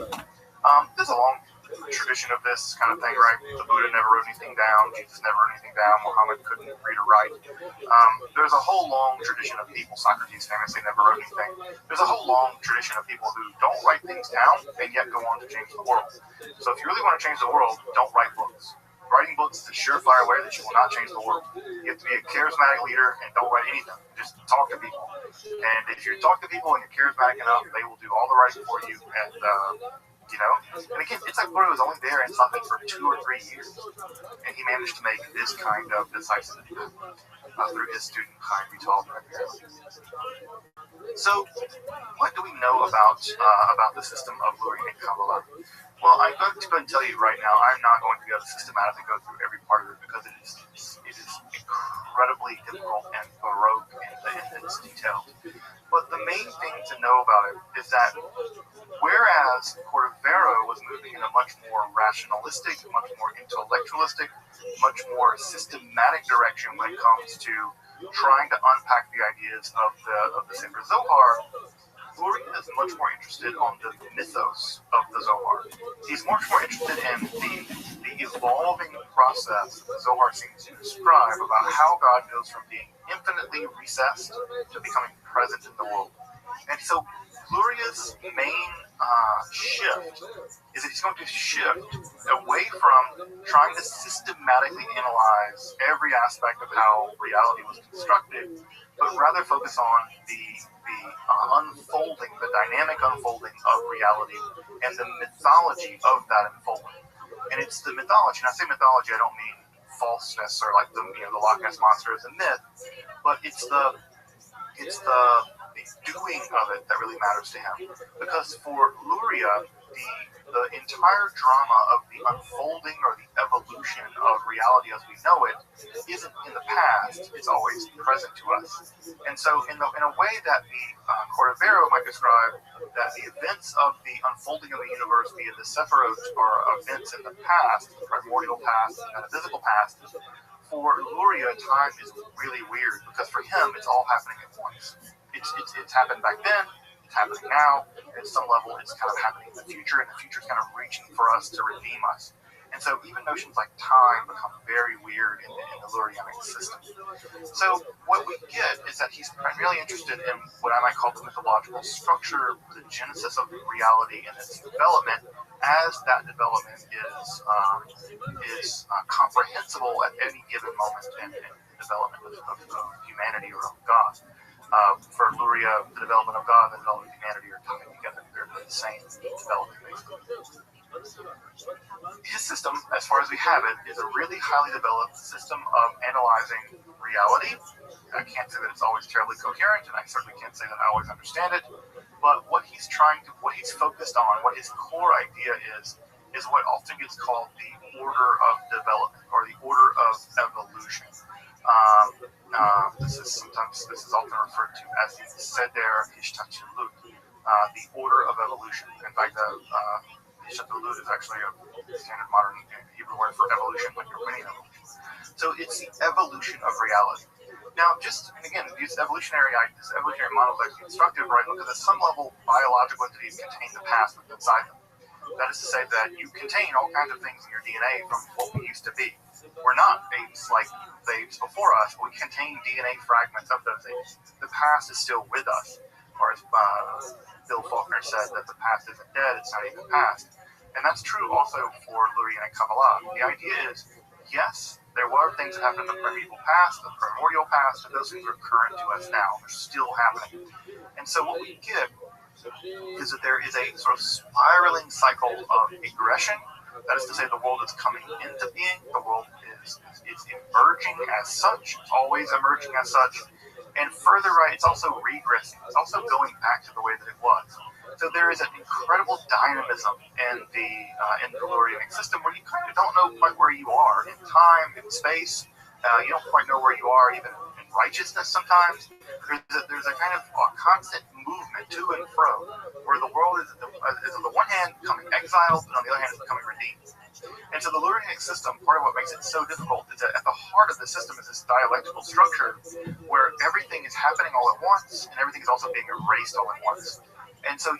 There's a long tradition of this kind of thing, right? The Buddha never wrote anything down. Jesus never wrote anything down. Muhammad couldn't read or write. There's a whole long tradition of people. Socrates famously never wrote anything. There's a whole long tradition of people who don't write things down and yet go on to change the world. So if you really want to change the world, don't write books. Writing books is a surefire way that you will not change the world. You have to be a charismatic leader and don't write anything. Just talk to people. And if you talk to people and you're charismatic enough, they will do all the writing for you. And and again, it's like Buddha was only there in something for 2 or 3 years, and he managed to make this kind of decisive through his student Chaim Vital. So, what do we know about the system of Luria and Kabbalah? Well, I'm going to go and tell you right now, I'm not going to be able to systematically go through every part of it because it is incredibly difficult and baroque and it's detailed. But the main thing to know about it is that whereas Cordovero was moving in a much more rationalistic, much more intellectualistic, much more systematic direction when it comes to trying to unpack the ideas of the Sefer Zohar, Luria is much more interested on the mythos of the Zohar. He's much more interested in the evolving process the Zohar seems to describe about how God goes from being infinitely recessed to becoming present in the world. And so Luria's main shift is that he's going to shift away from trying to systematically analyze every aspect of how reality was constructed, but rather focus on the unfolding, the dynamic unfolding of reality and the mythology of that unfolding. And it's the mythology, and I say mythology, I don't mean falseness or like the Loch Ness Monster is a myth, but it's the doing of it that really matters to him. Because for Luria, the entire drama of the unfolding or the evolution of reality as we know it isn't in the past, it's always present to us. And so in a way that the Cordovero might describe that the events of the unfolding of the universe via the Sephirot are events in the past, the primordial past, and the physical past, for Luria, time is really weird because for him it's all happening at once. It's happened back then, it's happening now, at some level it's kind of happening in the future, and the future is kind of reaching for us to redeem us. And so even notions like time become very weird in the Lurianic system. So what we get is that he's primarily interested in what I might call the mythological structure, the genesis of reality and its development, as that development is comprehensible at any given moment in the development of humanity or of God. For Luria, the development of God and the development of humanity are coming together. They're the same development, basically. His system, as far as we have it, is a really highly developed system of analyzing reality. I can't say that it's always terribly coherent, and I certainly can't say that I always understand it. But what he's focused on, what his core idea is what often gets called the order of development or the order of evolution. This is often referred to as the Seder Hishtachlut, the order of evolution. In fact, Hishtachlut is actually a standard modern Hebrew word for evolution when you're winning evolution. So it's the evolution of reality. Now, these evolutionary models are constructive, right? Because at some level, biological entities contain the past within inside them. That is to say that you contain all kinds of things in your DNA from what we used to be. We're not apes like the apes before us, but we contain DNA fragments of those apes. The past is still with us. Or as Bill Faulkner said, that the past isn't dead, it's not even past. And that's true also for Luria and Kabbalah. The idea is, yes, there were things that happened in the medieval past, the primordial past, and those things are current to us now. They're still happening. And so what we get is that there is a sort of spiraling cycle of aggression. That is to say, the world is coming into being, the world is emerging as such, it's always emerging as such, and further right, it's also regressing, it's also going back to the way that it was. So there is an incredible dynamism in the Lurianic system where you kind of don't know quite where you are in time, in space. You don't quite know where you are even in righteousness sometimes. There's a kind of a constant movement to and fro where the world is on the one hand becoming exiled, and on the other hand is becoming redeemed. And so the Lurianic system, part of what makes it so difficult is that at the heart of the system is this dialectical structure where everything is happening all at once and everything is also being erased all at once. And so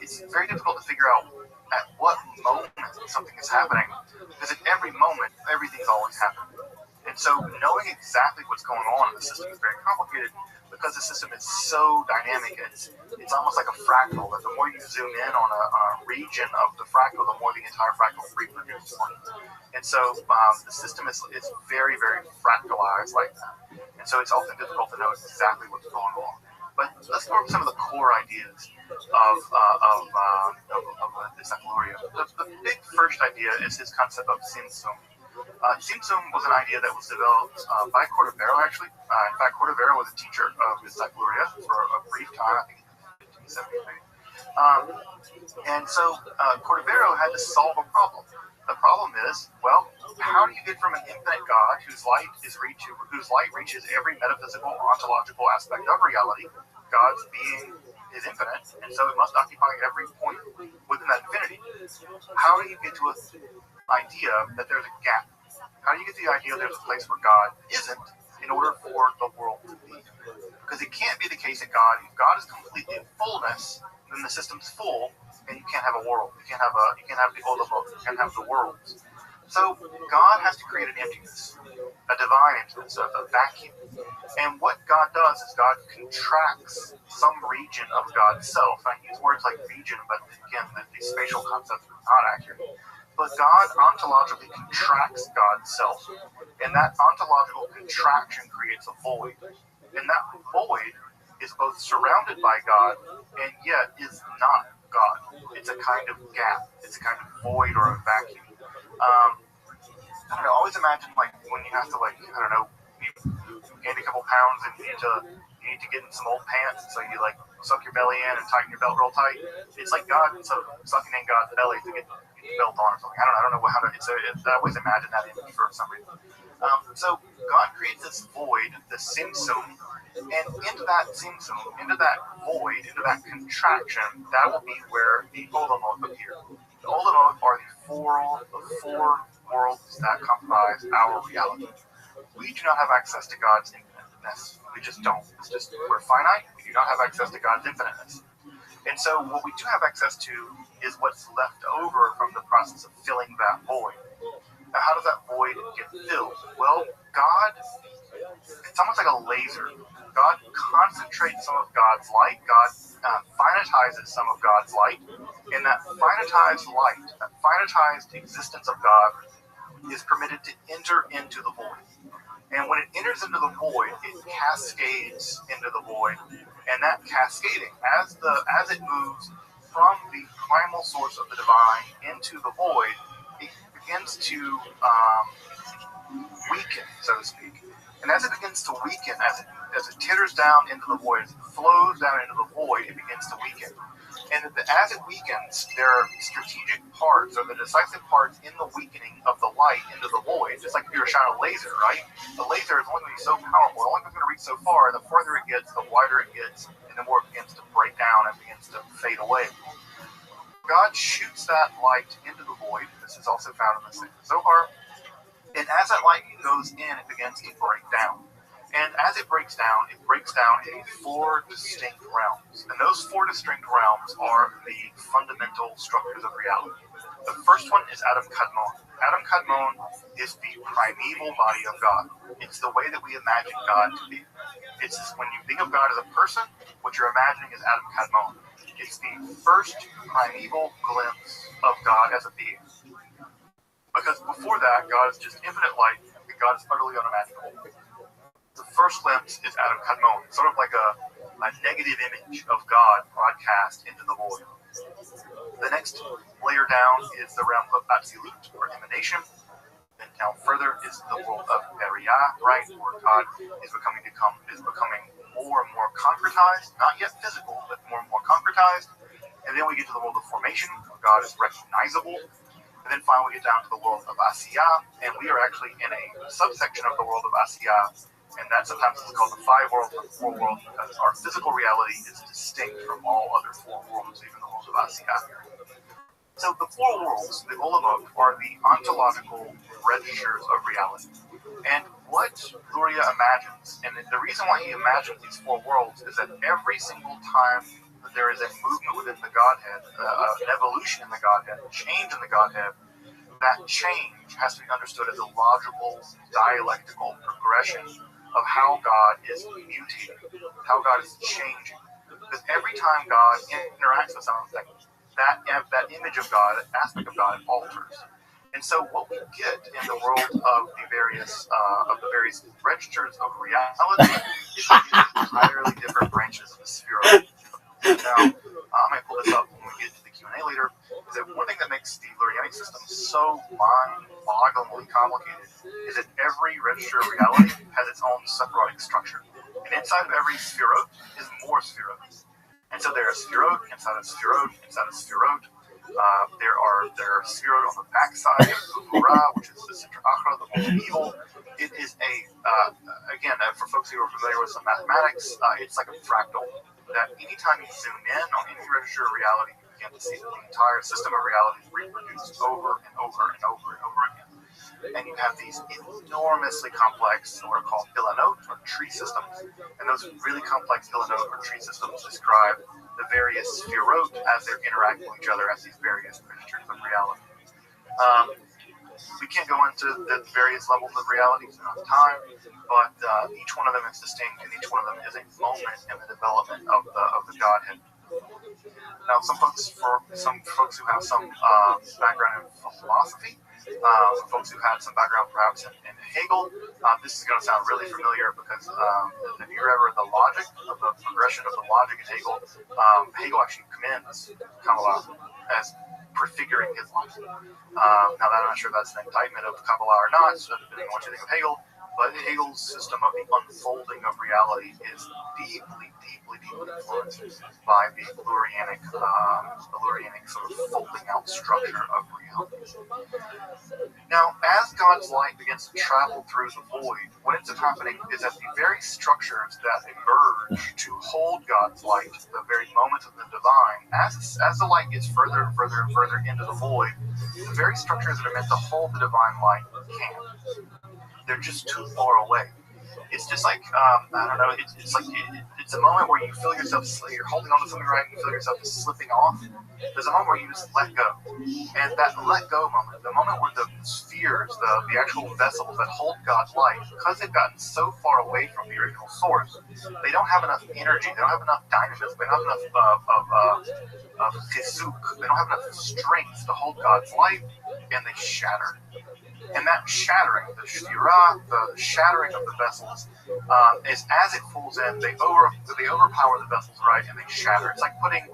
it's very difficult to figure out at what moment something is happening, because at every moment, everything's always happening. And so knowing exactly what's going on in the system is very complicated because the system is so dynamic. It's almost like a fractal, that the more you zoom in on a region of the fractal, the more the entire fractal reproduces. And so the system is very, very fractalized like that. And so it's often difficult to know exactly what's going on. But let's go over some of the core ideas of this Luria. The big first idea is his concept of Simsum. Simsum was an idea that was developed by Cordovero, actually. In fact, Cordovero was a teacher of this Luria for a brief time, I think in 1573. And so Cordovero had to solve a problem. The problem is, well, how do you get from an infinite God whose light reaches every metaphysical, ontological aspect of reality? God's being is infinite, and so it must occupy every point within that infinity. How do you get to an idea that there's a gap? How do you get to the idea there's a place where God isn't in order for the world to be? Because it can't be the case that if God is completely in fullness, then the system's full, and you can't have a world. You can't have the Olamot. You can't have the worlds. So God has to create an emptiness, a divine emptiness, a vacuum. And what God does is God contracts some region of God's self. I use words like region, but again, these spatial concepts are not accurate. But God ontologically contracts God's self. And that ontological contraction creates a void. And that void is both surrounded by God and yet is not God. It's a kind of gap. It's a kind of void or a vacuum. I don't know, always imagine like when you have to you gain a couple pounds and you need to get in some old pants, so you suck your belly in and tighten your belt real tight. It's like God sucking in God's belly to get the belt on or something. I don't know how to. I always imagine that image for some reason. So God creates this void, this simsum, and into that simsum, into that void, into that contraction, that will be where the Olamot appear. The Olamot are the four worlds that comprise our reality. We do not have access to God's infiniteness. We just don't. We're finite. We do not have access to God's infiniteness. And so what we do have access to is what's left over from the process of filling that void. Now, how does that void get filled? Well, it's almost like a laser. God concentrates some of God's light. God finitizes some of God's light. And that finitized light, that finitized existence of God, is permitted to enter into the void. And when it enters into the void, it cascades into the void. And that cascading, as it moves from the primal source of the divine into the void, it begins to weaken, so to speak. And as it begins to weaken, as it titters down into the void, as it flows down into the void, it begins to weaken. And as it weakens, there are strategic parts, or the decisive parts in the weakening of the light into the void. Just like if you were shining a laser, right? The laser is only going to be so powerful, it's only going to reach so far. The farther it gets, the wider it gets, and the more it begins to break down and begins to fade away. God shoots that light into the void. This is also found in the Zohar. And as that light goes in, it begins to break down. And as it breaks down in 4 distinct realms. And those 4 distinct realms are the fundamental structures of reality. The first one is Adam Kadmon. Adam Kadmon is the primeval body of God. It's the way that we imagine God to be. It's when you think of God as a person, what you're imagining is Adam Kadmon. It's the first primeval glimpse of God as a being. Because before that, God is just infinite light, and God is utterly unimaginable. The first glimpse is Adam Kadmon, sort of like a negative image of God broadcast into the void. The next layer down is the realm of absolute, or emanation. Then down further is the world of Beriah, right, where God is becoming more and more concretized, not yet physical, but more and more concretized. And then we get to the world of formation, where God is recognizable. And then finally we get down to the world of Asiya, and we are actually in a subsection of the world of Asiya, and that sometimes is called the 5 world or the 4 world, because our physical reality is distinct from all other 4 worlds, even the world of Asiya. So the 4 worlds, the Olamot, are the ontological registers of reality. And what Luria imagines, and the reason why he imagines these 4 worlds, is that every single time that there is a movement within the Godhead, an evolution in the Godhead, a change in the Godhead, that change has to be understood as a logical, dialectical progression of how God is mutating, how God is changing. Because every time God interacts with something, that image of God, that aspect of God, alters. And so what we get in the world of the various registers of reality is entirely different branches of the sphere. Now, I might pull this up when we get to the Q&A later, is that one thing that makes the Lurianic system so mind-bogglingly complicated is that every register of reality has its own separating structure. And inside of every spherot is more spherot. And so there are spherot inside of spherot inside of spherot. There are spherot on the backside of Uhura, which is the Sitra Achra, the most evil. It is again, for folks who are familiar with some mathematics, it's like a fractal. That anytime you zoom in on any register of reality, you begin to see that the entire system of reality is reproduced over and over and over and over again. And you have these enormously complex, what are called Ilanot, or tree systems. And those really complex Ilanot, or tree systems, describe the various spherot as they're interacting with each other as these various registers of reality. We can't go into the various levels of reality, we don't have time, but each one of them is distinct, and each one of them is a moment in the development of the Godhead. Now, some folks who have some background in philosophy, folks who had some background perhaps in Hegel, this is going to sound really familiar because if you ever the logic of the progression of the logic in Hegel, Hegel actually commends Kabbalah as prefiguring his life. Now that I'm not sure that's an indictment of Kabbalah or not, so depending on what you think of Hegel, but Hegel's system of the unfolding of reality is deeply influenced by the Lurianic sort of folding out structure of reality. Now, as God's light begins to travel through the void, what ends up happening is that the very structures that emerge to hold God's light, the very moments of the divine, as the light gets further and further and further into the void, the very structures that are meant to hold the divine light can't. They're just too far away. It's just like, I don't know, it's a moment where you feel yourself, you're holding on to something right and you feel yourself slipping off. There's a moment where you just let go. And that let go moment, the moment where the spheres, the actual vessels that hold God's light, because they've gotten so far away from the original source, they don't have enough energy, they don't have enough dynamism, they don't have enough of chizuk, they don't have enough strength to hold God's light, and they shatter. And that shattering, the shvirah, the shattering of the vessels, is as it pulls in, they overpower the vessels, right, and they shatter. It's like putting,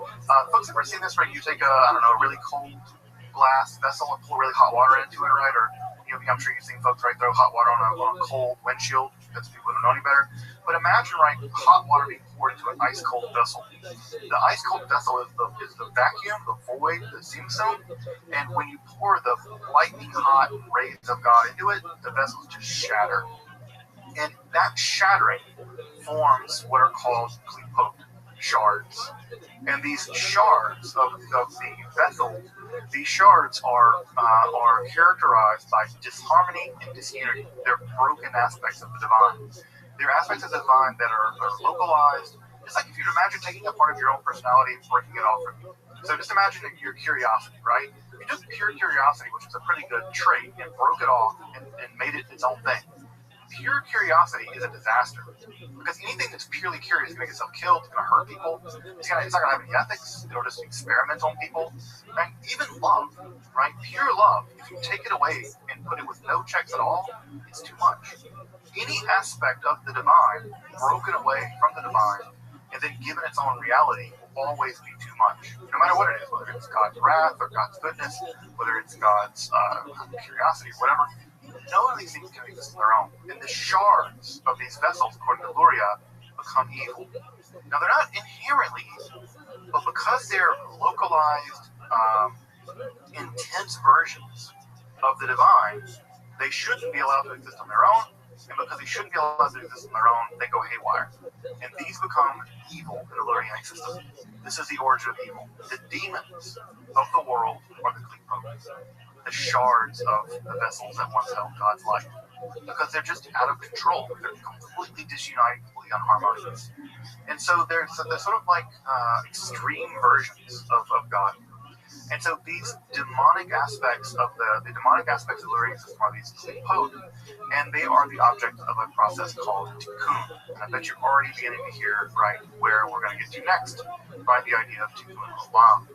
folks ever seen this, right? You take a really cold glass vessel and pour really hot water into it, right? Or, I'm sure you've seen folks, right, throw hot water on a cold windshield, because people don't know any better. But imagine, right, hot water being poured into an ice cold vessel. The ice cold vessel is the vacuum, the void, the zimzum, and when you pour the lightning hot rays of God into it, the vessels just shatter. And that shattering forms what are called klipot, shards. And these shards of the vessel, these shards are characterized by disharmony and disunity. They're broken aspects of the divine. They're aspects of the divine that are localized. It's like if you'd imagine taking a part of your own personality and breaking it off from you. So just imagine your curiosity, right? If you took pure curiosity, which is a pretty good trait, and broke it off and made it its own thing, pure curiosity is a disaster. Because anything that's purely curious is going to get itself killed, it's going to hurt people, it's not going to have any ethics, it'll just experiment on people. And even love, right? Pure love, if you take it away and put it with no checks at all, it's too much. Any aspect of the divine broken away from the divine and then given its own reality will always be too much. No matter what it is, whether it's God's wrath or God's goodness, whether it's God's curiosity, whatever, none of these things can exist on their own. And the shards of these vessels, according to Luria, become evil. Now, they're not inherently evil, but because they're localized, intense versions of the divine, they shouldn't be allowed to exist on their own, and because they shouldn't be allowed to exist on their own, they go haywire. And these become evil in the Lurianic system. This is the origin of evil. The demons of the world are the Klipos, the shards of the vessels that once held God's light, because they're just out of control. They're completely disunited, completely unharmonious. And so they're sort of like extreme versions of God. And so these demonic aspects of the demonic aspects of the Lurianic system are these Klipot, and they are the object of a process called tikkun. And I bet you're already beginning to hear, right, where we're going to get to next, right, the idea of tikkun olam.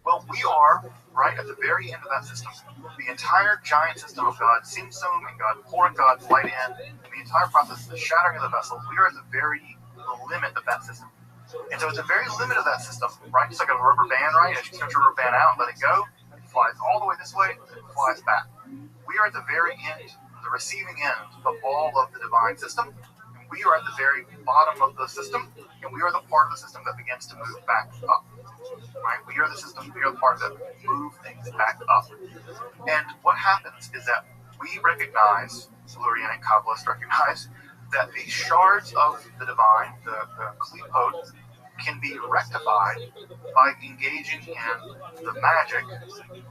Well, we are right at the very end of that system. The entire giant system of God, Simsum, and God pouring God's light in, and the entire process of the shattering of the vessels, we are at the very limit of that system. And so it's the very limit of that system, right? It's like a rubber band, right? As you stretch a rubber band out and let it go, it flies all the way this way, and it flies back. We are at the very end, the receiving end of all of the divine system, and we are at the very bottom of the system, and we are the part of the system that begins to move back up, right? We are the system, we are the part that move things back up. And what happens is that we recognize, Lurianic Kabbalists recognize, that the shards of the divine, the Klipot, can be rectified by engaging in the magic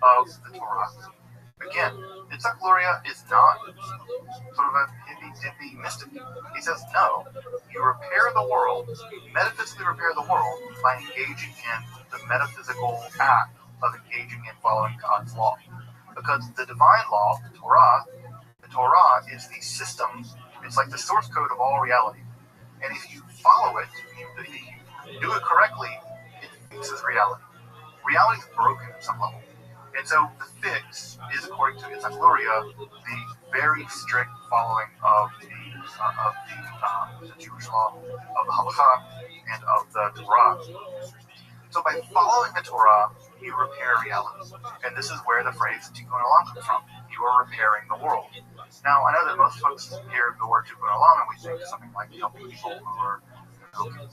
of the Torah. Again, Yitzhak Luria is not sort of a hippy-dippy mystic. He says, no, you repair the world, you metaphysically repair the world by engaging in the metaphysical act of engaging in following God's law. Because the divine law, the Torah is the system. It's like the source code of all reality. And if you follow it, if you do it correctly, it fixes reality. Reality is broken at some level. And so the fix is, according to Yitzhak Luria, the very strict following of the Jewish law, of the Halakha, and of the Torah. So by following the Torah, you repair reality. And this is where the phrase tikkun olam comes from. You are repairing the world. Now, I know that most folks hear the word tikkun olam and we think something like helping people who are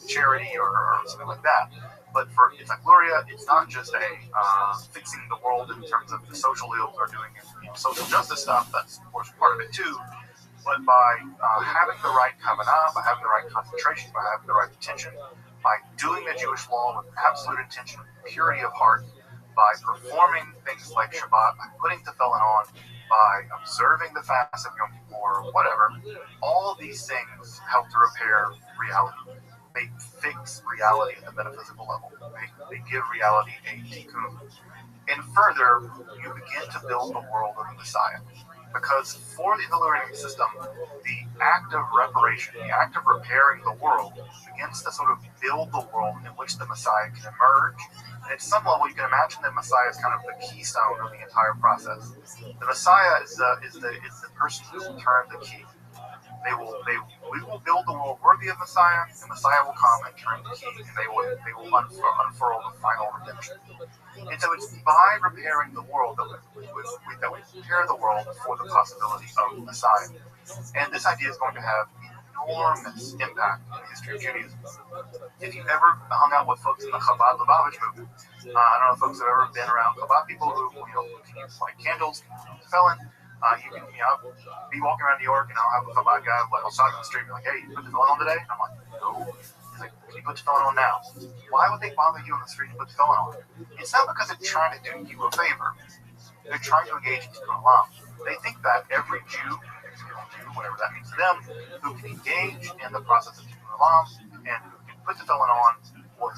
charity or something like that. But for Yitzhak Luria, it's not just a fixing the world in terms of the social ills or doing social justice stuff. That's, of course, part of it too. But by having the right kavanah, by having the right concentration, by having the right intention, by doing the Jewish law with absolute intention, purity of heart, by performing things like Shabbat, by putting tefillin on, by observing the fast of Yom Kippur, or whatever, all these things help to repair reality. They fix reality at the metaphysical level. They give reality a tikkun. And further, you begin to build the world of the Messiah. Because for the Lurianic system, the act of reparation, the act of repairing the world, begins to sort of build the world in which the Messiah can emerge. And at some level, you can imagine that Messiah is kind of the keystone of the entire process. The Messiah is the person who will turn the key. We will build the world worthy of Messiah, and Messiah will come and turn the key, and they will unfurl the final redemption. And so it's by repairing the world that we prepare the world for the possibility of Messiah. And this idea is going to have enormous impact in the history of Judaism. If you've ever hung out with folks in the Chabad Lubavitch movement, I don't know if folks have ever been around Chabad people who can use like candles, felon. You can be walking around New York and I'll have a Chabad guy like I'll stop on the street and be like, hey, you put the felon on today? And I'm like, no. He's like, can you put the felon on now? Why would they bother you on the street to put the felon on? It's not because they're trying to do you a favor. They're trying to engage in tikkun olam. They think that every Jew, whatever that means to them, who can engage in the process of tikkun olam and who can put the felon on will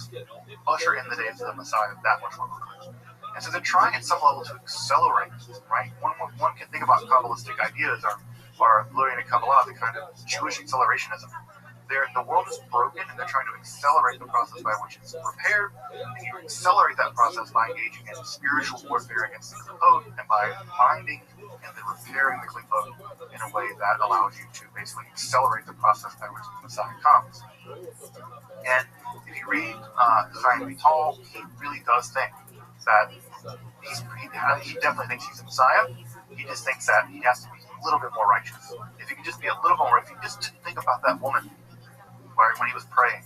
usher in the days of the Messiah that much more quickly. And so they're trying at some level to accelerate, right? One can think about Kabbalistic ideas or Lurianic Kabbalah, the kind of Jewish accelerationism. The world is broken and they're trying to accelerate the process by which it's repaired. And you accelerate that process by engaging in spiritual warfare against the Klipot and by binding and then repairing the Klipot in a way that allows you to basically accelerate the process by which the Messiah comes. And if you read Chaim Vital, he really does think that he definitely thinks he's the Messiah. He just thinks that he has to be a little bit more righteous. If he could just be a little more, if he just didn't think about that woman when he was praying,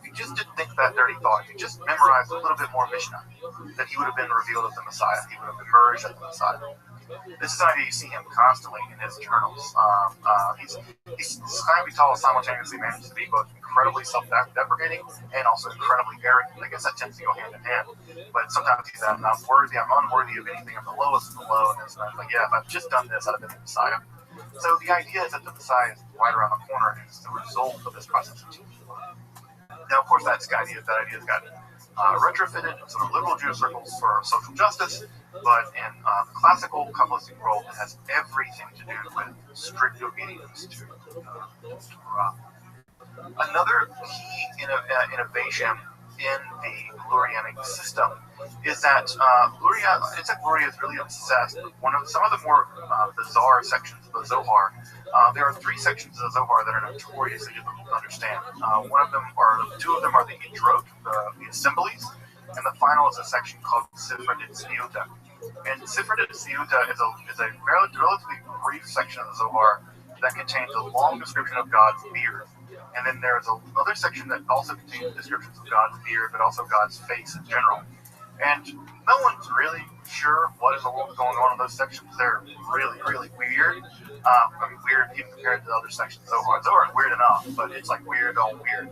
if he just didn't think that dirty thought, if he just memorized a little bit more Mishnah, that he would have been revealed as the Messiah. He would have emerged as the Messiah. This is an idea you see him constantly in his journals. He's Chaim Vital simultaneously manages to be both incredibly self-deprecating and also incredibly arrogant. I guess that tends to go hand in hand. But sometimes he's I'm not worthy, I'm unworthy of anything. I'm the lowest of the low. And it's like, yeah, if I've just done this, I'd have been the Messiah. So the idea is that the Messiah is right around the corner, and it's the result of this process of teaching. Now, of course, that idea has got retrofitted in sort of liberal Jewish circles for social justice, but in the classical Kabbalistic world, it has everything to do with strict obedience to Torah. Another key innovation in the Lurianic system is that Luria is really obsessed with some of the more bizarre sections of the Zohar. There are 3 sections of the Zohar that are notoriously difficult to understand. Two of them are the Idrot, the assemblies, and the final is a section called Sifra Ditzniuta. And Sifra Ditzniuta is a relatively brief section of the Zohar that contains a long description of God's beard. And then there's another section that also contains descriptions of God's beard, but also God's face in general. And no one's really sure what in the world is going on in those sections. They're really, really weird. Weird even compared to the other sections of Zohar. Zohar is weird enough, but it's like weird on weird.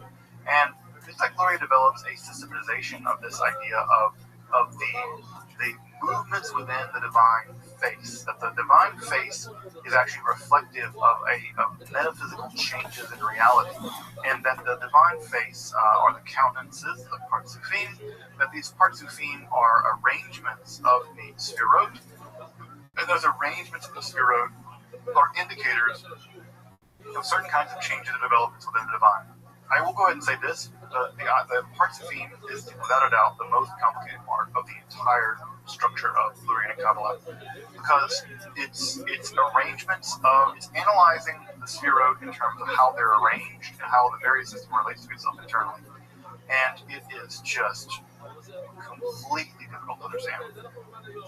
And it's like Luria develops a systematization of this idea of the movements within the divine face. That the divine face is actually reflective of metaphysical changes in reality. And that the divine face are the countenances, the Partsufim, that these Partsufim are arrangements of the Sfirot. And those arrangements of the Sfirot are indicators of certain kinds of changes and developments within the divine. I will go ahead and say this, the Partsufim is without a doubt the most complicated part of the entire structure of Lurianic Kabbalah, because it's arrangements it's analyzing the Sfirot in terms of how they're arranged and how the various system relates to itself internally. And it is just completely difficult to understand.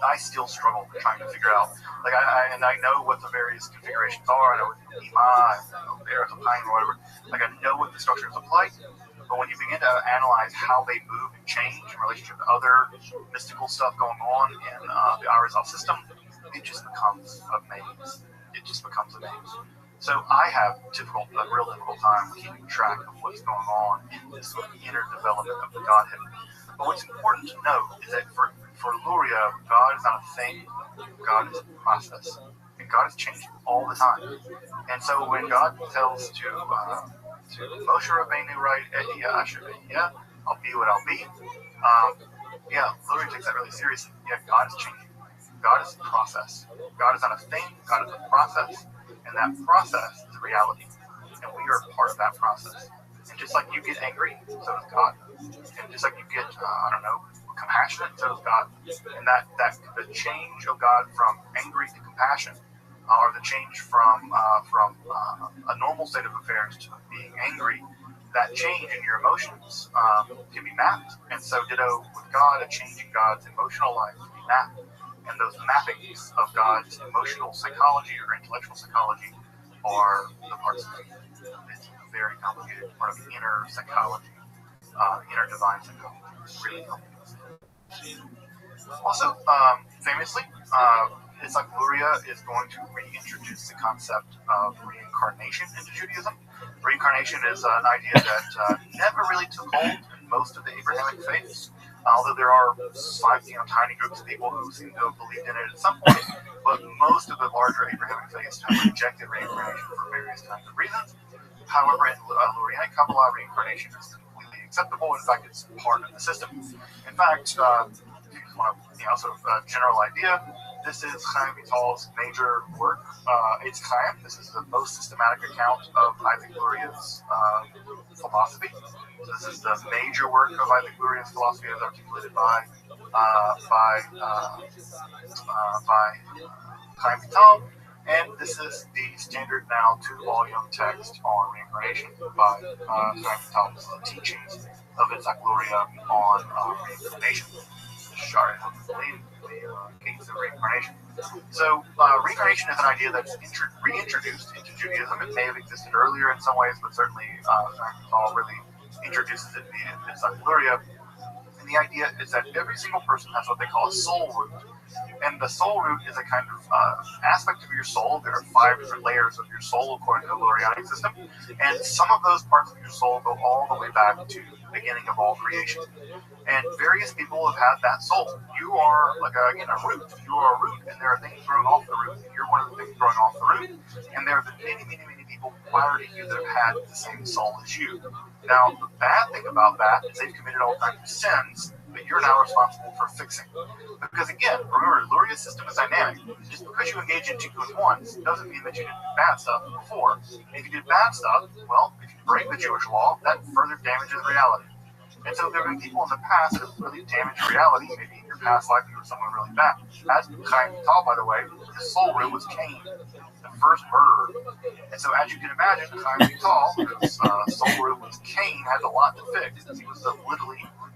I still struggle trying to figure out, I know what the various configurations are. I know what Ima, or whatever. I know what the structures look like. But when you begin to analyze how they move and change in relationship to other mystical stuff going on in the Arizal system, it just becomes a maze. So I have a real difficult time keeping track of what's going on in this sort of inner development of the Godhead. But what's important to note is that for Luria, God is not a thing, God is a process. And God is changing all the time. And so when God tells to Moshe Rabbeinu, right, I'll be what I'll be, Luria takes that really seriously. Yeah, God is changing. God is a process. God is not a thing, God is a process. And that process is reality. And we are part of that process. And just like you get angry, so does God. And just like you get, compassionate, so does God. And that the change of God from angry to compassion, or the change from a normal state of affairs to being angry, that change in your emotions can be mapped. And so ditto with God, a change in God's emotional life can be mapped. And those mappings of God's emotional psychology or intellectual psychology are the parts of it. It's a very complicated part of inner psychology, inner divine psychology. It's really complicated. Also, famously, it's like Luria is going to reintroduce the concept of reincarnation into Judaism. Reincarnation is an idea that never really took hold in most of the Abrahamic faiths. Although there are tiny groups of people who seem to have believed in it at some point, but most of the larger Abrahamic faiths have rejected reincarnation for various kinds of reasons. However, in Lurianic Kabbalah, reincarnation is completely acceptable. In fact, it's part of the system. In fact, if you want a general idea, this is Chaim Vital's major work. It's Chaim. This is the most systematic account of Isaac Luria's philosophy. This is the major work of Isaac Luria's philosophy as articulated by Chaim Vital. And this is the standard now 2-volume text on reincarnation by Chaim Vital. This is the teachings of Isaac Luria on reincarnation. Shari, the case of reincarnation. So reincarnation is an idea that's reintroduced into Judaism. It may have existed earlier in some ways, but certainly Paul really introduces it in Luria. And the idea is that every single person has what they call a soul root. And the soul root is a kind of aspect of your soul. There are 5 different layers of your soul according to the Lurianic system. And some of those parts of your soul go all the way back to the beginning of all creation. And various people have had that soul. You are like a root. You are a root, and there are things growing off the root. You're one of the things growing off the root. And there have been many, many, many people prior to you that have had the same soul as you. Now, the bad thing about that is they've committed all kinds of sins that you're now responsible for fixing. Because again, remember, Luria's system is dynamic. Just because you engage in tikkun once doesn't mean that you didn't do bad stuff before. If you did bad stuff, well, if you break the Jewish law, that further damages reality. And so there have been people in the past that have really damaged reality. Maybe in your past life you were someone really bad. As Chaim Vital, by the way, his soul root was Cain, the first murderer. And so as you can imagine, Chaim Vital, whose soul root was Cain, had a lot to fix. He was the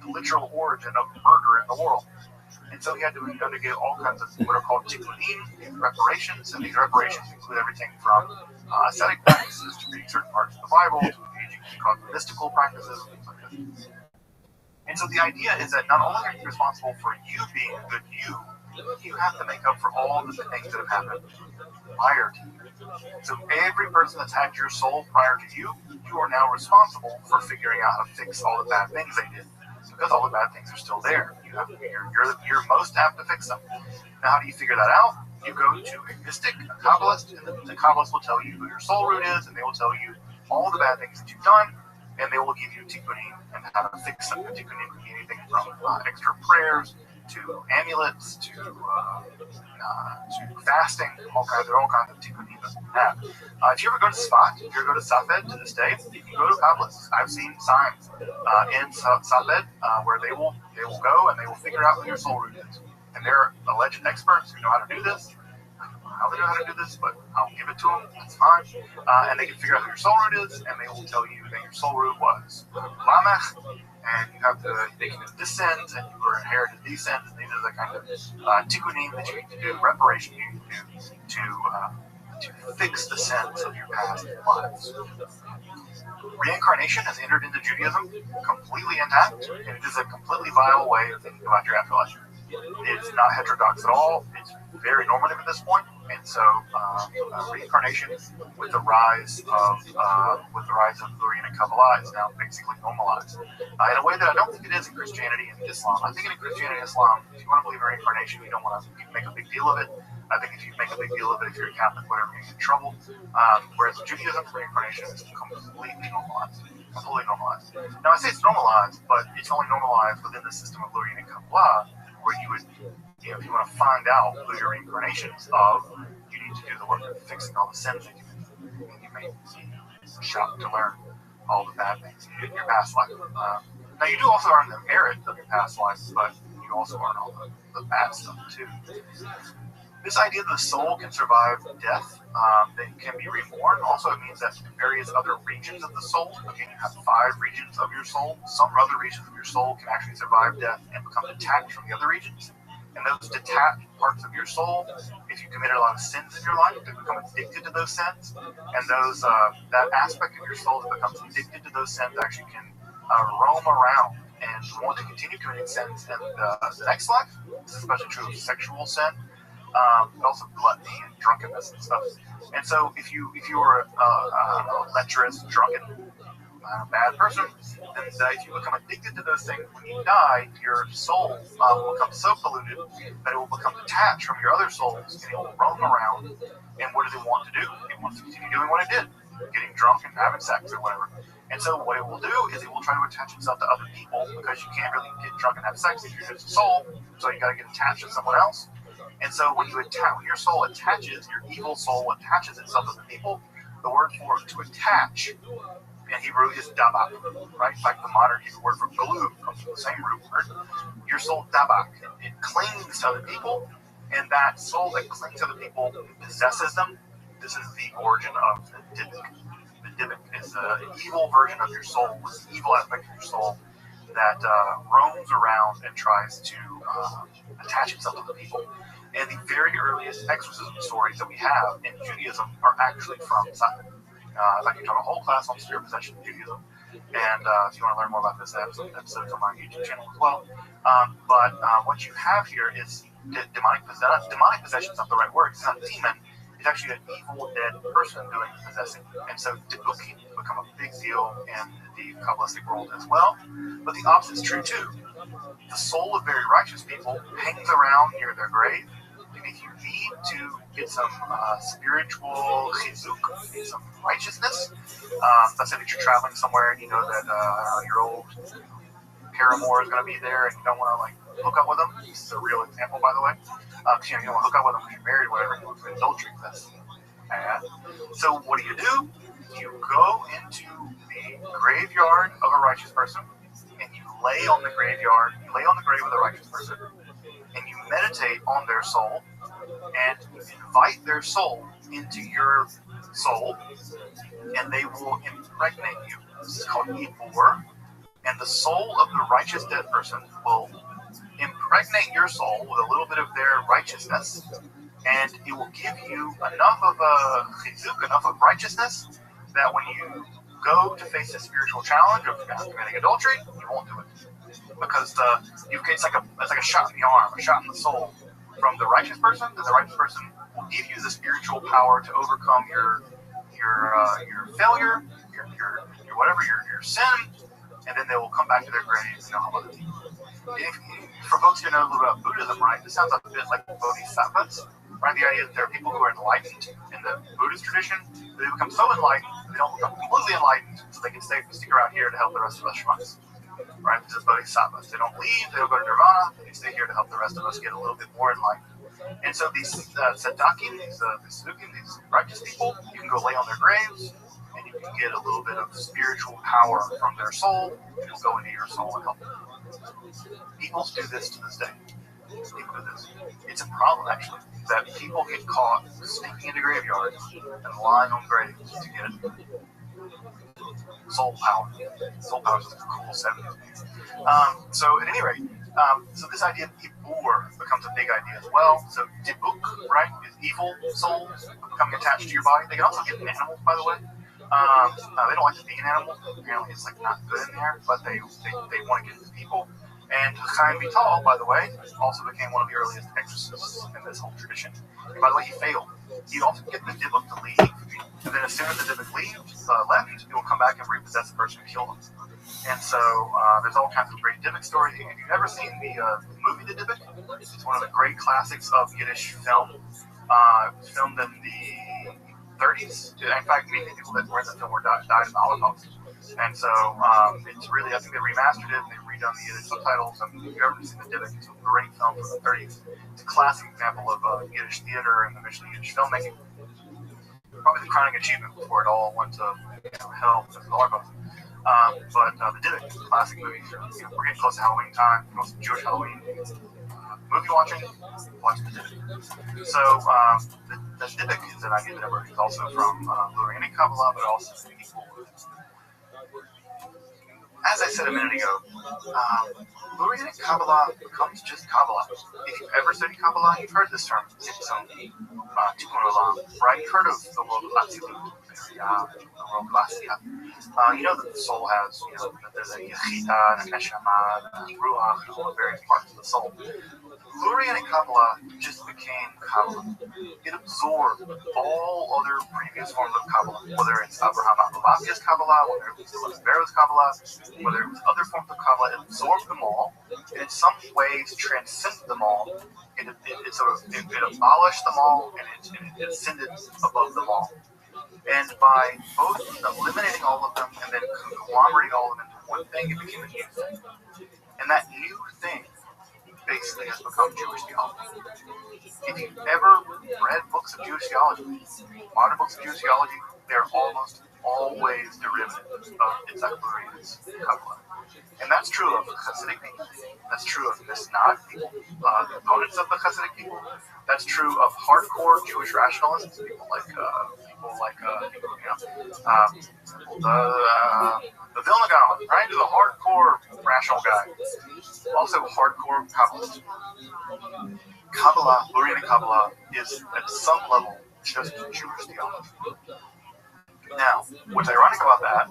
literal origin of murder in the world. And so he had to undergo all kinds of what are called tikkunim, reparations, and these reparations include everything from ascetic practices to reading certain parts of the Bible, to engaging in mystical practices, and things like that. And so the idea is that not only are you responsible for you being a good you have to make up for all of the things that have happened prior to you. So every person that's had your soul prior to you, you are now responsible for figuring out how to fix all the bad things they did. Because all the bad things are still there. You're most apt to fix them. Now, how do you figure that out? You go to a mystic, a Kabbalist, and the Kabbalist will tell you who your soul root is, and they will tell you all the bad things that you've done, and they will give you tikkunim and how to fix them. Tikkunim can be anything from extra prayers to amulets to fasting. There are all kinds of tikkunim that we have. If you ever go to Sfat, if you ever go to Safed to this day, you can go to Kabbalists. I've seen signs in Safed where they will go and they will figure out who your soul root is. And they're alleged experts who know how to do this. I don't know how they know how to do this, but I'll give it to them. That's fine. And they can figure out who your soul root is, and they will tell you that your soul root was Lamech, and you have to make it descend, and you were inherited these sins, and these are the kind of tikkunim that you need to do, reparation you need to do to fix the sins of your past lives. Reincarnation has entered into Judaism completely intact, and it is a completely viable way of thinking about your afterlife. It's not heterodox at all. It's very normative at this point, and so reincarnation, with the rise of Lurian and Kabbalah, is now basically normalized in a way that I don't think it is in Christianity and Islam. I think in Christianity and Islam, if you want to believe in reincarnation, you don't want to make a big deal of it. I think if you make a big deal of it, if you're a Catholic, whatever, you get in trouble. Whereas in Judaism, reincarnation is completely normalized. Completely normalized. Now, I say it's normalized, but it's only normalized within the system of Lurian and Kabbalah, where you would, if you want to find out who your reincarnation is of, you need to do the work of fixing all the sins that you made. And you may be shocked to learn all the bad things you did in your past life. Now, you do also earn the merit of your past life, but you also earn all the bad stuff, too. This idea that the soul can survive death, that it can be reborn, also it means that in various other regions of the soul, again, you have 5 regions of your soul. Some other regions of your soul can actually survive death and become detached from the other regions. And those detached parts of your soul, if you committed a lot of sins in your life, they become addicted to those sins. And those that aspect of your soul that becomes addicted to those sins actually can roam around and want to continue committing sins in the next life. This is especially true of sexual sin. But also gluttony and drunkenness and stuff. And so if you were a lecherous, drunken, bad person, then if you become addicted to those things, when you die, your soul will become so polluted that it will become detached from your other souls, and it will roam around. And what does it want to do? It wants to continue doing what it did, getting drunk and having sex or whatever. And so what it will do is it will try to attach itself to other people, because you can't really get drunk and have sex if you're just a soul, so you got to get attached to someone else. And so when your soul attaches, your evil soul attaches itself to the people, the word for to attach in Hebrew is dabak, right? Like the modern Hebrew word for glue comes from the same root word. Your soul dabak. It clings to other people, and that soul that clings to other people possesses them. This is the origin of the dibik. The dibik is an evil version of your soul, this evil aspect of your soul that roams around and tries to attach itself to the people. And the very earliest exorcism stories that we have in Judaism are actually from Satan. In fact, you taught a whole class on spirit possession in Judaism. And if you want to learn more about this, episode's on my YouTube channel as well. But what you have here is demonic possession. Demonic possession is not the right word. It's not a demon. It's actually an evil, dead person doing the possessing. And so debuking become a big deal in the Kabbalistic world as well. But the opposite is true too. The soul of very righteous people hangs around near their grave. And if you need to get some spiritual chizuk, some righteousness, let's say that you're traveling somewhere and you know that your old paramour is going to be there and you don't want to like hook up with them. This is a real example, by the way. You don't want to hook up with them because you're married or whatever. You want to adultery. That's bad. So what do? You go into the graveyard of a righteous person and you lay on the grave of the righteous person and you meditate on their soul and you invite their soul into your soul and they will impregnate you. This is called Ibur. And the soul of the righteous dead person will impregnate your soul with a little bit of their righteousness, and it will give you enough of a chizuk, enough of righteousness, that when you go to face a spiritual challenge of committing adultery, you won't do it. Because it's like a shot in the arm, a shot in the soul from the righteous person, and the righteous person will give you the spiritual power to overcome your failure, your whatever, your sin, and then they will come back to their graves and they'll help other people. For folks who know a little bit about Buddhism, right, this sounds a bit like bodhisattvas, right? The idea that there are people who are enlightened in the Buddhist tradition, they become so enlightened, they don't become completely enlightened, so they can stick around here to help the rest of us schmucks. Right? This is bodhisattvas. They don't leave, they don't go to nirvana, they stay here to help the rest of us get a little bit more enlightened. And so these tzaddakim, these tzaddukim, these righteous people, you can go lay on their graves, and you can get a little bit of spiritual power from their soul, and it'll go into your soul and help them. People do this to this day. People do this. It's a problem, actually, that people get caught sneaking into graveyards and lying on graves to get soul power. Soul power is a cool 70s. So at any rate, so this idea of Ibur becomes a big idea as well. So Dibuk, right, is evil souls becoming attached to your body. They can also get in animals, by the way. They don't like to be an animal. Apparently it's like not good in there, but they want to get into people. And Chaim Vital, by the way, also became one of the earliest exorcists in this whole tradition. And by the way, he failed. He'd also get the Dibuk to leave, and then as soon as the Dibuk left, he will come back and repossess the person and kill them. And so there's all kinds of great Dibuk stories. If you've never seen the movie The Dibuk, it's one of the great classics of Yiddish film. It was filmed in the 30s. In fact, many people that were in the film died in the Holocaust. And so it's really, I think they remastered it and they redone the Yiddish subtitles. And if you've ever seen The Dibuk, it's a great film from the 30s. It's a classic example of Yiddish theater and eventually Yiddish filmmaking. Probably the crowning achievement before it all went to hell because of the Holocaust. But The Dibuk is a classic movie. We're getting close to Halloween time, close to Jewish Halloween. Movie watching, watch The Dibuk. So the Dibuk is an idea that emerges also from Lurianic Kabbalah, but also equal. As I said a minute ago, Lurianic Kabbalah becomes just Kabbalah. If you've ever studied Kabbalah, you've heard this term, Tikkun Olam, right? You've heard of the world of Atzilut, the world of Asiyah. You know that the soul has, that there's a Yechida, and a Neshama, and a Ruach, and all the various parts of the soul. Lurianic Kabbalah just became Kabbalah. It absorbed all other previous forms of Kabbalah, whether it's Abraham Abavia's Kabbalah, whether it was Pharaoh's Kabbalah, whether it was other forms of Kabbalah. It absorbed them all, and in some ways transcended them all. It abolished them all, and it ascended above them all. And by both eliminating all of them and then conglomerating all of them into one thing, it became a new thing. And that new thing basically has become Jewish theology. If you've ever read books of Jewish theology, modern books of Jewish theology, they're almost always derivatives of Itzhak Kabbalah. And that's true of Hasidic people. That's true of Misnad people, the opponents of the Hasidic people. That's true of hardcore Jewish rationalists, people like the The Vilna Gaon, right, is a hardcore rational guy. Also hardcore Kabbalist. Kabbalah, Lurianic Kabbalah, is at some level just Jewish theology. Now, what's ironic about that,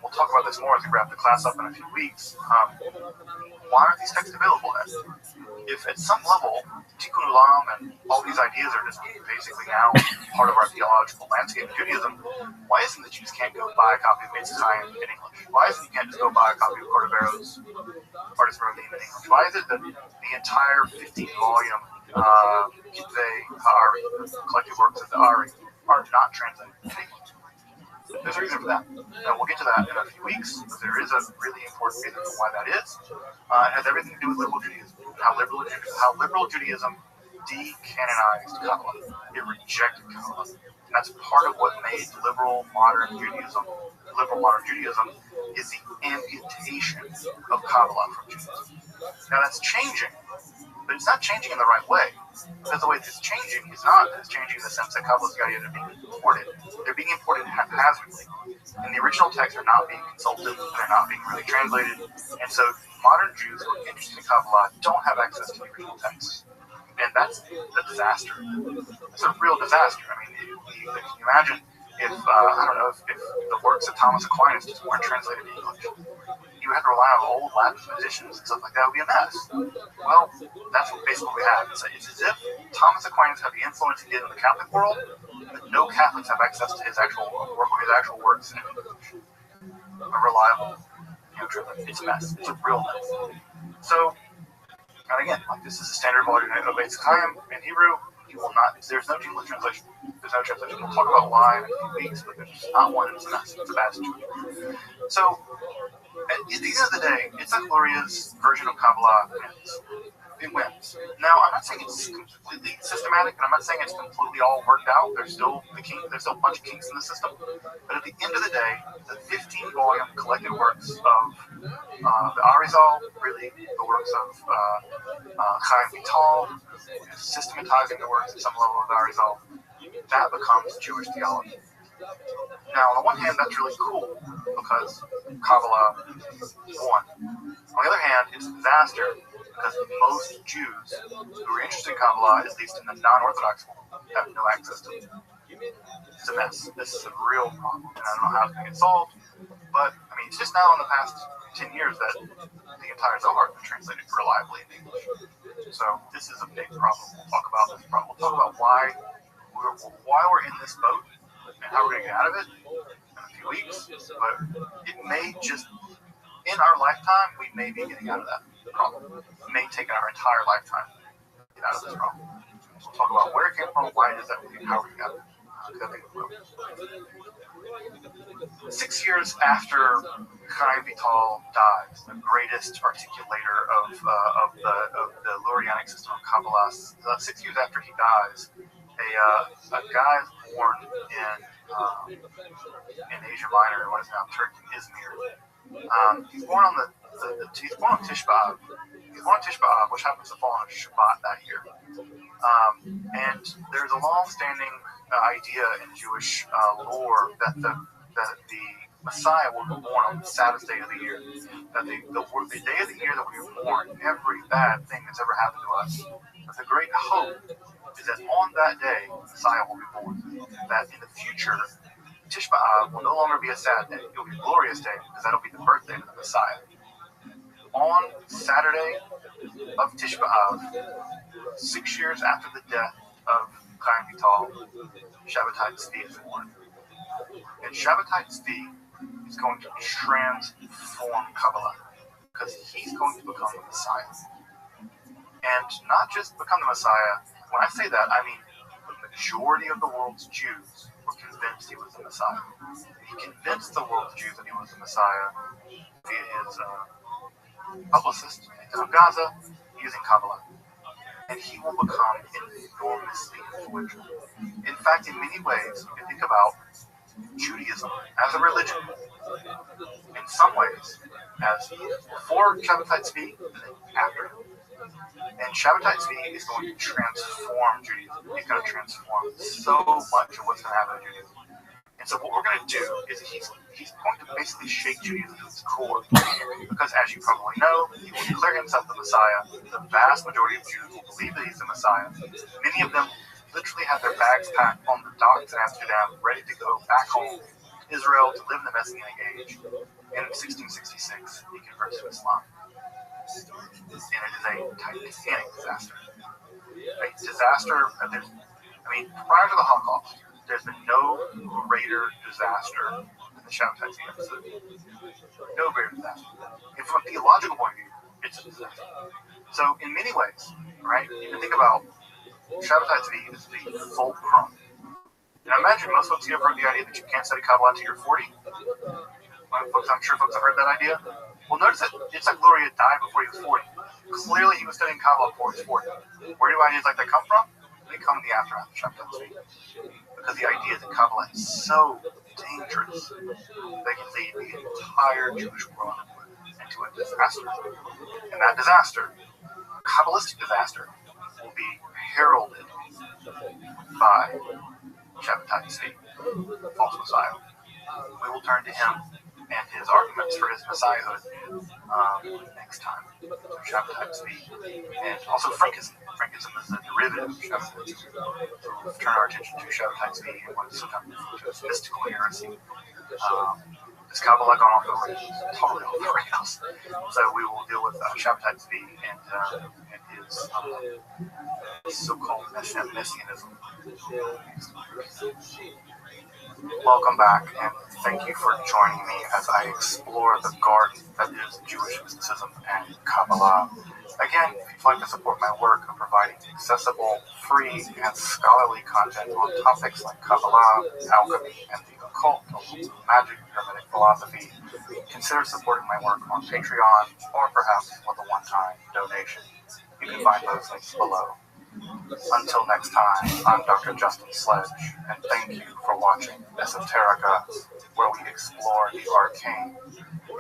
we'll talk about this more as we wrap the class up in a few weeks, why aren't these texts available then? If at some level, Tikkun Olam and all these ideas are just basically now part of our theological landscape in Judaism, why isn't it you just can't go buy a copy of Mitzvah Chaim in English? Why isn't it you can't just go buy a copy of Cordovero's Artist Room in English? Why is it that the entire 15-volume Kitvei Ha'ari, collected works of the Ari, are not translated in English? There's a reason for that. And we'll get to that in a few weeks, but there is a really important reason for why that is. It has everything to do with liberal Judaism. How liberal Judaism decanonized Kabbalah. It rejected Kabbalah. And that's part of what made liberal modern Judaism is the amputation of Kabbalah from Judaism. Now that's changing, but it's not changing in the right way. Because the way it's changing is not that it's changing in the sense that Kabbalah's ideas are being imported. They're being imported haphazardly. And the original texts are not being consulted, and they're not being really translated. And so modern Jews who are interested in Kabbalah don't have access to the original texts. And that's a disaster. It's a real disaster. I mean, you can you imagine if, if the works of Thomas Aquinas just weren't translated in English. You had to rely on old Latin editions and stuff like that. It would be a mess. Well, that's what basically we have. It's as if Thomas Aquinas had the influence he did in the Catholic world, but no Catholics have access to his actual work or his actual works in English. A reliable, it's a mess. It's a real mess. So, and again, like this is a standard volume of Eitz Chaim in Hebrew. You will not. There's no English translation. There's no translation. We'll talk about why in a few weeks, but there's not one. It's a mess. It's a bad situation. So, at the end of the day, it's like Gloria's version of Kabbalah wins. It wins. Now, I'm not saying it's completely systematic, and I'm not saying it's completely all worked out. There's still a bunch of kinks in the system. But at the end of the day, the 15-volume collected works of the Arizal, really the works of Chaim Vital, systematizing the works at some level of the Arizal, that becomes Jewish theology. Now, on the one hand, that's really cool because Kabbalah won. On the other hand, it's a disaster because most Jews who are interested in Kabbalah, at least in the non-Orthodox world, have no access to it. It's a mess. This is a real problem, and I don't know how it's going to get solved. But, I mean, it's just now in the past 10 years that the entire Zohar has been translated reliably in English. So, this is a big problem. We'll talk about this problem. We'll talk about why we're in this boat and how we're going to get out of it in a few weeks. But it may just, in our lifetime, we may be getting out of that problem. It may take our entire lifetime to get out of this problem. So we'll talk about where it came from, why it is that way, and how we got it. I think we will. 6 years after Chaim Vital dies, the greatest articulator of the Lurianic system of Kabbalah, 6 years after he dies, a guy is born in Asia Minor, what is now Turkey, Izmir. He's born on Tish B'Av. He's born on Tish B'Av, which happens to fall on Shabbat that year. And there's a long-standing idea in Jewish lore that the Messiah will be born on the Sabbath day of the year. That the day of the year that we were born, every bad thing that's ever happened to us. But the great hope is that on that day, Messiah will be born. That in the future, Tish B'Av will no longer be a sad day. It will be a glorious day because that'll be the birthday of the Messiah. On Saturday of Tish B'Av, 6 years after the death of Chaim Vital, Shabbatai Tzvi is born. And Shabbatai Tzvi is going to transform Kabbalah because he's going to become the Messiah. And not just become the Messiah. When I say that, I mean the majority of the world's Jews were convinced he was the Messiah. He convinced the world's Jews that he was the Messiah via his publicist in Gaza using Kabbalah. And he will become enormously influential. In fact, in many ways, you can think about Judaism as a religion. In some ways, as before Shabbatai Tzvi and then after. And Shabbatai Tzvi is going to transform Judaism. He's going to transform so much of what's going to happen in Judaism. And so what we're going to do is he's going to basically shake Judaism to its core. Because as you probably know, he will declare himself the Messiah. The vast majority of Jews will believe that he's the Messiah. Many of them literally have their bags packed on the docks in Amsterdam, ready to go back home to Israel to live in the Messianic age. And in 1666, he converts to Islam. And it is a titanic disaster. A disaster that prior to the Holocaust, there's been no greater disaster than the Shabbatai Tzvi episode. No greater disaster. And from a theological point of view, it's a disaster. So in many ways, right, you can think about Shabbatai Tzvi is the fulcrum. And I imagine most folks here have heard the idea that you can't study Kabbalah until you're 40. I'm sure folks have heard that idea. Well, notice that Yitzhak Luria died before he was 40. Clearly, he was studying Kabbalah before he was 40. Where do ideas like that come from? They come in the aftermath of Shabbatai Tzvi. Because the idea that Kabbalah is so dangerous, they can lead the entire Jewish world into a disaster. And that disaster, Kabbalistic disaster, will be heralded by Shabbatai Tzvi, false Messiah. We will turn to him and his arguments for his messiahhood next time. So Shabbatai Tzvi, and also Frankism. Frankism is a derivative of Shabbatai Tzvi. So we'll turn our attention to Shabbatai Tzvi and what is sometimes referred to as mystical heresy. This Kabbalah gone off the rails, totally off the rails. So we will deal with Shabbatai Tzvi and his so-called messianism. Welcome back, and thank you for joining me as I explore the garden that is Jewish mysticism and Kabbalah. Again, if you'd like to support my work of providing accessible, free, and scholarly content on topics like Kabbalah, alchemy, and the occult, magic, Hermetic philosophy, consider supporting my work on Patreon, or perhaps with a one-time donation. You can find those links below. Until next time, I'm Dr. Justin Sledge, and thank you for watching Esoterica, where we explore the arcane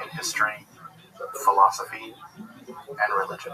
in history, philosophy, and religion.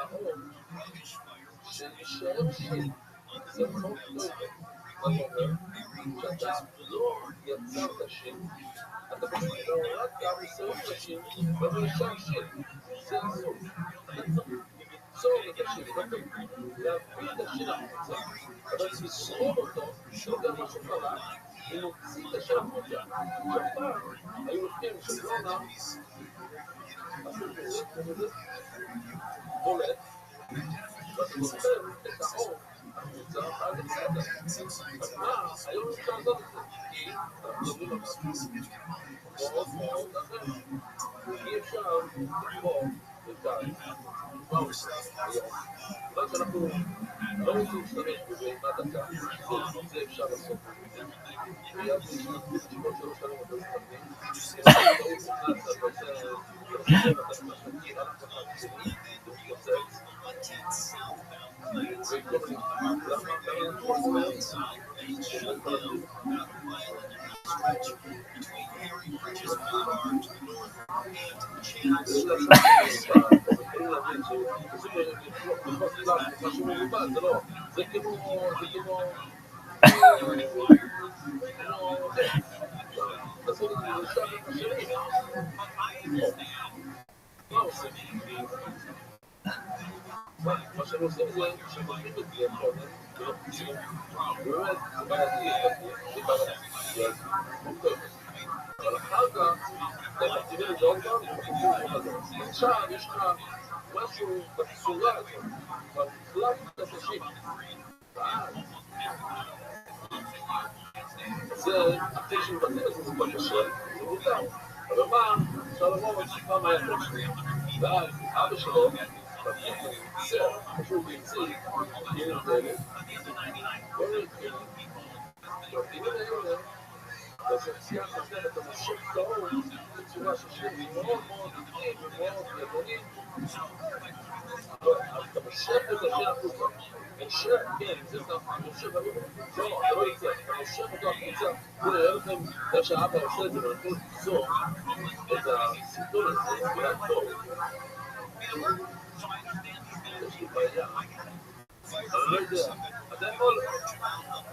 אתה יכול,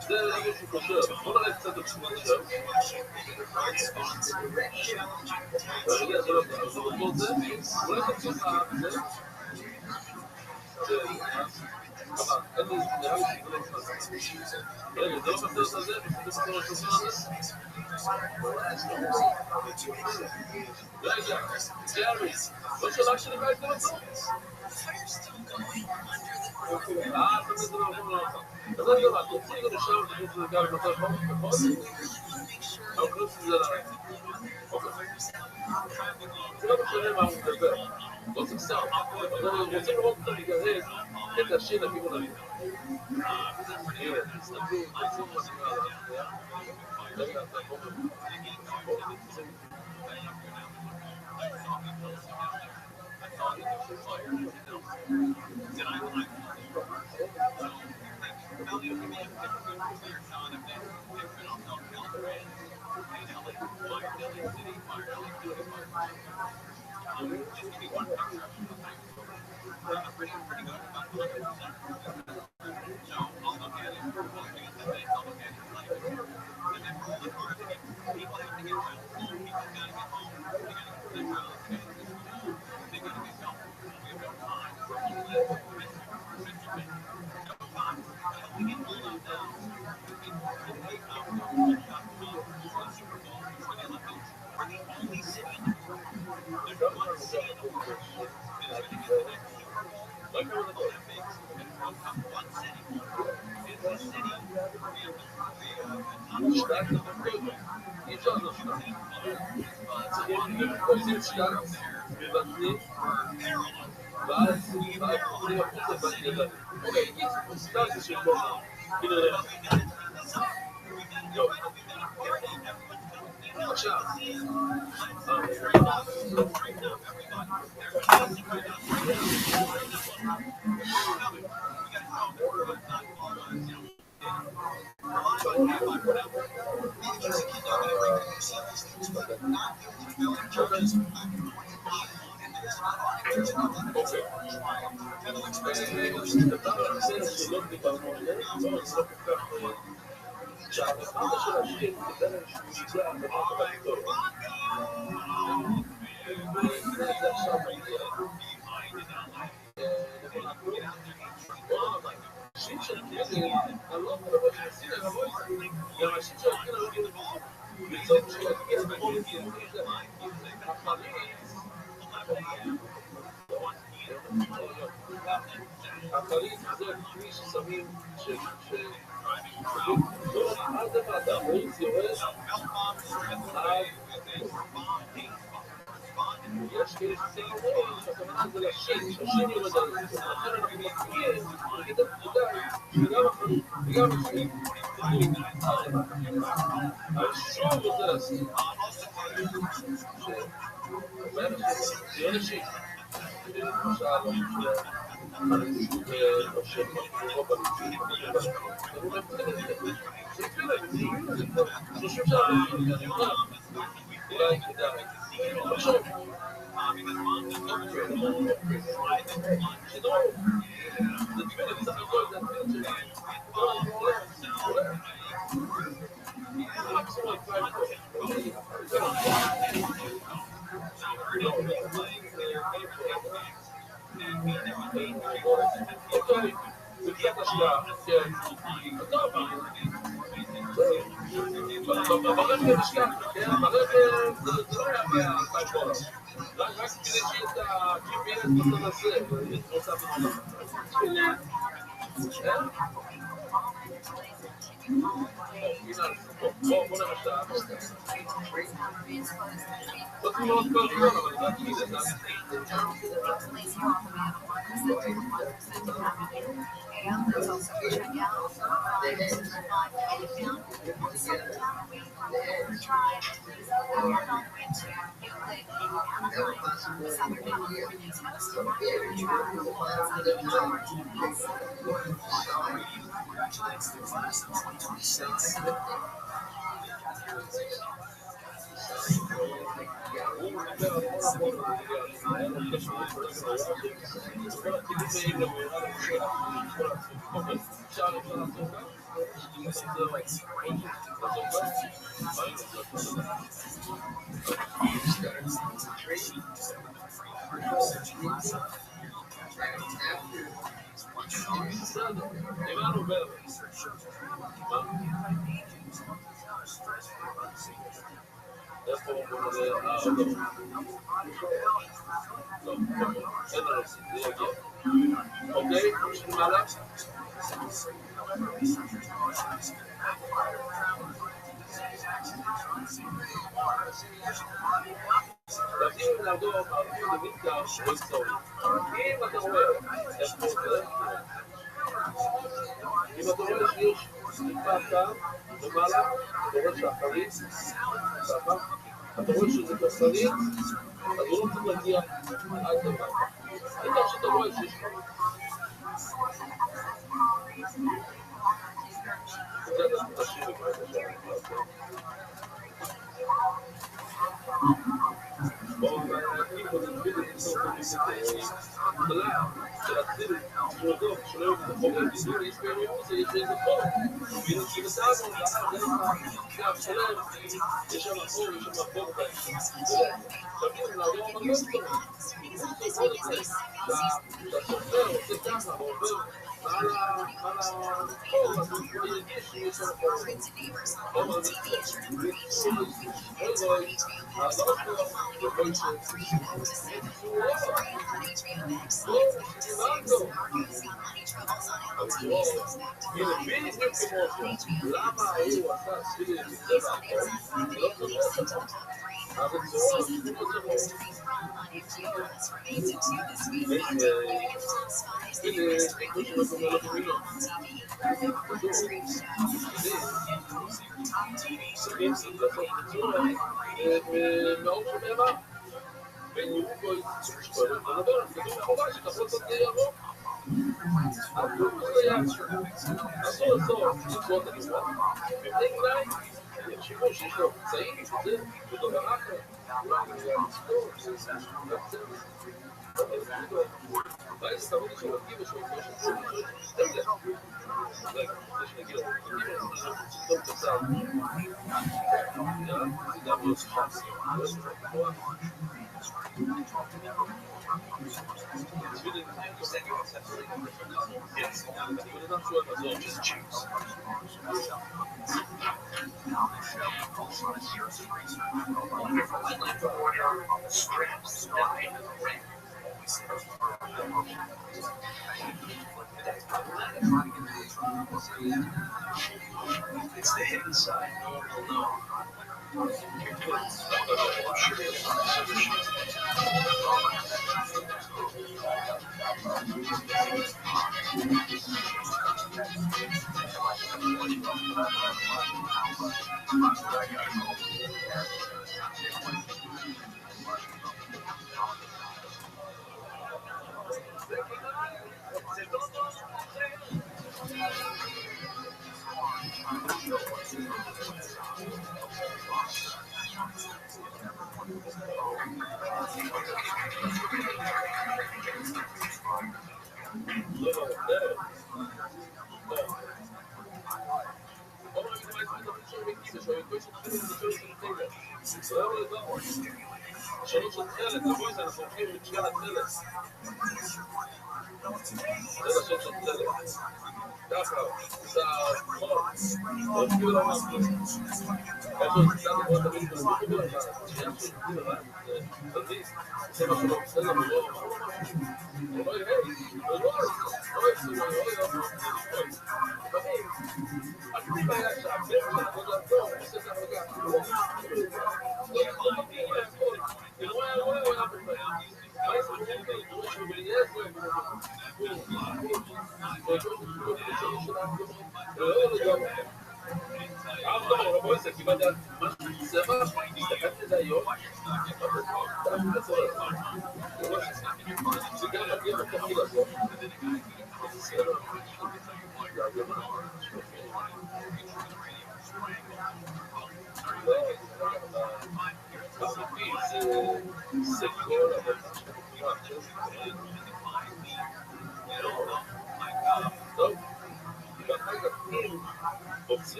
זה רגע שהוא קושר, בוא נראה קצת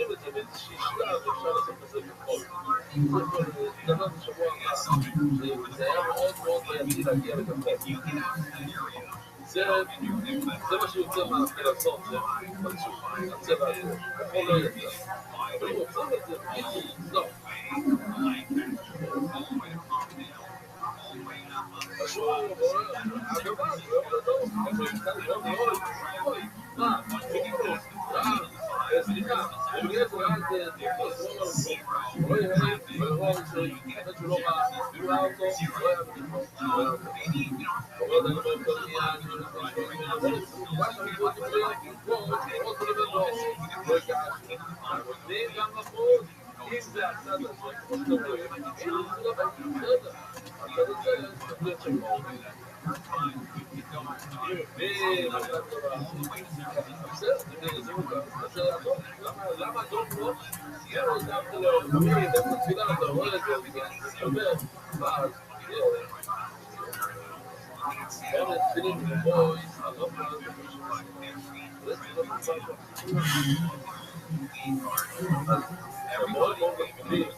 עוברים את זה באיזושהי שלב, אפשר לעשות את זה בכל. דבר בשבוע הבא, זה היה מאוד מאוד בעייתי להגיע לקפה. זה מה שיוצא מהפילוסופיה, הצבע הזה, הכל לא יצא. אבל אם עושים את זה, לא. פשוט, הגבה, לא ימצא להיות מאוד, מה? סליחה, אני יודע שזה לא יהיה, ולראות שבאמת שהוא לא ראה, הוא ראה אותו, לא היה בדיוק, לא היה אותו. אבל אני אומר כל עניין, אבל כמובן שאני בוא תקריא, בוא, לראות ולבדו, לא הגעתי. אני גם לפות, אם זה הצד הזה, כמו שאתם רואים, אם זה לא בטח, בסדר. הצד הזה, צריך להיות שם מאוד. למה אדום לא? יאללה, גם תלוי, גם תפילה, אתה רואה את זה, מתקבל, ואז, גם תפילים לבוי, לא מאוד מאוד מקבילים.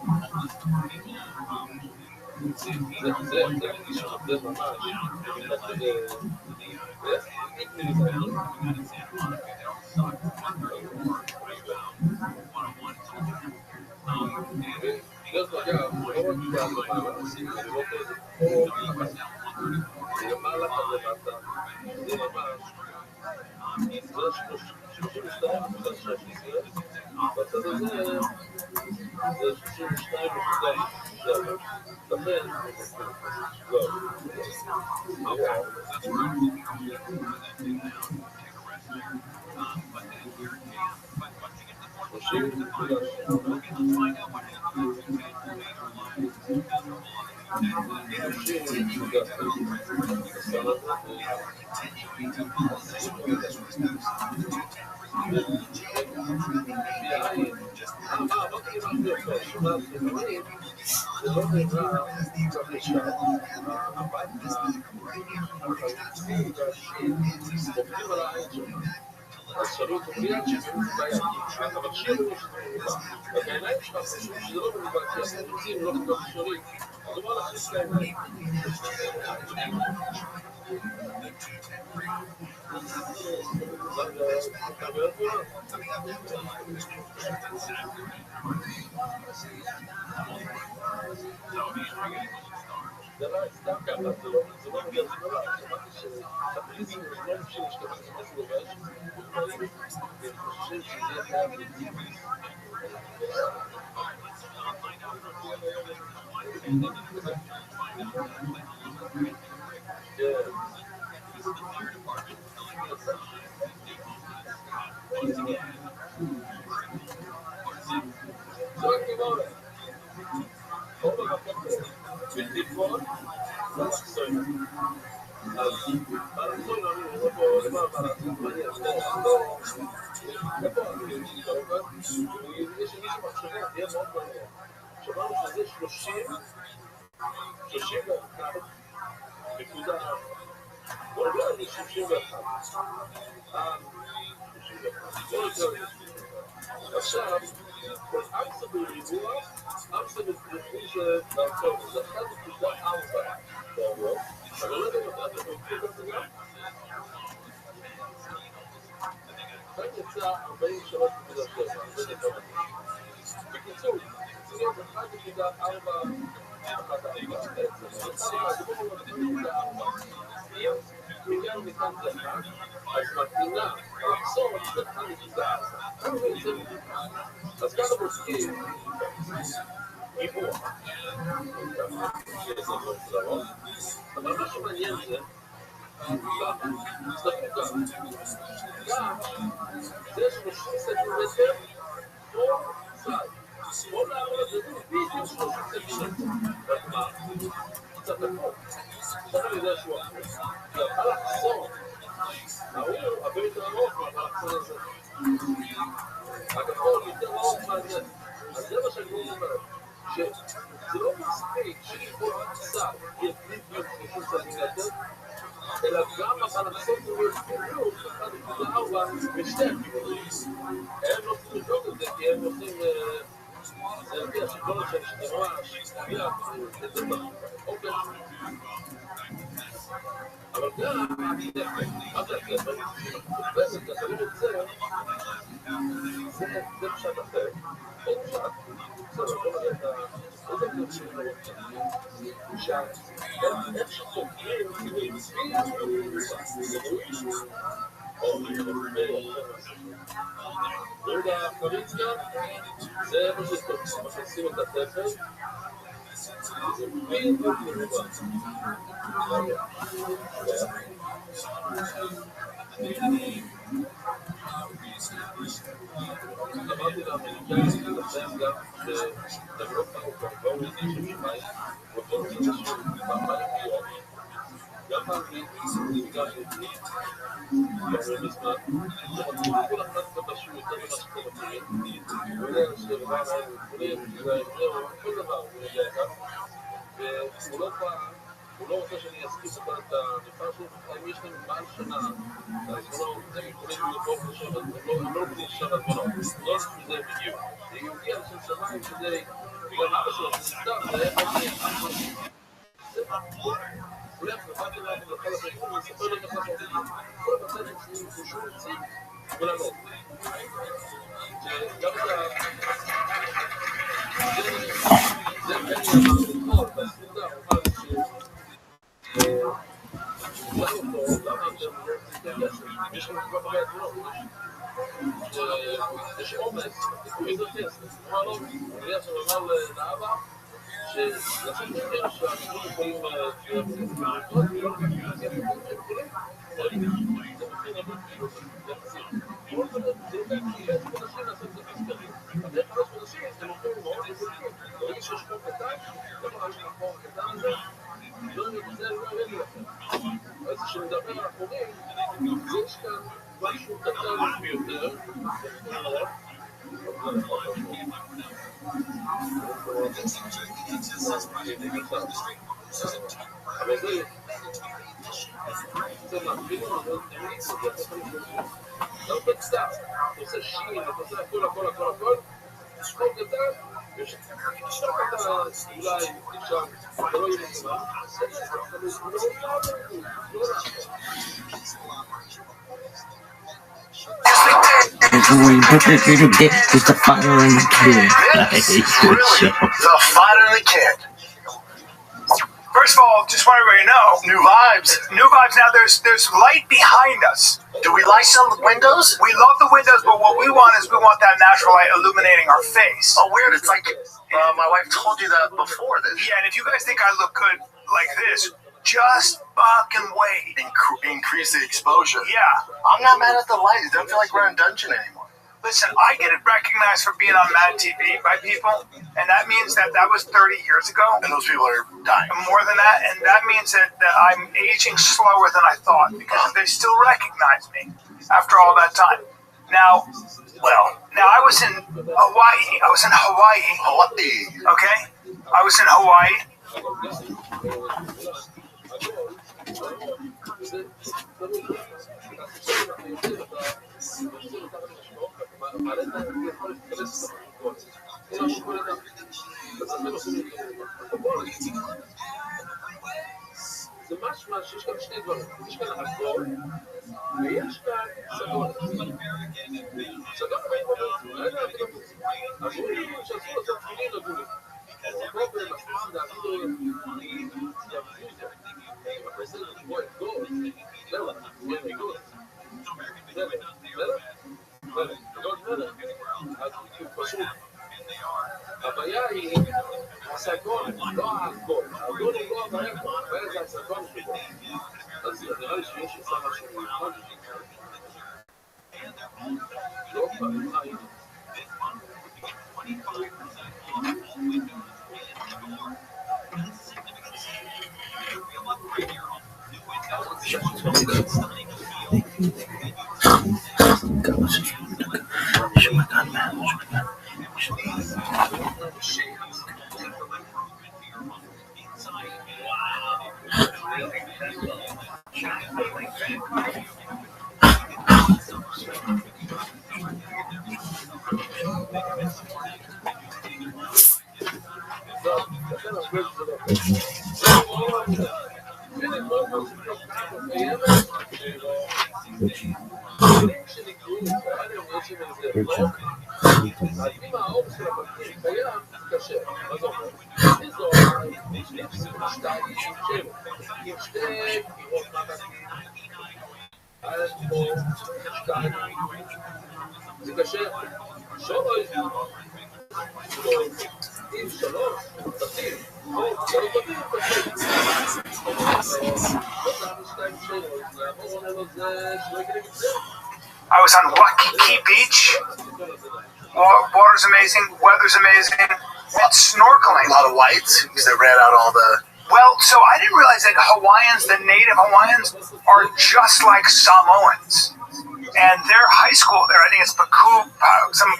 זה מרגיש הרבה ממש. בגלל אגב, לא רק במעלה, עושים לראות את זה פה למעלה כזה זה ממש זה 32 נקודה 16 בצד הזה זה 62 נקודה 7 לכן לא אז שאלו אותו מיד שזה בעייתי, אבל שירו אז העיניים שלך חושבים שזה לא במובן כי אנחנו רוצים לא לבדוק שירים אז הוא אמר להכניס לעיניים זה לא סתם ככה, זה לא מגיע, זה לא שמעתי שהפריזים לא נפשים להשתמש משהו לובש ואני חושב שזה יהיה חייב זה רק כמובן בלדיפון, זה מחסוי. אז מה לחסוי לא אני רואה פה למה מעניין, איפה אני יש לי מישהו מחשבה, תהיה מאוד מעניין. שמענו שזה 31 נקודה, לא יודע, זה 61. 31, לא יותר עכשיו, כל אמסה בריבוע, אמסה בריבוע שבארצות, זה 1.4 בערוב, אבל לא יודע אם אתה מבין את זה גם? כאן יצא 43.7, זה נקרא. בקיצור, זה להיות 1.4 בעצם, יצא מהגבור הוא 1.4 מכאן מכאן זה אחד, אז מתאינה, המחסור זה 1.4 אז כאן בודקים ריבוע אבל מה שמעניין זה גם זה 30 סנטימטר או צד בואו נעבור את זה בדיוק 30 סנטימטר רק מה? קצת לחוק עכשיו אני יודע שהוא אחר על החסור ההוא הרבה יותר ארוך על החסור הזה הכחול יותר ארוך מעניין אז זה מה שאני אומר שזה לא מספיק שכל קצת יהיה בדיוק 30 סנטימטר אלא גם המערכות קיבלו 1.4 בשתי הכיוונים. הם לא צריכים לבדוק את זה, כי הם עושים... זה על פי השלטון של שתימה, שתייה, את זה אוקיי. אבל גם, מה זה הכסף? בעצם, אתה לא רוצה, זה פשט אחר. עוד פשט, בסדר, לא יודע את ה... איזה כסף שלא רוצה? איך שחוקרים, יהודה קוריצקה, זה מה שטוב, מכניסים את התפל, זה בדיוק מובן. אמרתי לאמריקאים, להם גם שבאירופה הוא כבר באו לזה של שמיים, ואותו זה משהו פעמיים ביום, גם באנגלית, גם בעברית, לא מזמן, כל אחד פגשו יותר ממה שאתם מכירים, כולל שרבן האלה, כולל כל דבר, הוא יגיע אליו, והוא לא בא, הוא לא רוצה שאני אספיס את הנפר שלו, אם יש להם מעל שנה, אז הם יכולים לבוא לשם, הם לא יכולים לשם על בנות, לא שזה בדיוק. הוא יגיע לשם שמיים כדי, בגלל מה שלו, זה סתם, זה הוא הולך לבד אליו ולכל הפרקים, הוא מספר להם איך לעשות את זה. כל הפרקים שהוא הציג, ולנות. גם את ה... זה בני אמר לבחור, בסעודה, הוא אמר למה אתם לא עושים כסף? יש לנו כבר הרבה התמונות. יש עומס, הוא איזה כסף. הוא אמר לו, הוא נראה שהוא אמר לאבא, שלעשות יותר שאנחנו יכולים להיות במערכות, ולא לקחת כסף, הם יכולים, זה מכין הרבה כאילו, יחסים. כל זה לוקח 6 חודשים לעשות את המספרים. אחרי 5 חודשים, הם הולכים מאוד יפולים. ברגע שיש חור קטן, לא נראה לי לחור הקטן הזה, לא יראה לי לכם. אז כשנדבר על החורים, יש כאן משהו קטן ביותר, אבל זה מעבירים לנו לא בצד, אתה עושה שין, אתה עושה הכל, שחור קטן, ויש שחור קטן, אולי אפשר, אתה לא יהיה מצמא, It's the father and the kid. The father and the kid. First of all, just want everybody to know, new vibes. Now there's light behind us. Do we light some windows? We love the windows, but what we want is we want that natural light illuminating our face. Oh, weird. It's like my wife told you that before this. Yeah, and if you guys think I look good like this, just fucking wait. Increase the exposure. Yeah. I'm not mad at the light. It doesn't feel like we're in dungeon anymore. Listen, I get it recognized for being on Mad TV by people, and that means that was 30 years ago. And those people are dying. More than that, and that means that I'm aging slower than I thought, because they still recognize me after all that time. Now I was in Hawaii. Okay? I was in Hawaii. זה משמע שיש כאן שני דברים, יש כאן הכל ויש כאן סגול. סגול חיים בבית, לא יודע, אמרו לי שאסור לעשות תפילין לגולים. אבל פה במשמע דעתו יבזו אבל בסדר לשמוע את גול, זהו, לשמוע את גול. אז פשוט הבעיה היא הסגול, לא הגול. הגול הוא לא הבעיה, הבעיה זה הסגול שלו. אז נראה לי שיש עושה משהו מיוחד. לא פעמים חיים. I was on Waikiki Beach. Water's amazing, weather's amazing, and snorkeling. A lot of lights because they ran out all the. Well, so I didn't realize that Hawaiians, the native Hawaiians, are just like Samoans. And their high school there, I think it's Paku,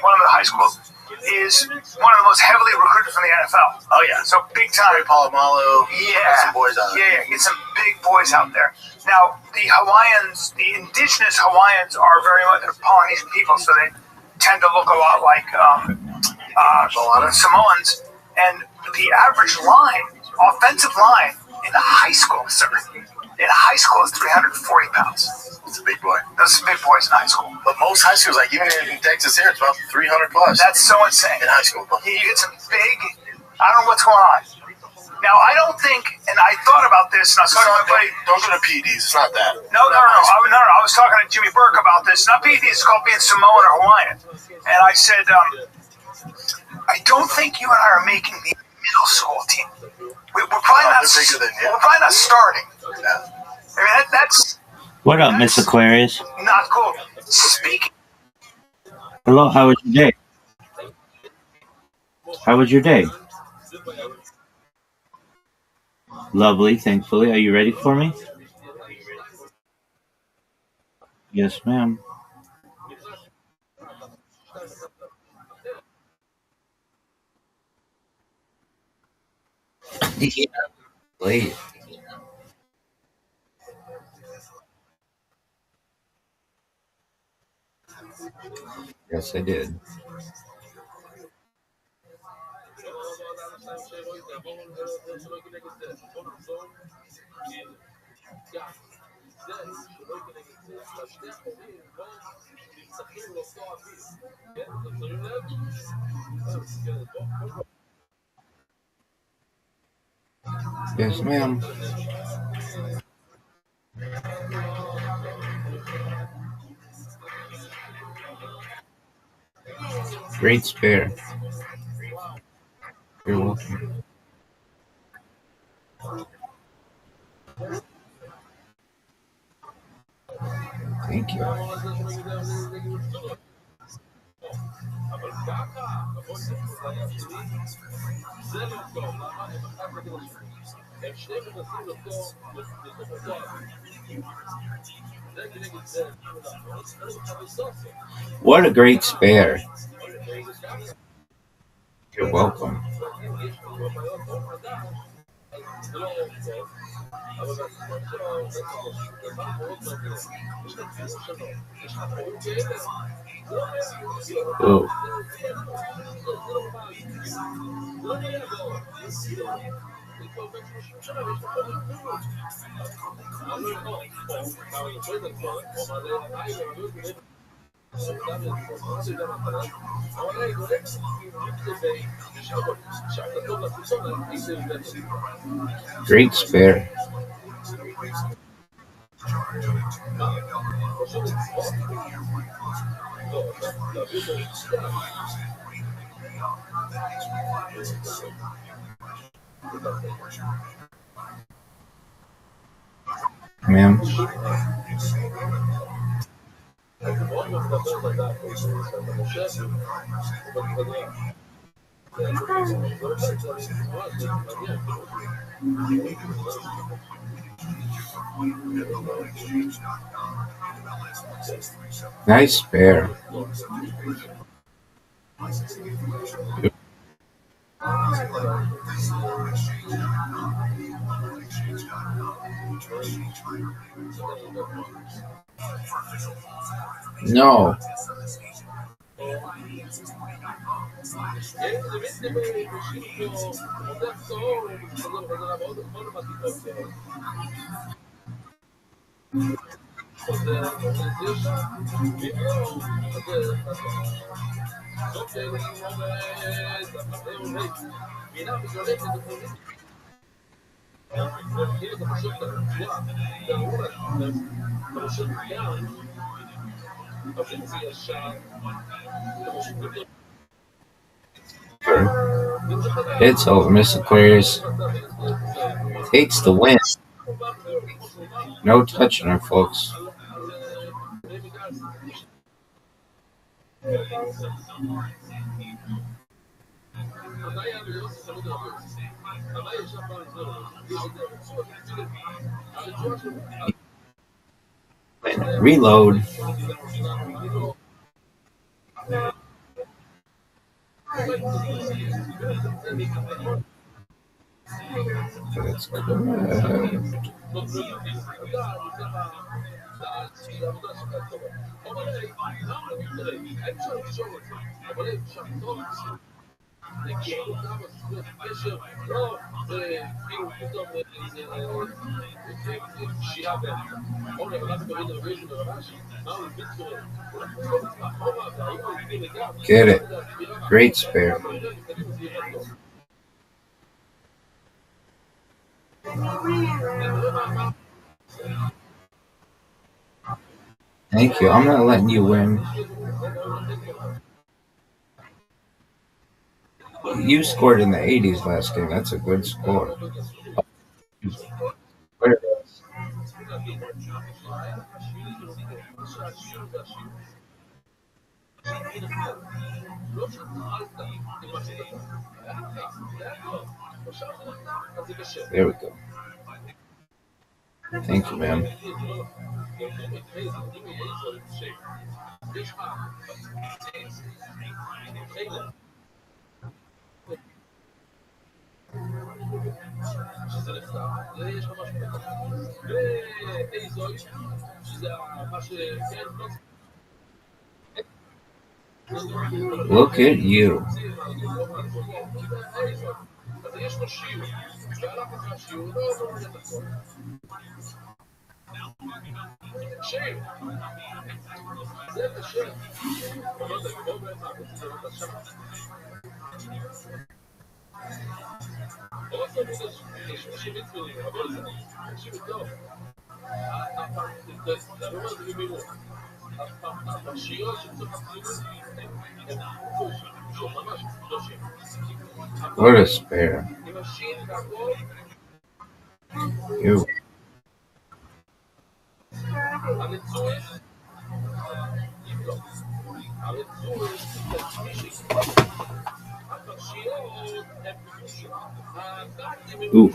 one of the high schools, is one of the most heavily recruited from the NFL. Oh yeah, so big time. Polamalu. Yeah, some boys out there. Yeah, get some big boys out there. Now the Hawaiians, the indigenous Hawaiians, are very much Polynesian people, so they tend to look a lot like Samoans. And the average line, offensive line in the high school, sir, is 340 pounds. It's a big boy. Those are big boys in high school. But most high schools, like even in Texas here, it's about 300 plus. That's so insane. In high school. You get some big, I don't know what's going on. Now, I don't think, and I thought about this, and I was talking to my buddy. Don't go to PEDs, it's not that. No. I was talking to Jimmy Burke about this. Not PEDs, it's called being Samoan or Hawaiian. And I said, I don't think you and I are making the middle school team. We're probably not. We're probably not starting. Yeah. I mean, that's. What up, Miss Aquarius? Not cool. Speaking. Hello, how was your day? How was your day? Lovely, thankfully. Are you ready for me? Yes, ma'am. Yeah, please. Yes, I did. Yes, ma'am. Great spare. You're welcome. Thank you. What a great spare. You're welcome. Oh. Great spare. Ma'am. Nice spare. No. It's over. Miss Aquarius takes the win. No touching her, folks. Reload. That's correct. Get it. Great spare. Thank you. I'm not letting you win. You scored in the 80s last game. That's a good score. There we go. Thank you, ma'am. Look at you. What a spare. You. Ooh.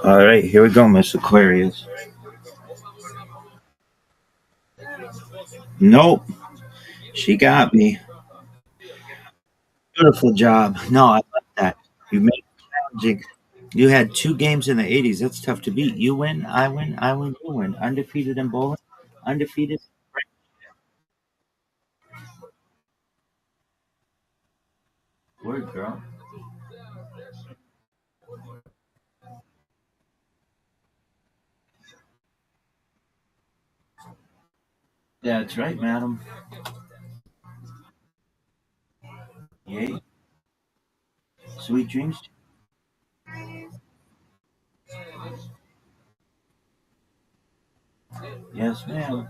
All right, here we go, Miss Aquarius. Nope. She got me. Beautiful job. No, I like that. You made it challenging. You had 2 games in the 80s. That's tough to beat. You win, I win, I win, you win. Undefeated in bowling. Undefeated. Word, girl. That's right, madam. Yay. Sweet dreams. Yes, ma'am.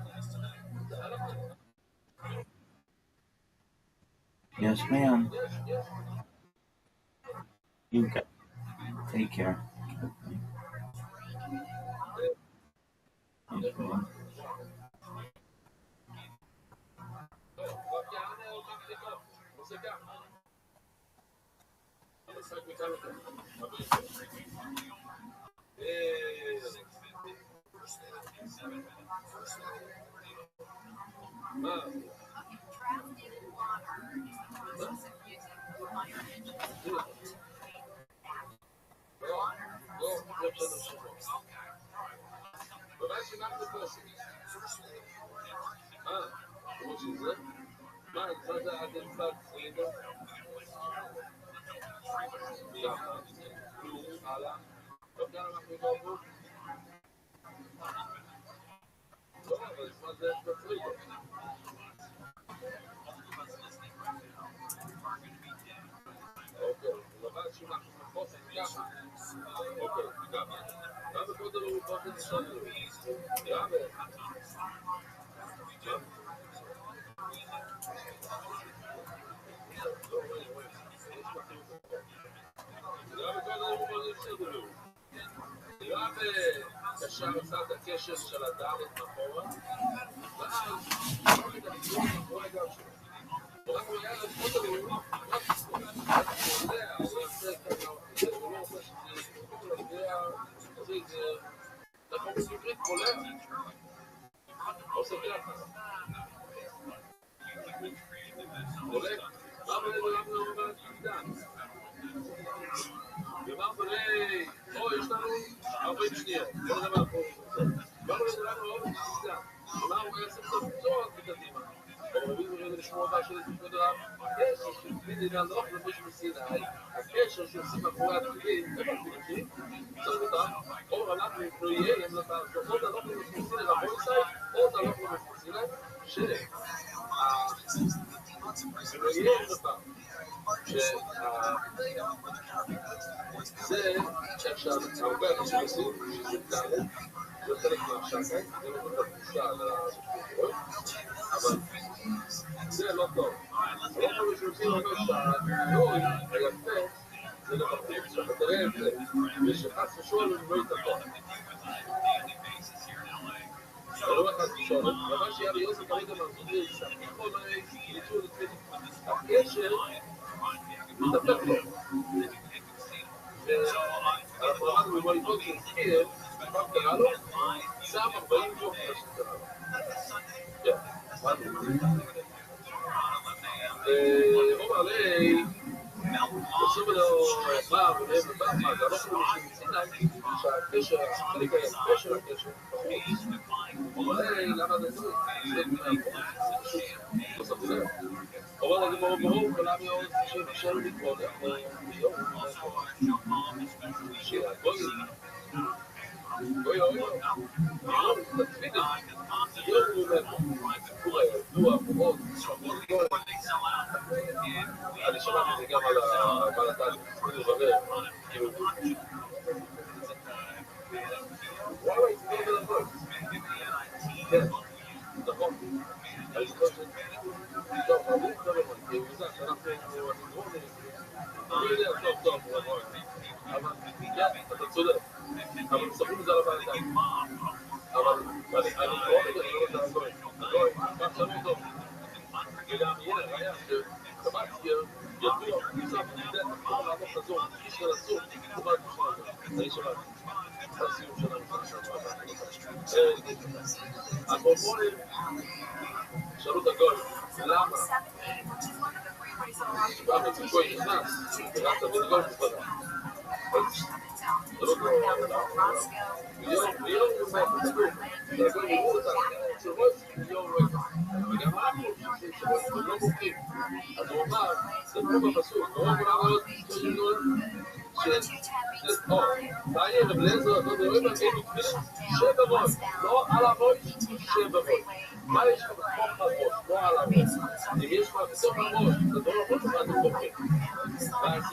Yes, ma'am. You got. Take care. Yes, ma'am.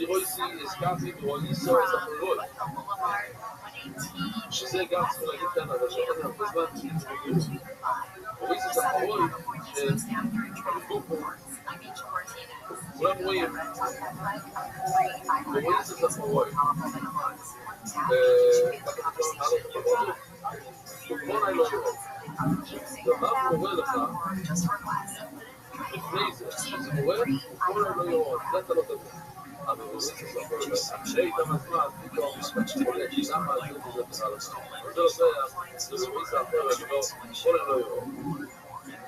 רויסי הזכרתי רויסו ספרוי. שזה גם צריך להגיד כאן, אבל שאין הרבה זמן רויסי ספרוי, כולם רואים רויסי ספרוי. בוא נאי לא יורד. דבר קורה לך לפני זה, זה קורה, בוא נאי לא יורד, זה אתה לא תבין. אבל רויסי ספרוי, כשהיית מהזמן, פתאום עולה, למה זה בכלל עושה? זה רויסי ספרוי, אני לא, בוא נאי לא יורד.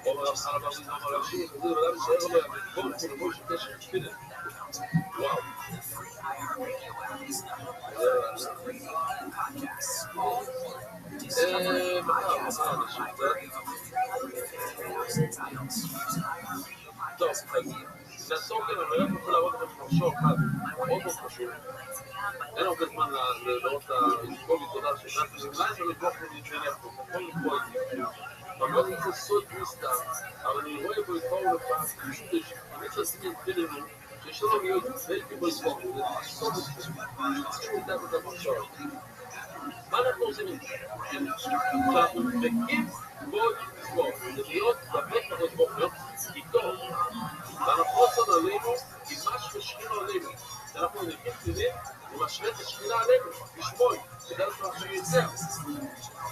אומר הרב אבי נאמר ראשי, וזה ולמה שאיר לו ימדבור כולמוי שקשר תפילה. וואו. טוב, לסוף כאן, אני רק יכול להראות לכם משהו אחד, מאוד מאוד חשוב. אין הרבה זמן לראות את הספוג תודה שדעת ושמיים ולקוח ולהתמני החוק, הכל לקרוא את זה. אבל לא זה סוד נסתר, אבל אני רואה בו יתבואו לפעם, פשוט יש חמש עשימים פילינו, שיש לנו להיות בלתי בו יתבואו, זה סוד נסתר, שצריך לדעת את המחשב. מה אנחנו עושים עם זה? שאנחנו מקים בו יתבואו, זה להיות באמת בו יתבואו, להיות איתו. ואנחנו עושים עלינו, כי משהו השכינו עלינו. אנחנו נקים פילים, ומשווה את השכינה עלינו, לשמוי, כדאי שאנחנו יצא.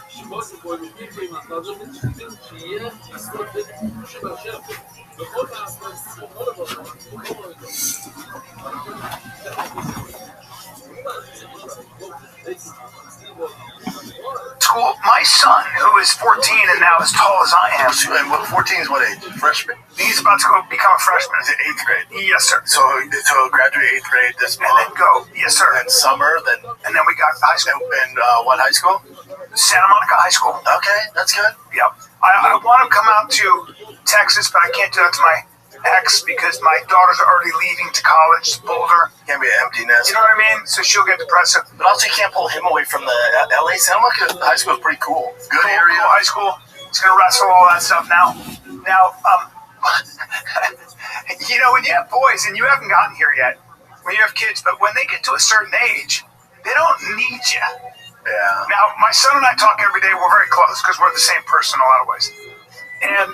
שבו זה פה אלוקים ועם התעזור מצפים שיהיה עשרות בית שבאשר פה בכל העשרות, בכל דבר, בכל דבר. School, my son, who is 14 and now as tall as I am. And what 14 is what age? Freshman? He's about to go become a freshman. Is it 8th grade? Yes, sir. So graduate 8th grade this month? And then go, yes, sir. And summer, then? And then we got high school. And what high school? Santa Monica High School. Okay, that's good. Yep. I want to come out to Texas, but I can't do that to my ex because my daughters are already leaving to college, Boulder. Can't be an empty nest. You know what I mean? So she'll get depressive. But also you can't pull him away from the LA. Santa Monica High School is pretty cool. Good cool, area. Cool high school. It's going to wrestle all that stuff now. Now, you know, when you have boys, and you haven't gotten here yet, when you have kids, but when they get to a certain age, they don't need you. Yeah. Now, my son and I talk every day. We're very close because we're the same person in a lot of ways. And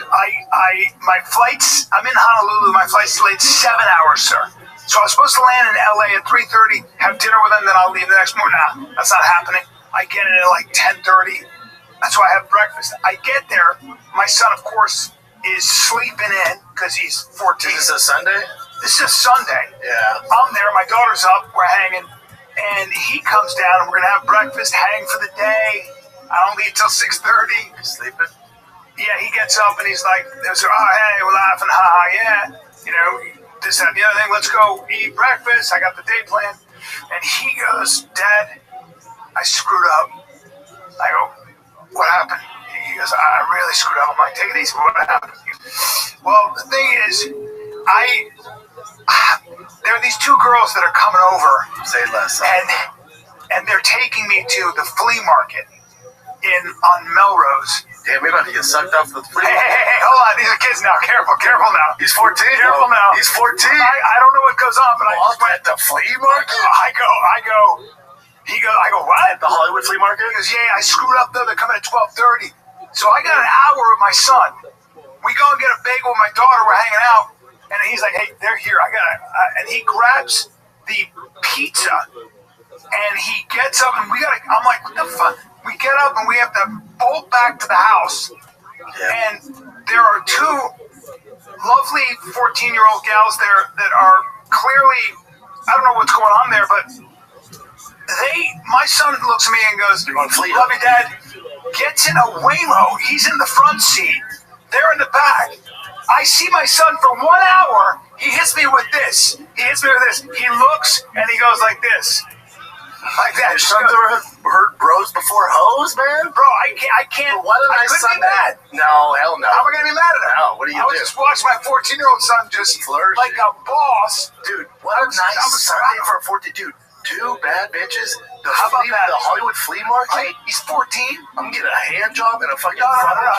my flights, I'm in Honolulu. My flight's delayed 7 hours, sir. So I was supposed to land in LA at 3:30, have dinner with them, then I'll leave the next morning. Nah, that's not happening. I get in at like 10:30. That's why I have breakfast. I get there. My son, of course, is sleeping in because he's 14. Is this a Sunday? This is a Sunday. Yeah. I'm there. My daughter's up. We're hanging. And he comes down, and we're going to have breakfast, hang for the day. I don't leave till 6:30. Sleeping? Yeah, he gets up, and he's like, oh, hey, we're laughing, ha-ha, yeah. You know, this, that, and the other thing. Let's go eat breakfast. I got the day plan. And he goes, Dad, I screwed up. I go, what happened? He goes, I really screwed up. I'm like, take it easy. What happened? Well, the thing is, there are these two girls that are coming over. Say less. And they're taking me to the flea market on Melrose. Damn, we're about to get sucked up to the flea market. Hey, hold on. These are kids now. Careful now. He's 14? Careful now. He's 14? I don't know what goes on, but at the flea market? I go, what? At the Hollywood flea market? He goes, yeah, I screwed up though. They're coming at 12:30. So I got an hour with my son. We go and get a bagel with my daughter. We're hanging out. And he's like, hey, they're here. And he grabs the pizza. And he gets up and I'm like, what the fuck? We get up and we have to bolt back to the house. Yeah. And there are two lovely 14-year-old gals there that are clearly, I don't know what's going on there, but my son looks at me and goes, love you, Dad. Gets in a Waymo. He's in the front seat. They're in the back. I see my son for 1 hour. He hits me with this. He looks and he goes like this. Like that. Your son's ever heard bros before hoes, man? Bro, I can't. What a nice couldn't be mad. No, hell no. How am I going to be mad at him? No, what do you do? I just watched my 14-year-old son just flirt like a boss. Dude, what a nice Sunday for a 14. Dude, two bad bitches How about that? The Hollywood flea market? Right? He's 14. I'm getting a hand job and a fucking No.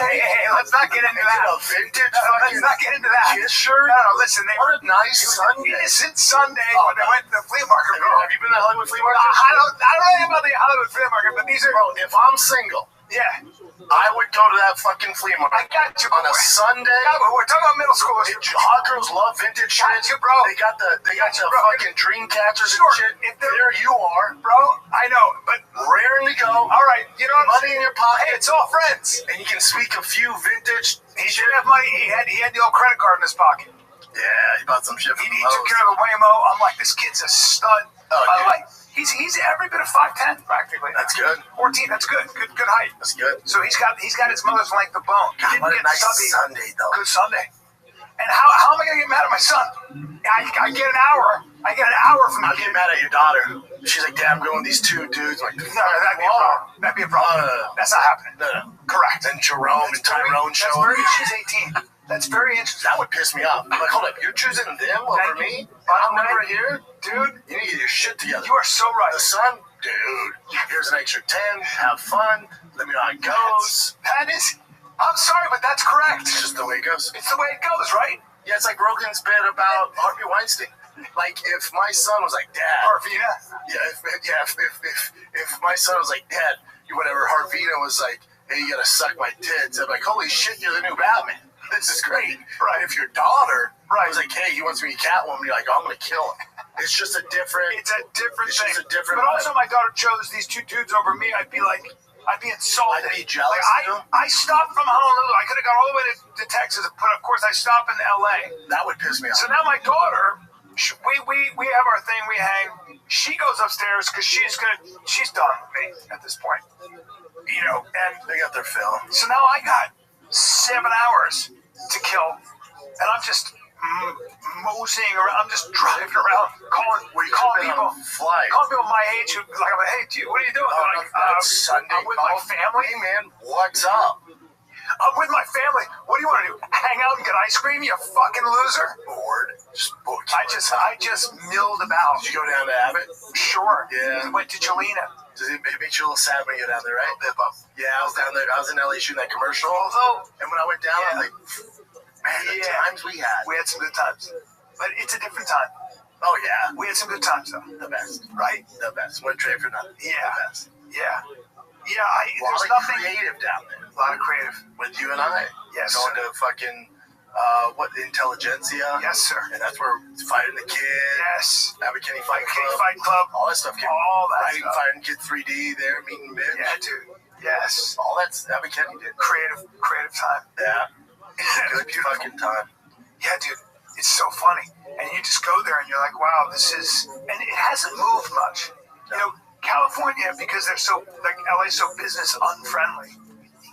cake. Hey, let's not get into that. A vintage Let's not get into that. Kiss shirt? No, listen. What a nice It was Sunday. an innocent Sunday when they went to the flea market. Have you been to the Hollywood flea market? I don't know about the Hollywood flea market, but these are... Bro, if I'm single, yeah, I would go to that fucking flea market. I got you. On a Sunday. Yeah, but we're talking about middle schoolers. Hot girls love vintage shit. Got you, bro. They got the fucking dream catchers Sure. and shit. There you are, bro. I know, but raring to go. All right, you know what? Money in your pocket. Hey, it's all friends. And you can speak a few vintage. He should have money. He had the old credit card in his pocket. Yeah, he bought some shit from He took care of the Waymo. I'm like, this kid's a stud. Oh, by the way, he's every bit of 5'10" practically. That's good. 14. That's good. Good height. That's good. So he's got his mother's length of bone. God, what a nice Sunday though. Good Sunday. And how am I gonna get mad at my son? I get an hour. I get an hour from. I'll get mad at your daughter. She's like, Dad, I'm going with these two dudes. I'm like, no, that'd be a problem. That'd be a problem. That's not happening. No. Correct. And Jerome and Tyrone show up. She's 18. That's very interesting. That would piss me off. I'm like, hold up, you're choosing them over me? I'm never here? Dude, you need to get your shit together. You are so right. The sun, dude, here's an extra 10, have fun, let me know how it goes. That is, I'm sorry, but that's correct. It's just the way it goes. It's the way it goes, right? Yeah, it's like Rogan's bit about Harvey Weinstein. Like, if my son was like, Dad. Harvina? Yeah, if my son was like, Dad, whatever, Harvina was like, hey, you gotta suck my tits. I'm like, holy shit, you're the new Batman. This is great. Right. If your daughter was like, hey, he wants me to be Catwoman, you're like, oh, I'm going to kill him. It's just a different thing. Just a different But also, my daughter chose these two dudes over me. I'd be insulted. I'd be jealous. I stopped from Honolulu. I could have gone all the way to Texas, but of course, I stopped in LA. That would piss me off. So now my daughter, we have our thing, we hang. She goes upstairs because she's done with me at this point. You know, and they got their fill. So now I got 7 hours to kill, and I'm just moseying around. I'm just driving around, calling people my age who like, I'm like, hey, dude, what are you doing? Sunday. I'm with my family. Hey, man, what's up? I'm with my family. What do you want to do? Hang out and get ice cream, you fucking loser? Bored. Just bored. I just milled about. Did you go down to Abbott? Sure. Yeah. We went to Jelena. Does it make you a little sad when you go down there, right? Yeah, I was down there. I was in LA shooting that commercial. And when I went down, I was like, man, the times we had. We had some good times. But it's a different time. Oh, yeah. We had some good times, though. The best. Right? The best. What trade for nothing. Yeah. The best. Yeah. Yeah, there's nothing creative down there. A lot of creative. With you and I. Yes, going to fucking, Intelligentsia. Yes, sir. And that's where fighting the kid. Yes. Abbott Kinney Fight Club. All that stuff. All that stuff. Fighting Kid 3D there, meeting Mitch. Yeah, dude. Yes. All that's Abbott Kinney did. Creative time. Yeah. Good fucking time. Yeah, dude. It's so funny. And you just go there and you're like, wow, this is... And it hasn't moved much. You know, California, because they're so... Like, LA's so business unfriendly,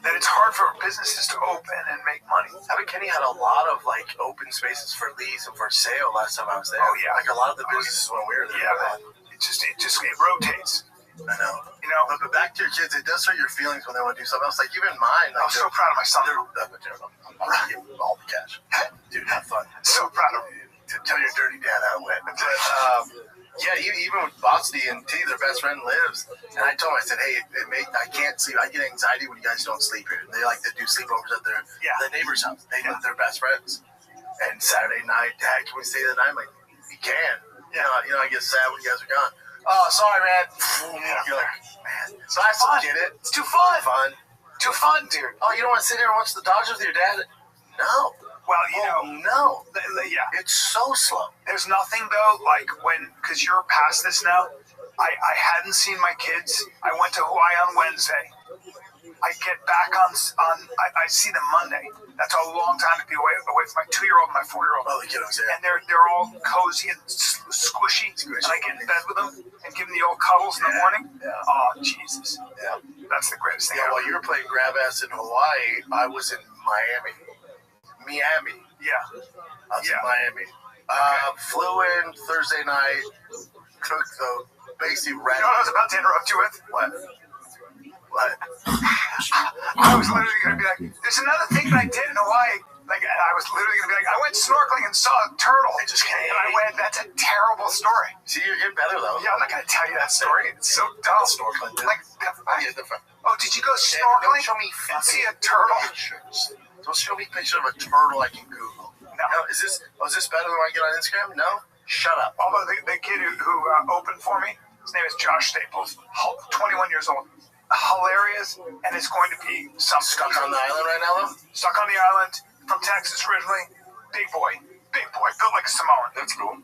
that it's hard for businesses to open and make money. Abbott Kinney had a lot of, like, open spaces for lease and for sale last time I was there. Oh, yeah. Like, a lot of the businesses when we were there. Yeah, man. It rotates. I know. You know? But back to your kids, it does hurt your feelings when they want to do something else. Like, even mine. Like, I'm so proud of my son. I'm going to give them all the cash. Dude, have fun. So proud of you. Tell your dirty dad how it went. But, yeah, even with Botsy and T, their best friend lives. And I told him, I said, hey, I can't sleep. I get anxiety when you guys don't sleep here. They like to do sleepovers at their neighbor's house. They live with their best friends. And Saturday night, Dad, can we stay the night? I'm like, you can. You know, I get sad when you guys are gone. Oh, sorry, man. You're like, man. So I still get it. It's too fun. Too fun, dude. Oh, you don't want to sit here and watch the Dodgers with your dad? No. Well, you know, no. Yeah. It's so slow. There's nothing, though, like because you're past this now. I hadn't seen my kids. I went to Hawaii on Wednesday. I get back on I see them Monday. That's a long time to be away from my 2-year-old and my 4-year-old. Oh, the kiddos, yeah. And they're all cozy and squishy. And I get in bed with them and give them the old cuddles in the morning. Yeah. Oh, Jesus. Yeah. That's the greatest thing. Yeah, while you were playing grab ass in Hawaii, I was in Miami. Yeah. I was in Miami. Flew in Thursday night, cooked the basically You know what I was about to interrupt you with? What? I was literally going to be like, there's another thing that I did in Hawaii. Like, I was literally going to be like, I went snorkeling and saw a turtle. It just came. And I went, that's a terrible story. See, you're getting better, though. Yeah, I'm not going to tell you that story. It's so dumb. gone snorkeling, dude. Oh, did you go snorkeling? Don't show me and see a turtle? pictures. Don't show me pictures of a turtle I can Google. No, is this better than what I get on Instagram? No? Shut up. Although the kid who opened for me, his name is Josh Staples, 21 years old. Hilarious, and it's going to be something. Stuck on the island right now, though? Stuck on the island, from Texas originally. Big boy, built like a Samoan. That's cool.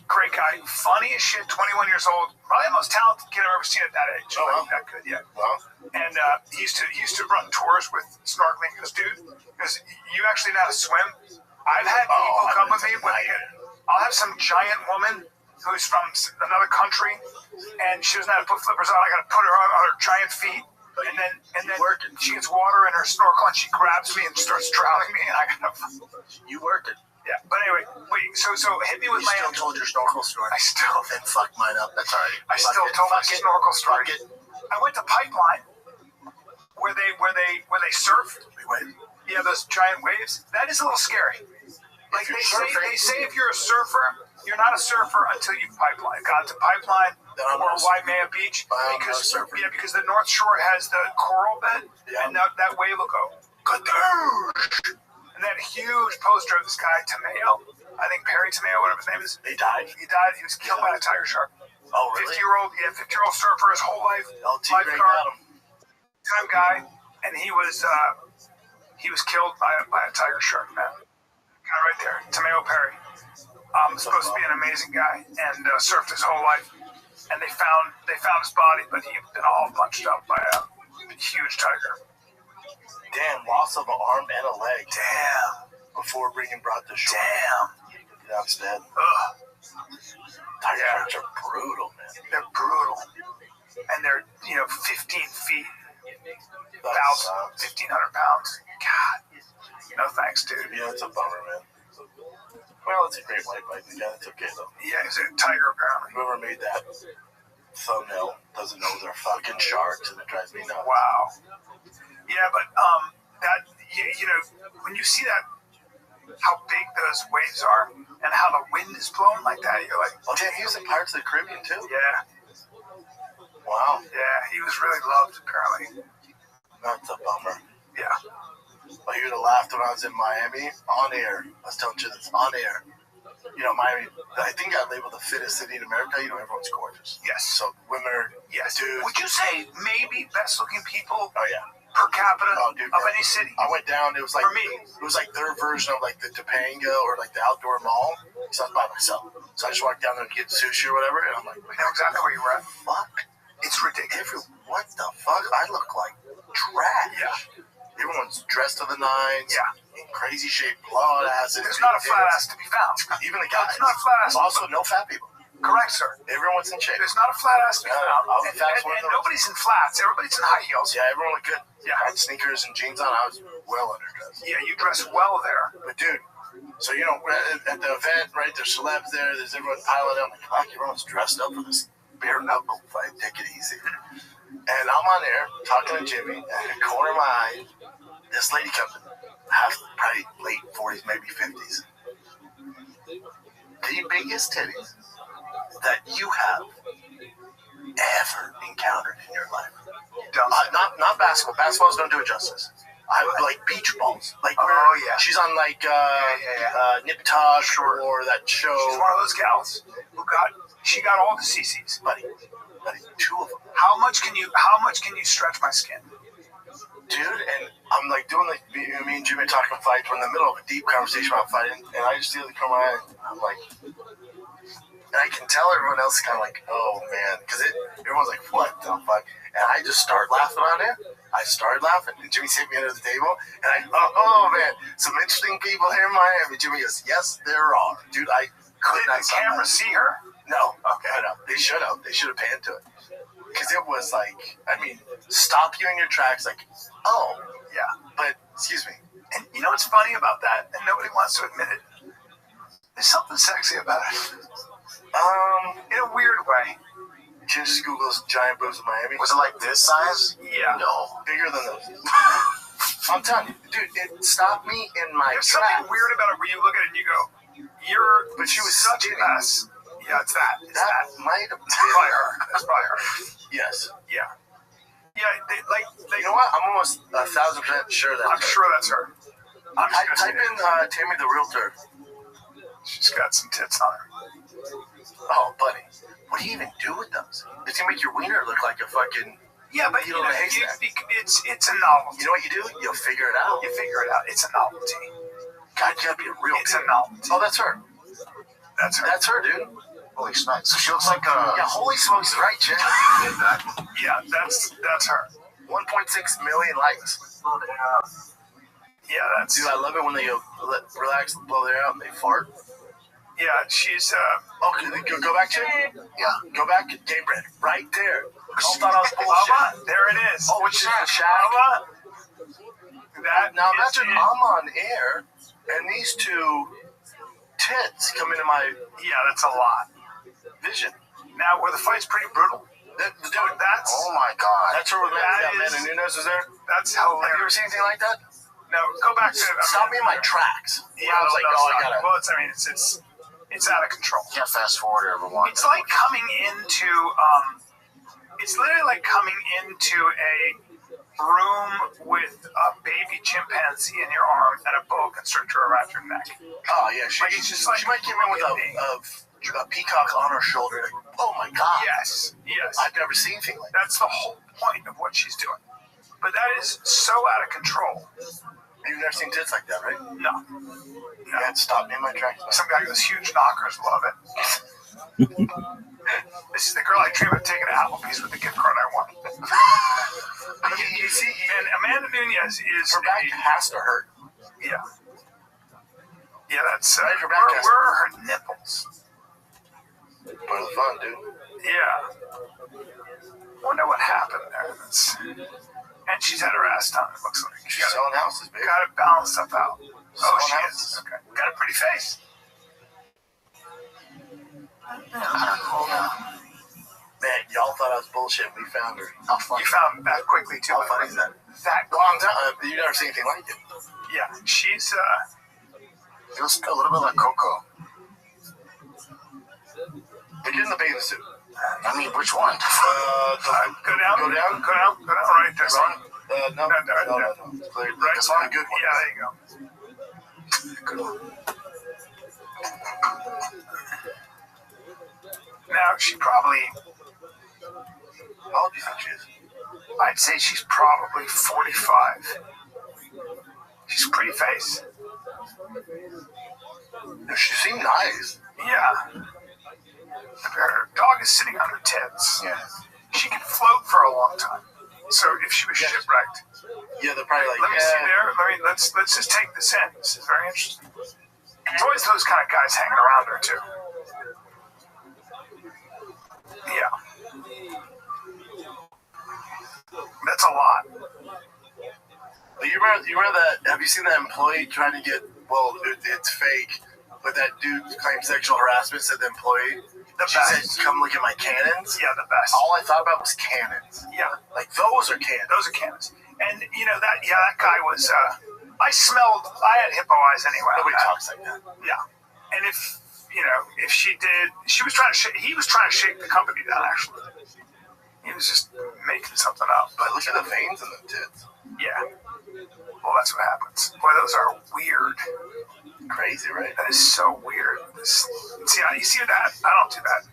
Great guy, funny as shit, 21 years old. Probably the most talented kid I've ever seen at that age. Oh, wow. That good, yeah. Wow. And he used to run tours with snorkeling. He goes, dude, because you actually know how to swim. I've had people come with me when I'll have some giant woman who's from another country, and she doesn't know how to put flippers on. I got to put her on her giant feet, and then she gets water in her snorkel, and she grabs me and starts drowning me, and I got to. You work it. Yeah, but anyway, wait. So hit me with you my. You still told your snorkel story. I still. Then fuck mine up. That's all right. I still told my snorkel story. I went to Pipeline, where they surf. Wait. Yeah, those giant waves. That is a little scary. Like they say, if you're a surfer, you're not a surfer until you've gone to Pipeline or Waimea Beach, because the North Shore has the coral bed, and that wave will go kadoosh. And that huge poster of this guy Tomeo, I think Perry Tomeo, whatever his name is. He died. He was killed by a tiger shark. Oh, really? 50-year-old surfer, his whole life. Lifeguard, time guy, and he was killed by a tiger shark, man. Guy right there, Tomeo Perry. Supposed to be an amazing guy, and surfed his whole life. And they found his body, but he had been all punched up by a huge tiger. Damn, loss of an arm and a leg. Damn. Before being brought to shore. Damn. That's dead. Ugh. Tiger sharks are brutal, man. They're brutal. And they're, 15 feet, 1,500 pounds. God. No thanks, dude. Yeah, it's a bummer, man. Well, it's a great white bite. Yeah, it's okay, though. Yeah, he's a tiger, apparently. Whoever made that thumbnail doesn't know they're fucking sharks, and it drives me nuts. Wow. Yeah, but when you see that, how big those waves are, and how the wind is blowing like that, you're like, oh damn, he was in Pirates of the Caribbean too. Yeah. Wow. Yeah, he was really loved apparently. That's a bummer. Yeah. Well, you would have laughed when I was in Miami on air. I was telling you this on air. Miami, I think got labeled the fittest city in America. Everyone's gorgeous. Yes. So women, yes, dudes. Would you say maybe best looking people? Oh yeah. Per capita of any city. I went down. It was like for me. It was like their version of like the Topanga or like the outdoor mall. So I was by myself. So I just walked down there to get sushi or whatever, and I'm like, I know exactly where you were at. Fuck, it's ridiculous. What the fuck? I look like trash. Yeah. Everyone's dressed to the nines. Yeah. In crazy shape, blood asses. There's not a flat ass to be found. Even the guys. There's not a flat ass. Also, no fat people. Correct, sir. Everyone's in shape. There's not a flat ass to be found. And nobody's in flats. Everybody's in high heels. Yeah, everyone looked good. Yeah. I had sneakers and jeans on. I was well underdressed. Yeah, you dress well there. But dude, so at the event, right? There's celebs there. There's everyone piling up. I'm like, fuck, everyone's dressed up for this bare knuckle fight. Take it easy. And I'm on there talking to Jimmy, and in the corner of my eye, this lady comes in, probably late 40s, maybe 50s. The biggest titties that you have ever encountered in your life. Not basketball. Basketballs don't do it justice. I like beach balls. Like she's on like Nip Tuck or that show. She's one of those gals who she got all the CCs, buddy, 2 of them. How much can you stretch my skin? Dude, and I'm like doing me and Jimmy talking fights. We're in the middle of a deep conversation about fighting, and I just see the come on, and I'm like, and I can tell everyone else is kind of like, oh man, because everyone's like, what the fuck? And I just start laughing on it. I started laughing, and Jimmy hit me under the table, and oh man, some interesting people here in Miami. Jimmy goes, yes, there are. Dude, I could not. Did the camera see her? No. Okay. No. They should have. They should have panned to it. Because it was like, stop you in your tracks, like, oh, yeah, but, excuse me. And you know what's funny about that, and nobody wants to admit it? There's something sexy about it. In a weird way. Can you just Google giant boobs in Miami? Was it like this size? Yeah. No. Bigger than those. I'm telling you, dude, it stopped me in my There's tracks. something weird about it where you look at it and you go, but she was such a mess. Yeah, it's that. That might have been Probably her. That's probably her. Yes. Yeah. Yeah, you know what? I'm almost 1,000% sure that's I'm sure that's her. Type in Tammy the Realtor. She's got some tits on her. Oh, buddy. What do you even do with those? It's gonna make your wiener look like a fucking but needle in a haystack. It's a novelty. You know what you do? You'll figure it out. You figure it out. It's a novelty. God, you gotta be a real. It's a novelty. Oh, that's her. That's her. That's her, dude. Holy smokes. So she looks like a... Yeah, holy smokes, right, Jen? Yeah, that's her. 1.6 million likes. Yeah, that's... Dude, I love it when they relax, blow their out, and they fart. Yeah, she's... Okay, go back to it? Yeah, go back to Game Bread. Right there. I thought I was bullshit. There it is. Oh, which is the shack? Now imagine I'm on air, and these two tits come into my... Yeah, that's a lot. Vision. Now, where the fight's pretty brutal. Dude, that's... Oh, my God. That's where Amanda Nunes was there? That's hilarious. Have you ever seen anything like that? No, go back to... Stop me in my tracks. Yeah, I was like, oh, I gotta... Well, it's out of control. Can't fast forward everyone. It's like coming into... it's literally like coming into a room with a baby chimpanzee in your arm and a boa constrictor around your neck. Oh, yeah. She might come in with a peacock on her shoulder. Oh, my God. Yes. I've never seen anything like that. That's the whole point of what she's doing. But that is so out of control. You've never seen tits like that, right? No. You had to stop me in my tracks. Some guy with huge knockers, love it. This is the girl I dream of taking to Applebee's with the gift card I want. You see, and Amanda Nunes is... Her back has to hurt. Yeah. Yeah, that's... Her back where are her nipples? Part of the fun, dude. Yeah. Wonder what happened there. And she's had her ass done, it looks like. She's selling houses, baby. Got to balance stuff out. Oh, she houses. is. Okay. Got a pretty face. Man, y'all thought I was bullshit. We found her. How funny. You found her that quickly, too. How funny is that? That well, I'm telling you, you've never seen anything like it. Yeah, she's, It was a little bit like Coco. But get in the bathing suit. I mean, which one? Go down. Go down Right there. No. Right, this one, a good one. Yeah, there you go. Good one. Now, she probably... How old do you think she is? I'd say she's probably 45. She's a pretty face. She seemed nice. Yeah. Her dog is sitting on her tits. Yeah. She could float for a long time. So if she was shipwrecked... Yeah, they're probably like... Let me see there. Let's just take this in. This is very interesting. There's always those kind of guys hanging around her, too. Yeah. That's a lot. You remember that? Have you seen that employee trying to get? Well, it's fake, but that dude claimed sexual harassment. Said the employee. She said, "Come look at my cannons." Yeah, the best. All I thought about was cannons. Yeah, like those are cannons. Those are cannons. And you know that? Yeah, that guy was. I had hippo eyes anyway. Nobody talks like that. Yeah, and if she did, he was trying to shake the company down. Actually, he was just making something up. But look at the veins in the tits. Yeah. Well, that's what happens. Boy, those are weird. Crazy, right? That is so weird. You see that? I don't do that.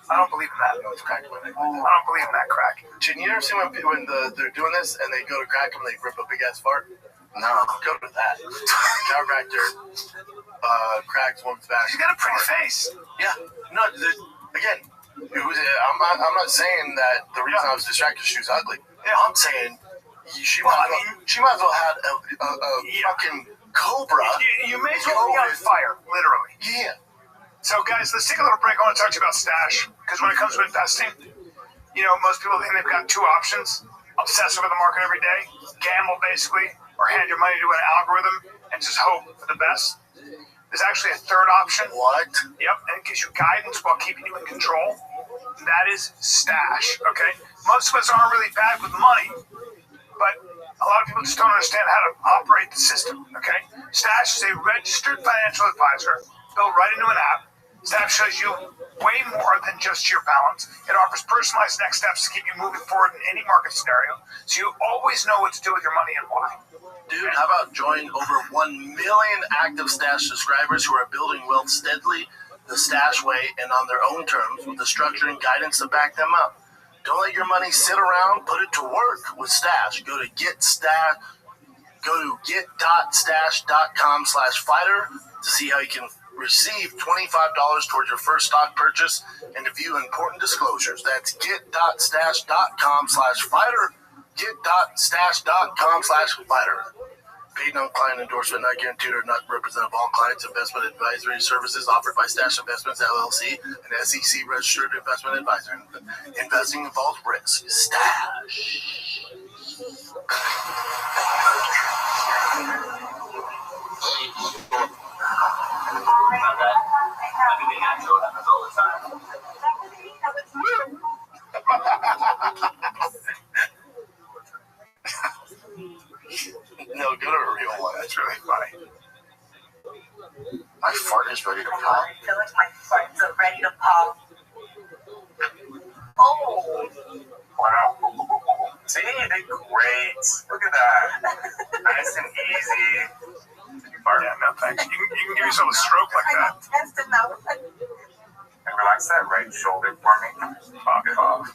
I don't believe in that. No, it's crack. I don't believe in that crack. Jen, you ever see when they're doing this and they go to crack them and they rip a big ass fart? No. Go to that. Chiropractor cracks one's back. She's got a pretty face. Yeah. No, again, I'm not saying that the reason I was distracted is she was ugly. Yeah. I'm saying she might as well have a fucking cobra. You may as well be on fire, literally. Yeah. So, guys, let's take a little break. I want to talk to you about stash. Because when it comes to investing, most people think they've got two options. Obsess over the market every day, gamble basically, or hand your money to an algorithm and just hope for the best. There's actually a third option. What? Yep, and it gives you guidance while keeping you in control. That is stash, okay? Most of us aren't really bad with money, but a lot of people just don't understand how to operate the system, okay? Stash is a registered financial advisor built right into an app. Stash shows you way more than just sheer balance. It offers personalized next steps to keep you moving forward in any market scenario, so you always know what to do with your money and why. Dude, how about join over 1 million active Stash subscribers who are building wealth steadily the Stash way and on their own terms with the structure and guidance to back them up. Don't let your money sit around. Put it to work with Stash. Go to get.stash.com/fighter to see how you can receive $25 towards your first stock purchase and to view important disclosures. That's get.stash.com/fighter. Get.stash.com/fighter. Paid non-client endorsement, not guaranteed or not representative of all clients. Investment advisory services offered by Stash Investments, LLC, an SEC-registered investment advisor. Investing involves risk. Stash. No, go to a real one. That's really funny. My fart is ready to pop. I feel like my farts are ready to pop. Oh! Wow. See, you did great. Look at that. Nice and easy. Yeah, no thanks. You can give yourself a stroke like that. Test enough. And relax that right shoulder for me. Pop it off.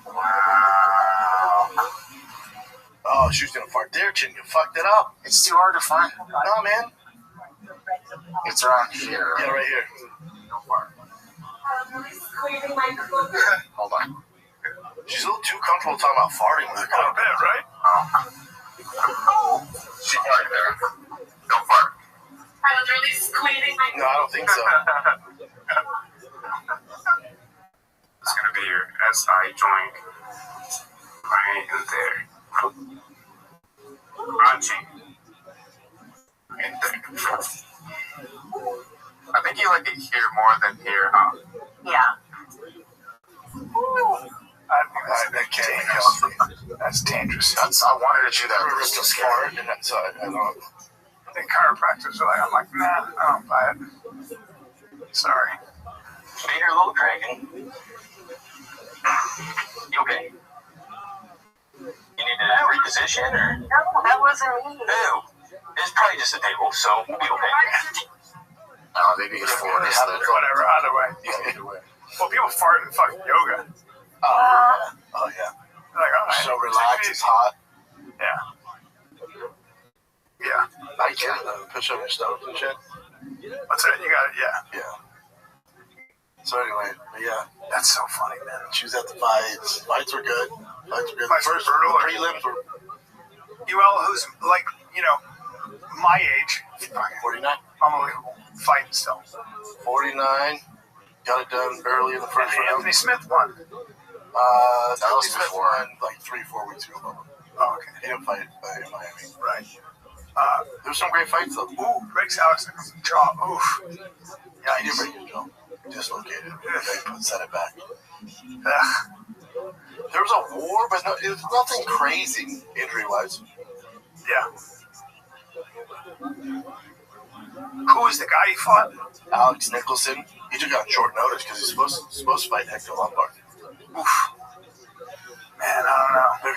Wow. Oh, she was gonna fart there, Chin. You fucked it up. It's too hard to find. No, man. It's around here. Yeah, right here. No fart. Hold on. She's a little too comfortable talking about farting with her. A little bit, right? She farted there. Don't fart. I was really squeezing my. No, I don't think so. It's gonna be your SI joint right in there. Crunchy. In there. I think you like it here more than here, huh? Yeah. That can't be healthy. That's dangerous. I wanted to do that. We're just fart, and that's I don't. The chiropractors are like, I'm like, nah, I don't buy it. Sorry. Hey, you're a little dragon. You okay? You need to reposition, or? No, that wasn't me. No. It's probably just a table, so we'll be okay. Oh, maybe it's for this. Whatever, either way. Yeah, either way. Well, people fart in fucking yoga. Oh, yeah. Like, all right. So relaxed, it's hot. Yeah. Yeah. I can't push up your stomach and shit. What's that? You got it, yeah. Yeah. So anyway, but yeah. That's so funny, man. She was at the fights. Fights were good. Fights were First, brutal. the prelims were... UL, who's like, my age. 49. Unbelievable. Fighting still. 49. Got it done early in the first round. Anthony Smith won. Anthony Smith won like 3-4 weeks ago. Oh, okay. He didn't fight in Miami. Right. There's some great fights though. Ooh, breaks Alex Nichols' jaw. Oof. Yeah, he did break his jaw. Dislocated. They set it back. There was a war, but it was nothing crazy injury-wise. Yeah. Who was the guy he fought? Alex Nicholson. He took out short notice because he's supposed to fight Hector Lombard. Oof. Man, I don't know.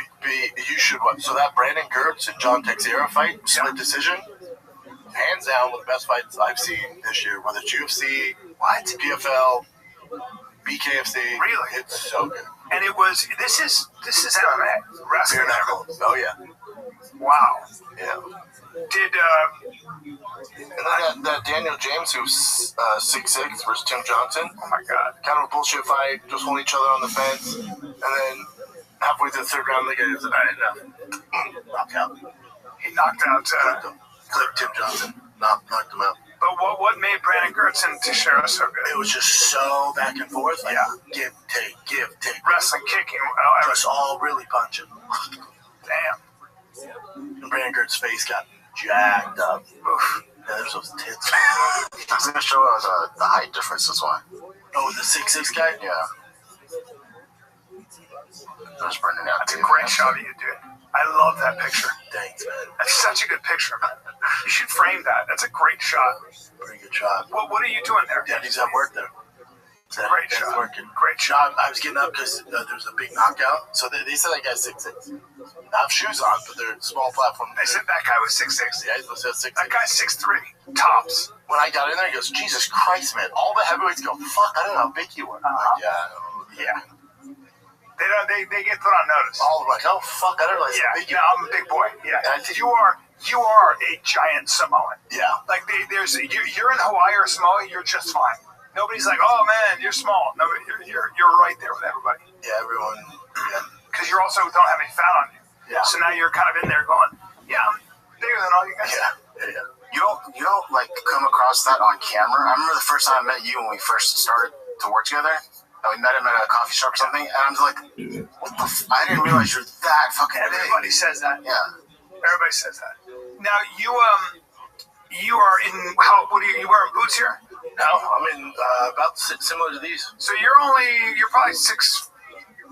You should watch. So that Brandon Gertz and John Teixeira fight, split decision, hands down one of the best fights I've seen this year. Whether it's UFC, PFL, BKFC, really, it's so good. And it was. This is MMA wrestling. Oh yeah. Wow. Yeah. Did and then that Daniel James, who's 6'6" versus Tim Johnson. Oh my God. Kind of a bullshit fight, just holding each other on the fence, and then halfway through the third round, the guy was like, knocked out. He knocked out. Clipped Tim Johnson. Knocked him out. But what made Brandon Gertz and Teixeira so good? It was just so back and forth. Like, give, take. Wrestling, kicking. Just all really punching. Damn. And Brandon Gertz's face got jacked up. Oof. Yeah, there's those tits. Doesn't it show us the height difference? That's why. Oh, the 6'6" guy? Yeah. That's Brendan out. That's a great shot of you, dude. I love that picture. Thanks, man. That's such a good picture. You should frame that. That's a great shot. Pretty good shot. What are you doing there? Yeah, he's at work there. Great shot. Working. Great shot. I was getting up because there was a big knockout. So they said that guy's 6'6". I have shoes on, but they're small platform. They said that guy was 6'6". Yeah, he was 6'6". That guy's 6'3", tops. When I got in there, he goes, Jesus Christ, man. All the heavyweights go, fuck, I don't know how big you were. I'm like, yeah. They get put on notice. All of them like, oh, fuck, I don't realize how big you are. I'm a big boy. Yeah. You are a giant Samoan. Yeah. Like, you're in Hawaii or Samoa, you're just fine. Nobody's like, oh, man, you're small. No, you're right there with everybody. Yeah, everyone. Because you also don't have any fat on you. Yeah. So now you're kind of in there going, yeah, I'm bigger than all you guys. Yeah. You don't like come across that on camera. I remember the first time I met you when we first started to work together. We met him at a coffee shop or something, and I'm just like, what the I didn't realize you're that fucking big. Everybody says that. Yeah. Everybody says that. Now, you are in, what are you wearing boots here? No, I'm in about similar to these. So you're probably 6'5"?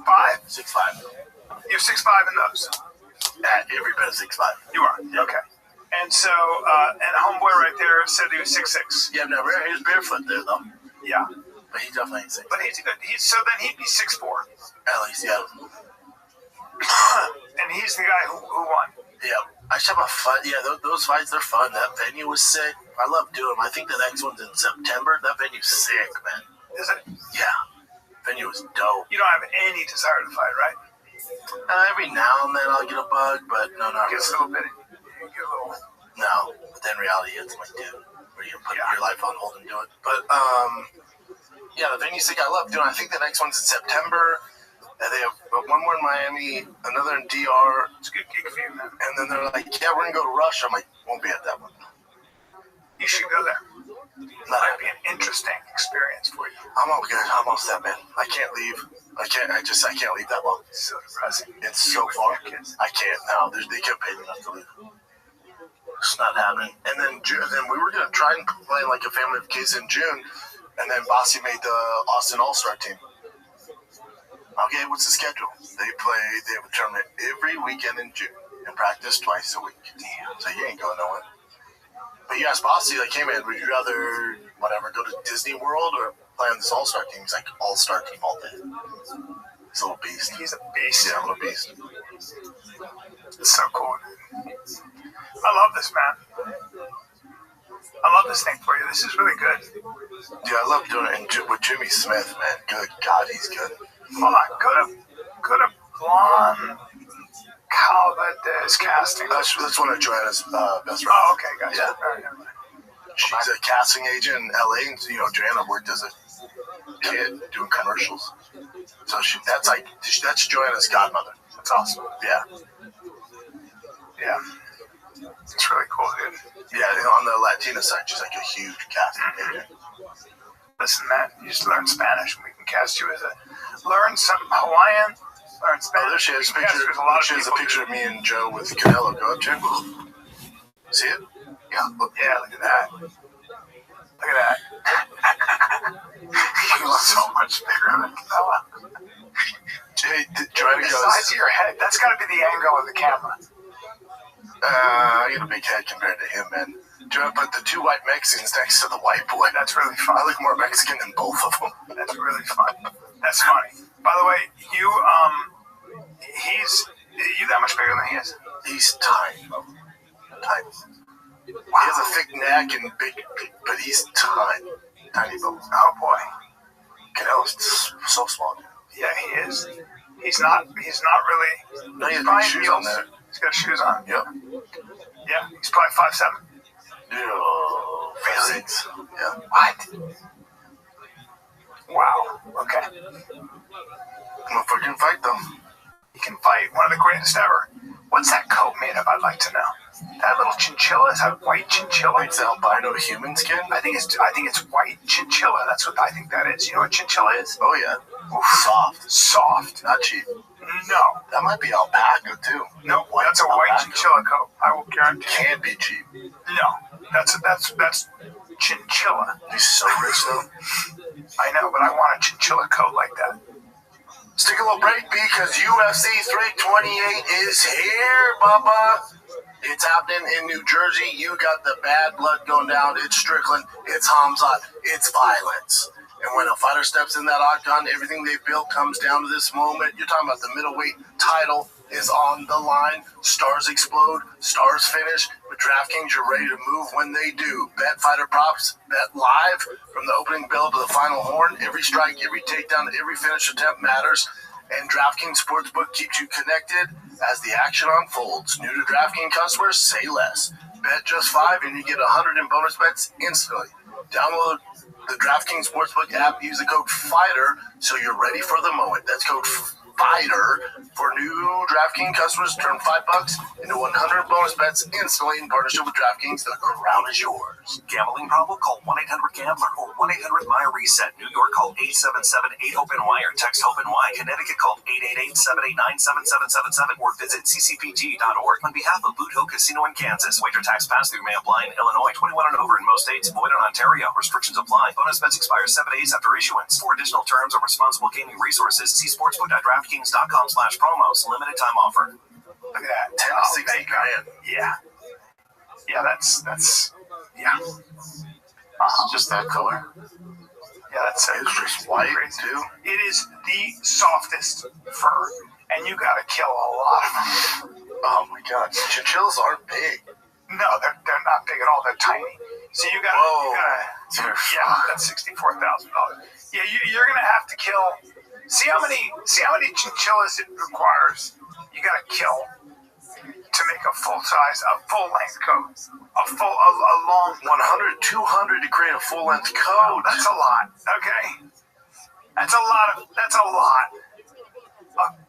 6'5". You're 6'5" in those? Every bit of 6'5". You are? Yeah. Okay. And so, and homeboy right there said he was 6'6". Yeah, no, he was barefoot there, though. Yeah. But he definitely ain't 6'6". But so then he'd be 6'4". At least, yeah. And he's the guy who won. Yeah. I should have a fight. Yeah, those fights, they're fun. That venue was sick. I love doing them. I think the next one's in September. That venue's sick, man. Is it? Yeah. Venue was dope. You don't have any desire to fight, right? Every now and then I'll get a bug, but no, not Gets really. a little bit. You get a little. No, but then reality it's like, dude, where you put your life on hold and do it. But yeah, the venue's sick. I love doing. I think the next one's in September. And they have one more in Miami, another in DR. It's a good gig for you, man. And then they're like, yeah, we're gonna go to Rush. I'm like, won't be at that one. You should go there. Might be an interesting experience for you. I'm all good. I'm all set, man. I can't leave. I can't leave that long. It's so depressing. It's so far. I can't now. They can't pay me enough to leave. It's not happening. And then we were gonna try and play like a family of kids in June, and then Bossy made the Austin All-Star team. Okay, what's the schedule? They have a tournament every weekend in June and practice twice a week. Damn. So you ain't going nowhere. But you asked Bossy, like, hey man, would you rather, go to Disney World or play on this All-Star team? He's like, All-Star team all day. He's a little beast. He's a beast. Yeah, a little beast. It's so cool, dude. I love this, man. I love this thing for you. This is really good. Yeah, I love doing it. And with Jimmy Smith, man, good God, he's good. Hold on, go to Blonde Calvades casting. That's one of Joanna's best friends. Oh, okay, gotcha. Yeah. Right. She's a casting agent in LA, and Joanna worked as a kid doing commercials. So that's Joanna's godmother. That's awesome. Yeah. Yeah. It's really cool, dude. Yeah, on the Latina side, she's like a huge casting agent. Listen, man, you just learn Spanish, and we can cast you as learn some Hawaiian, learn Spanish. Oh, there she has a picture. She has a picture of me and Joe with Canelo. Go up, Jim. See it? Yeah, look at that. Look at that. You look so much bigger than Canelo. Jay, try to the go. size of your head. That's got to be the angle of the camera. I got a big head compared to him, man. Joe put the two white Mexicans next to the white boy. That's really fun. I look more Mexican than both of them. That's really fun. That's funny. By the way, he's that much bigger than he is? He's tiny. Tiny. Wow. He has a thick neck and big, but he's tiny. Tiny bubbles. Oh boy. Canelo's so small, dude. Yeah, he is. He's not really. No, he has big shoes on there. He's got shoes on. Yep. Yeah, he's probably 5'7". Really? Yeah. What? Wow. Okay. Motherfucker can fight, though. He can fight. One of the greatest ever. What's that coat made of? I'd like to know. That little chinchilla? Is that white chinchilla? It's albino human skin? I think it's white chinchilla. That's what I think that is. You know what chinchilla is? Oh, yeah. Oof. Soft. Soft. Not cheap. No. That might be alpaca, too. No, that's a white chinchilla coat. I will guarantee. Can't be cheap. No. That's chinchilla. He's so rich, though. I know, but I want a chinchilla coat like that. Stick a little break because UFC 328 is here, Bubba. It's happening in New Jersey. You got the bad blood going down. It's Strickland. It's Hamzat. It's violence. And when a fighter steps in that octagon, everything they've built comes down to this moment. You're talking about the middleweight title is on the line. Stars explode, stars finish. With DraftKings, you're ready to move when they do. Bet fighter props, bet live from the opening bell to the final horn. Every strike, every takedown, every finish attempt matters. And DraftKings Sportsbook keeps you connected as the action unfolds. New to DraftKings customers, say less. Bet just $5 and you get 100 in bonus bets instantly. Download the DraftKings Sportsbook app. Use the code FIGHTER so you're ready for the moment. That's code FIGHTER for new DraftKings customers. Turn $5 into 100 bonus bets instantly in partnership with DraftKings. The crown is yours. Gambling problem? Call 1-800-GAMBLER or 1-800-MY-RESET. New York, call 877-8-HOPE-NY or text HOPE-NY. Connecticut, call 888-789-7777 or visit ccpg.org. On behalf of Boot Hill Casino in Kansas, wager tax pass-through may apply in Illinois. 21 and over in most states. Void in Ontario. Restrictions apply. Bonus bets expire 7 days after issuance. For additional terms or responsible gaming resources, see sportsbook.draftkings.com/promos. Limited time offer. Look at that. 10 to 60 grand. Yeah. Yeah, that's yeah. It's just that color. Yeah, that's It's just white, too. It is the softest fur, and you gotta kill a lot of them. Oh my god, chinchillas aren't big. No, they're not big at all. They're tiny. So you gotta that's $64,000. Yeah, you're gonna have to kill. See how many chinchillas it requires. You gotta kill to make a full length coat, a long 100, 200 to create a full length coat. That's a lot. Okay, that's a lot of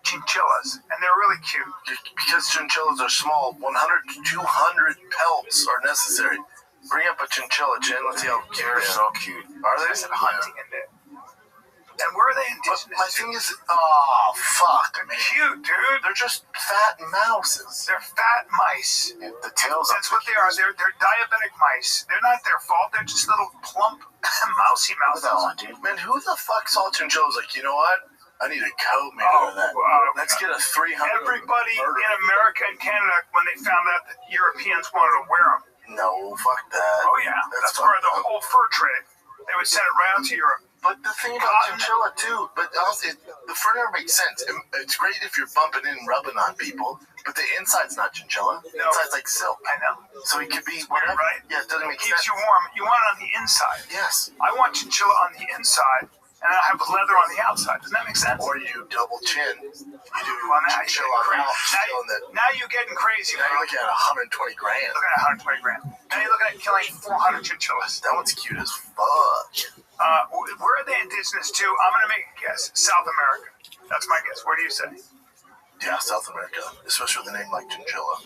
chinchillas, and they're really cute. Because chinchillas are small, 100 to 200 pelts are necessary. Bring up a chinchilla, Jen. Let's see how cute. They're so cute. Are they? Hunting in there. And where are they indigenous? My thing is, oh fuck, they're cute, dude. They're just fat mouses. They're fat mice. Yeah, the tails. That's what they are. They're diabetic mice. They're not their fault. They're just little plump, mousy mouses. Dude, man, who the fuck saw chinchillas? Like, you know what? I need a coat made out of that. Let's get a 300. Everybody in America and Canada, when they found out that Europeans wanted to wear them. No, fuck that. Oh yeah, that's where the whole fur trade. They would send it right out to Europe. But the thing about chinchilla too, the fur never makes sense. It's great if you're bumping in and rubbing on people, but the inside's not chinchilla. The inside's like silk. I know. So it could be weird, right? Yeah, it doesn't make sense. It keeps sense. you warm. You want it on the inside. Yes. I want chinchilla on the inside, and I have leather on the outside. Doesn't that make sense? Or you double chin. You do on that. chinchilla on Now you're getting crazy. Now you're looking at 120 grand. Looking at 120 grand. Now you're looking at killing 400 chinchillas. That one's cute as fuck. Where are they indigenous to? I'm going to make a guess. South America. That's my guess. What do you say? Yeah, South America. Especially with a name like chinchilla.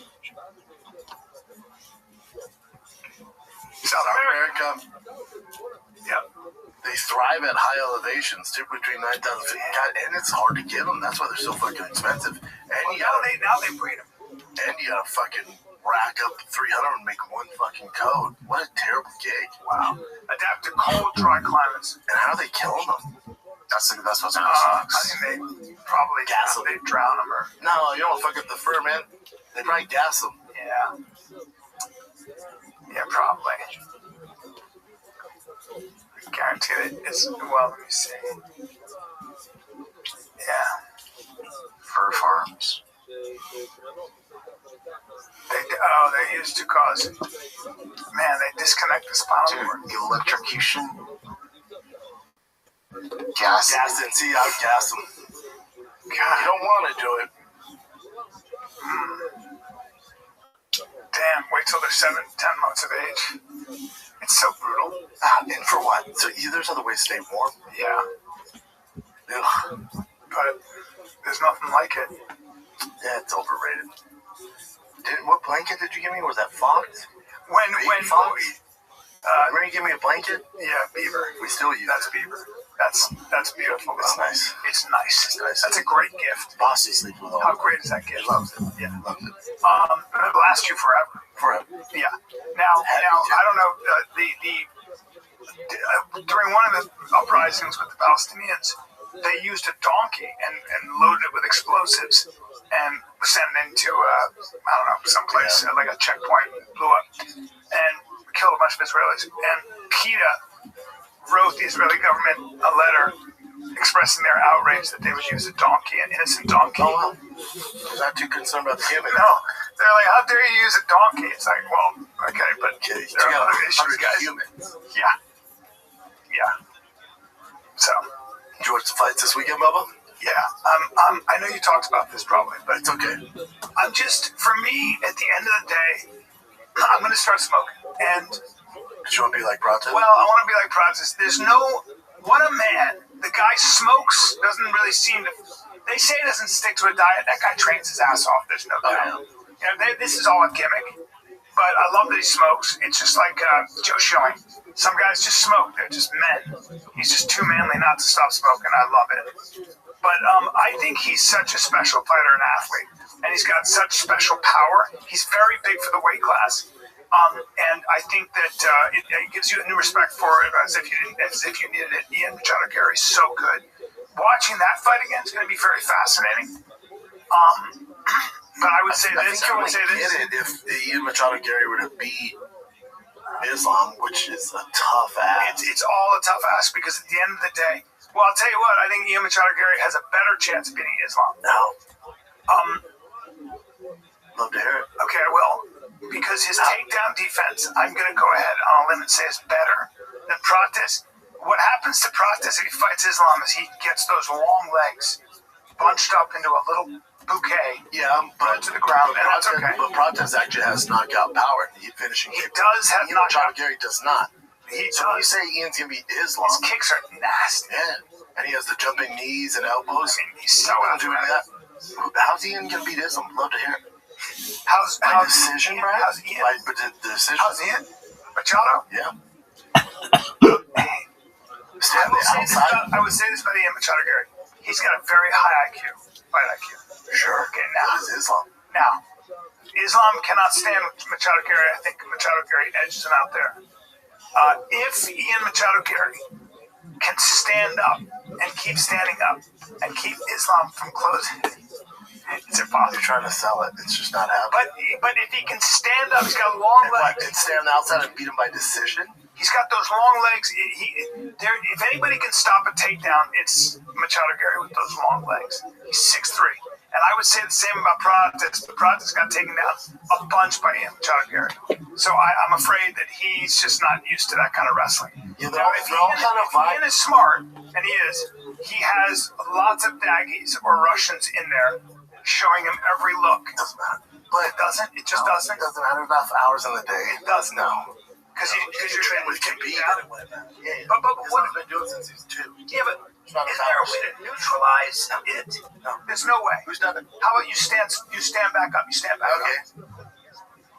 South America. Yep. They thrive at high elevations, typically between 9,000 feet. God, and it's hard to get them. That's why they're so fucking expensive. And now they breed them. And you gotta fucking rack up 300 and make one fucking coat. What a terrible gig. Wow. Adapt to cold, dry climates. And how are they killing them? That's what's I think they probably gas them. They drown them or. No, you don't fuck up the fur, man. They probably gas them. Yeah. Yeah, probably. I guarantee it. It's well. Let me see. Yeah. Fur farms. They used to cause. Man, they disconnect the spinal cord. Electrocution. Gas it. See how gas them. God, you don't want to do it. Damn, wait till they're 7, 10 months of age. It's so brutal. And for what? So there's other ways to stay warm? Yeah. Ugh. But there's nothing like it. Yeah, it's overrated. What blanket did you give me? Was that fox? When fox? Remember you gave me a blanket? Yeah, beaver. We still use That's beaver. That's beautiful. It's nice. It's nice. That's a great gift. Bossy sleep with all. How great is that gift? Loves it. Yeah, loves it. It'll last you forever. Forever. Yeah. Now I don't know. During one of the uprisings with the Palestinians, they used a donkey and loaded it with explosives and sent it into someplace like a checkpoint, blew up, and killed a bunch of Israelis. And PETA wrote the Israeli government a letter expressing their outrage that they would use a donkey, an innocent donkey. Oh, is that too concerned about the human? No, they're like, how dare you use a donkey? It's like, well, okay, but there are other issues, guys. Humans. Yeah. So, did you watch the fights this weekend, Bubba? Yeah. I know you talked about this probably, but it's okay. I'm just, for me, at the end of the day, I'm going to start smoking. And do you want to be like Protest? Well, I want to be like Protest. There's no, what a man. The guy smokes, doesn't really seem to, they say he doesn't stick to a diet. That guy trains his ass off, there's no doubt. You know, this is all a gimmick. But I love that he smokes. It's just like Joe Schilling. Some guys just smoke. They're just men. He's just too manly not to stop smoking. I love it. But I think he's such a special fighter and athlete. And he's got such special power. He's very big for the weight class. And I think that it gives you a new respect for it, as if you needed it. Ian Machado Gary's so good. Watching that fight again is going to be very fascinating. But I would say this. I would say this. Get it if Ian Machado Gary were to beat Islam, which is a tough ass. It's all a tough ass because at the end of the day, well, I'll tell you what. I think Ian Machado Gary has a better chance of beating Islam. No. Love to hear it. Okay, I will. Because his takedown defense, I'm going to go ahead on a limb and say is better than Protest. What happens to Protest if he fights Islam is he gets those long legs bunched up into a little bouquet. Yeah, but to the ground, and that's okay. But Protest actually has knockout power. He does have Ian Machado Gary does not. So when you say Ian's going to beat Islam, his kicks are nasty. Yeah, and he has the jumping knees and elbows. I mean, he's so doing that. How's Ian going to beat Islam? Love to hear it. How's decision, Ian? right? How's Ian? By the decision. How's Ian? Machado? Yeah. I would say this about Ian Machado Gary. He's got a very high IQ, fight IQ. Sure. Okay, now. What is Islam? Now, Islam cannot stand Machado Gary. I think Machado Gary edges him out there. If Ian Machado Gary can stand up and keep standing up and keep Islam from closing, it's impossible. You're trying to sell it. It's just not happening. But if he can stand up, he's got long legs. And stand outside and beat him by decision? He's got those long legs. If anybody can stop a takedown, it's Machado Gary with those long legs. He's 6'3". And I would say the same about Protest. Protest got taken down a bunch by Ian Machado Gary. So I'm afraid that he's just not used to that kind of wrestling. Yeah, if Ian is smart, and he has lots of Daggies or Russians in there showing him every look. It doesn't matter. But it doesn't? It just doesn't? It doesn't matter enough hours in the day. It does now. Because you're training with Khabib. But what he's been doing since he's 2. Yeah, but is there a way to neutralize it? No. There's no way. Who's done it? How about you stand back up? You stand back up.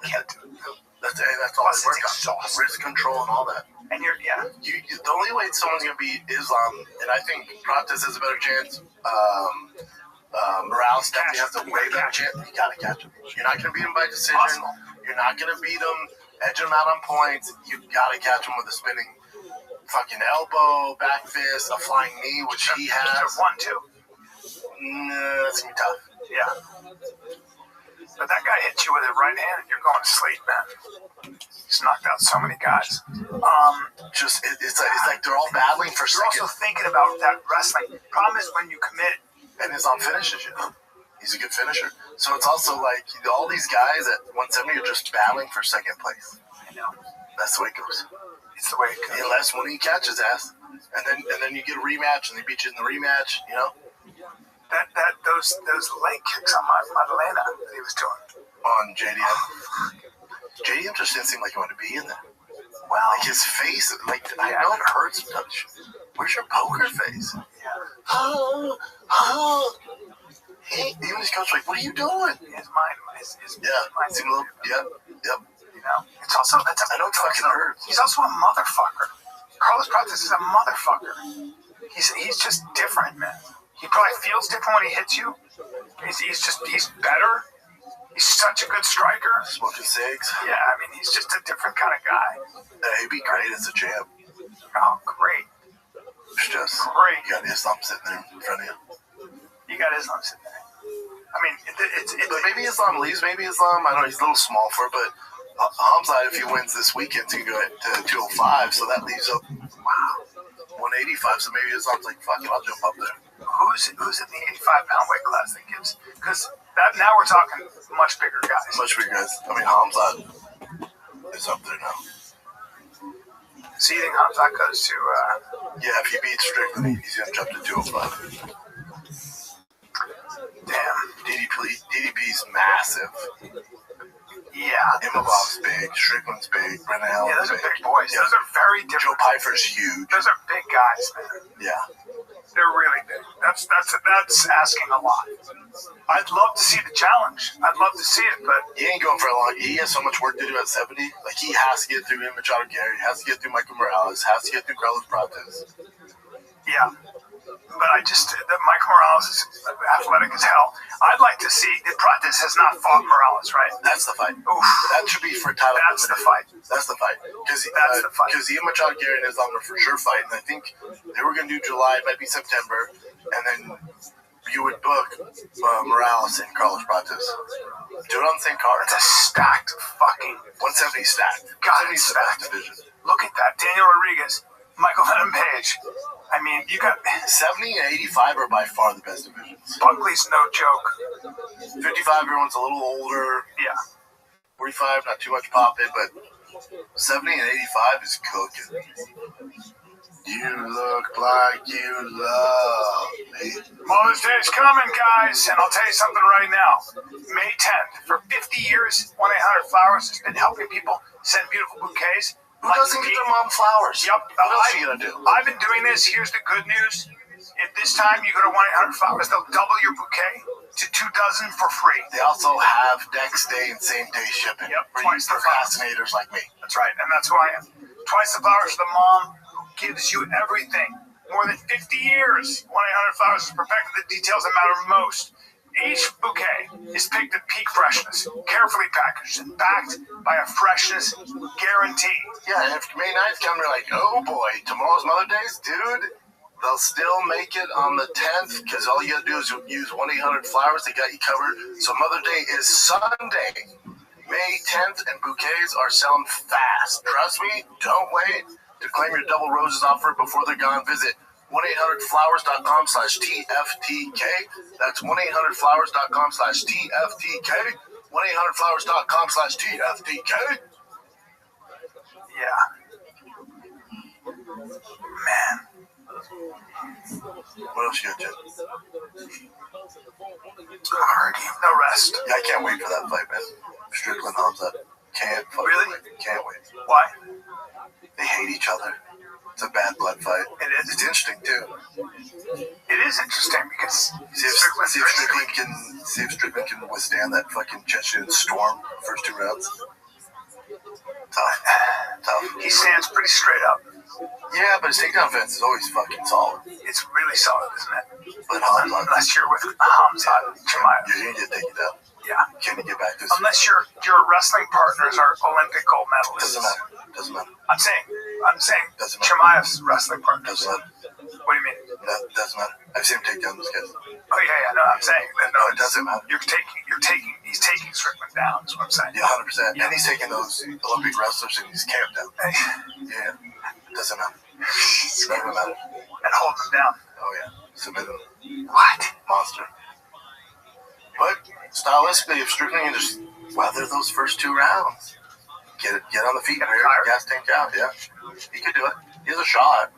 Can't do it. That's all Plus, it's exhausting. Wrist control and all that. And the only way someone's going to beat Islam, and I think Protest has a better chance, Morales definitely has a way better chance. You got to catch him. You're not going to beat him by decision. Possible. You're not going to beat him, edge him out on points. You got to catch him with a spinning fucking elbow, back fist, a flying knee, which he has. 1-2. That's going to be tough. Yeah. But that guy hits you with it right hand and you're going to sleep, man. He's knocked out so many guys. It's like they're all battling for You're second. also thinking about that wrestling. Problem is when you commit. And Islam finishes you. He's a good finisher. So it's also like all these guys at 170 are just battling for second place. I know. That's the way it goes. It's the way it goes. Unless when he catches ass, and then you get a rematch, and they beat you in the rematch, you know. Those leg kicks on Madalena that he was doing on JDM. JDM just didn't seem like he wanted to be in there. Well, like his face, I know it hurts. Where's your poker face? Yeah. Even his coach like, what are you doing? His mind seemed a little. Yep. You know, it's also I know it fucking hurts. He's also a motherfucker. Carlos Protest is a motherfucker. He's just different, man. He probably feels different when he hits you. He's better. He's such a good striker. Smoking cigs. Yeah, I mean, he's just a different kind of guy. He'd be great as a champ. Oh, great. It's just great. You got Islam sitting there in front of you. You got Islam sitting there. I mean, but maybe Islam leaves. Maybe Islam, I don't know, he's a little small for it, but Hamza, if he wins this weekend, he can go to 205, so that leaves up. Wow. 185, so maybe it's not like, fuck it, I'll jump up there. Who's in the 85-pound weight class that gives? Because now we're talking much bigger guys. Much bigger guys. I mean, Hamzat is up there now. So you think Hamzat goes to... Yeah, if he beats Strickland, he's going to jump to 205. Damn. DDP's massive. Yeah. Imavov's big, Strickland's big, Brennan Allen's Yeah, those are big boys. Yeah. Those are very different. Joe Pfeiffer's huge. Those are big guys, man. Yeah. They're really big. That's asking a lot. I'd love to see the challenge. I'd love to see it, but he ain't going for a long. He has so much work to do at 70. Like, he has to get through Machado Gary, has to get through Michael Morales, has to get through Carlos Prates. Yeah. But Michael Morales is athletic as hell. I'd like to see that Prates has not fought Morales, right? That's the fight. Oof. That should be for title. That's the fight. That's the fight. Because Ian Machado Gary and Islam are for sure fighting. I think they were going to do July, it might be September, and then you would book Morales and Carlos Prates. Do it on the same card. It's a stacked fucking 170 stacked. God, 170 it's stacked stacked. division. Look at that. Daniel Rodriguez, Michael Venom Page. I mean, you got 70 and 85 are by far the best divisions. Buckley's no joke. 55, everyone's a little older. Yeah. 45, not too much popping, but 70 and 85 is cooking. You look like you love me. Mother's Day is coming, guys, and I'll tell you something right now. May 10th, for 50 years, 1-800-Flowers has been helping people send beautiful bouquets. Who doesn't get their mom flowers? Yep. What else are you going to do? I've been doing this. Here's the good news. If this time you go to 1-800-Flowers, they'll double your bouquet to 2 dozen for free. They also have next day and same day shipping. Yep. For you procrastinators like me. That's right, and that's who I am. Twice the flowers for the mom who gives you everything. More than 50 years, 1-800-Flowers has perfected the details that matter most. Each bouquet is picked at peak freshness, carefully packaged and backed by a freshness guarantee. Yeah, and if May 9th comes, you're like, oh boy, tomorrow's Mother's Day, dude. They'll still make it on the 10th because all you gotta do is use 1-800-Flowers. They got you covered. So Mother's Day is Sunday, May 10th, and bouquets are selling fast. Trust me, don't wait. To claim your double roses offer before they're gone, visit 1-800-Flowers.com/TFTK. That's 1-800-Flowers.com/TFTK. 1-800-Flowers.com/TFTK. Yeah. Man. What else you got, Jen? Already. No rest. Yeah, I can't wait for that fight, man. Strickland Hamzat. Can't fucking Really? wait. Can't wait. Why? They hate each other. It's a bad blood fight. It is. It's interesting too. It is interesting because See if Strickland can withstand that fucking Chechen storm first 2 rounds. Tough. He stands pretty straight up. Yeah, but his takedown defense is always fucking solid. It's really solid, isn't it? But Hamzat, Unless you're with Hamzat Chimaev. you're gonna get taken down. Yeah. Can you get back to? Unless your wrestling partners are Olympic gold medalists. Doesn't matter. Doesn't matter. I'm saying Doesn't matter. Chimaev's wrestling partners. Doesn't matter. What do you mean? That doesn't matter. I've seen him take down those guys. Oh yeah, no, I'm saying that. No, it doesn't matter. He's taking Strickland down. Is what I'm saying. Yeah, 100%. And he's taking those Olympic wrestlers and he's camped down. Yeah, doesn't matter. Doesn't matter. And hold them down. Oh yeah, submit him. What? Monster. But stylistically, if Strickland can just weather those first 2 rounds, get on the feet, wear the gas tank out, yeah, he could do it. He has a shot.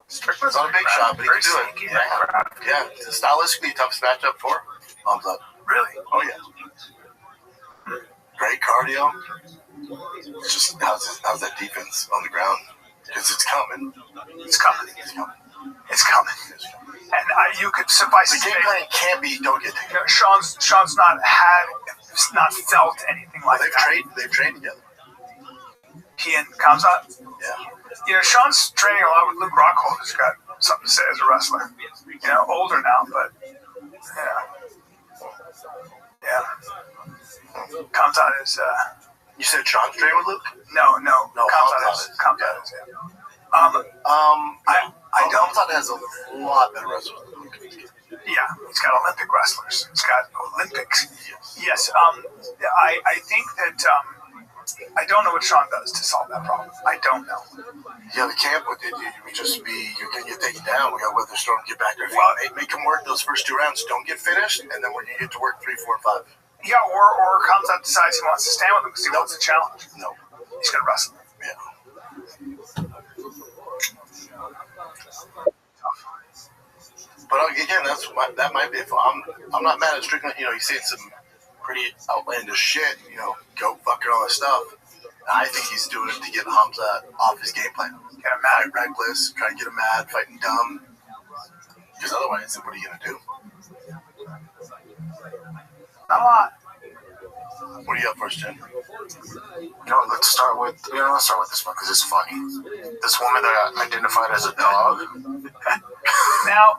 Strickland's not a big shot, but he can do it. Yeah, stylistically, toughest matchup for him. Thumbs up. Really? Oh yeah. Great cardio. It's just how's that defense on the ground? Because it's coming. It's coming. It's coming. And you could suffice the game plan can't be don't get taken. Sean's not felt anything like that. They've trained together. He and Hamzat? Yeah. Sean's training a lot with Luke Rockhold, who's got something to say as a wrestler. Older now, but yeah. Hamzat is. You said Sean's training with Luke? No. Hamzat is. Hamzat has a lot better wrestlers than Luke. Yeah, he's got Olympic wrestlers. He's got Olympics. Yes. I think that I don't know what Sean does to solve that problem. I don't know. Yeah, the camp would just be you're gonna get taken down. We got weather storm, get back there. Make them work those first 2 rounds. Don't get finished, and then when you get to work 3, 4, 5. Yeah, or comes out decides he wants to stand with him because he wants a challenge. No, he's gonna wrestle. Yeah. But again, that might be. I'm not mad at Strickland. You know, he's saying some pretty outlandish shit. You know, go fucking all this stuff. I think he's doing it to get Hamza off his game plan. Get him mad, reckless, try to get him mad, fighting dumb. Because otherwise, what are you gonna do? Not a lot. What do you have first, Jen? Let's start with this one because it's funny. This woman that identified as a dog. Now,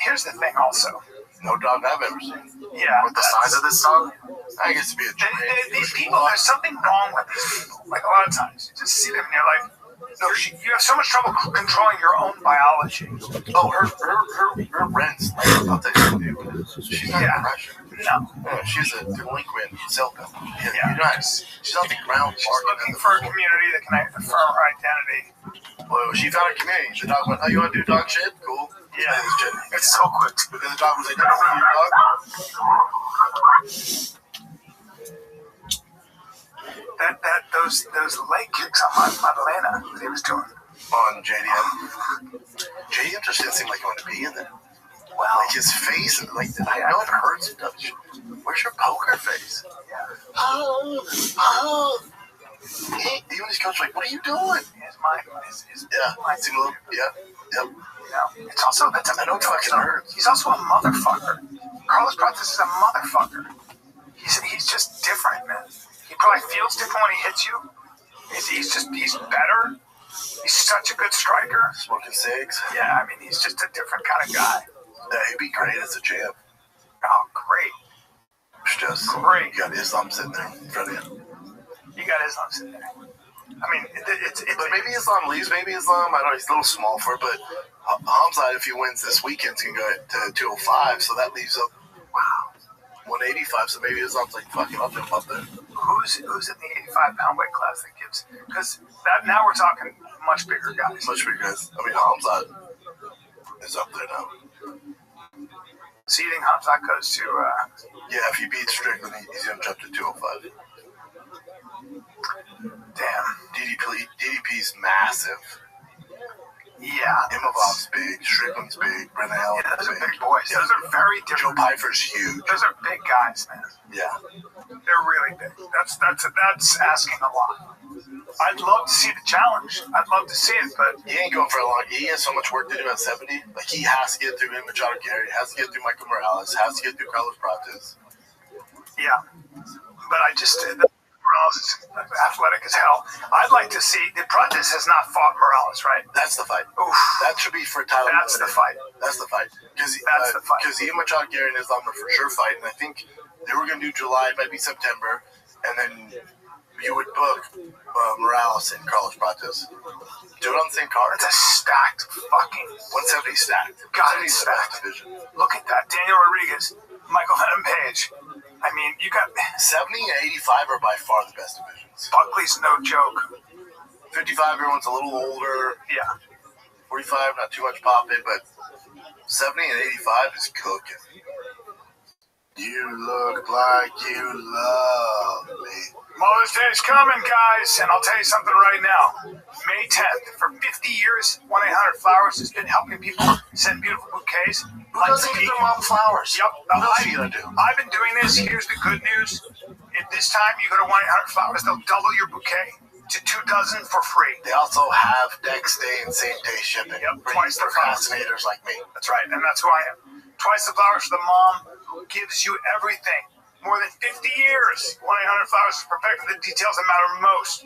here's the thing. Also, no dog I've ever seen. Yeah. With the size of this dog, I guess it'd be a these people. There's something wrong with these people. Like a lot of times, you just see them and you're like, no, you have so much trouble controlling your own biology. Oh, her rent's like, I'll tell you something. She's not depression. No, she's a delinquent self-help. You're not. She's on the ground. She's looking for a community that can affirm her identity. Well, she found a community. The dog went, "Oh, you want to do dog shit? Cool." Yeah, it's so quick. But then the dog was like, "Never seen your dog." Those leg kicks on Madalena that he was doing on JDM. JDM just didn't seem like he wanted to be in there. Well, like his face, like I know it hurts. Where's your poker face? Oh. Even his coach, like, what are you doing? His mind is seem a little, yep. It's also I know it fucking hurts. He's also a motherfucker. Carlos Prates is a motherfucker. He's just different, man. He probably feels different when he hits you. He's better. He's such a good striker. Smoking cigs. Yeah, I mean, he's just a different kind of guy. Yeah, he'd be great as a champ. Oh, great. It's just great. You got Islam sitting there in front of you. You got Islam sitting there. I mean, but maybe Islam leaves. Maybe Islam, I don't know, he's a little small for it, but Hamza, if he wins this weekend, can go to 205, so that leaves up, 185, so maybe Islam's like, fucking, I'll jump up there. Who's in the 85-pound weight class that gives? Because now we're talking much bigger guys. Much bigger guys. I mean, Hamza is up there now. So you think Hamza goes to... Yeah, if he beats Strickland, he's going to jump to 205. Damn. DDP's massive. Yeah. Imovov's big, Strickland's big, Brennan Allen's those are big boys. Yeah. Those are very different. Joe Pfeiffer's huge. Those are big guys, man. Yeah. They're really big. That's asking a lot. I'd love to see the challenge. I'd love to see it, but... He ain't going for a long... He has so much work to do at 70. Like, he has to get through Machado Gary, has to get through Michael Morales, has to get through Carlos Prates. Yeah. But I just... Morales is athletic as hell. I'd like to see... Prates has not fought Morales, right? That's the fight. Oof. That should be for Tyler. That's the fight. That's the fight. That's the fight. Because Ian Machado Gary and Islam are for sure fighting. I think they were going to do July, maybe September, and then you would book Morales and Carlos Prates. Do it on the same card. It's a stacked fucking... 170 stacked. God, it's stacked. Division. Look at that. Daniel Rodriguez, Michael Venom Page. I mean, you got... 70 and 85 are by far the best divisions. Buckley's no joke. 55, everyone's a little older. Yeah. 45, not too much popping, but 70 and 85 is cooking. You look like you love me. Mother's Day's coming, guys, and I'll tell you something right now. May 10th, for 50 years, 1-800-Flowers has been helping people send beautiful bouquets. Who doesn't give their mom flowers? Yep. What else are you going to do? I've been doing this. Here's the good news. At this time, you go to 1-800-Flowers, they'll double your bouquet to 2 dozen for free. They also have next day and same day shipping. Yep, twice the procrastinators like me. That's right, and that's who I am. Twice the flowers for the mom who gives you everything. More than 50 years, 1-800-Flowers has perfected the details that matter most.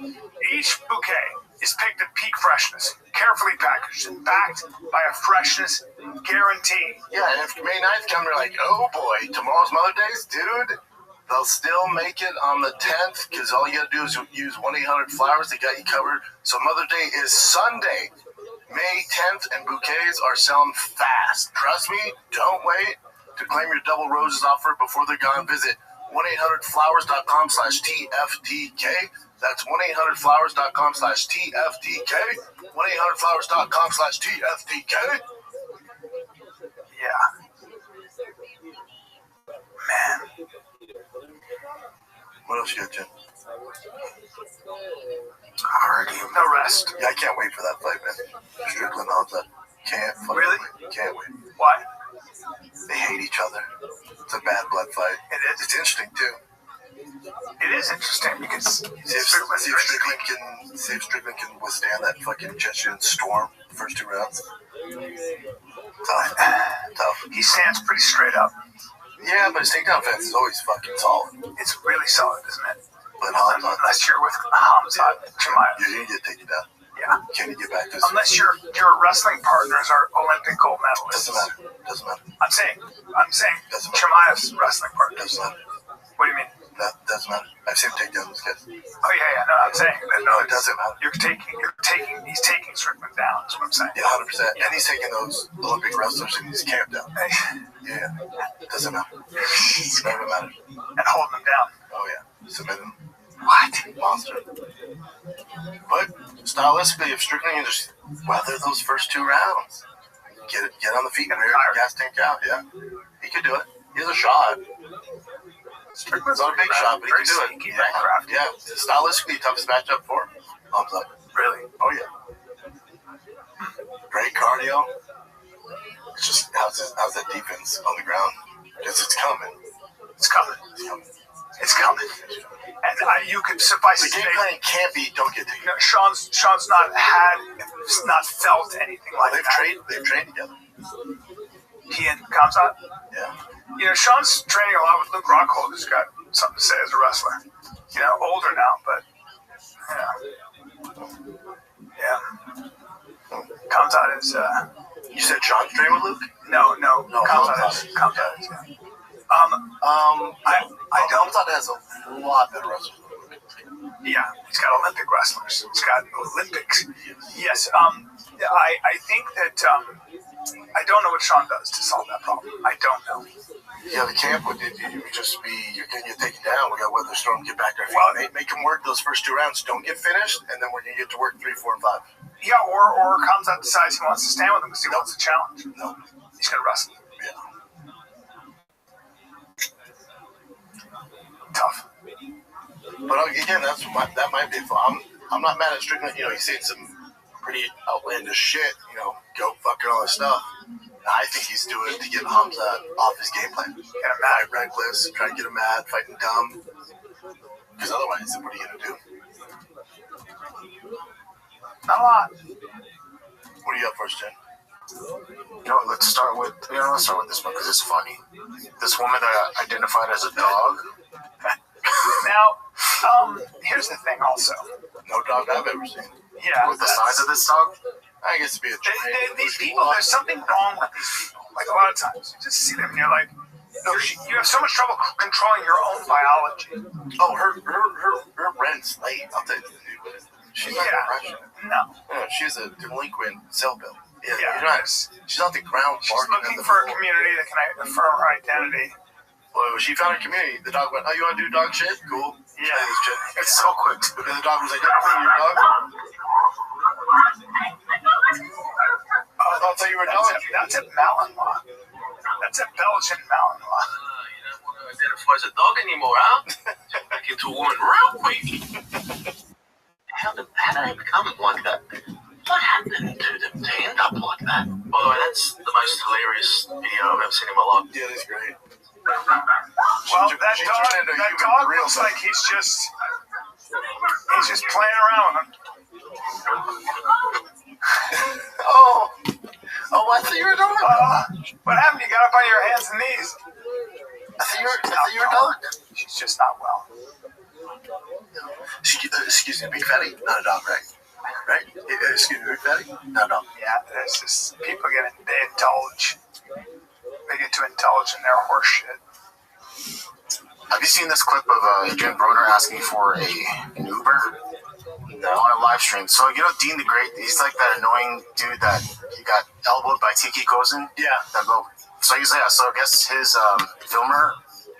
Each bouquet is picked at peak freshness, carefully packaged and backed by a freshness guarantee. Yeah, and if May 9th comes, they're like, oh boy, tomorrow's Mother's Day, dude. They'll still make it on the 10th because all you got to do is use 1-800-Flowers. They got you covered. So Mother's Day is Sunday, May 10th, and bouquets are selling fast. Trust me, don't wait to claim your double roses offer before they're gone. Visit 1-800-flowers.com/TFTK. That's 1-800-flowers.com/TFTK. 1-800-flowers.com/TFTK. Yeah. Man. What else you got, Jen? Already the rest. Yeah, I can't wait for that fight, man. Strickland, all that. Can't fucking Really? wait. Can't wait. Why? They hate each other. It's a bad blood fight. It is. It's interesting, too. It is interesting because See if Strickland can withstand that fucking Chechen storm the first 2 rounds. Tough. He stands pretty straight up. Yeah, but his takedown defense is always fucking solid. It's really solid, isn't it? But Hamza, unless you're with Hamza, Chimaev. You're gonna get taken down. Yeah. Can you get back to unless your wrestling partners are Olympic gold medalists. Doesn't matter. I'm saying Chimaev's wrestling partners. Doesn't matter. What do you mean? That doesn't matter. I've seen him take down those guys. Oh yeah. No, I'm saying that. No, it doesn't matter. He's taking Strickland down. Is what I'm saying. Yeah, 100%. And he's taking those Olympic wrestlers in his camp down. Yeah, doesn't matter. Doesn't matter. And holding them down. Oh yeah, submit them. What? Monster. But stylistically, if Strickland can just weather those first 2 rounds, get on the feet and wear the gas tank out, yeah, he could do it. He has a shot. Strickland's not a big shot, but he can do it. Yeah, stylistically, toughest matchup for him. Thumbs up. Really? Oh yeah. Great cardio. It's just how's that defense on the ground? Because it's coming. It's coming. And you could suffice the game plan can't be don't get taken. No, Sean's not felt anything like that. They've trained together. He and Kamzat? Yeah. You know, Sean's training a lot with Luke Rockhold, who's got something to say as a wrestler. You know, older now, but yeah. Kamzat is You said Sean's training with Luke? No, Kamzat is. Kamzat has a lot better wrestlers. Yeah, he's got Olympic wrestlers. He's got Olympics. Yes, I think that I don't know what Sean does to solve that problem. I don't know. Yeah, the camp would just be you're gonna get taken down. We got weather storm, get back there. Well, make him work those first 2 rounds. Don't get finished, and then we're gonna get to work 3, 4, and 5. Yeah, or Kamzat decides he wants to stand with him because he wants a challenge. No, he's gonna wrestle. Yeah. Tough. But again, that might be fun. I'm not mad at Strickland. You know, he's saying some pretty outlandish shit. You know, go fucking all this stuff. I think he's doing it to get Hamza off his game plan. Get him mad, reckless, try to get him mad, fighting dumb. Because otherwise, what are you gonna do? Not a lot. What do you got first, Jen? Let's start with this one because it's funny. This woman that identified as a dog. Now, here's the thing also. No dog I've ever seen. Yeah. With the size of this dog? I guess it'd be a these people, there's something wrong with these people. Like a lot of times, you just see them and you're like, you have so much trouble controlling your own biology. Oh, her rent's late. I'll tell you. She's not Russian. No. She's a delinquent cell bill. Yeah, Yeah. you're not. She's not the ground. She's looking for a community that can affirm her identity. Well, she found a community. The dog went, "Oh, you want to do dog shit? Cool." Yeah. It's so quick. And the dog was like, "You're your dog." I'll tell you where that's a Malinois. That's a Belgian Malinois. You don't want to identify as a dog anymore, huh? Back into a woman real quick. How did they become like that? What happened to them to end up like that? By the way, that's the most hilarious video I've ever seen in my life. Yeah, it's great. Well, that dog looks like he's just playing around with him. Oh, I thought you were a dog. What happened? You got up on your hands and knees. I thought you were a dog. She's just not well. Excuse me, big fatty, not a dog, right? Right? Excuse me, big fatty, not a dog. Yeah, there's just people they indulge. They get to indulge in their horse shit. Have you seen this clip of Adrian Broner asking for an Uber? No. On a live stream. So, Dean the Great, he's like that annoying dude that he got elbowed by Tiki Kozin. Yeah. So I guess his filmer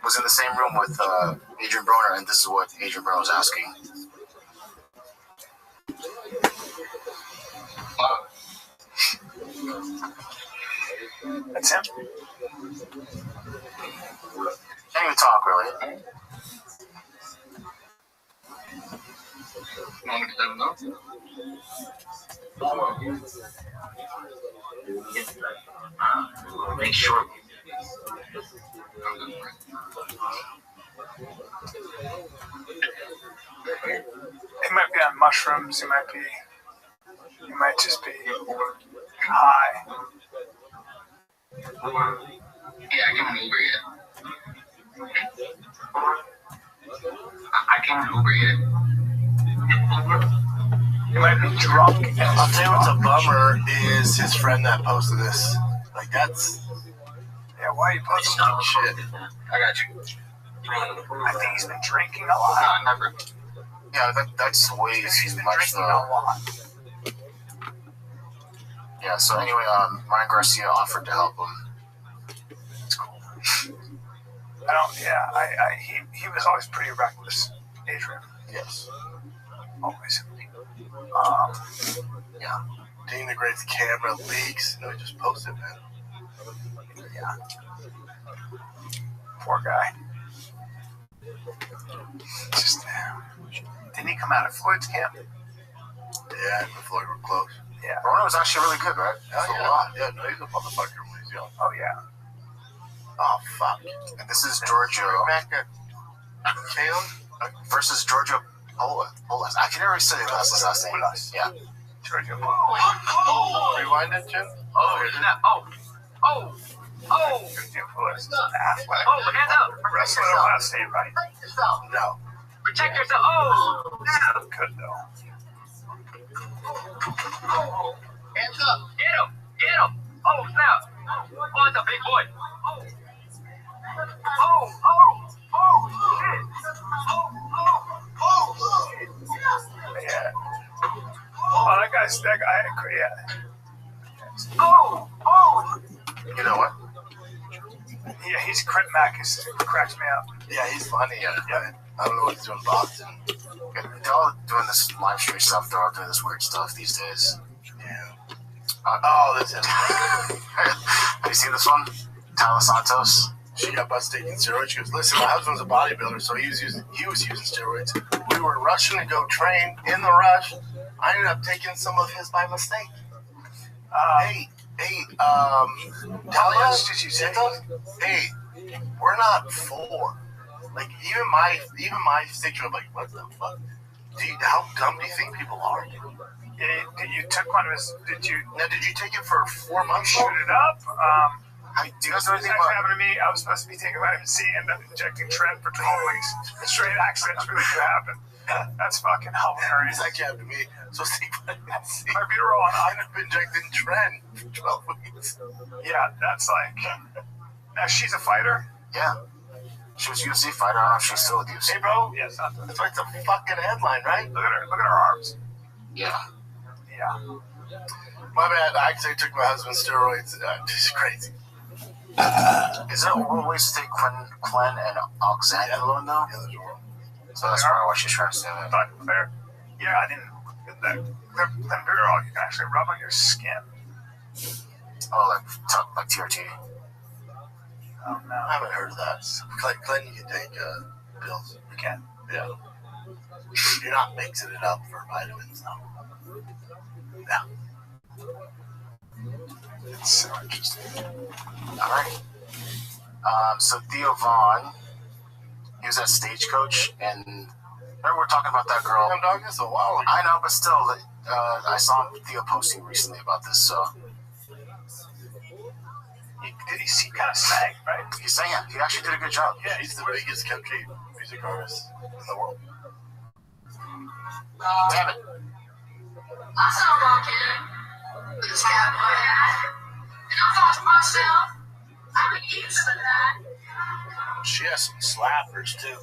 was in the same room with Adrian Broner, and this is what Adrian Broner was asking. That's him. Can't even talk, really. Make sure. He might be on mushrooms. He might just be high. Yeah, I can't Uber yet. I can't Uber yet. He might be drunk. I'll tell you what's a bummer is his friend that posted this. Like, that's... Yeah, why are you posting that shit? I got you. I think he's been drinking a lot. No, never. Yeah, that's way too much, though. Yeah, so anyway, Ryan Garcia offered to help him. It's cool. He was always pretty reckless, Adrian. Yes. Always. Yeah. Dean the Great's camera leaks. No, he just posted, man. Yeah. Poor guy. Just, didn't he come out of Floyd's camp? Yeah, the Floyd were close. Yeah. Broner was actually really good, right? Yeah, no, he's a motherfucker when he's young. Oh, yeah. Oh, fuck. And this is Giorgio versus Giorgio Polas. I can never say his last name. Yeah. Giorgio Rewind it, Jim. Oh, snap. Oh. Giorgio Polas is an athlete. Oh, hands up. Wrestler in Ohio State, right? No. Protect yourself. Oh, snap. Good, though. Hands up. Get him. Oh, snap. Oh, it's a big boy. Oh, shit. Yeah. Oh, that guy, yeah. Oh. You know what? Yeah, he's Crit Mac. It cracks me up. Yeah, he's funny. Yeah. I don't know what he's doing in boxing. They're all doing this live stream stuff. They're all doing this weird stuff these days. Yeah. That's it. Have you seen this one? Tyler Santos. She got busted taking steroids. She goes, listen, my husband's a bodybuilder, so he was using steroids. We were rushing to go train. In the rush, I ended up taking some of his by mistake. Talia, did you say those? Hey, we're not four. Like, even my 6-year-old, like, what the fuck? How dumb do you think people are? Yeah, you took one of his. Did you take it for 4 months? Shoot it up. Do you guys know anything about? about? Happened to me. I was supposed to be taking vitamin C and ended up injecting Trent for 12 weeks. Straight accidents really do happen. That's fucking hilarious. That happened to me. So take vitamin C. Might be wrong. I ended up injecting Trent for 12 weeks. Yeah, that's like. Now she's a fighter. Yeah. She was a UFC fighter. I don't know if she's still with UFC. Hey, bro. Yes, that's like the fucking headline, right? Look at her. Look at her arms. Yeah. Yeah. My bad. I actually took my husband's steroids. It's crazy. Is there oral ways to take Quen and oxandrolone though? Yeah, there's oral. So that's probably what she's trying to say. Yeah, I didn't get that. Clenbuterol you can actually rub on your skin. Oh, like TRT. Oh no, I haven't heard of that. Clinton, you can take pills. You can. Yeah. You're not mixing it up for vitamins, though. Yeah. It's so interesting. All right. So Theo Vaughn, he was at Stagecoach, and remember we were talking about that girl. I'm talking so a while ago. I know, but still, I saw Theo posting recently about this. So he kind of sang, right? He sang it. He actually did a good job. Yeah, he's the biggest country music artist in the world. Damn it. I saw walking with this cat boy hat, and I thought to myself, I could use some of that. She has some slappers too.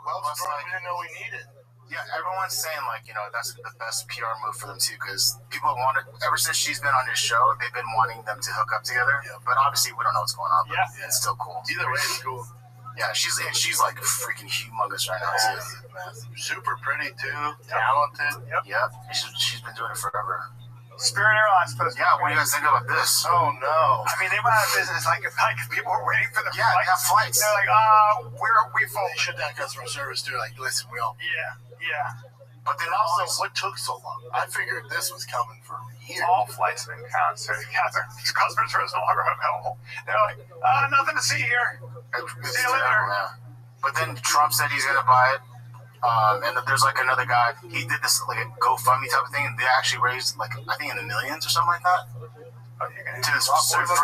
plus, like, we didn't know we needed. Yeah, everyone's saying, like, that's the best PR move for them, too, because people have wanted, ever since she's been on this show, they've been wanting them to hook up together. Yeah. But obviously, we don't know what's going on. But it's still cool. Either way, it's cool. Yeah, she's like freaking humongous right now, too. Super pretty, too. Talented. Yep. She's been doing it forever. Spirit Airlines supposed to. Yeah, what do you guys think about this? Oh no! I mean, they went out of business like people were waiting for the flights. They have flights. They're like, we full. They shut down customer service too. Like, listen, we all. Yeah. But then also, what took so long? I figured this was coming for years. All flights have been canceled. Customer service no longer available. They're like, nothing to see here. See you later. Yeah. But then Trump said he's gonna buy it. And there's like another guy, he did this like a GoFundMe type of thing, and they actually raised like, I think in the millions or something like that. For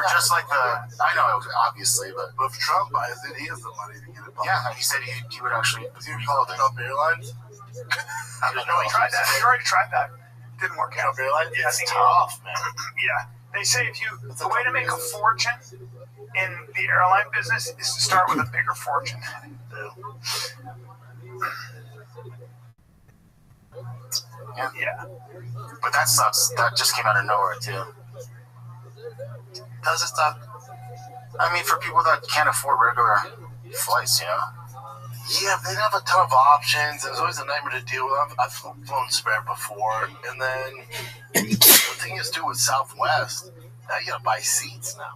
just like I know it was obviously, but if Trump buys it, he has the money to get it bought. Yeah, he said he would actually. Does he call it Trump Airlines? I don't know. He already tried that. Didn't work out. Trump Airlines? It's tough, man. Yeah. They say the way to make a fortune in the airline business is to start with a bigger fortune. Yeah. But that sucks. That just came out of nowhere, too. Does it suck? I mean, for people that can't afford regular flights, Yeah, they didn't have a ton of options. It was always a nightmare to deal with. I've flown Spirit before. And then the thing is, too, with Southwest, now you gotta buy seats now.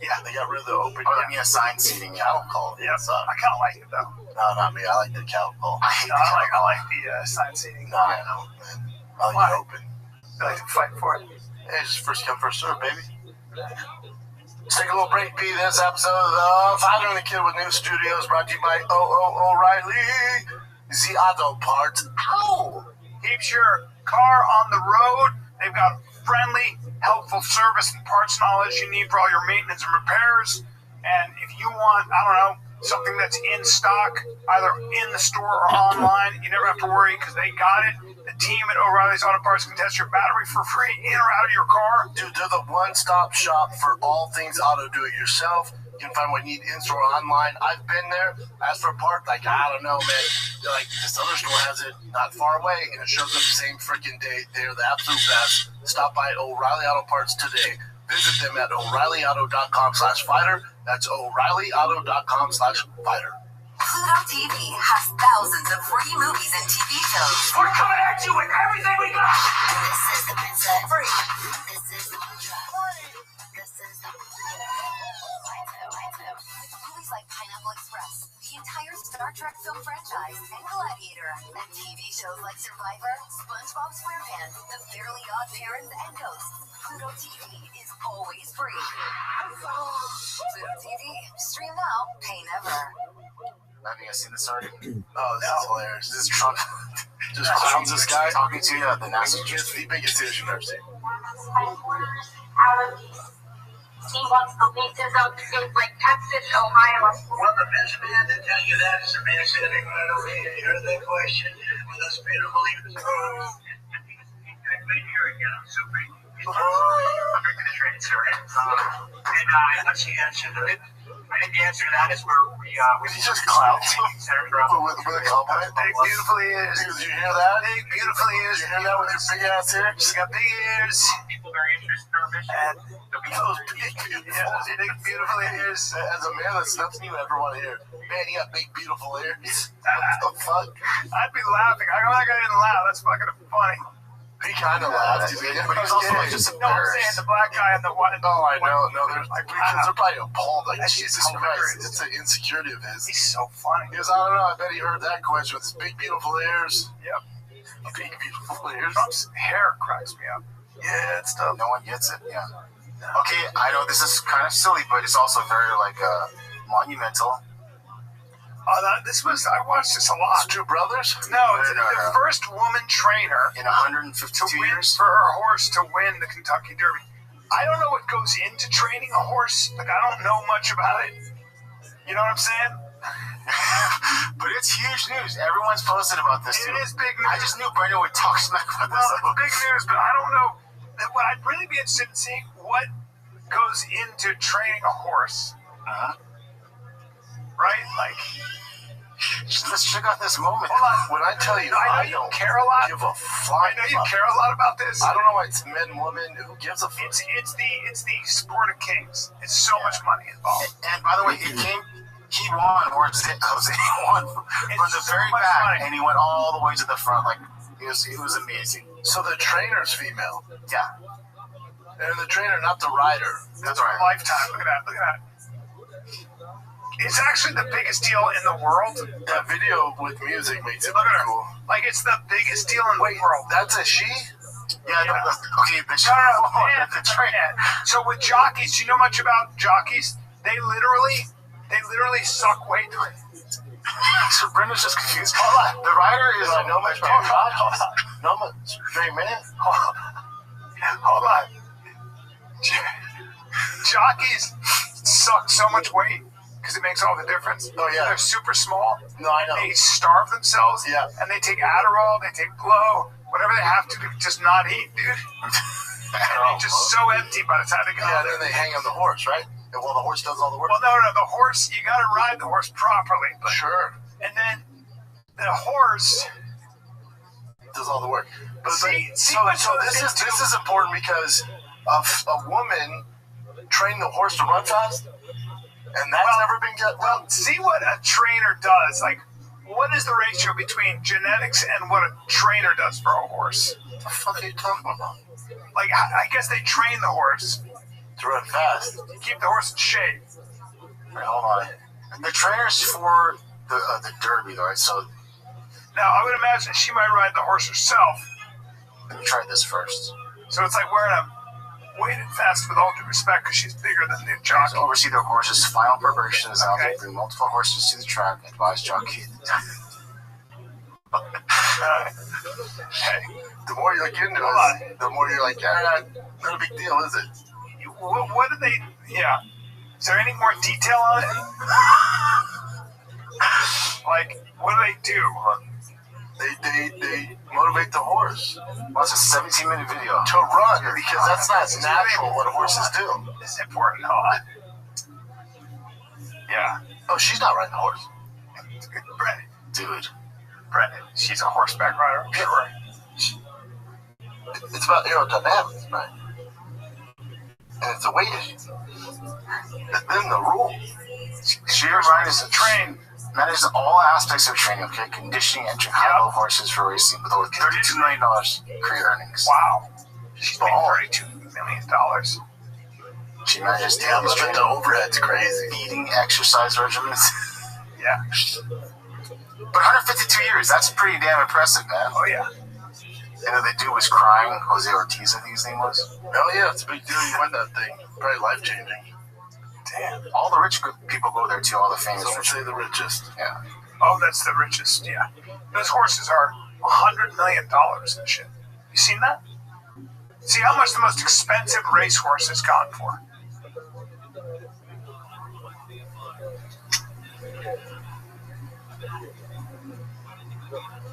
Yeah, they got rid of the open. Oh, I mean, assigned seating. Yeah, I don't call it. Yeah, I kind of like it, though. No, not me. I like the Calico. I like the assigned seating. No, I know, man. I like the open. I like to fight for it. Hey, it's just first come, first serve, baby. Let's take a little break, B. This episode of Father and the Kid with New Studios brought to you by O'Reilly. The Auto Parts. Ow! Keeps your car on the road. They've got friendly, helpful service and parts knowledge you need for all your maintenance and repairs. And if you want, something that's in stock, either in the store or online, you never have to worry because they got it. The team at O'Reilly's Auto Parts can test your battery for free in or out of your car. Dude, they're the one-stop shop for all things auto do-it-yourself. You can find what you need in-store or online. I've been there. As for a part, I don't know, man. Like, this other store has it not far away, and it shows up the same freaking day. They're the absolute best. Stop by O'Reilly Auto Parts today. Visit them at O'ReillyAuto.com/fighter. That's O'ReillyAuto.com/fighter. Pluto TV has thousands of free movies and TV shows. We're coming at you with everything we got! This is the pizza free. This is the pizza free. This is the with movies like Pineapple Express, the entire Star Trek film franchise, and Gladiator, and TV shows like Survivor, SpongeBob SquarePants, The Fairly Odd Parents, and Ghosts. Pluto TV is always free. Pluto TV. Stream now, pay never. Have you guys seen this already? Oh, this is hilarious. This is Trump. Just clowns this guy. Talking to you at the NASA. It's the biggest issue I've ever seen. Team wants to lead this out to states like Texas, Ohio. Well, the best man to tell you that is the man sitting right over here. You heard that question with us beautiful leaders. Right here again. I'm super. I'm drinking a trade, sir. And what's the answer to it? I think the answer to that is we just clowns with a compliment. Big beautiful ears. Did you hear that? Big beautiful ears. Did you hear that with your big ass ears? She's got big ears. People very interested in our mission. And those big beautiful ears. As a man, that's nothing you ever want to hear. Man, you got big beautiful ears. What the fuck? I'd be laughing. How come that guy didn't laugh? That's fucking funny. He kind of laughed, but he's also like just no, I'm saying the black guy and the white. Oh, I know. No, there's like because they're probably appalled. Like Jesus Christ, it's an insecurity of his. He's so funny. He goes, I don't know. I bet he heard that question with his big beautiful ears. Yep. Big beautiful ears. Trump's hair cracks me up. Yeah, it's tough. No one gets it. Yeah. Okay, I know this is kind of silly, but it's also very monumental. I watched this a lot. Two brothers? No, it's the first woman trainer in 152 years for her horse to win the Kentucky Derby. I don't know what goes into training a horse. Like, I don't know much about it. You know what I'm saying? But it's huge news. Everyone's posted about this. It is big news. I just knew Brandon would talk smack about this. Well, it's big news, but I don't know. What I'd really be interested in seeing what goes into training a horse. Uh-huh. Right? Like, Let's check out this moment. Hold on. When I tell you, I know you care a lot. give a flying I know you fuck. care a lot about this. I don't know why it's men, women. Who gives a fuck? It's the sport of kings. It's so much money involved. And by the way, he won, or Jose won from the very back, and he went all the way to the front. Like it was amazing. So the trainer's female. Yeah. And the trainer, not the rider. That's right. Lifetime. Look at that. It's actually the biggest deal in the world. That video with music makes it Look at her. cool. Like it's the biggest deal in the world. That's a she? Yeah. Okay, the trainer. So with jockeys, do you know much about jockeys? They literally suck weight. So Brenda's just confused. Hold on. The rider is. I know much about jockeys. No, I'm a straight man. Hold on. Jockeys suck so much weight because it makes all the difference. Oh yeah. They're super small. No, I know. They starve themselves. Yeah. And they take Adderall. They take blow. Whatever they have to do, just not eat, dude. And they're just so empty by the time they get out Yeah, there. then they hang on the horse, right? And well, the horse does all the work. Well, no, the horse, you got to ride the horse properly. But, Sure. and then the horse does all the work. But so this is important because a woman trained the horse to run fast, and that's never been good. Well, see what a trainer does. Like, what is the ratio between genetics and what a trainer does for a horse? What the fuck are you talking about? Like, I guess they train the horse to run fast. Keep the horse in shape. Wait, hold on. The trainer's for the Derby, though, right? So now I would imagine she might ride the horse herself. Let me try this first. So it's like wearing a weighted vest with all due respect because she's bigger than the jockey. Oversee their horses' final preparations out there, bring multiple horses to the track, advise jockey. Hey, the more you look into it, the more you're like, yeah, not a big deal, is it? What do they? Yeah. Is there any more detail on it? Like, what do they do? They motivate the horse. Well, it's a 17-minute video. To run, because that's not natural what horses do. It's important. Hold on. Yeah. Oh, she's not riding the horse. Brett. Dude. Brett, she's a horseback rider, I'm sure. It's about aerodynamics, right? And it's a weight issue. Then the rule. She manages manages all aspects of training, okay? Conditioning, entering high-level horses for racing with over $32 million career earnings. Wow. She's made $32 million. She manages Yeah, daily but training, the overhead's crazy. eating, exercise regimens. Yeah. But 152 years, that's pretty damn impressive, man. Oh, yeah. You know, the dude was crying. Jose Ortiz, I think his name was. Oh, yeah, it's a big deal. You win that thing. Probably life-changing. Damn. All the rich people go there, too. All the famous Some would rich say the richest. Yeah. Oh, that's the richest, yeah. Those horses are $100 million and shit. You seen that? See how much the most expensive racehorse has gone for?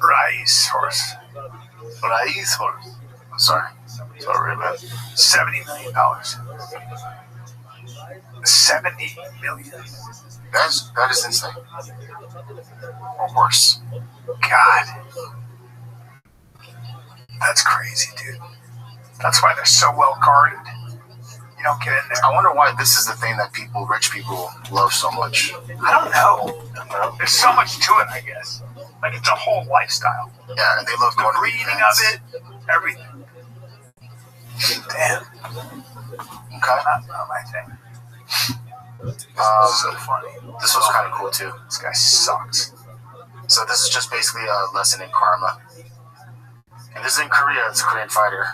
Racehorse. Racehorse. Sorry. Sorry, man. $70 million. $70 million. That is insane. Or worse. God. That's crazy, dude. That's why they're so well guarded. You don't get in there. I wonder why this is the thing that rich people love so much. I don't know. There's so much to it, I guess. Like, it's a whole lifestyle. Yeah, and they love going the to reading events. of it, everything. Damn. Okay. Not my thing. So funny. This was kind of cool, too. This guy sucks. So this is just basically a lesson in karma. And this is in Korea. It's a Korean fighter.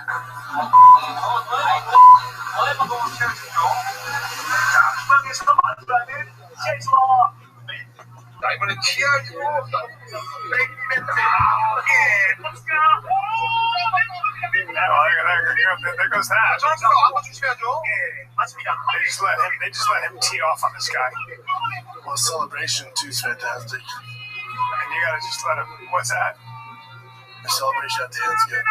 There goes that. They just let him tee off on this guy. Well, celebration, too, is fantastic. And you gotta just let him. What's that? The celebration at the end's good.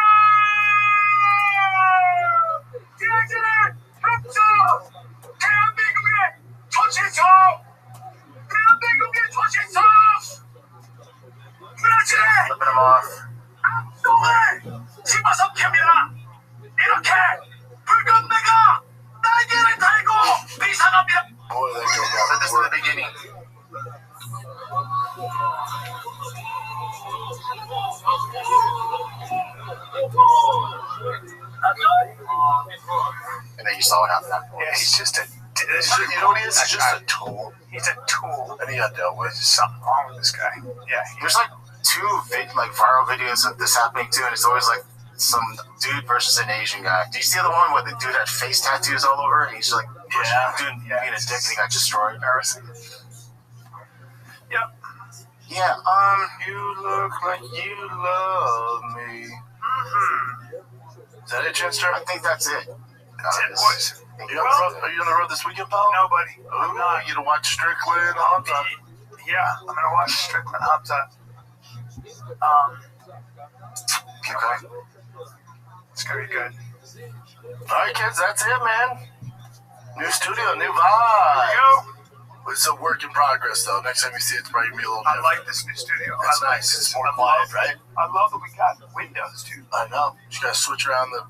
Flipping him off. Boy, that girl got But this is the beginning. And then you saw what happened afterwards. Yeah, he's just a. You know what he is? He's just a tool. He's a tool. And he got dealt with. There's something wrong with this guy. Yeah. There's like two viral videos of this happening too, and it's always like some dude versus an Asian guy. Do you see the one where the dude had face tattoos all over, and he's like being a dick, and he got destroyed? Embarrassing. Yep. Yeah. You look like you love me. Is that it, Chester? I think that's it. That's it, boys. Are you on the road this weekend, pal? No, buddy. I'm not. You gonna watch Strickland? Yeah, I'm gonna watch Strickland Hamza. Okay. It's gonna be good. All right, kids, that's it, man. New studio, new Here vibe. we go. It's a work in progress, though. Next time you see it, it's probably gonna be a little I different. like this new studio. It's I like nice. this. It's more quiet, right? I love that we got windows too. I know. You gotta switch around the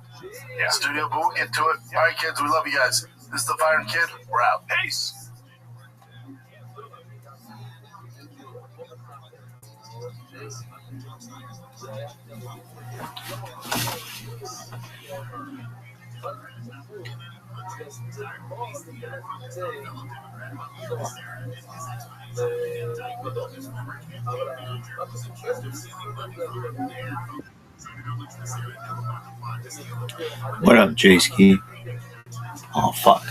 studio, but we'll get to it. All right, kids, we love you guys. This is the Fire and Kid. We're out. Peace. What up, J-Ski? Oh, fuck.